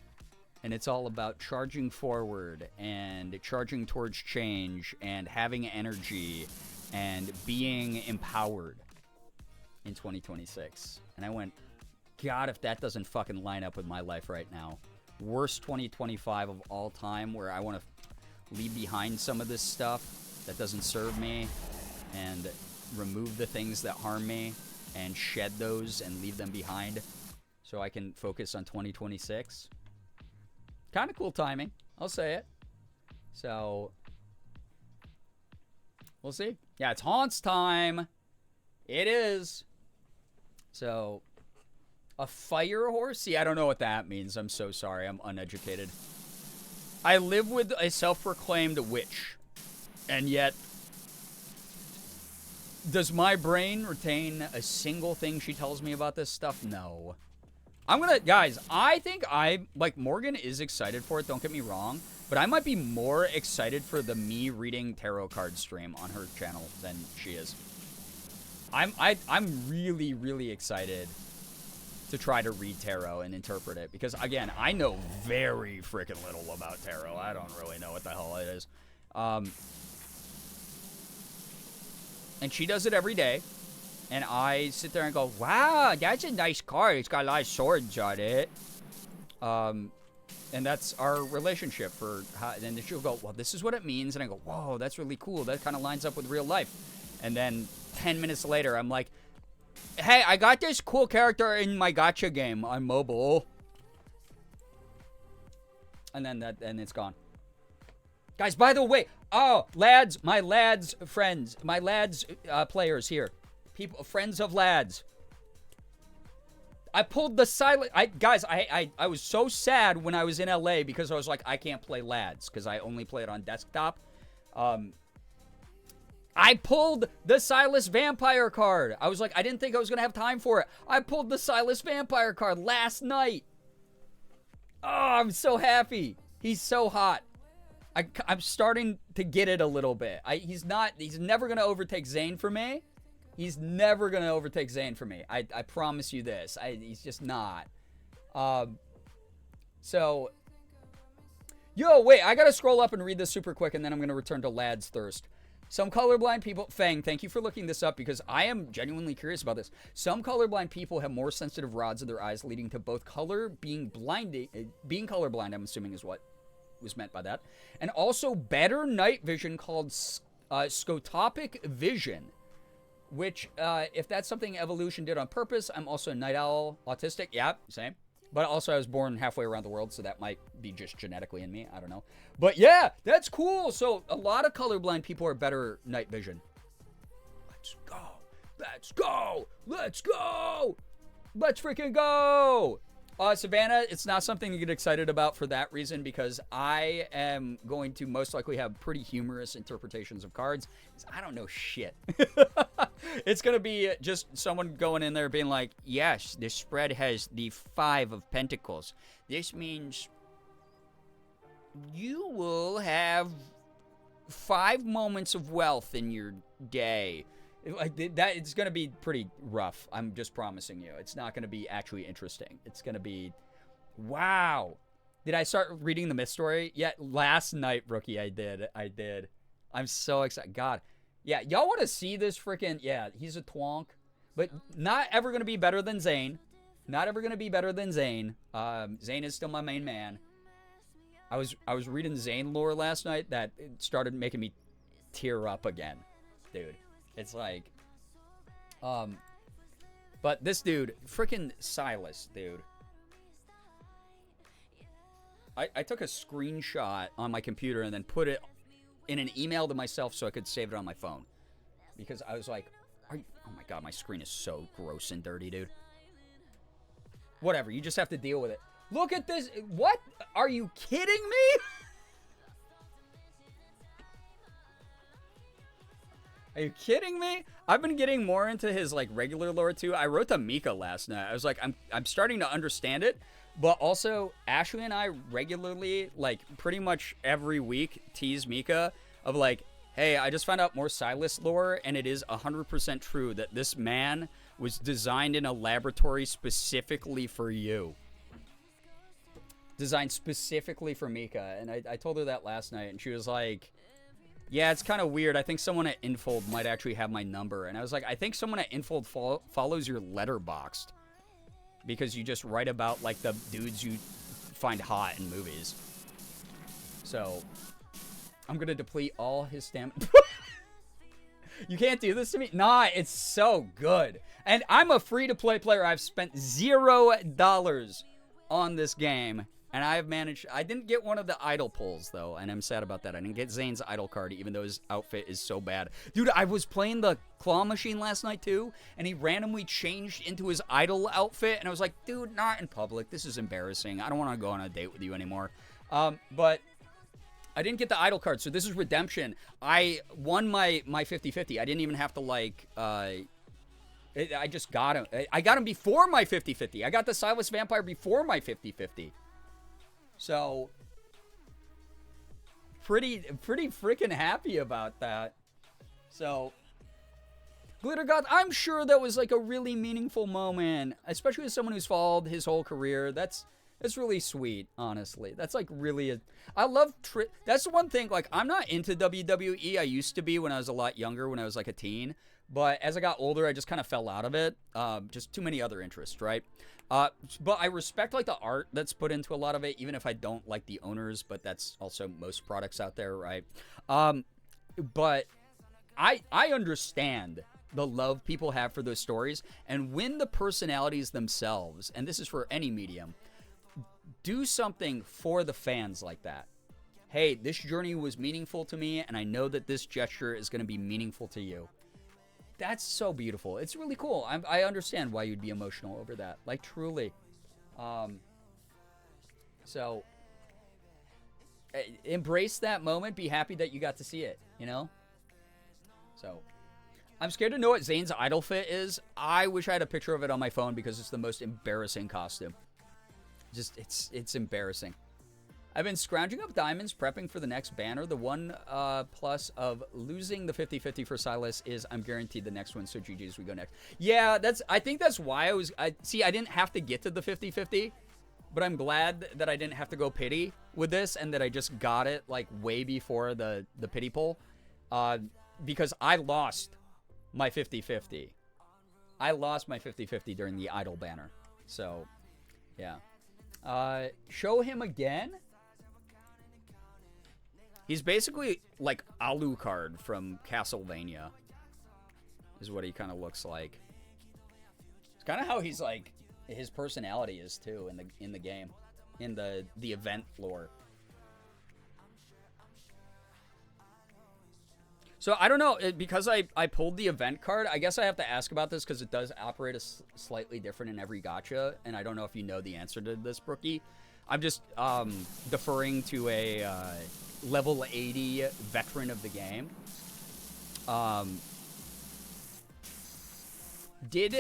And it's all about charging forward and charging towards change and having energy and being empowered in 2026. And I went, God, if that doesn't fucking line up with my life right now. Worst 2025 of all time, where I want to leave behind some of this stuff that doesn't serve me and remove the things that harm me and shed those and leave them behind so I can focus on 2026. Kind of cool timing, I'll say it. So, we'll see. Yeah, it's haunts time. It is. So, a fire horse? See, I don't know what that means. I'm so sorry. I'm uneducated. I live with a self-proclaimed witch. And yet, does my brain retain a single thing she tells me about this stuff? No. Guys, I think Morgan is excited for it, don't get me wrong, but I might be more excited for the me reading tarot card stream on her channel than she is. I'm really, really excited to try to read tarot and interpret it, because again, I know very freaking little about tarot. I don't really know what the hell it is. And she does it every day. And I sit there and go, wow, that's a nice card. It's got a lot of swords on it. And that's our relationship for how, and then she'll go, well, this is what it means. And I go, whoa, that's really cool. That kind of lines up with real life. And then 10 minutes later, I'm like, hey, I got this cool character in my gacha game on mobile. And then it's gone. Guys, by the way, my lads friends, my lads players here. People, friends of lads. I pulled the silent. I was so sad when I was in LA because I was like, I can't play lads because I only play it on desktop. I pulled the Silas Vampire card. I was like, I didn't think I was gonna have time for it. I pulled the Silas Vampire card last night. Oh, I'm so happy. He's so hot. I'm starting to get it a little bit. He's never gonna overtake Zane for me. He's never going to overtake Zane for me. I promise you this. He's just not. So, yo, wait. I got to scroll up and read this super quick, and then I'm going to return to Lad's Thirst. Some colorblind people... Fang, thank you for looking this up, because I am genuinely curious about this. Some colorblind people have more sensitive rods in their eyes, leading to both being colorblind, I'm assuming is what was meant by that, and also better night vision called scotopic vision. Which, if that's something evolution did on purpose, I'm also a night owl, autistic. Yeah, same. But also I was born halfway around the world, so that might be just genetically in me. I don't know. But yeah, that's cool. So a lot of colorblind people are better night vision. Let's go. Let's go. Let's go. Let's freaking go. Savannah, it's not something to get excited about for that reason, because I am going to most likely have pretty humorous interpretations of cards. I don't know shit. It's going to be just someone going in there being like, yes, this spread has the 5 of Pentacles. This means you will have 5 moments of wealth in your day. Like that, it's going to be pretty rough. I'm just promising you. It's not going to be actually interesting. It's going to be, wow. Did I start reading the myth story? Yeah, last night, Rookie, I did. I'm so excited. God. Yeah, y'all want to see this freaking, yeah, he's a twonk. But not ever going to be better than Zane. Not ever going to be better than Zane. Zane is still my main man. I was reading Zane lore last night that it started making me tear up again. Dude. It's like, But this dude, freaking Silas, dude. I took a screenshot on my computer and then put it in an email to myself so I could save it on my phone. Because I was like, oh my god, my screen is so gross and dirty, dude. Whatever, you just have to deal with it. Look at this. What? Are you kidding me? Are you kidding me? I've been getting more into his like regular lore too. I wrote to Mika last night. I was like, I'm starting to understand it, but also Ashley and I regularly, like pretty much every week, tease Mika of like, hey, I just found out more Silas lore, and it is 100% true that this man was designed in a laboratory specifically for you. Designed specifically for Mika, and I told her that last night, and she was like, yeah, it's kind of weird. I think someone at Infold might actually have my number. And I was like, I think someone at Infold follows your Letterboxd. Because you just write about, like, the dudes you find hot in movies. So, I'm going to deplete all his stamina. You can't do this to me? Nah, it's so good. And I'm a free-to-play player. I've spent $0 on this game. And I have managed... I didn't get one of the idol pulls, though. And I'm sad about that. I didn't get Zane's idol card, even though his outfit is so bad. Dude, I was playing the claw machine last night, too. And he randomly changed into his idol outfit. And I was like, dude, not in public. This is embarrassing. I don't want to go on a date with you anymore. But I didn't get the idol card. So this is redemption. I won my 50-50. I didn't even have to, like... I just got him. I got him before my 50-50. I got the Silas Vampire before my 50-50. So, pretty freaking happy about that. So, Glitter God, I'm sure that was like a really meaningful moment, especially as someone who's followed his whole career. That's really sweet, honestly. That's like really I love that's the one thing, like I'm not into WWE. I used to be when I was a lot younger, when I was like a teen. But as I got older, I just kind of fell out of it. Just too many other interests, right? But I respect like the art that's put into a lot of it, even if I don't like the owners. But that's also most products out there, right? But I understand the love people have for those stories. And when the personalities themselves, and this is for any medium, do something for the fans like that. Hey, this journey was meaningful to me, and I know that this gesture is going to be meaningful to you. That's so beautiful. It's really cool. I understand why you'd be emotional over that. Like, truly. So, embrace that moment. Be happy that you got to see it, you know? So, I'm scared to know what Zane's idol fit is. I wish I had a picture of it on my phone because it's the most embarrassing costume. Just, it's embarrassing. I've been scrounging up diamonds, prepping for the next banner. The one plus of losing the 50-50 for Silas is I'm guaranteed the next one, so GG's we go next. Yeah, I think that's why I didn't have to get to the 50-50, but I'm glad that I didn't have to go pity with this and that I just got it like way before the pity poll, because I lost my 50-50. I lost my 50-50 during the idol banner. So, yeah. Show him again? He's basically like Alucard from Castlevania, is what he kind of looks like. It's kind of how he's like, his personality is too in the game, in the event lore. So I don't know, because I pulled the event card, I guess I have to ask about this because it does operate slightly different in every gacha, and I don't know if you know the answer to this, Brookie. I'm just deferring to a level 80 veteran of the game. Did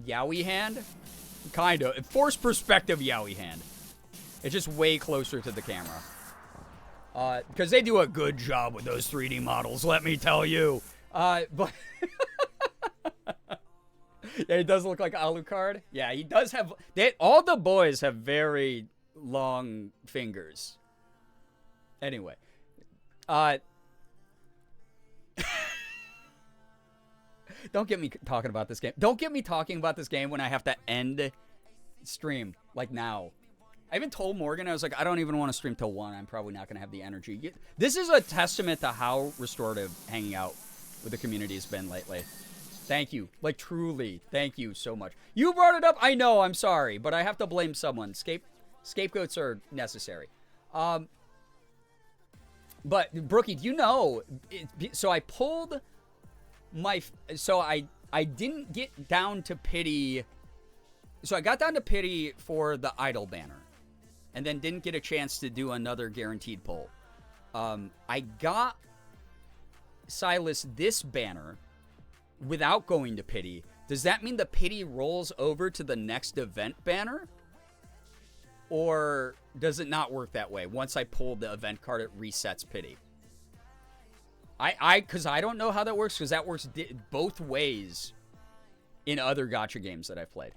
Yowie hand? Kind of. Forced perspective Yowie hand. It's just way closer to the camera. Because they do a good job with those 3D models, let me tell you. But yeah, he does look like Alucard. Yeah, he does have... all the boys have very long fingers. Anyway. Don't get me talking about this game. Don't get me talking about this game when I have to end stream, like now. I even told Morgan, I was like, I don't even want to stream till 1. I'm probably not going to have the energy. This is a testament to how restorative hanging out with the community has been lately. Thank you. Like, truly, thank you so much. You brought it up. I know, I'm sorry, but I have to blame someone. Scapegoats are necessary. But, Brookie, do you know, so I pulled my, so I didn't get down to pity, so I got down to pity for the idol banner, and then didn't get a chance to do another guaranteed pull. I got Silas this banner without going to pity. Does that mean the pity rolls over to the next event banner? Or does it not work that way? Once I pull the event card, it resets pity. Because I don't know how that works, because that works both ways in other gacha games that I've played.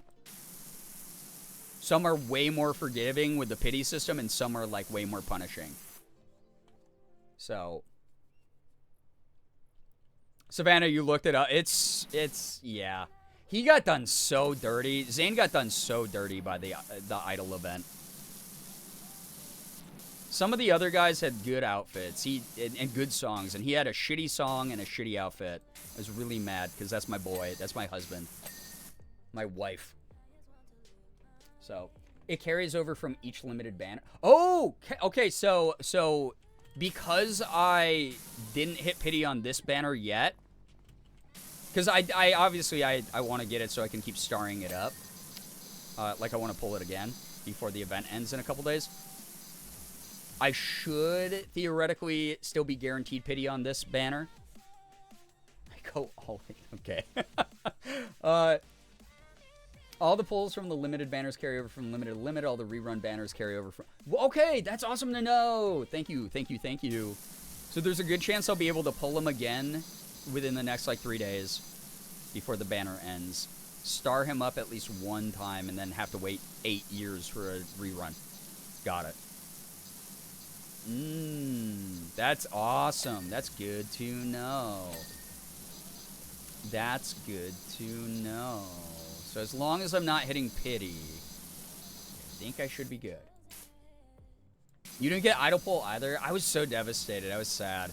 Some are way more forgiving with the pity system, and some are like way more punishing. So, Savannah, you looked it up. It's yeah. He got done so dirty. Zane got done so dirty by the idol event. Some of the other guys had good outfits and good songs, and he had a shitty song and a shitty outfit. I was really mad because that's my boy. That's my husband. My wife. So, it carries over from each limited banner. Oh, okay, so because I didn't hit pity on this banner yet, because I obviously I want to get it so I can keep starring it up. Like I want to pull it again before the event ends in a couple days. I should theoretically still be guaranteed pity on this banner. I go all in. Okay. All the pulls from the limited banners carry over from limited to limited. All the rerun banners carry over from... Well, okay, that's awesome to know. Thank you, thank you, thank you. So there's a good chance I'll be able to pull them again within the next, like, 3 days before the banner ends. Star him up at least one time and then have to wait 8 years for a rerun. Got it. That's awesome. That's good to know. That's good to know. So as long as I'm not hitting pity, I think I should be good. You didn't get idol pull either? I was so devastated. I was sad.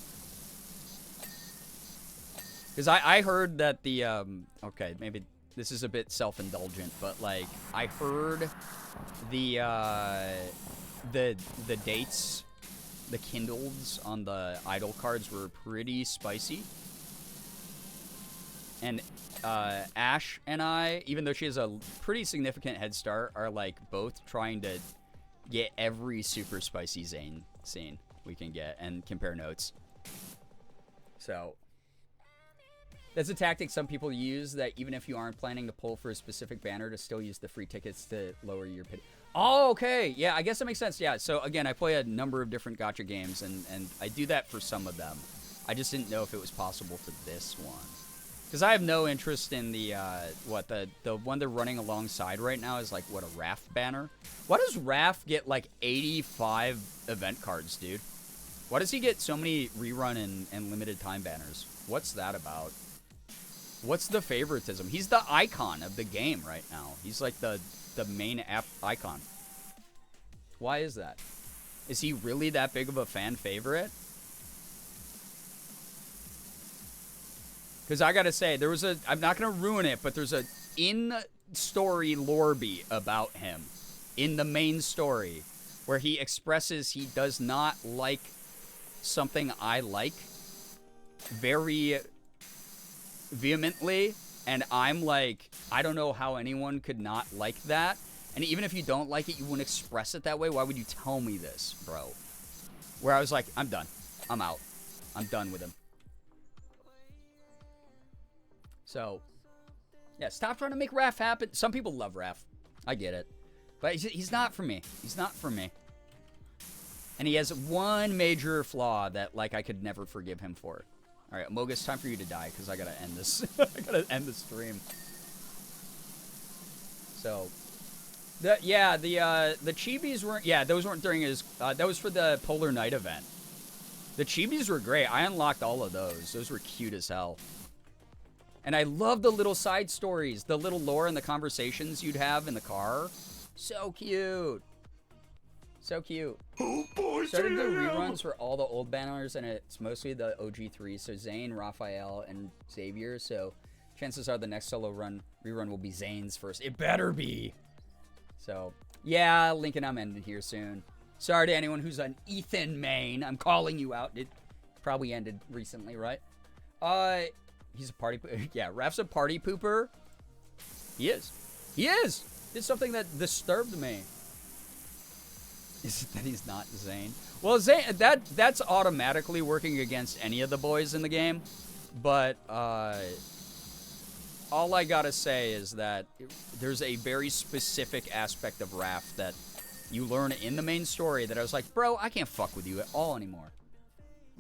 Because I heard that the, okay, maybe this is a bit self-indulgent, but, like, I heard the dates, the kindles on the idol cards were pretty spicy. And Ash and I, even though she has a pretty significant head start, are like both trying to get every super spicy Zane scene we can get and compare notes. So that's a tactic some people use, that even if you aren't planning to pull for a specific banner, to still use the free tickets to lower your pity. Oh, okay. Yeah, I guess that makes sense. Yeah, so again, I play a number of different gacha games, and I do that for some of them. I just didn't know if it was possible for this one. Because I have no interest in the, the one they're running alongside right now is, like, what, a Raph banner? Why does Raph get, like, 85 event cards, dude? Why does he get so many rerun and limited time banners? What's that about? What's the favoritism? He's the icon of the game right now. He's, like, the main app icon. Why is that? Is he really that big of a fan favorite? Because I gotta say, there was a... I'm not gonna ruin it, but there's a in-story lore beat about him in the main story where he expresses he does not like something I like very vehemently, and I'm like, I don't know how anyone could not like that. And even if you don't like it, you wouldn't express it that way. Why would you tell me this, bro? Where I was like, I'm done. I'm out. I'm done with him. So, yeah, stop trying to make Raph happen. Some people love Raph. I get it. But he's not for me. He's not for me. And he has one major flaw that, like, I could never forgive him for. All right, Mogus, time for you to die, because I gotta end this. I gotta end the stream. So, the chibis weren't... Yeah, those weren't during his... that was for the Polar Night event. The chibis were great. I unlocked all of those. Those were cute as hell. And I love the little side stories, the little lore and the conversations you'd have in the car. So cute. So cute. Started to do reruns for all the old banners, and it's mostly the OG3. So Zane, Raphael, and Xavier. So chances are the next solo rerun will be Zane's first. It better be. So yeah, Lincoln, I'm ending here soon. Sorry to anyone who's an Ethan main. I'm calling you out. It probably ended recently, right? He's a party. Yeah, Raph's a party pooper. He is. He is. It's something that disturbed me. Is it that he's not Zane? Well, Zane, that's automatically working against any of the boys in the game. But all I gotta say is that there's a very specific aspect of Raph that you learn in the main story that I was like, bro, I can't fuck with you at all anymore.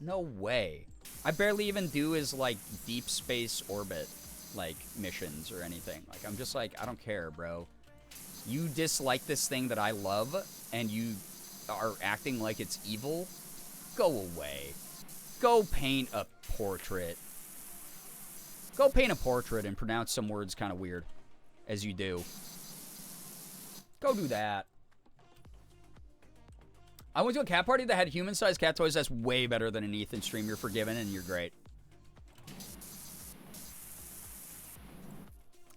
No way. I barely even do his, like, deep space orbit, like, missions or anything. Like, I'm just like, I don't care, bro. You dislike this thing that I love, and you are acting like it's evil? Go away. Go paint a portrait. Go paint a portrait and pronounce some words kind of weird, as you do. Go do that. I went to a cat party that had human-sized cat toys. That's way better than an Ethan stream. You're forgiven and you're great.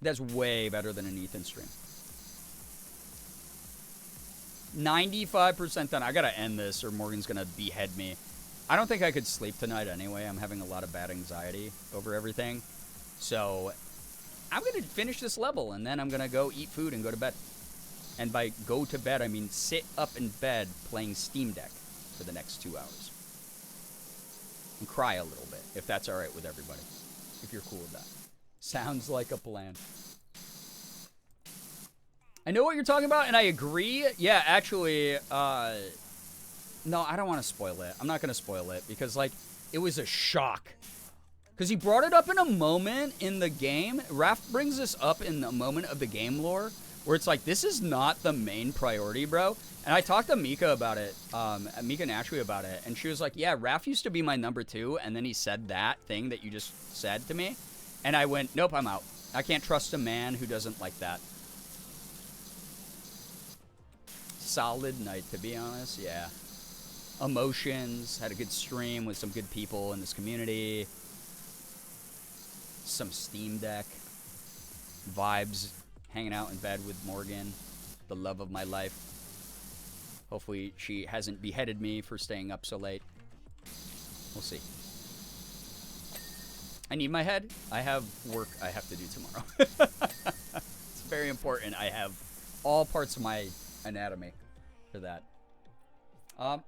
That's way better than an Ethan stream. 95% done. I gotta end this or Morgan's gonna behead me. I don't think I could sleep tonight anyway. I'm having a lot of bad anxiety over everything. So I'm gonna finish this level and then I'm gonna go eat food and go to bed. And by go to bed, I mean sit up in bed playing Steam Deck for the next 2 hours. And cry a little bit, if that's alright with everybody. If you're cool with that. Sounds like a plan. I know what you're talking about, and I agree. Yeah, actually, no, I don't want to spoil it. I'm not going to spoil it, because, like, it was a shock. Because he brought it up in a moment in the game. Raph brings this up in a moment of the game lore, where it's like, this is not the main priority, bro. And I talked to Mika about it, Mika Nashue about it, and she was like, yeah, Raph used to be my number 2, and then he said that thing that you just said to me. And I went, nope, I'm out. I can't trust a man who doesn't like that. Solid night, to be honest, yeah. Emotions, had a good stream with some good people in this community. Some Steam Deck. Vibes, hanging out in bed with Morgan, the love of my life. Hopefully she hasn't beheaded me for staying up so late. We'll see. I need my head. I have work I have to do tomorrow. It's very important. I have all parts of my anatomy for that.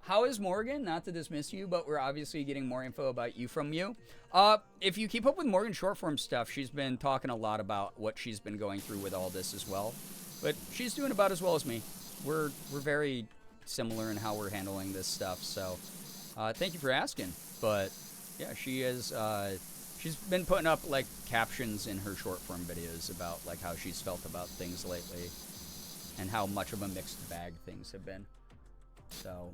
How is Morgan? Not to dismiss you, but we're obviously getting more info about you from you. If you keep up with Morgan's short form stuff, she's been talking a lot about what she's been going through with all this as well. But she's doing about as well as me. We're very similar in how we're handling this stuff. So thank you for asking. But yeah, she is. She's been putting up like captions in her short form videos about like how she's felt about things lately and how much of a mixed bag things have been. So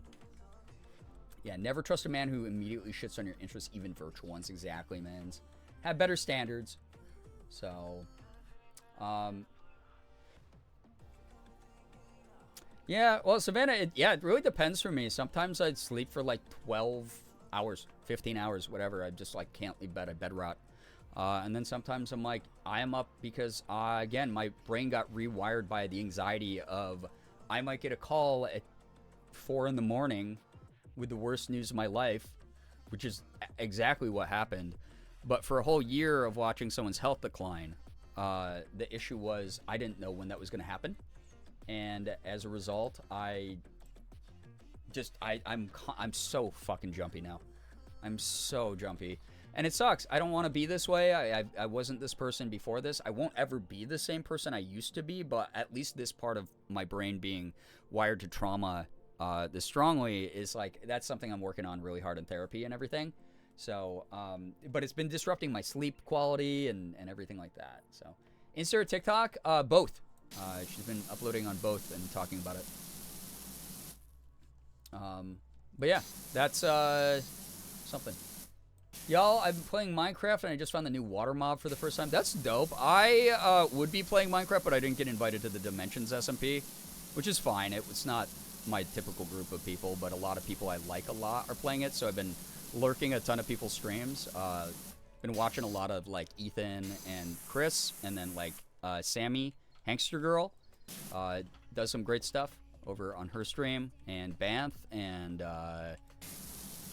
yeah, never trust a man who immediately shits on your interests, even virtual ones. Exactly, man. Have better standards. So yeah, well, Savannah, it really depends for me. Sometimes I'd sleep for like 12 hours, 15 hours, whatever. I just like can't leave bed. I bed rot. And then sometimes I'm like, I am up because, again, my brain got rewired by the anxiety of I might get a call at 4 in the morning with the worst news of my life, which is exactly what happened. But for a whole year of watching someone's health decline, the issue was I didn't know when that was going to happen. And as a result, I'm so fucking jumpy now. I'm so jumpy. And it sucks. I don't want to be this way. I wasn't this person before this. I won't ever be the same person I used to be, but at least this part of my brain being wired to trauma this strongly is like, that's something I'm working on really hard in therapy and everything. So, but it's been disrupting my sleep quality and everything like that. So, Insta or TikTok? Both. She's been uploading on both and talking about it. But yeah, that's something. Y'all, I've been playing Minecraft and I just found the new water mob for the first time. That's dope. I would be playing Minecraft, but I didn't get invited to the Dimensions SMP, which is fine. It's not my typical group of people, but a lot of people I like a lot are playing it, so I've been lurking a ton of people's streams. Been watching a lot of like Ethan and Chris, and then like Sammy, Hankster Girl, does some great stuff over on her stream, and Banth, and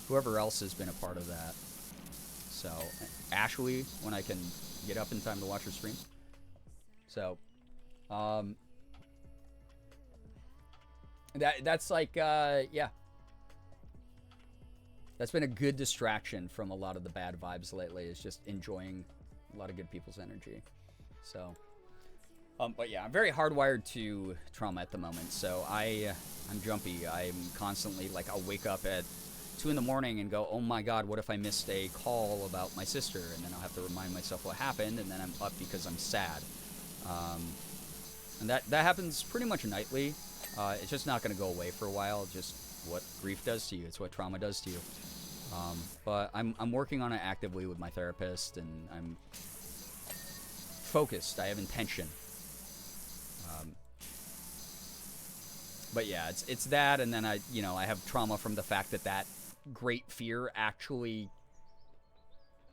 whoever else has been a part of that. So Ashley, when I can get up in time to watch her stream. So that's like yeah, that's been a good distraction from a lot of the bad vibes lately, is just enjoying a lot of good people's energy. So but yeah, I'm very hardwired to trauma at the moment, so I'm jumpy. I'm constantly like, I'll wake up at 2 in the morning and go, oh my god, what if I missed a call about my sister? And then I'll have to remind myself what happened, and then I'm up because I'm sad. And that happens pretty much nightly. It's just not going to go away for a while. Just what grief does to you. It's what trauma does to you. But I'm working on it actively with my therapist, and I'm focused. I have intention. But yeah, it's that, and then I have trauma from the fact that great fear actually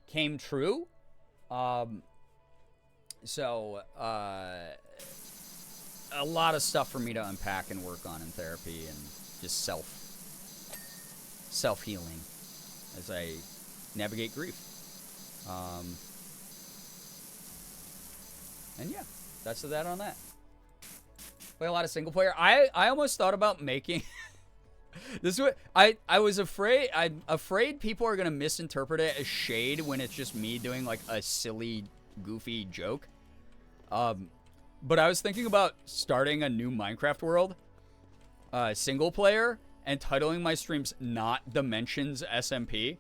came true. So a lot of stuff for me to unpack and work on in therapy, and just self-healing as I navigate grief. And yeah, that's that on that. Play a lot of single player. I almost thought about making this. I was afraid. I'm afraid people are gonna misinterpret it as shade when it's just me doing like a silly, goofy joke. But I was thinking about starting a new Minecraft world, single player, and titling my streams "Not Dimensions SMP,"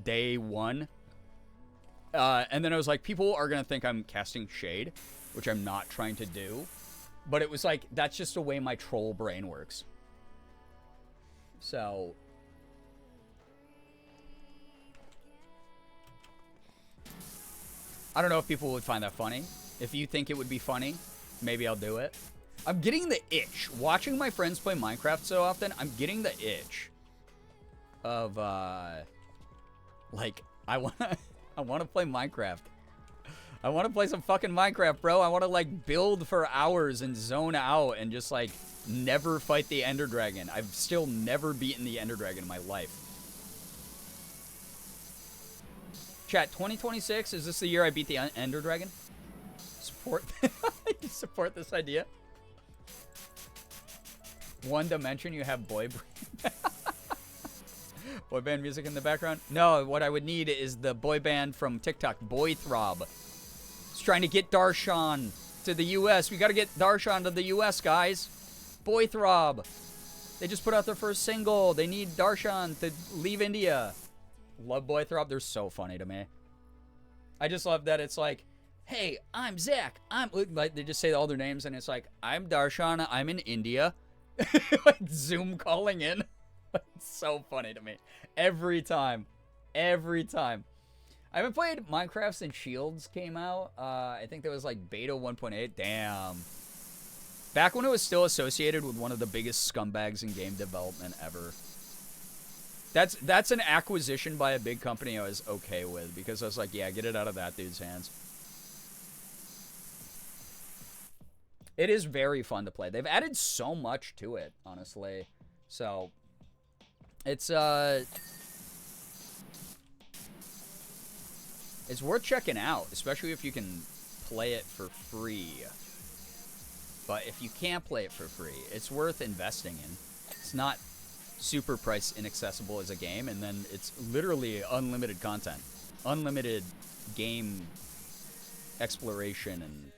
day 1. And then I was like, people are gonna think I'm casting shade, which I'm not trying to do. But it was like, that's just the way my troll brain works. So I don't know if people would find that funny. If you think it would be funny, maybe I'll do it. I'm getting the itch. Watching my friends play Minecraft so often, I'm getting the itch of like, I wanna play Minecraft. I want to play some fucking Minecraft, bro. I want to, like, build for hours and zone out and just, like, never fight the Ender Dragon. I've still never beaten the Ender Dragon in my life. Chat, 2026, is this the year I beat the Ender Dragon? Support this idea. One dimension, you have boy band music in the background? No, what I would need is the boy band from TikTok, Boy Throb. Trying to get Darshan to the US. We got to get Darshan to the US, guys. Boy Throb. They just put out their first single. They need Darshan to leave India. Love Boy Throb. They're so funny to me. I just love that it's like, hey, I'm Zach. I'm like, they just say all their names, and it's like, I'm Darshan. I'm in India. Like Zoom calling in. It's so funny to me. Every time. Every time. I haven't played Minecraft since Shields came out. I think there was like beta 1.8. Damn. Back when it was still associated with one of the biggest scumbags in game development ever. That's an acquisition by a big company I was okay with, because I was like, yeah, get it out of that dude's hands. It is very fun to play. They've added so much to it, honestly. So, it's worth checking out, especially if you can play it for free. But if you can't play it for free, it's worth investing in. It's not super price inaccessible as a game, and then it's literally unlimited content. Unlimited game exploration and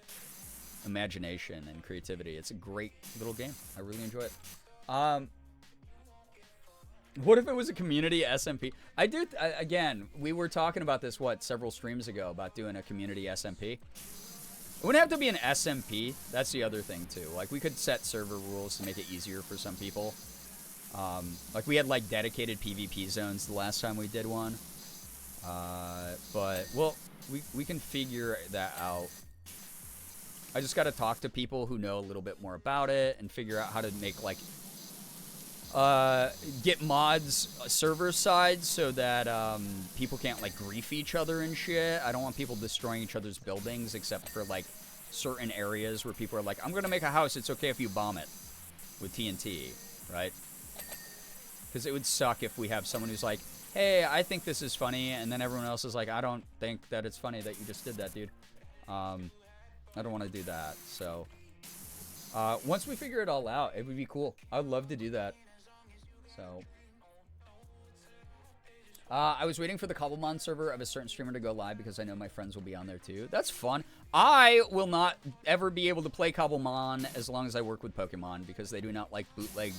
imagination and creativity. It's a great little game. I really enjoy it. What if it was a community SMP? Again, we were talking about this, several streams ago, about doing a community SMP. It wouldn't have to be an SMP. That's the other thing, too. Like, we could set server rules to make it easier for some people. Like, we had, like, dedicated PvP zones the last time we did one. But, well, we can figure that out. I just got to talk to people who know a little bit more about it and figure out how to make, like, get mods server side so that people can't like grief each other and shit. I don't want people destroying each other's buildings except for like certain areas where people are like, I'm gonna make a house, it's okay if you bomb it with TNT, right? Because it would suck if we have someone who's like, hey, I think this is funny, and then everyone else is like, I don't think that it's funny that you just did that, dude. I don't want to do that. So once we figure it all out, it would be cool. I would love to do that. So I was waiting for the Cobblemon server of a certain streamer to go live because I know my friends will be on there too. That's fun. I will not ever be able to play Cobblemon as long as I work with Pokemon because they do not like bootleg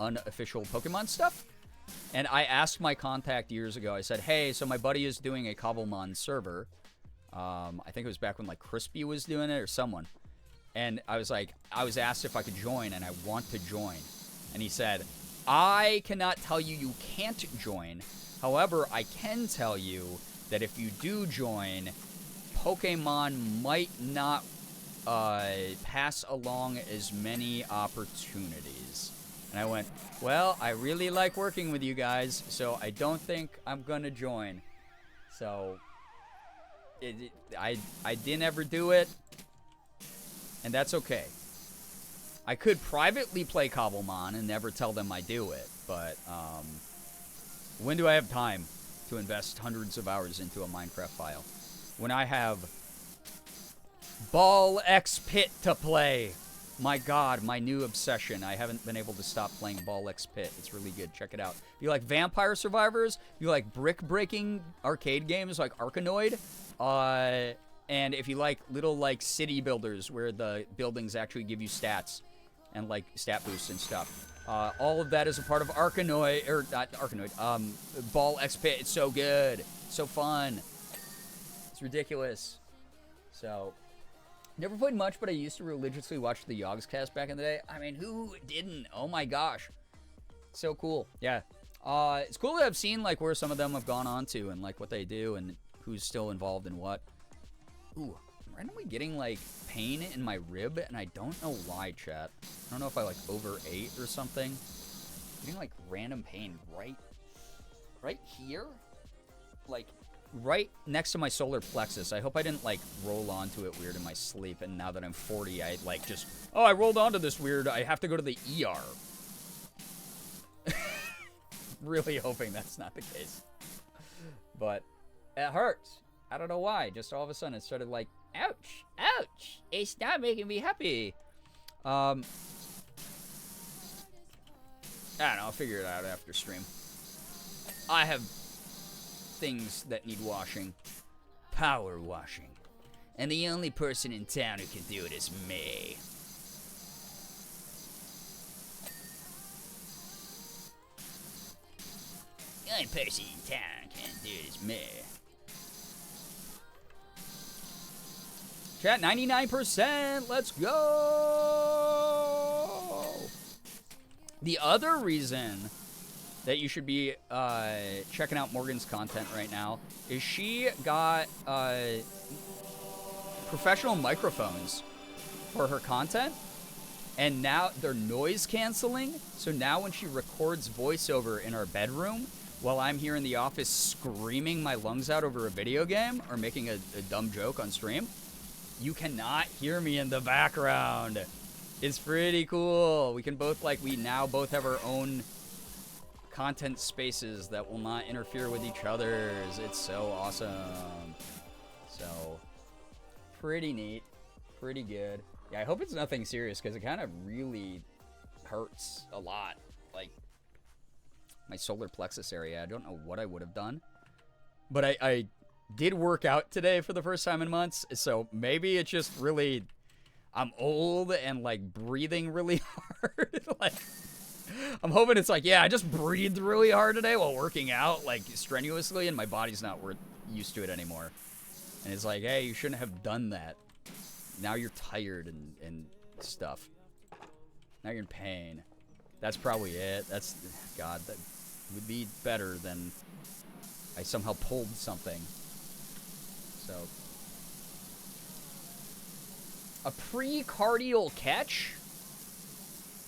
unofficial Pokemon stuff. And I asked my contact years ago, I said, hey, so my buddy is doing a Cobblemon server. I think it was back when like Crispy was doing it or someone. And I was like, I was asked if I could join and I want to join. And he said, I cannot tell you you can't join. However, I can tell you that if you do join, Pokemon might not pass along as many opportunities. And I went, well, I really like working with you guys, so I don't think I'm gonna join. So I didn't ever do it, and that's okay. I could privately play Cobblemon and never tell them I do it, but when do I have time to invest hundreds of hours into a Minecraft file? When I have Ball X Pit to play. My God, my new obsession. I haven't been able to stop playing Ball X Pit. It's really good. Check it out. If you like Vampire Survivors, if you like brick-breaking arcade games like Arkanoid, and if you like little like city builders where the buildings actually give you stats and like stat boosts and stuff. All of that is a part of Arkanoid, or not Arkanoid, Ball X Pit. It's so good. So fun. It's ridiculous. So... never played much, but I used to religiously watch the Yogscast back in the day. I mean, who didn't? Oh my gosh. So cool. Yeah. It's cool to have seen, like, where some of them have gone on to and, like, what they do and who's still involved in what. Ooh, I'm randomly getting, like, pain in my rib, and I don't know why, chat. I don't know if I, like, overate or something. Getting, like, random pain right here? Like... right next to my solar plexus. I hope I didn't, like, roll onto it weird in my sleep, and now that I'm 40, I, like, just, oh, I rolled onto this weird, I have to go to the ER. Really hoping that's not the case. But it hurts. I don't know why. Just all of a sudden it started like, ouch, ouch. It's not making me happy. I don't know. I'll figure it out after stream. I have things that need washing. Power washing. And the only person in town who can do it is me. The only person in town who can do it is me. Chat, 99%. Let's go. The other reason that you should be checking out Morgan's content right now is she got professional microphones for her content, and now they're noise canceling. So now when she records voiceover in our bedroom while I'm here in the office screaming my lungs out over a video game or making a dumb joke on stream, you cannot hear me in the background. It's pretty cool. We can both, like, we now both have our own content spaces that will not interfere with each other's. It's so awesome. So, pretty neat. Pretty good. Yeah, I hope it's nothing serious because it kind of really hurts a lot. Like, my solar plexus area. I don't know what I would have done. But I did work out today for the first time in months. So maybe it's just really, I'm old and, like, breathing really hard. Like, I'm hoping it's like, yeah, I just breathed really hard today while working out, like, strenuously, and my body's not used to it anymore. And it's like, hey, you shouldn't have done that. Now you're tired and stuff. Now you're in pain. That's probably it. That's, God, that would be better than I somehow pulled something. So, a precardial catch?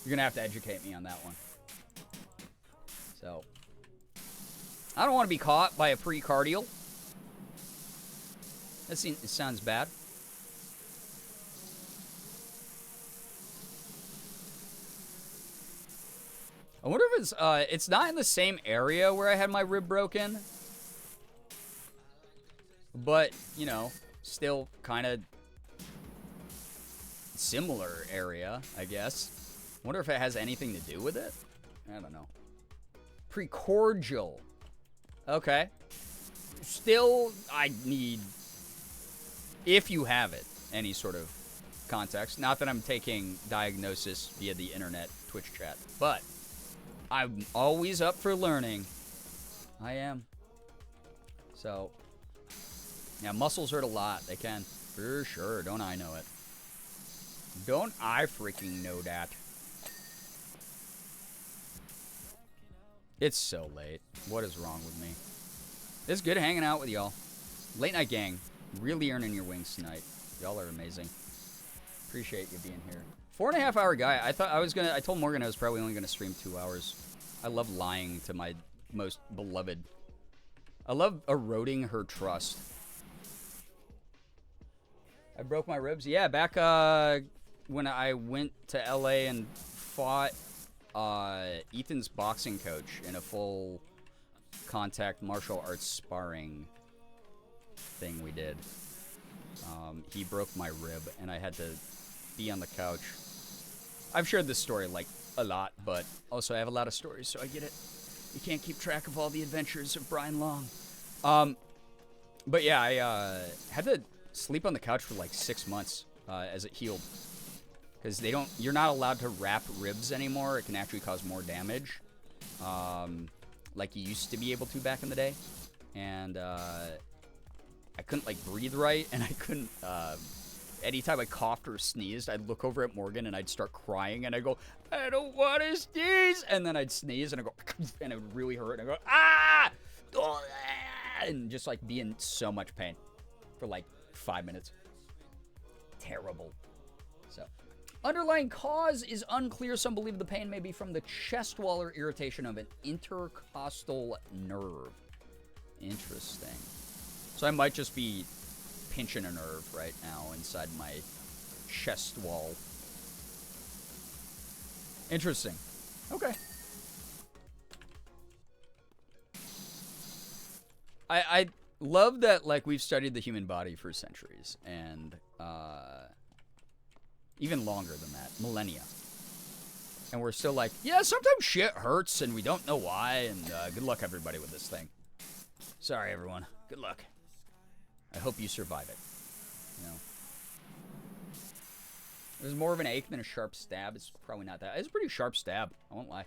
You're gonna have to educate me on that one. So, I don't want to be caught by a precardial. It sounds bad. I wonder if it's not in the same area where I had my rib broken. But, you know, still kind of similar area, I guess. Wonder if it has anything to do with it? I don't know. Precordial. Okay. Still, I need, if you have it, any sort of context. Not that I'm taking diagnosis via the internet, Twitch chat, but I'm always up for learning. I am. So, yeah, muscles hurt a lot. They can. For sure. Don't I know it? Don't I freaking know that? It's so late. What is wrong with me? It's good hanging out with y'all. Late night gang. Really earning your wings tonight. Y'all are amazing. Appreciate you being here. 4.5 hour guy. I told Morgan I was probably only gonna stream 2 hours. I love lying to my most beloved. I love eroding her trust. I broke my ribs. Yeah, back when I went to LA and fought Ethan's boxing coach in a full contact martial arts sparring thing we did. He broke my rib and I had to be on the couch. I've shared this story like a lot, but also I have a lot of stories, so I get it. You can't keep track of all the adventures of Brian Long. But yeah, I had to sleep on the couch for like 6 months as it healed. Because you're not allowed to wrap ribs anymore. It can actually cause more damage. Like you used to be able to back in the day. And I couldn't like breathe right, and I couldn't, anytime I coughed or sneezed, I'd look over at Morgan and I'd start crying and I'd go, I don't want to sneeze. And then I'd sneeze and I'd go, and it would really hurt. And I'd go, ah! And just like be in so much pain for like 5 minutes. Terrible. So, underlying cause is unclear. Some believe the pain may be from the chest wall or irritation of an intercostal nerve. Interesting. So I might just be pinching a nerve right now inside my chest wall. Interesting. Okay. I love that, like, we've studied the human body for centuries, and even longer than that, millennia. And we're still like, yeah, sometimes shit hurts, and we don't know why, and good luck, everybody, with this thing. Sorry, everyone. Good luck. I hope you survive it. You know? There's more of an ache than a sharp stab. It's probably not that. It's a pretty sharp stab. I won't lie.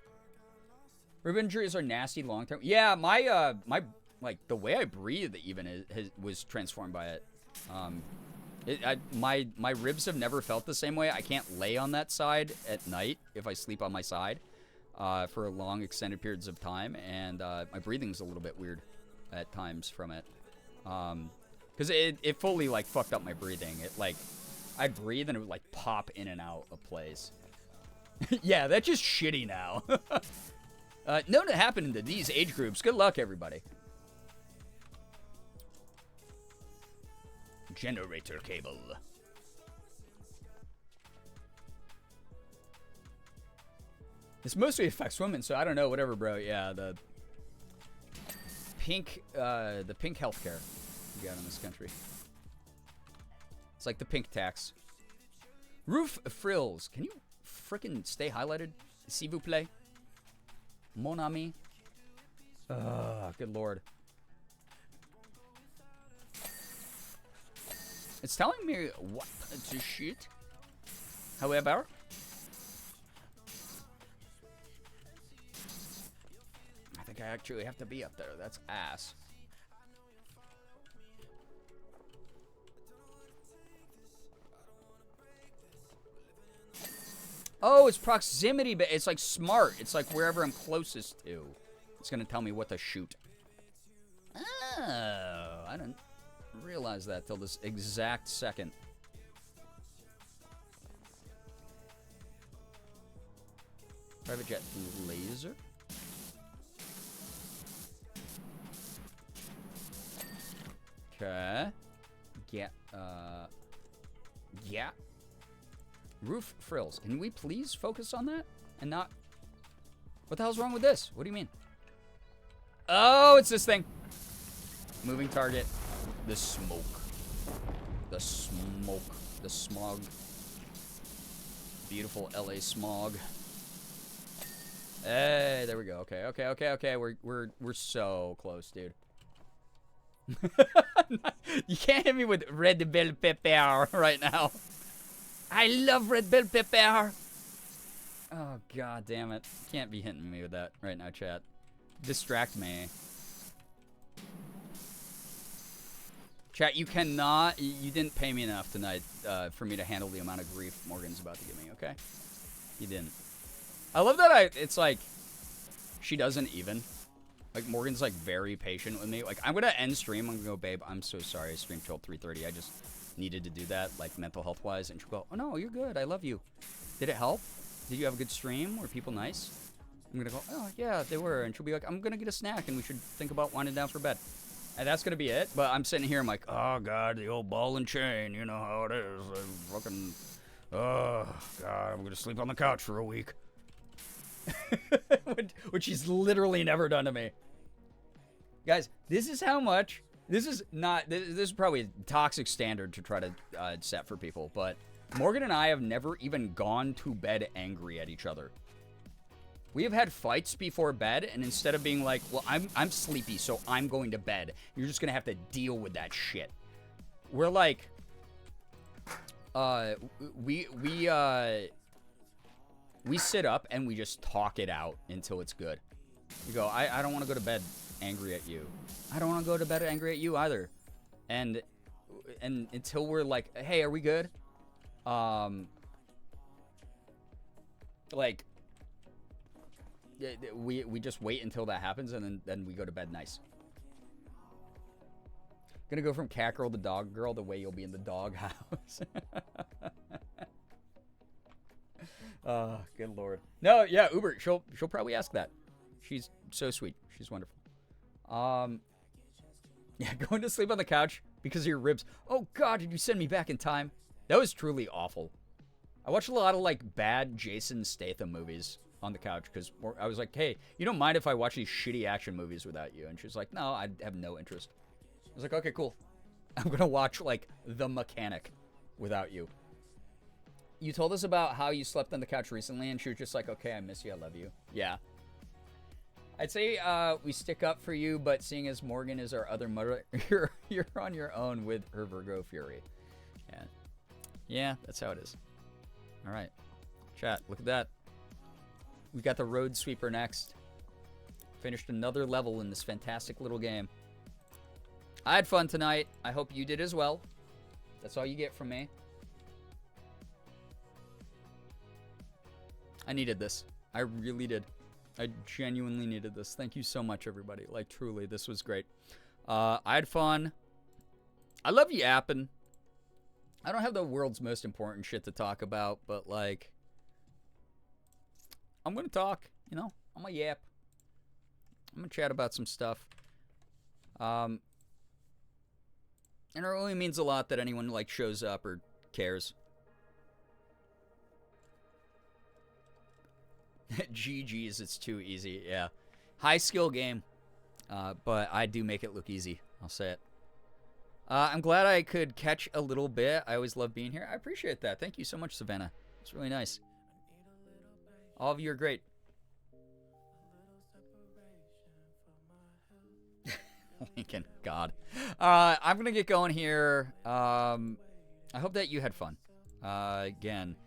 Rib injuries are nasty long term. Yeah, my like the way I breathe even was transformed by it. My ribs have never felt the same way. I can't lay on that side at night if I sleep on my side for long extended periods of time, and my breathing's a little bit weird at times from it. Because it fully, like, fucked up my breathing. It, like, I'd breathe and it would, like, pop in and out of place. Yeah, that's just shitty now. Known to happen to these age groups. Good luck, everybody. Generator cable. This mostly affects women, so I don't know. Whatever, bro. Yeah, the pink healthcare we got in this country. It's like the pink tax. Roof frills. Can you frickin' stay highlighted? S'il vous plaît. Mon ami. Good lord. It's telling me what to shoot. However, I think I actually have to be up there. That's ass. Oh, it's proximity, but it's like smart. It's like wherever I'm closest to. It's gonna tell me what to shoot. Oh, I didn't realize that till this exact second. Private jet laser. Okay. Yeah. Yeah. Roof frills. Can we please focus on that and not... What the hell's wrong with this? What do you mean? Oh, it's this thing. Moving target. The smoke. The smoke. The smog. Beautiful LA smog. Hey, there we go. Okay. We're so close, dude. You can't hit me with red bell pepper right now. I love red bell pepper. Oh, god damn it. You can't be hitting me with that right now, chat. Distract me. Chat, you cannot... You didn't pay me enough tonight for me to handle the amount of grief Morgan's about to give me, okay? You didn't. I love that it's like... She doesn't even. Like, Morgan's, like, very patient with me. Like, I'm gonna end stream. I'm gonna go, babe, I'm so sorry. I streamed till 3:30. I just needed to do that, like, mental health-wise. And she'll go, oh, no, you're good. I love you. Did it help? Did you have a good stream? Were people nice? I'm gonna go, oh, yeah, they were. And she'll be like, I'm gonna get a snack, and we should think about winding down for bed. And that's gonna be it. But I'm sitting here, I'm like, oh, God, the old ball and chain. You know how it is. I'm fucking, oh, God, I'm gonna sleep on the couch for a week. Which he's literally never done to me. Guys, this is how much... This is not... This is probably a toxic standard to try to set for people, but Morgan and I have never even gone to bed angry at each other. We have had fights before bed, and instead of being like, well, I'm sleepy, so I'm going to bed, you're just gonna have to deal with that shit. We're like... We sit up and we just talk it out until it's good. You go, I don't want to go to bed angry at you. I don't want to go to bed angry at you either. And until we're like, hey, are we good? Like, we just wait until that happens, and then we go to bed nice. Gonna go from cat girl to dog girl the way you'll be in the dog house. Oh, good lord. No, yeah, Uber. She'll probably ask that. She's so sweet. She's wonderful. Yeah, going to sleep on the couch because of your ribs. Oh god, did you send me back in time? That was truly awful. I watched a lot of like bad Jason Statham movies on the couch because I was like, hey, you don't mind if I watch these shitty action movies without you? And she was like, no, I have no interest. I was like, okay, cool. I'm gonna watch like The Mechanic without you. You told us about how you slept on the couch recently, and she was just like, okay, I miss you, I love you. Yeah. I'd say we stick up for you, but seeing as Morgan is our other mother, you're on your own with her Virgo fury. Yeah. Yeah, that's how it is. All right. Chat, look at that. We got the Road Sweeper next. Finished another level in this fantastic little game. I had fun tonight. I hope you did as well. That's all you get from me. I needed this. I really did. I genuinely needed this. Thank you so much, everybody. Like, truly, this was great. I had fun. I love yapping. I don't have the world's most important shit to talk about, but, like, I'm going to talk, you know? I'm going to yap. I'm going to chat about some stuff. And it really means a lot that anyone, like, shows up or cares. GG's, it's too easy. Yeah. High skill game. But I do make it look easy. I'll say it. I'm glad I could catch a little bit. I always love being here. I appreciate that. Thank you so much, Savannah. It's really nice. All of you are great. Lincoln, God. I'm going to get going here. I hope that you had fun. Again,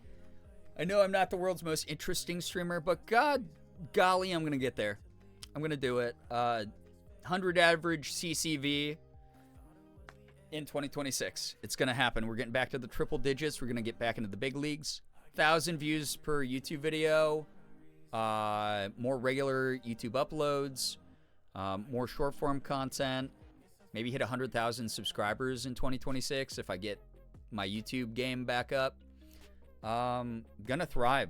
I know I'm not the world's most interesting streamer, but god golly, I'm going to get there. I'm going to do it. 100 average CCV in 2026. It's going to happen. We're getting back to the triple digits. We're going to get back into the big leagues. 1,000 views per YouTube video. More regular YouTube uploads. More short form content. Maybe hit 100,000 subscribers in 2026 if I get my YouTube game back up. Gonna thrive.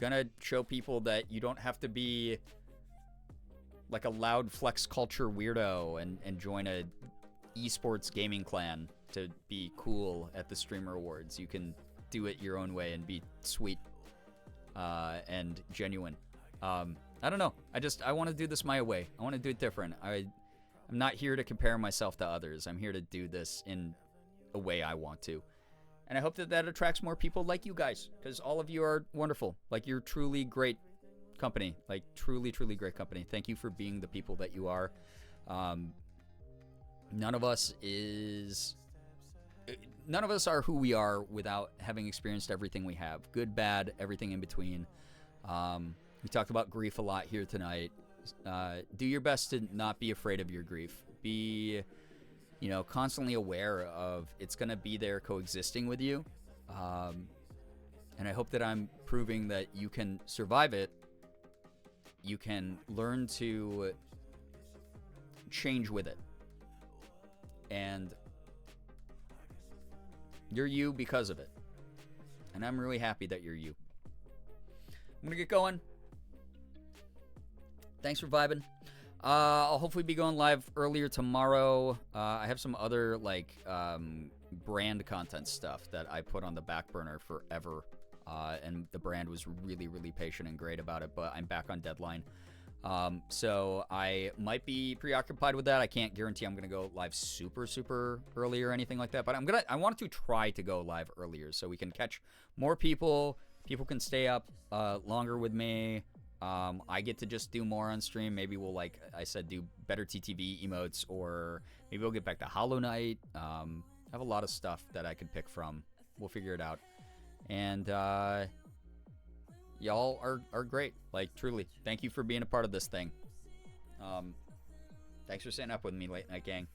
Gonna show people that you don't have to be like a loud flex culture weirdo and join a esports gaming clan to be cool at the Streamer Awards. You can do it your own way and be sweet and genuine. I don't know. I want to do this my way. I want to do it different. I'm not here to compare myself to others. I'm here to do this in a way I want to. And I hope that attracts more people like you guys, because all of you are wonderful. Like, you're truly great company. Like, truly, truly great company. Thank you for being the people that you are. None of us are who we are without having experienced everything we have. Good, bad, everything in between. We talked about grief a lot here tonight. Do your best to not be afraid of your grief. Be, constantly aware of it's going to be there coexisting with you. And I hope that I'm proving that you can survive it. You can learn to change with it. And you're you because of it. And I'm really happy that you're you. I'm going to get going. Thanks for vibing. I'll hopefully be going live earlier tomorrow. I have some other brand content stuff that I put on the back burner forever. And the brand was really, really patient and great about it, but I'm back on deadline. So I might be preoccupied with that. I can't guarantee I'm going to go live super, super early or anything like that, but I want to try to go live earlier so we can catch more people. People can stay up longer with me. I get to just do more on stream. Maybe we'll, like I said, do better TTV emotes, or maybe we'll get back to Hollow Knight. I have a lot of stuff that I could pick from. We'll figure it out. And y'all are great. Like, truly, thank you for being a part of this thing. Thanks for staying up with me, Late Night Gang.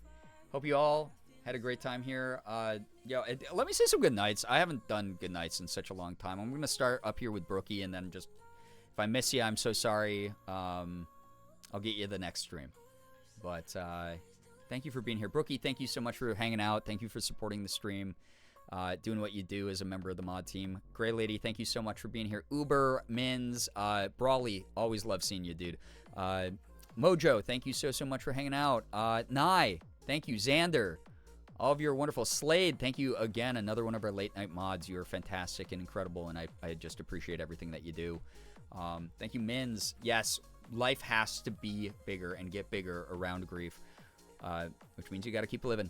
Hope you all had a great time here. Let me say some good nights. I haven't done good nights in such a long time. I'm going to start up here with Brookie, and then just, if I miss you, I'm so sorry. I'll get you the next stream. But thank you for being here. Brookie, thank you so much for hanging out. Thank you for supporting the stream. Doing what you do as a member of the mod team. Gray Lady, thank you so much for being here. Uber, Mins, Brawly, always love seeing you, dude. Mojo, thank you so much for hanging out. Nye, thank you. Xander, all of you are wonderful. Slade, thank you again. Another one of our late night mods. You are fantastic and incredible, and I just appreciate everything that you do. Thank you, Mins. Yes, life has to be bigger and get bigger around grief, which means you got to keep living.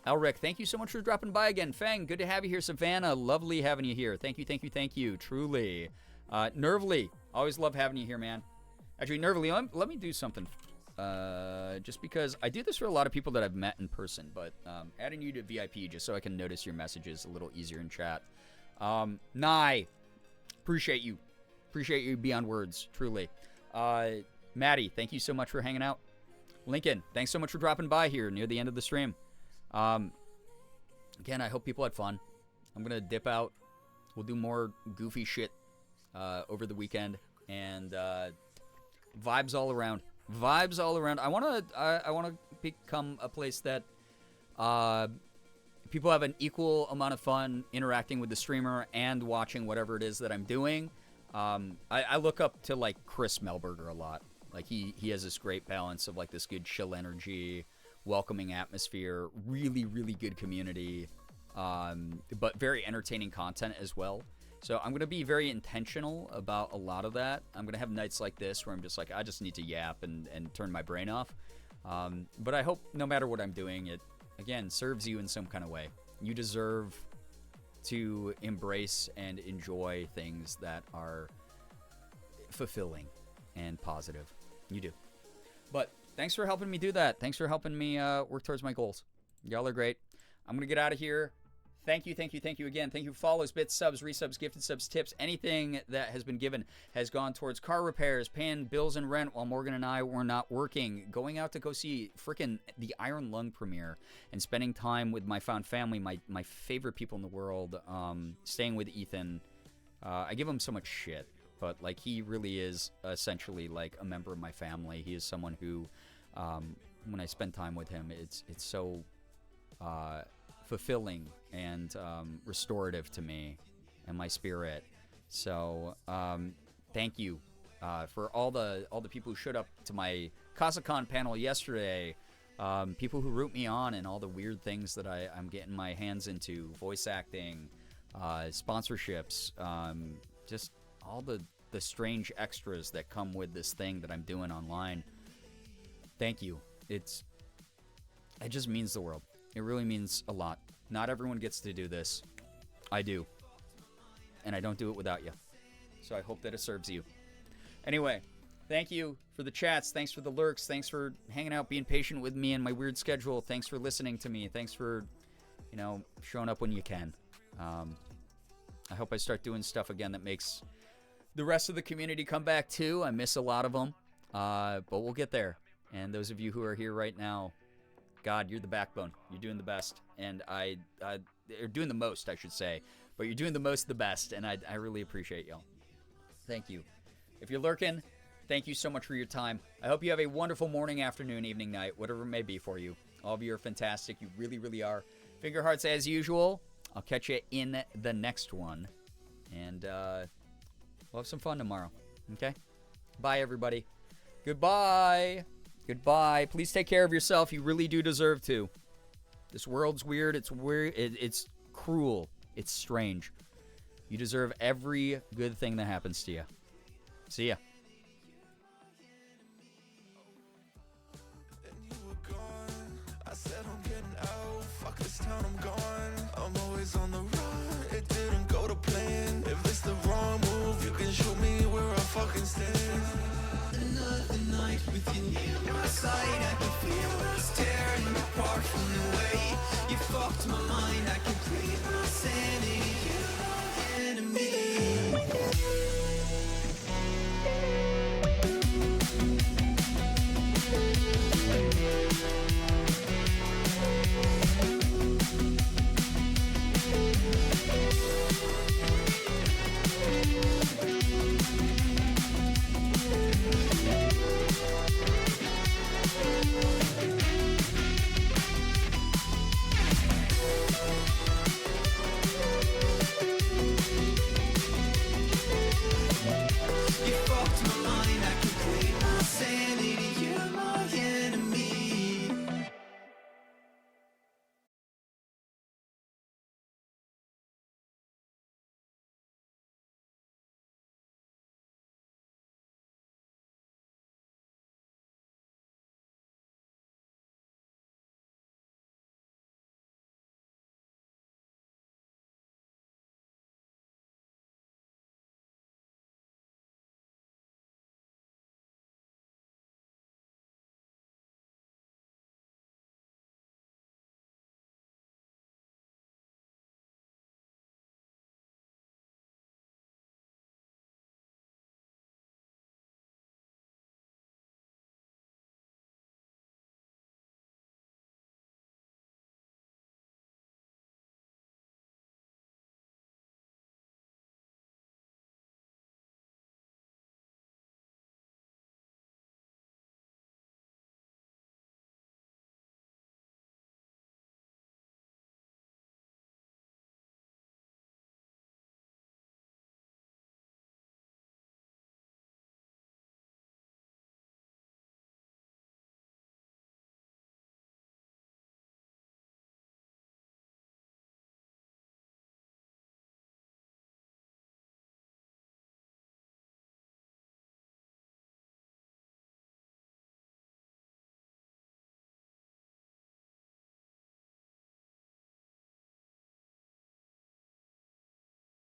Elric, thank you so much for dropping by again. Fang, good to have you here. Savannah, lovely having you here. Thank you, truly. Nervely, always love having you here, man. Actually, Nervely, let me do something. Just because I do this for a lot of people that I've met in person, but adding you to VIP just so I can notice your messages a little easier in chat. Nye, appreciate you. Appreciate you beyond words, truly. Maddie, thank you so much for hanging out. Lincoln, thanks so much for dropping by here near the end of the stream. Again, I hope people had fun. I'm going to dip out. We'll do more goofy shit over the weekend. And vibes all around. Vibes all around. I want to become a place that people have an equal amount of fun interacting with the streamer and watching whatever it is that I'm doing. I look up to, like, Chris Melberger a lot. Like, he has this great balance of, like, this good chill energy, welcoming atmosphere, really, really good community, but very entertaining content as well. So I'm going to be very intentional about a lot of that. I'm going to have nights like this where I'm just like, I just need to yap and turn my brain off. But I hope no matter what I'm doing, it, again, serves you in some kind of way. You deserve to embrace and enjoy things that are fulfilling and positive. You do. But thanks for helping me do that. Thanks for helping me work towards my goals. Y'all are great. I'm going to get out of here. Thank you again. Thank you for follows, bits, subs, resubs, gifted subs, tips. Anything that has been given has gone towards car repairs, paying bills and rent while Morgan and I were not working, going out to go see frickin' the Iron Lung premiere, and spending time with my found family, my favorite people in the world, staying with Ethan. I give him so much shit, but, like, he really is essentially, like, a member of my family. He is someone who, when I spend time with him, it's so fulfilling and restorative to me and my spirit. So thank you for all the people who showed up to my CasaCon panel yesterday. People who root me on and all the weird things that I'm getting my hands into, voice acting, sponsorships, just all the strange extras that come with this thing that I'm doing online. Thank you. It just means the world. It really means a lot. Not everyone gets to do this. I do. And I don't do it without you. So I hope that it serves you. Anyway, thank you for the chats. Thanks for the lurks. Thanks for hanging out, being patient with me and my weird schedule. Thanks for listening to me. Thanks for, showing up when you can. I hope I start doing stuff again that makes the rest of the community come back too. I miss a lot of them. But we'll get there. And those of you who are here right now, God, you're the backbone. You're doing the best. And you're doing the most, I should say. But you're doing the most, the best. And I really appreciate y'all. Thank you. If you're lurking, thank you so much for your time. I hope you have a wonderful morning, afternoon, evening, night, whatever it may be for you. All of you are fantastic. You really, really are. Finger hearts as usual. I'll catch you in the next one. And we'll have some fun tomorrow. Okay? Bye, everybody. Goodbye. Goodbye. Please take care of yourself. You really do deserve to. This world's weird. It's weird. It's cruel. It's strange. You deserve every good thing that happens to you. See ya. I said I'm getting out, fuck this town, I'm gone. I'm always on the run, it didn't go to plan. If it's the wrong move, you can shoot me where I fucking stand. Another night with you near my side, I can feel us tearing apart from the way you fucked my mind. I can breathe my sanity, you're my enemy.